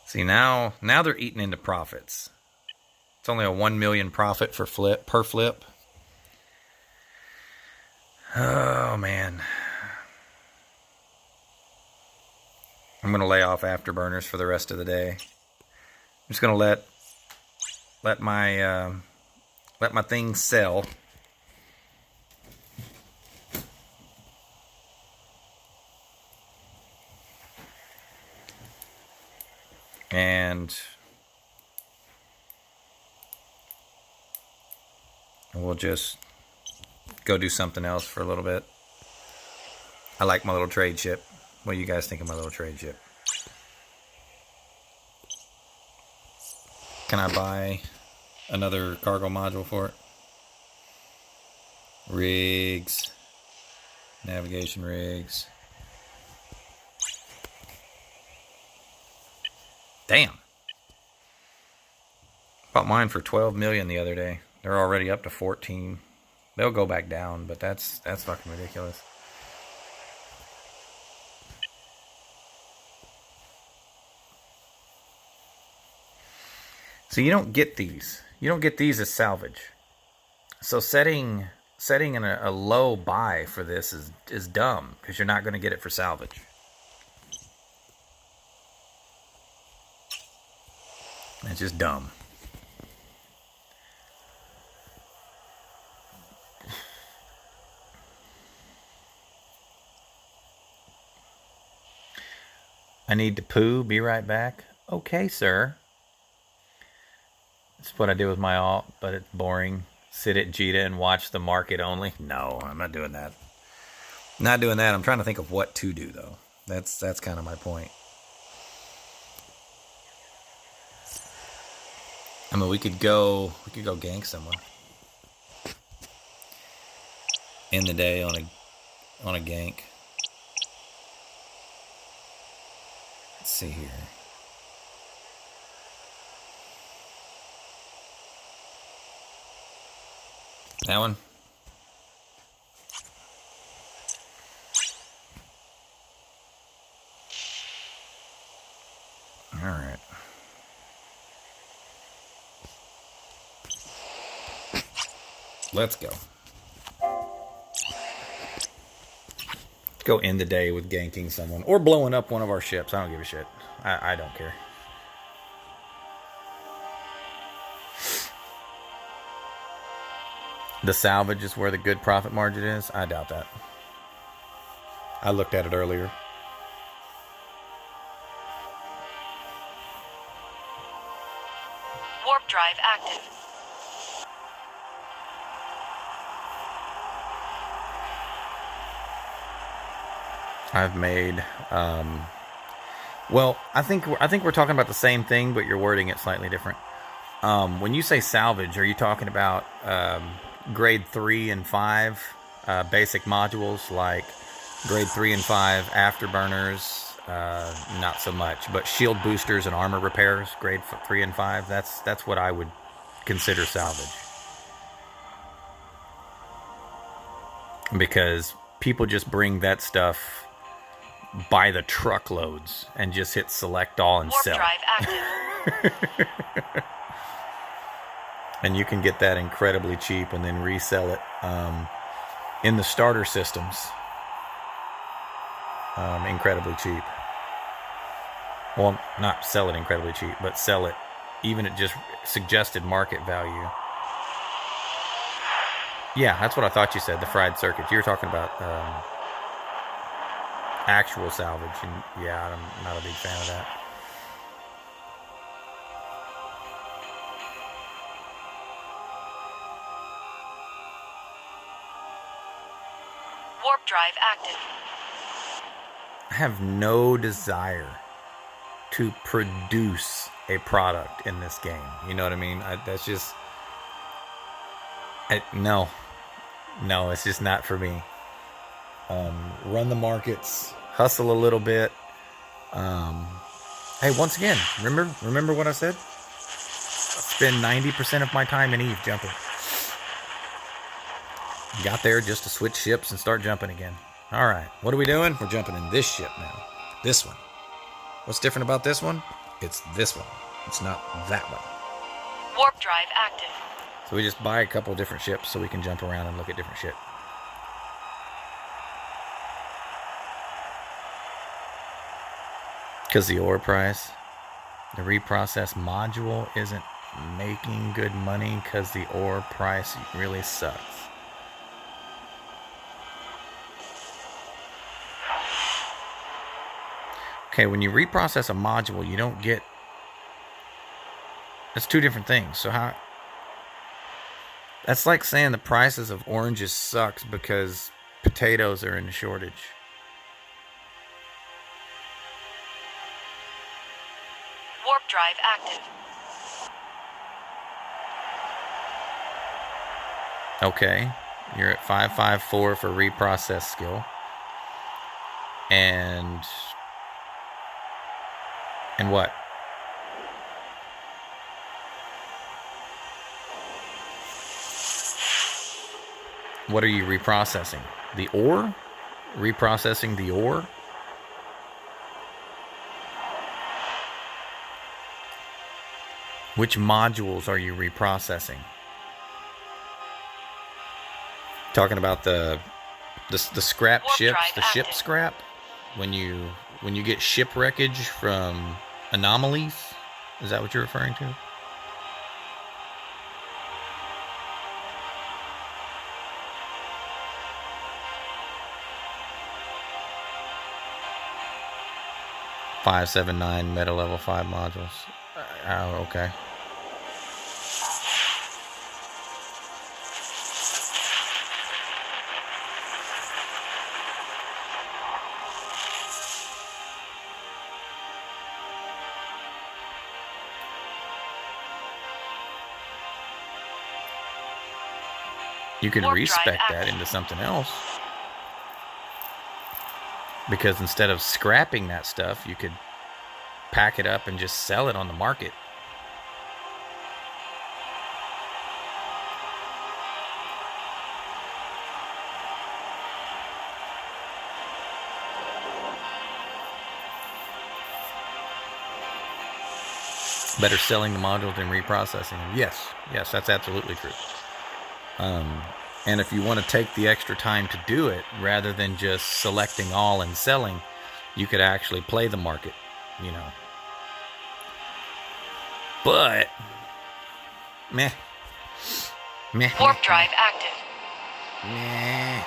See, now they're eating into profits. It's only a 1 million profit per flip. Oh man. I'm gonna lay off afterburners for the rest of the day. I'm just gonna let my things sell. And And we'll just go do something else for a little bit. I like my little trade ship. What do you guys think of my little trade ship? Can I buy another cargo module for it? Rigs. Navigation rigs. Damn. Bought mine for 12 million the other day. They're already up to 14. They'll go back down, but that's fucking ridiculous. So you don't get these. You don't get these as salvage. So setting in a low buy for this is dumb because you're not going to get it for salvage. It's just dumb. I need to poo. Be right back. Okay, sir. That's what I do with my alt, but it's boring. Sit at Jita and watch the market only. No, I'm not doing that. Not doing that. I'm trying to think of what to do though. That's kind of my point. I mean, we could go gank someone. End the day on a gank. Let's see here. That one. All right. Let's go. Let's go end the day with ganking someone or blowing up one of our ships. I don't give a shit. I don't care. The salvage is where the good profit margin is? I doubt that. I looked at it earlier. Warp drive active. I've made well, I think we're talking about the same thing, but you're wording it slightly different. When you say salvage, are you talking about grade 3 and 5 basic modules like grade 3 and 5 afterburners? Not so much, but shield boosters and armor repairs, grade 3 and 5. That's what I would consider salvage, because people just bring that stuff by the truckloads and just hit select all and Warp sell. drive active. And you can get that incredibly cheap and then resell it in the starter systems. Incredibly cheap. Well, not sell it incredibly cheap, but sell it even at just suggested market value. Yeah, that's what I thought you said, the fried circuit. You were talking about actual salvage, and yeah, I'm not a big fan of that. Warp drive active. I have no desire to produce a product in this game. You know what I mean? That's just... no, it's just not for me. Run the markets, hustle a little bit. Hey, once again, remember what I said? Spend 90% of my time in Eve jumping. Got there just to switch ships and start jumping again. All right, what are we doing? We're jumping in this ship now. This one. What's different about this one? It's this one. It's not that one. Warp drive active. So we just buy a couple different ships so we can jump around and look at different shit. Because the ore price, the reprocess module isn't making good money because the ore price really sucks. Okay, when you reprocess a module, you don't get... It's two different things. So how... That's like saying the prices of oranges sucks because potatoes are in shortage. Warp drive active. Okay, you're at 554 for reprocess skill. And what? What are you reprocessing? The ore? Reprocessing the ore? Which modules are you reprocessing? Talking about the scrap Warp ships, drive the ship active. scrap? When you get ship wreckage from anomalies? Is that what you're referring to? (579) meta level 5 modules. Oh, okay. You could Warp drive respec that active. into something else. Because instead of scrapping that stuff, you could pack it up and just sell it on the market. Better selling the modules than reprocessing them. Yes, that's absolutely true. And if you want to take the extra time to do it, rather than just selecting all and selling, you could actually play the market, you know. But, meh. Warp drive active. Meh.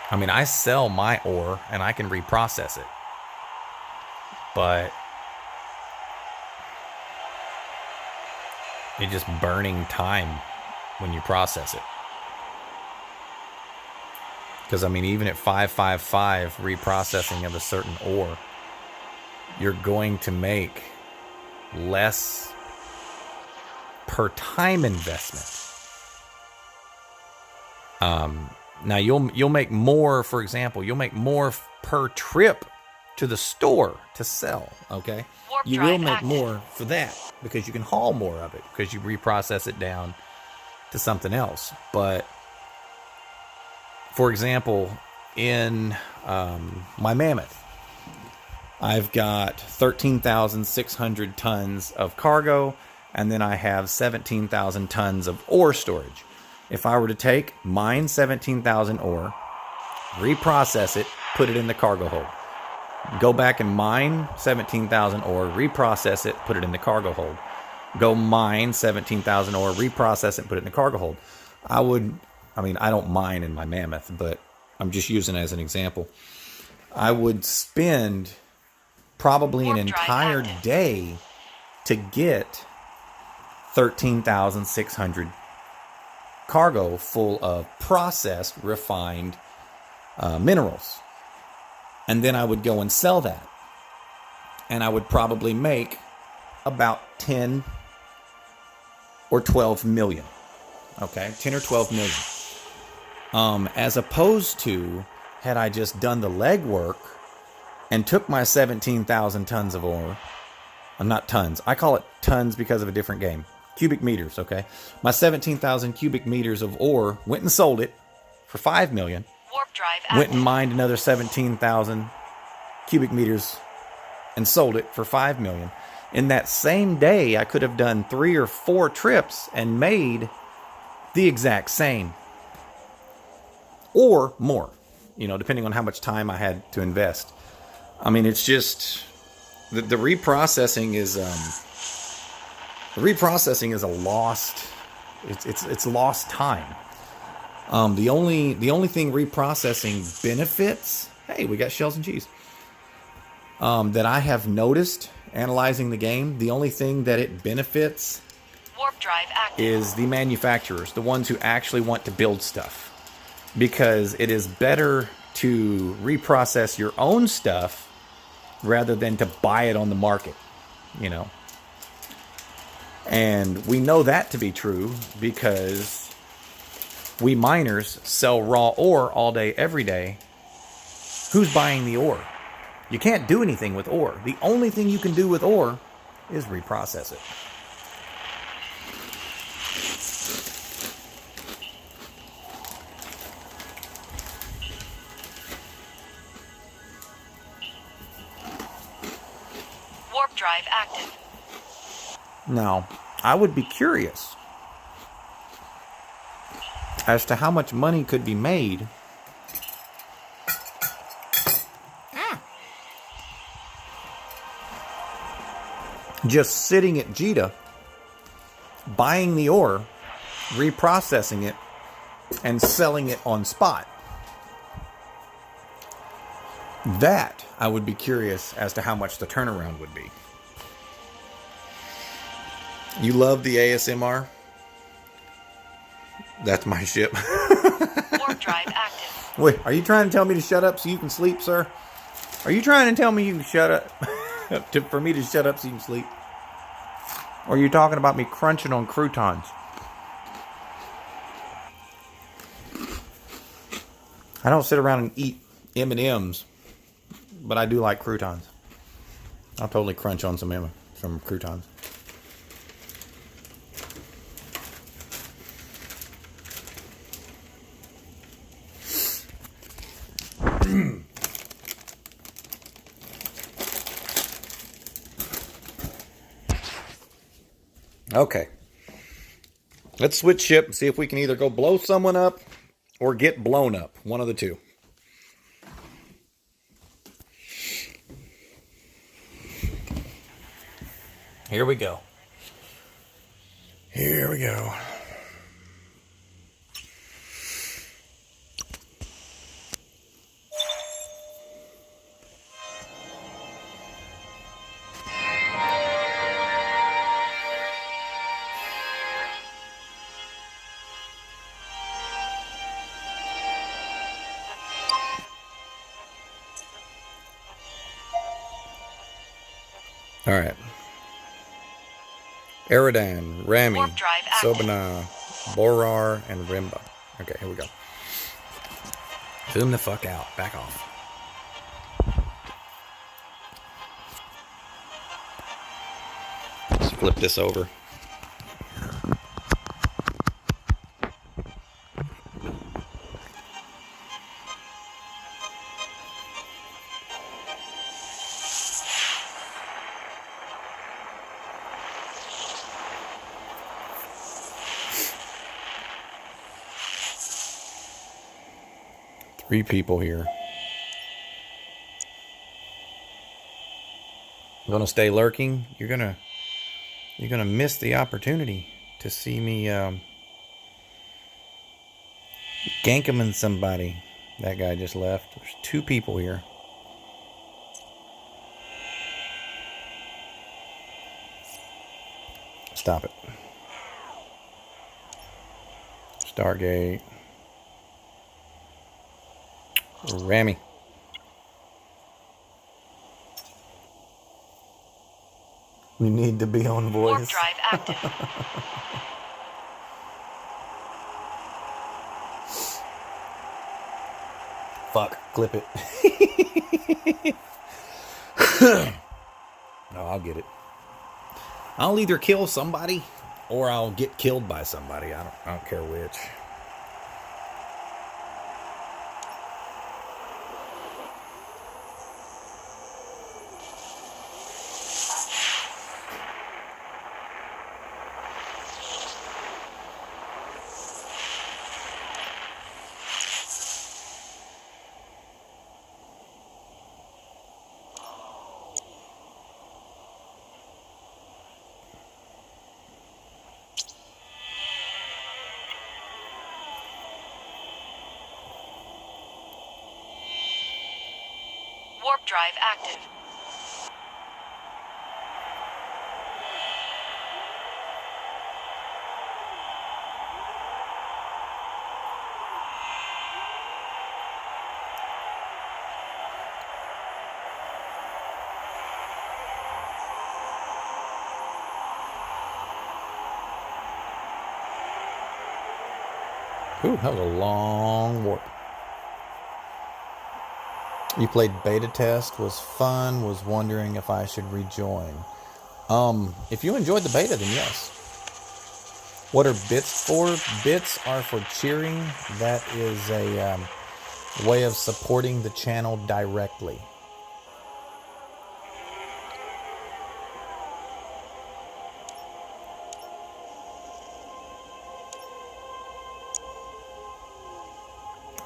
I mean, I sell my ore and I can reprocess it. But you're just burning time when you process it. Because, I mean, even at 555 reprocessing of a certain ore, you're going to make less per time investment. Now, you'll make more, for example, you'll make more per trip to the store to sell, okay? Warp You drive will make active. more for that because you can haul more of it because you reprocess it down to something else. But, for example, in my mammoth, I've got 13,600 tons of cargo, and then I have 17,000 tons of ore storage. If I were to mine 17,000 ore, reprocess it, put it in the cargo hold. Go back and mine 17,000 ore, reprocess it, put it in the cargo hold. Go mine 17,000 ore, reprocess it, put it in the cargo hold. I don't mine in my mammoth, but I'm just using it as an example. I would spend probably an Warp drive entire active. day to get 13,600 cargo full of processed, refined minerals. And then I would go and sell that. And I would probably make about 10 or 12 million. Okay, 10 or 12 million. As opposed to, had I just done the legwork and took my 17,000 tons of ore, not tons, I call it tons because of a different game. Cubic meters, okay? My 17,000 cubic meters of ore, went and sold it for 5 million. Warp drive active. Went and mined another 17,000 cubic meters and sold it for 5 million. In that same day, I could have done 3 or 4 trips and made the exact same. Or more, depending on how much time I had to invest. I mean, it's just the reprocessing is a lost. It's lost time. The only thing reprocessing benefits. Hey, we got shells and cheese. That I have noticed analyzing the game, the only thing that it benefits Warp drive active. is the manufacturers, the ones who actually want to build stuff. Because it is better to reprocess your own stuff rather than to buy it on the market, you know. And we know that to be true because we miners sell raw ore all day, every day. Who's buying the ore? You can't do anything with ore. The only thing you can do with ore is reprocess it. Warp drive active. Now, I would be curious as to how much money could be made just sitting at Jita, buying the ore, reprocessing it, and selling it on spot. That, I would be curious as to how much the turnaround would be. You love the ASMR? That's my ship. Warp drive active. Wait, are you trying to tell me to shut up so you can sleep, sir? Are you trying to tell me you can shut up? For me to shut up so you can sleep? Or are you talking about me crunching on croutons? I don't sit around and eat M&Ms, but I do like croutons. I'll totally crunch on some croutons. Okay. Let's switch ship and see if we can either go blow someone up or get blown up. One of the two. Here we go. Here we go. All right. Eridan, Rami, Warp drive active. Sobana, Borar, and Rimba. Okay, here we go. Zoom the fuck out. Back off. Let's flip this over. Three people here. I'm gonna stay lurking. You're gonna miss the opportunity to see me ganking somebody. That guy just left. There's two people here. Stop it. Stargate. Rami. We need to be on Warp voice. drive active. Fuck, clip it. No, I'll get it. I'll either kill somebody or I'll get killed by somebody. I don't care which. Warp drive active. Ooh, that was a long warp. You played beta test, was fun, was wondering if I should rejoin. If you enjoyed the beta, then yes. What are bits for? Bits are for cheering. That is a way of supporting the channel directly.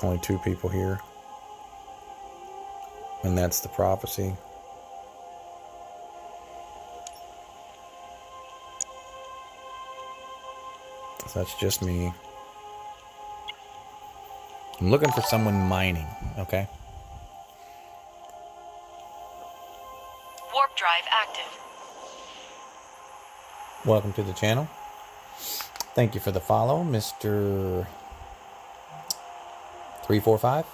Only 2 people here. And that's the prophecy. So that's just me. I'm looking for someone mining, okay? Warp drive active. Welcome to the channel. Thank you for the follow, Mr. 345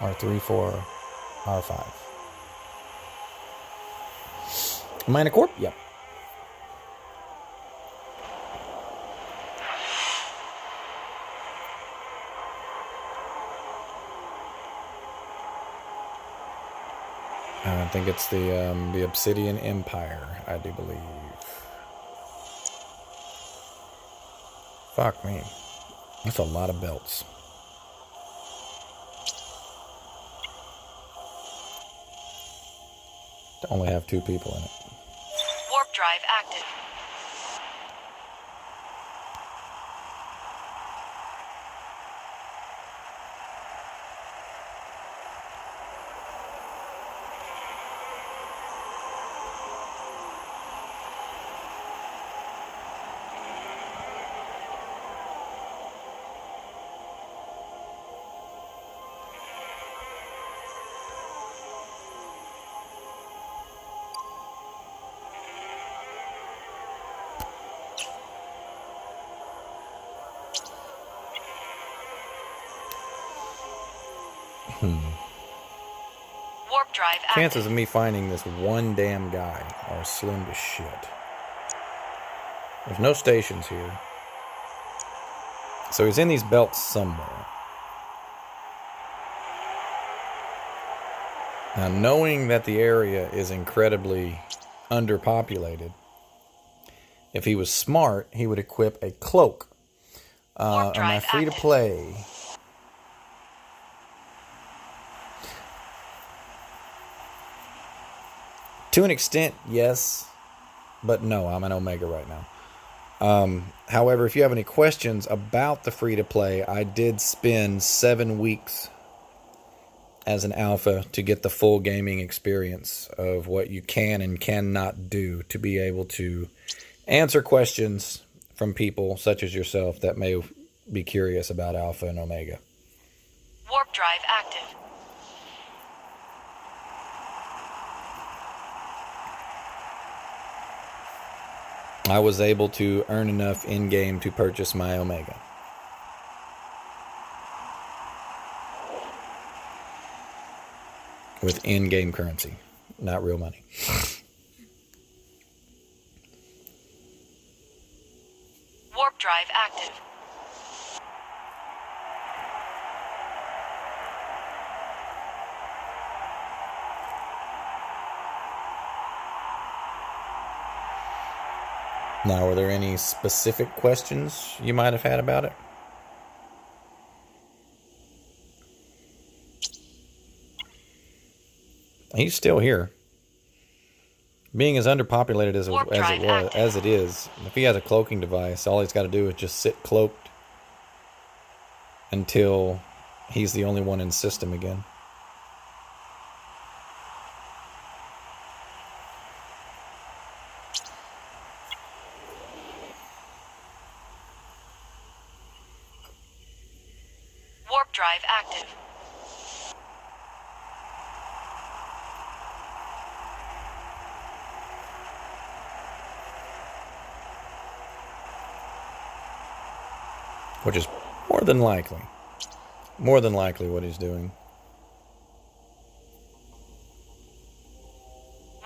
or 34R5. Am I in a corp? Yep. I think it's the Obsidian Empire, I do believe. Fuck me. That's a lot of belts. To only have 2 people in it. Warp drive active. Warp drive active. Chances of me finding this one damn guy are slim to shit. There's no stations here. So he's in these belts somewhere. Now, knowing that the area is incredibly underpopulated, if he was smart, he would equip a cloak. Am I free to play? To an extent, yes. But no, I'm an Omega right now. However, if you have any questions about the free-to-play, I did spend 7 weeks as an alpha to get the full gaming experience of what you can and cannot do to be able to answer questions from people such as yourself that may be curious about Alpha and Omega. Warp drive active. I was able to earn enough in-game to purchase my Omega. With in-game currency, not real money. Warp drive active. Now, are there any specific questions you might have had about it? He's still here. Being as underpopulated as it is, if he has a cloaking device, all he's got to do is just sit cloaked until he's the only one in system again. Warp drive active. Which is more than likely what he's doing.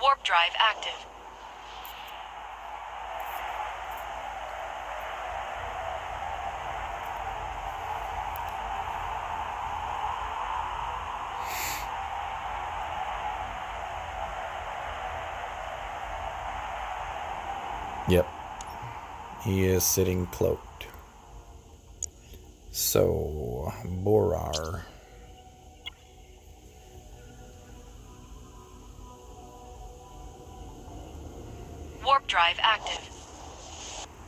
Warp drive active. Yep. He is sitting cloaked. So, Borar. Warp drive active.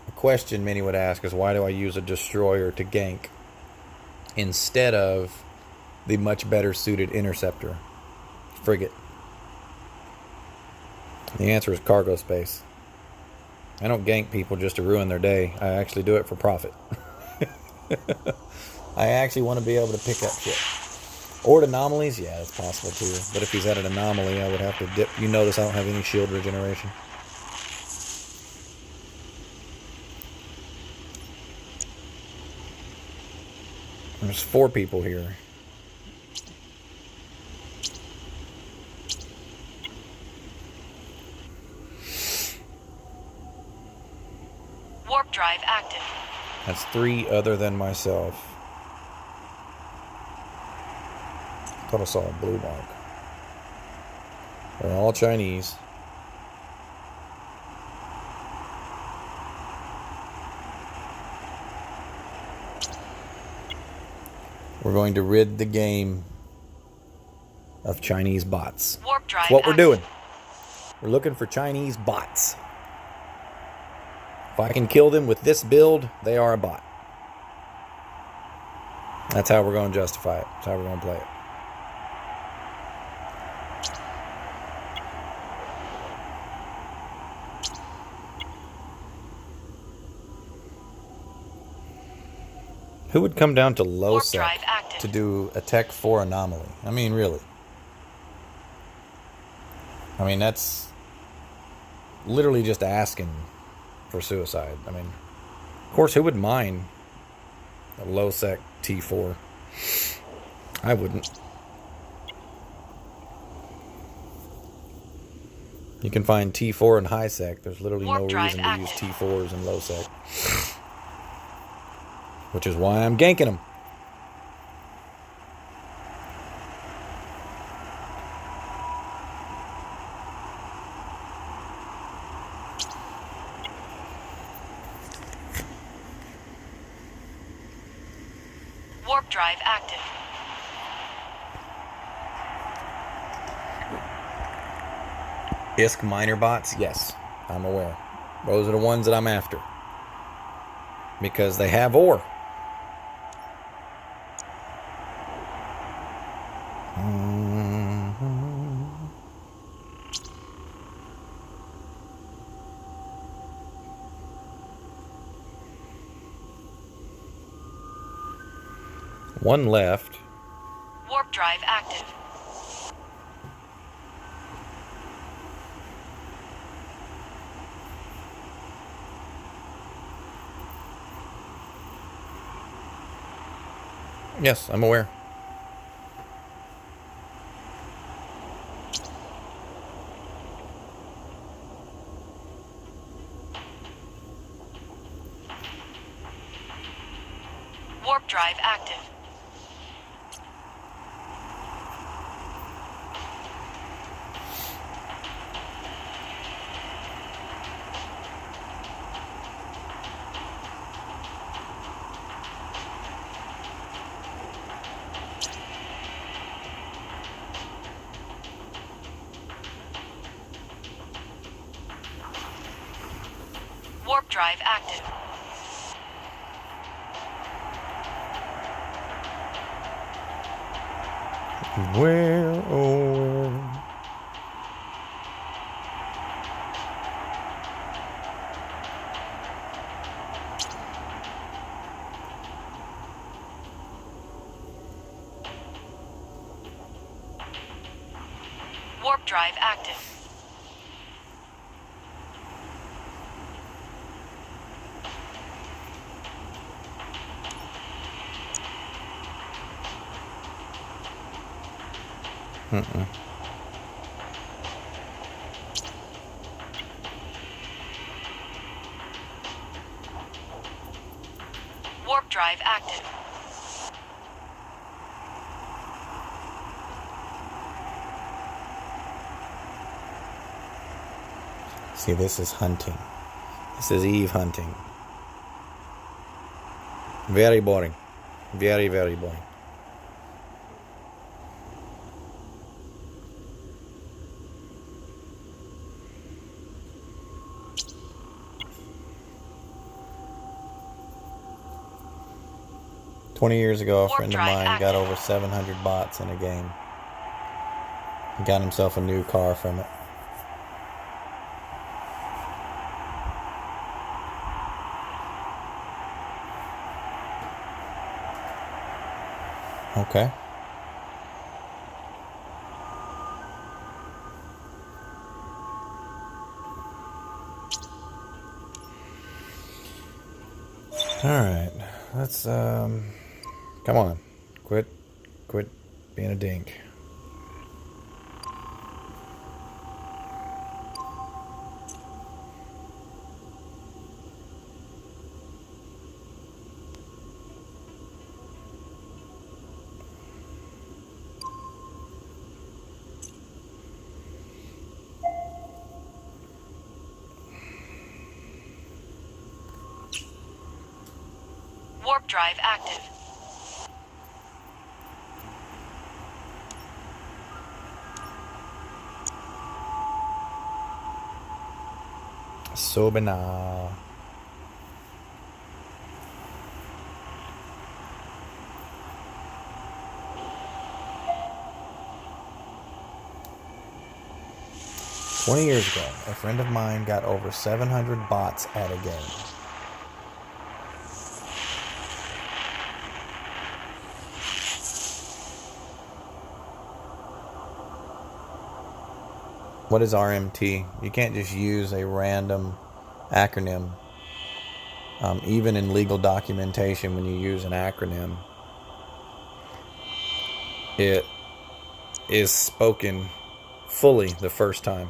A question many would ask is, why do I use a destroyer to gank instead of the much better suited interceptor frigate? The answer is cargo space. I don't gank people just to ruin their day. I actually do it for profit. I actually want to be able to pick up shit. Or at anomalies, yeah, that's possible too. But if he's at an anomaly, I would have to dip. You notice I don't have any shield regeneration. There's 4 people here. Warp drive active. That's 3 other than myself. I thought I saw a blue mark. They're all Chinese. We're going to rid the game of Chinese bots. Warp drive That's what we're active. doing. We're looking for Chinese bots. If I can kill them with this build, they are a bot. That's how we're going to justify it. That's how we're going to play it. Who would come down to low Warp sec drive active. to do a tech 4 anomaly? I mean, really. I mean, that's literally just asking for suicide. I mean, of course, who would mind a low sec T4? I wouldn't. You can find T4 and high sec. There's literally Warp no drive reason to use active. T4s in low sec. Which is why I'm ganking them. Warp drive active. ISK miner bots? Yes, I'm aware. Those are the ones that I'm after. Because they have ore. One left. Warp drive active. Yes, I'm aware. Warp drive active. Warp drive active. Where, oh, where? Warp drive active. Warp drive active. See, this is hunting. This is Eve hunting. Very boring. Very, very boring. $20 ago, a friend of mine got over 700 bots in a game. He got himself a new car from it. Okay. All right. Let's come on. Quit being a dink. Warp drive active. So banal. $20 ago, a friend of mine got over 700 bots at a game. What is RMT? You can't just use a random acronym. Even in legal documentation, when you use an acronym, it is spoken fully the first time.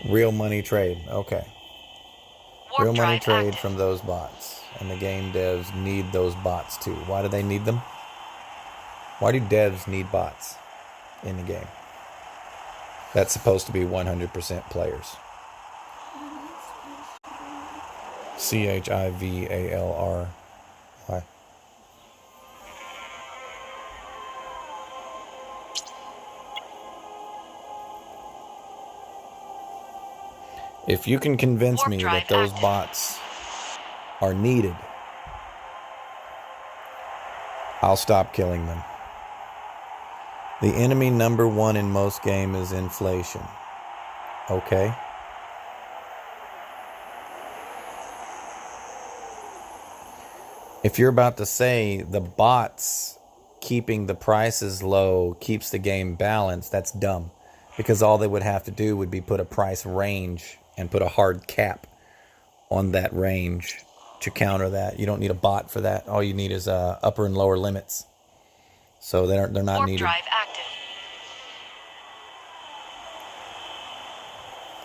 Real money trade. Okay. Real money trade from those bots. And the game devs need those bots too. Why do they need them? Why do devs need bots in the game? That's supposed to be 100% players. CHIVALRY. If you can convince me that those bots are needed, I'll stop killing them. The enemy number one in most games is inflation. Okay? If you're about to say the bots keeping the prices low keeps the game balanced, that's dumb. Because all they would have to do would be put a price range and put a hard cap on that range to counter that. You don't need a bot for that. All you need is upper and lower limits. So they're not needed. Drive active.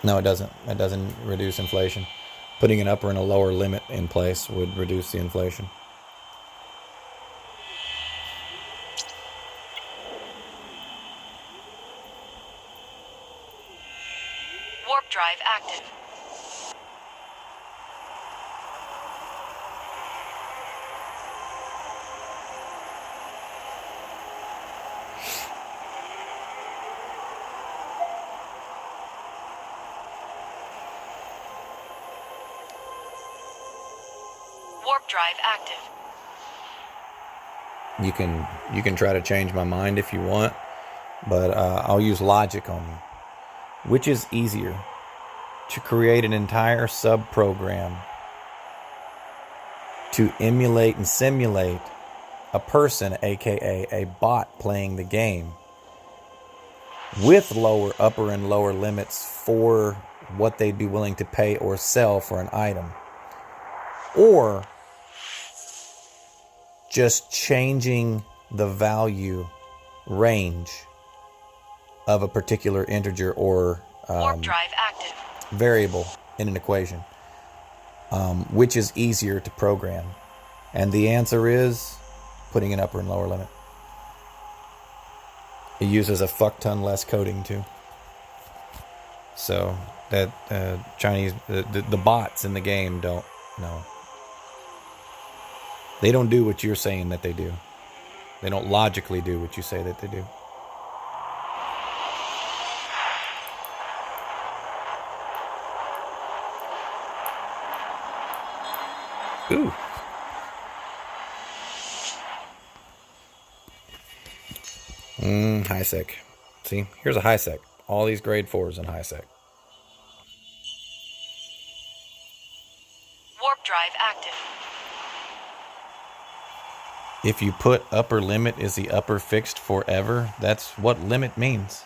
No, it doesn't. It doesn't reduce inflation. Putting an upper and a lower limit in place would reduce the inflation. Warp drive active. Warp drive active. You can try to change my mind if you want, but I'll use logic on you. Which is easier, to create an entire sub-program to emulate and simulate a person, aka a bot, playing the game with upper and lower limits for what they'd be willing to pay or sell for an item, or just changing the value range of a particular integer or Warp drive active. variable in an equation, which is easier to program? And the answer is putting an upper and lower limit. It uses a fuck ton less coding too. So that Chinese the bots in the game don't. No, they don't do what you're saying that they do. They don't logically do what you say that they do. Ooh. High sec. See, here's a high sec. All these grade 4s in high sec. Warp drive active. If you put upper limit, is the upper fixed forever? That's what limit means.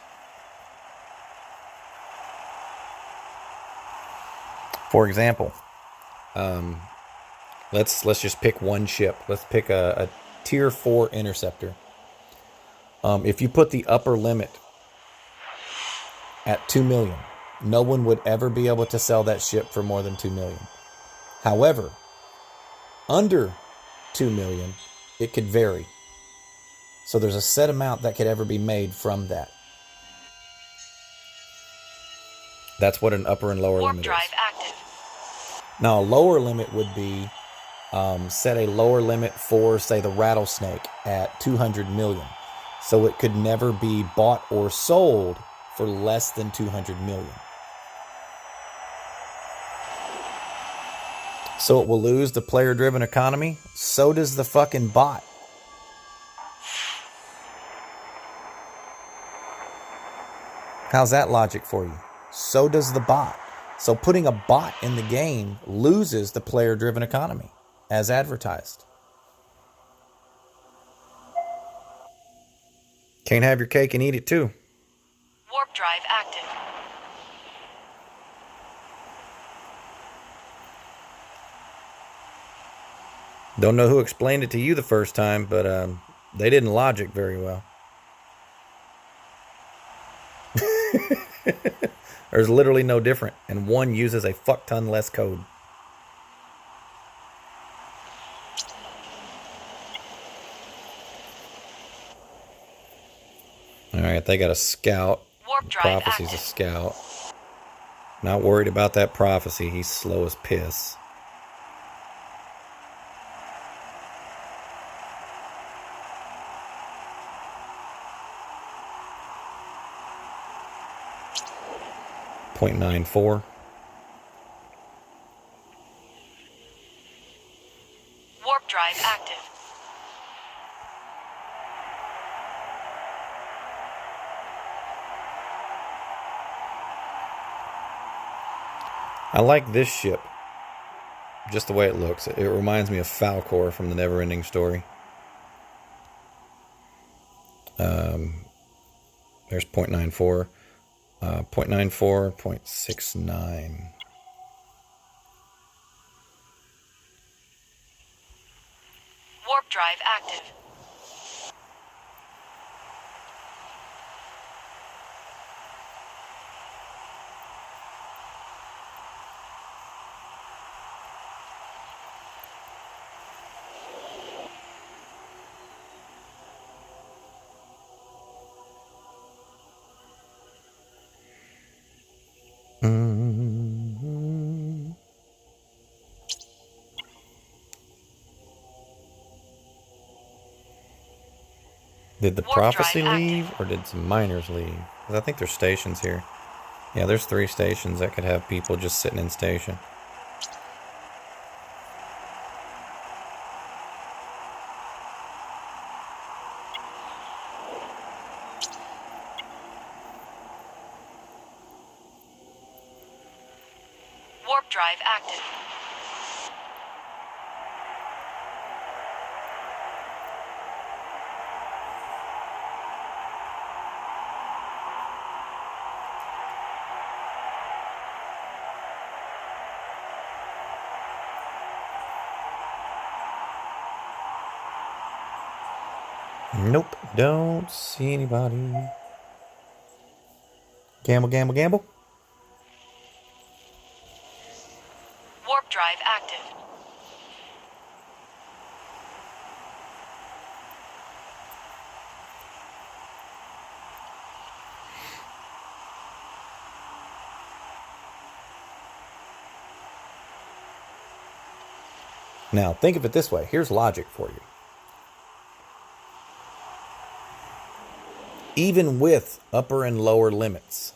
For example, let's just pick one ship. Let's pick a tier 4 interceptor. If you put the upper limit at 2 million, no one would ever be able to sell that ship for more than 2 million. However, under 2 million, it could vary. So there's a set amount that could ever be made from that. That's what an upper and lower limit is. Warp drive active. Now, a lower limit would be set a lower limit for, say, the Rattlesnake at 200 million. So it could never be bought or sold for less than 200 million. So it will lose the player-driven economy. So does the fucking bot. How's that logic for you? So does the bot. So putting a bot in the game loses the player-driven economy, as advertised. Can't have your cake and eat it too. Warp drive active. Don't know who explained it to you the first time, but they didn't logic very well. There's literally no different, and one uses a fuck ton less code. Alright, they got a scout. Warp drive Prophecy's a active. scout. Not worried about that prophecy. He's slow as piss. .94. Warp drive active. I like this ship. Just the way it looks. It reminds me of Falcor from the Neverending Story. There's .94. 0.94, 0.69. Warp drive active. Did the Warp prophecy drive leave, active. or did some miners leave? Because I think there's stations here. Yeah, there's 3 stations that could have people just sitting in station. Warp drive active. Nope, don't see anybody. Gamble, gamble, gamble. Warp drive active. Now, think of it this way. Here's logic for you. Even with upper and lower limits,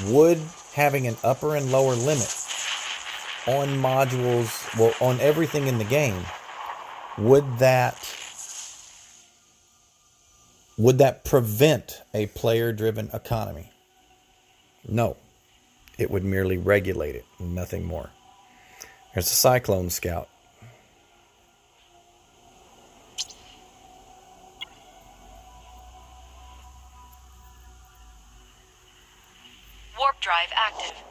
would having an upper and lower limit on modules, well, on everything in the game, would that prevent a player-driven economy? No. It would merely regulate it, nothing more. There's a Cyclone Scout. Warp drive active.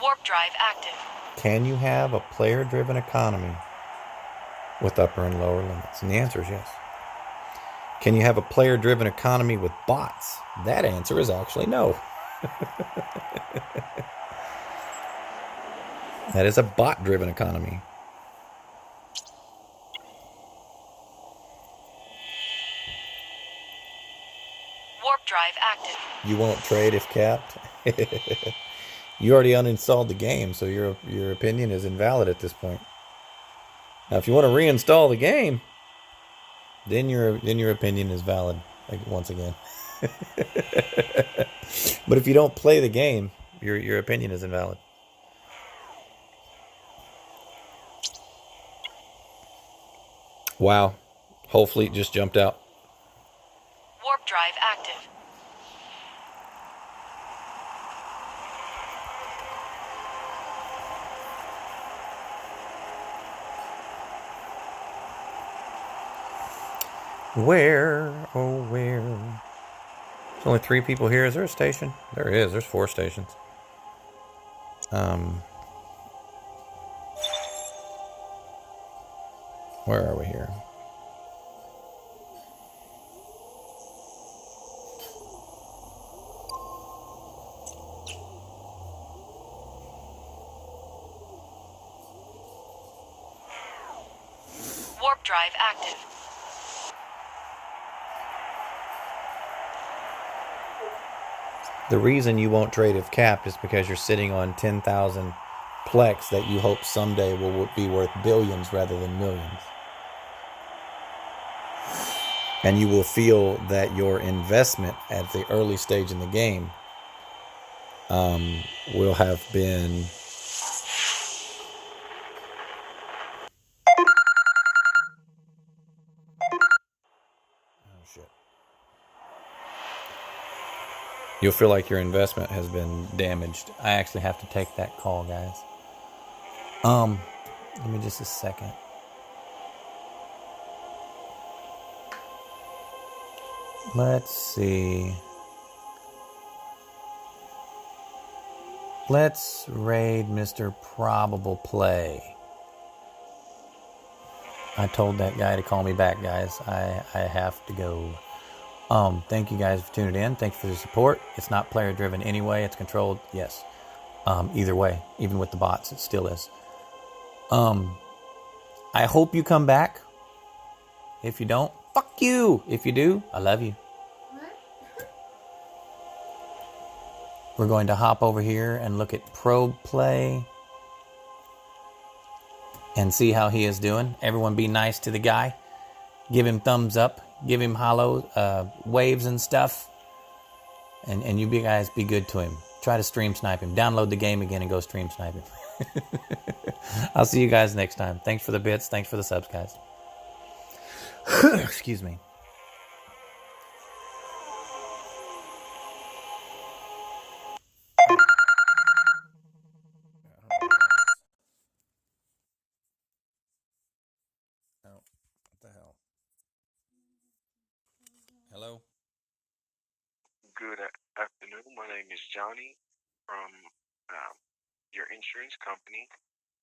Warp drive active. Can you have a player-driven economy with upper and lower limits? And the answer is yes. Can you have a player-driven economy with bots? That answer is actually no. That is a bot-driven economy. Warp drive active. You won't trade if capped? You already uninstalled the game, so your opinion is invalid at this point. Now, if you want to reinstall the game, then your opinion is valid once again. But if you don't play the game, your opinion is invalid. Wow, whole fleet just jumped out. Warp drive active. Where, oh where? There's only 3 people here. Is there a station? There is. There's 4 stations. Where are we here? Warp drive active. The reason you won't trade if capped is because you're sitting on 10,000 plex that you hope someday will be worth billions rather than millions. And you will feel that your investment at the early stage in the game will have been you'll feel like your investment has been damaged. I actually have to take that call, guys. Give me just a second. Let's see. Let's raid Mr. Probable Play. I told that guy to call me back, guys. I have to go. Thank you guys for tuning in. Thank you for the support. It's not player driven anyway. It's controlled. Yes. Either way, even with the bots, it still is. I hope you come back. If you don't, fuck you. If you do, I love you. What? We're going to hop over here and look at Probe Play and see how he is doing. Everyone be nice to the guy. Give him thumbs up. Give him hollow waves and stuff. And you guys be good to him. Try to stream snipe him. Download the game again and go stream snipe him. I'll see you guys next time. Thanks for the bits. Thanks for the subs, guys. Excuse me. Oh, what the hell? Hello? Good afternoon. My name is Johnny from your insurance company.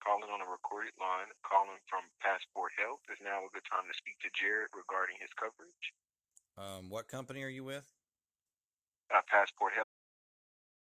calling on a recorded line, calling from Passport Health. Is now a good time to speak to Jared regarding his coverage. What company are you with? Passport Health.